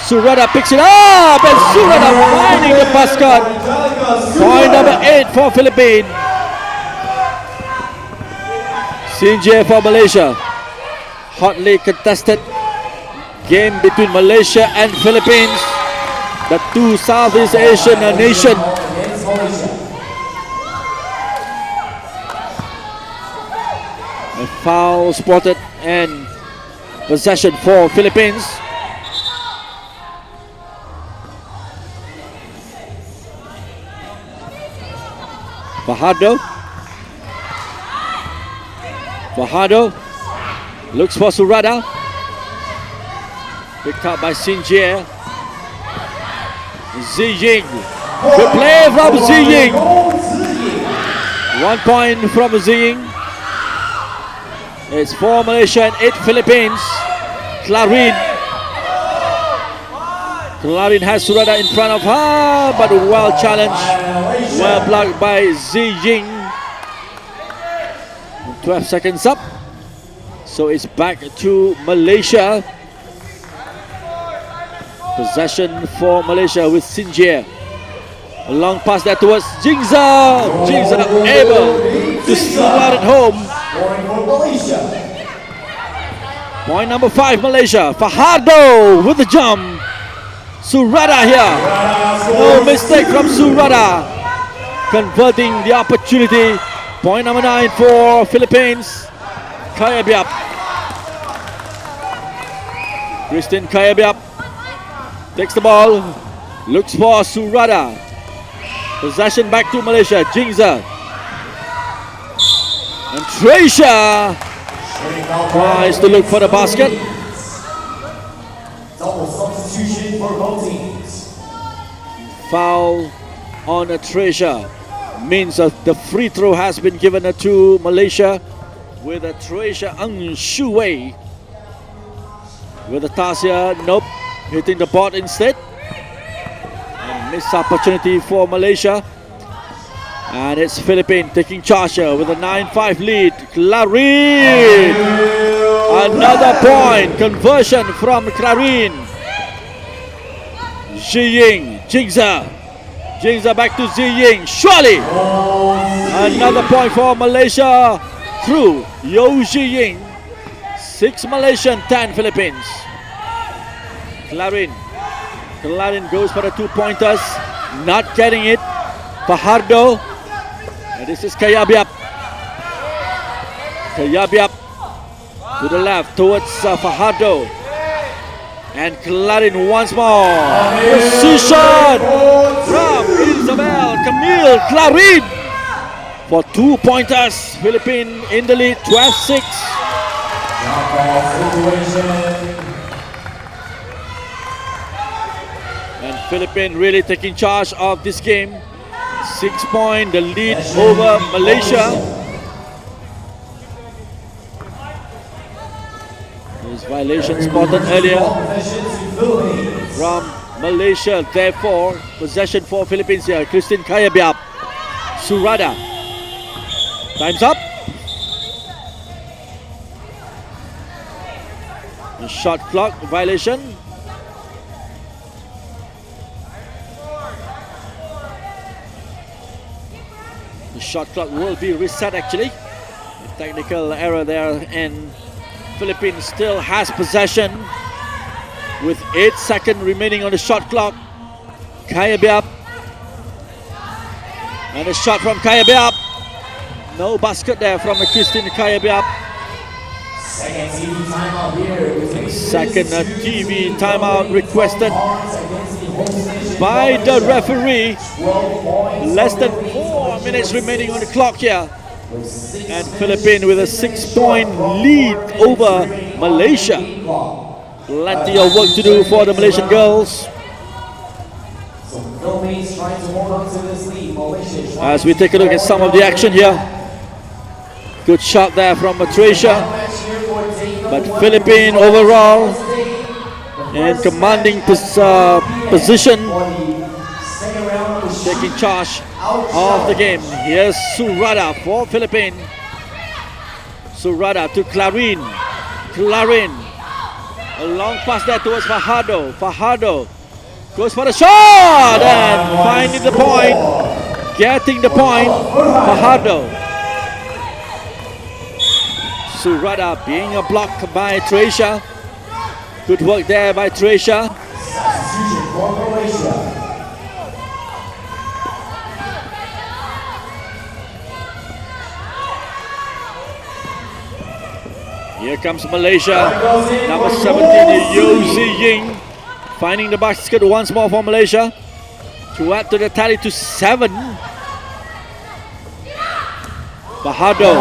Surada picks it up and Surada finding the basket. Point number 8 for Philippines. Sinjia for Malaysia. Hotly contested game between Malaysia and Philippines, the two Southeast Asian nations. A foul spotted and possession for Philippines. Fajardo Looks for Surada. Picked up by Sinjie. Ziying. Good play from Ziying. 1 point from Ziying. It's 4 Malaysia and 8 Philippines. Clarin has Surada in front of her, but well challenged. Well blocked by Ziying. 12 seconds up. So it's back to Malaysia. Possession for Malaysia with Sinjie. A long pass there towards Jingza. Jingza able to slot it home. Point number 5 Malaysia. Fajardo with the jump. Surada here. No mistake from Surada. Converting the opportunity. Point number 9 for Philippines. Kayabyab. Christine Kayabyab takes the ball. Looks for Surada. Possession back to Malaysia. Jingza. And Treasure tries to look for the basket. Double substitution for both teams. Foul on a Treasure means that the free throw has been given to Malaysia with a Treasure Ang Shuwei. With a Tasia, nope, hitting the board instead. And missed opportunity for Malaysia. And it's Philippines taking charge here with a 9-5 lead. Clarin! Another point. Conversion from Clarin. Ziying. Jingza. Jingza back to Ziying. Surely! Another point for Malaysia through Yo Ziying. 6 Malaysian, 10 Philippines. Clarin goes for the 2-pointers. Not getting it. Fajardo. And this is Kayabyab. Kayabyab to the left towards Fajardo. And Clarin once more. Precision from Isabel Camille Clarin for 2-pointers. Philippines in the lead, 12-6. And Philippines really taking charge of this game. 6 point, the lead over Malaysia. There's violation spotted earlier from Malaysia. Therefore, possession for Philippines here. Christine Kayabyab. Surada. Time's up. A shot clock violation. The shot clock will be reset actually. A technical error there, and Philippines still has possession with 8 seconds remaining on the shot clock. Kayabyab. And a shot from Kayabyab. No basket there from Christine Kayabyab. Second TV timeout here. Second TV timeout requested by the referee. Less than 4 minutes remaining on the clock here. And Philippines with a 6-point lead over Malaysia. Plenty of work to do for the Malaysian girls. As we take a look at some of the action here. Good shot there from Malaysia. But Philippines overall in commanding position, taking charge of the game. Here's Surada for Philippines. Surada to Clarin. Clarin. A long pass there towards Fajardo. Fajardo goes for the shot and finding the point. Getting the point. Fajardo. Surada being a block by Treasure. Good work there by Treasure. Here comes Malaysia. Number 17, Yo Ziying. Finding the basket once more for Malaysia to add to the tally to 7. Bahado.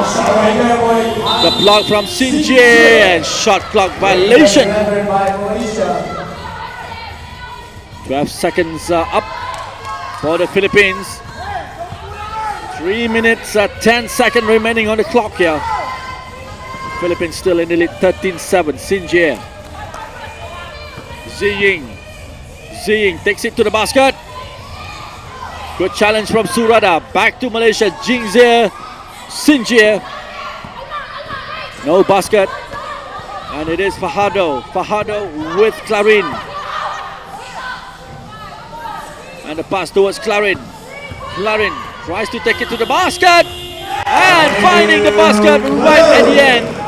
The block from Sinje and shot clock violation. 12 seconds up for the Philippines. 3 minutes 10 seconds remaining on the clock here. Philippines still in the lead 13-7. Sinje. Ziying takes it to the basket. Good challenge from Surada. Back to Malaysia. Jingzhe. Sinje. No basket. And it is Fahado. Fahado with Clarin. And the pass towards Clarin. Clarin tries to take it to the basket. And finding the basket right at the end.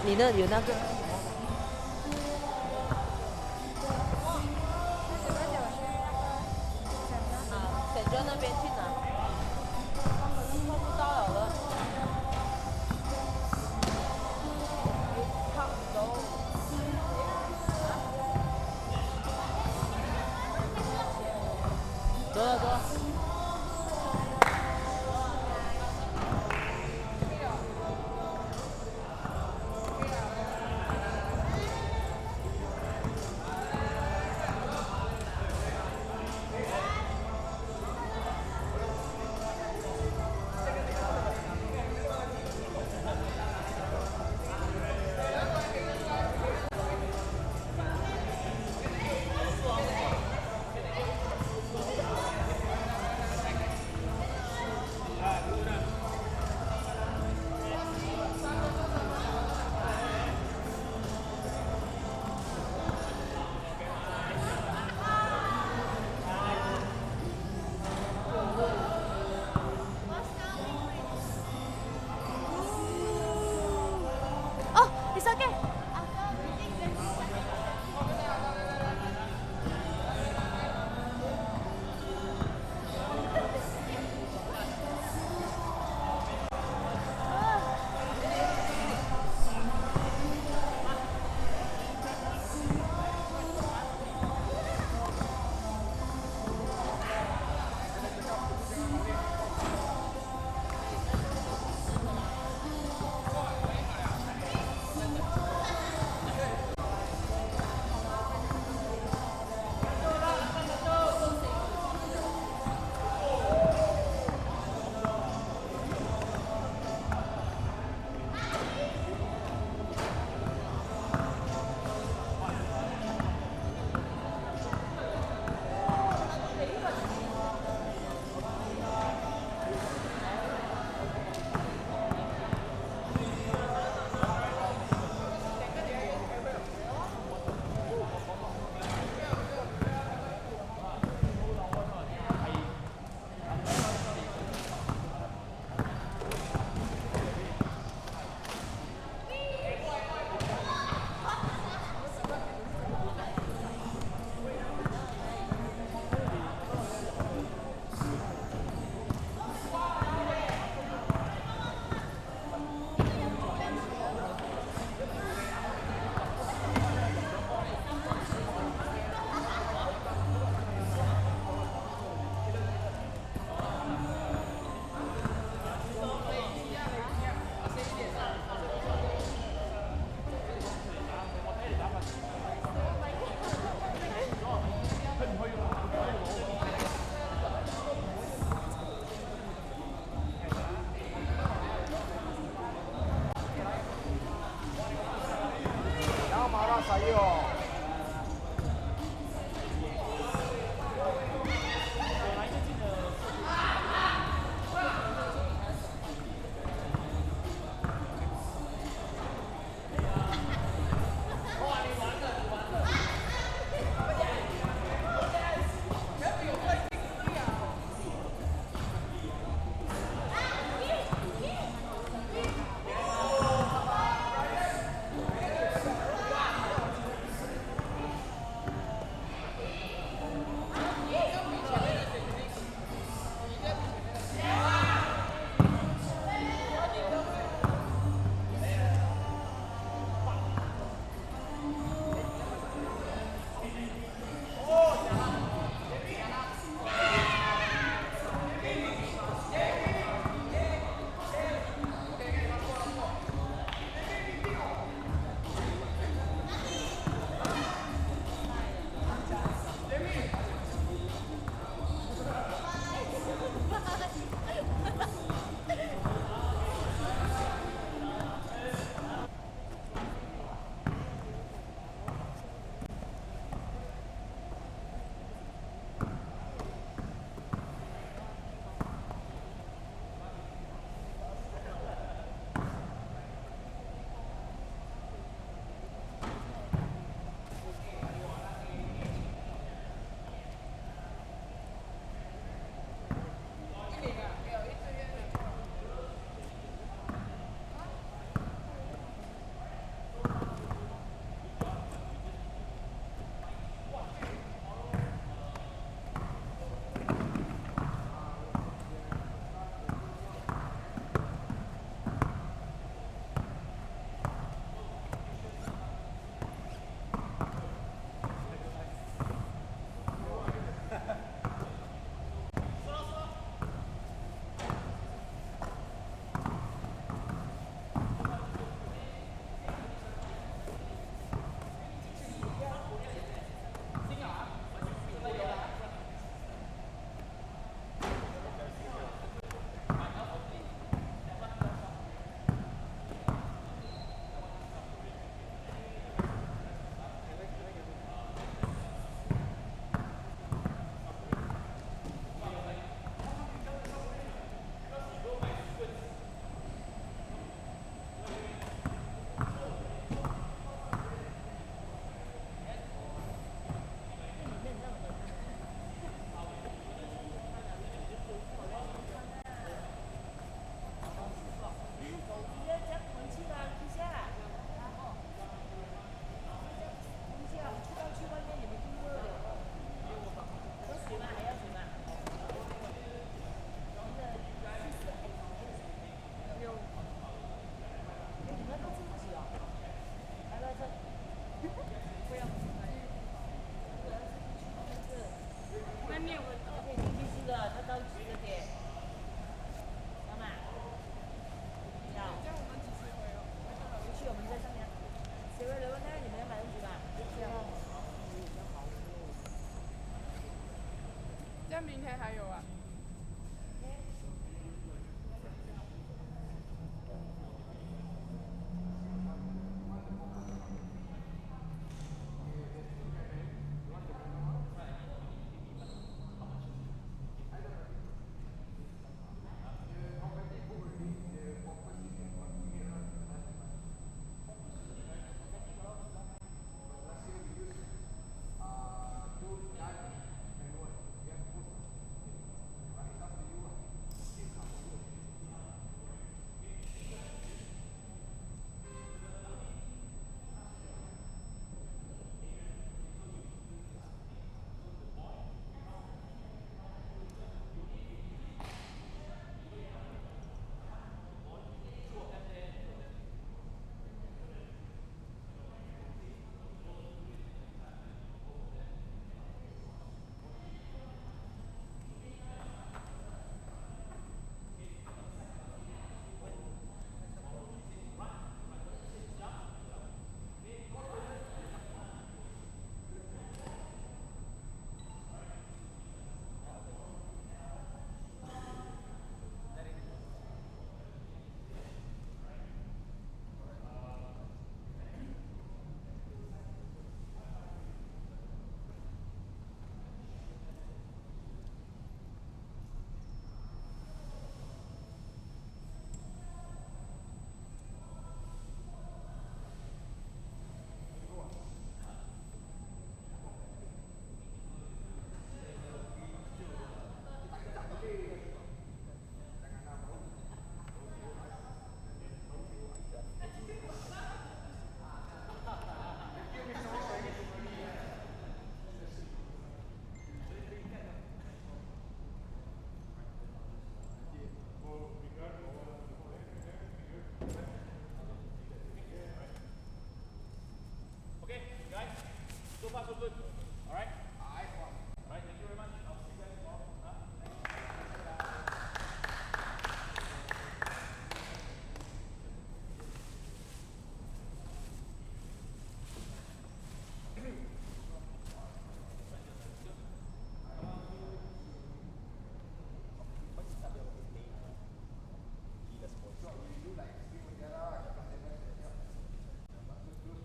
你的有那个。沈娟那边去拿，摸不到了。差不多。走了走了。而且进去是个，他到几个点？妈妈，要。这样我们几时回哦？回去我们在上面。谁会留问他你们要买东西吧？这样。这样明天还有啊？So far, so good. All right? All right, thank you very much. I'll see you guys tomorrow.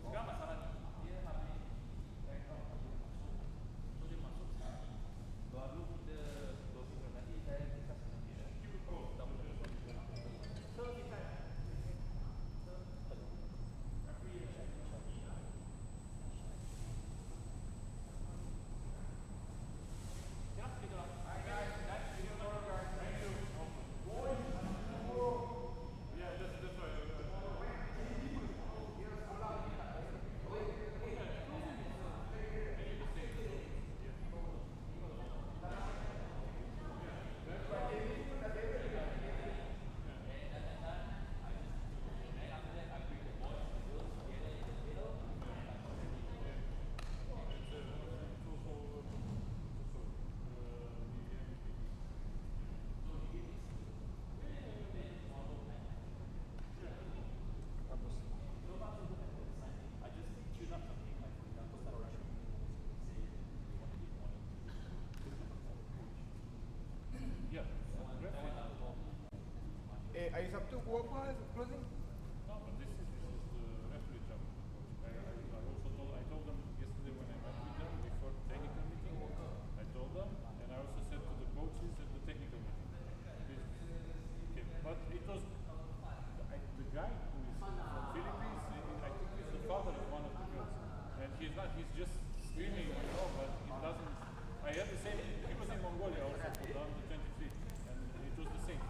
Sekarang masalah dia habis so dia masuk baru kita nanti saya kisah sendiri so kita ya gitu lah. Alright guys, that's video over guys. Thank you. Yeah, just right. Hari Sabtu pukul apa closing? No, but this is the referee job. I told them yesterday when I met with them before the technical meeting. I told them, and I also said to the coaches at the technical meeting. Okay, but it was the guy who is from Philippines. I think he's the father of one of the girls, and he's not. He's just screaming, but he doesn't. I had the same. He was in Mongolia also for the under 23, and it was the same.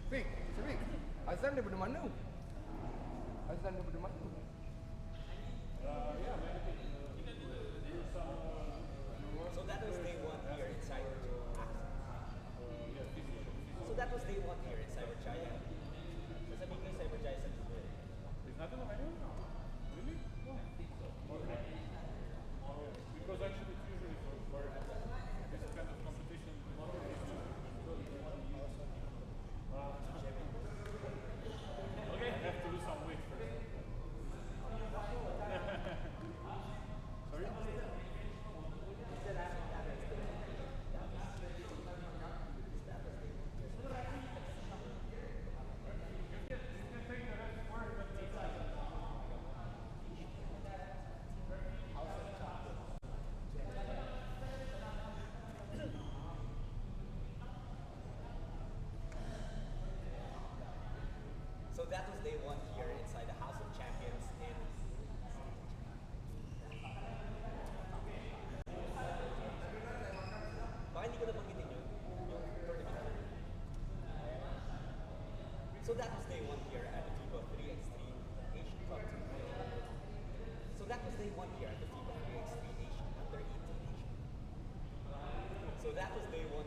Fik, Fik. Azan daripada mana? Azan daripada mana? So that was day one here in Cyber. So that was day one here in Cyber Jaya. Does that mean Cyber Jaya is a good? Is that on the menu? Really? No. Okay. Because actually it's usually for this kind of competition, okay, I have to do some weight first. Sorry? So that was day one here inside the House of Champions in. Baka hindi ko na banggitin yun, yung tournament. So that was day one here at the FIBA 3x3 Asia Cup. So that was day one here at the FIBA 3x3 Asia Under 18 Asia. So that was day one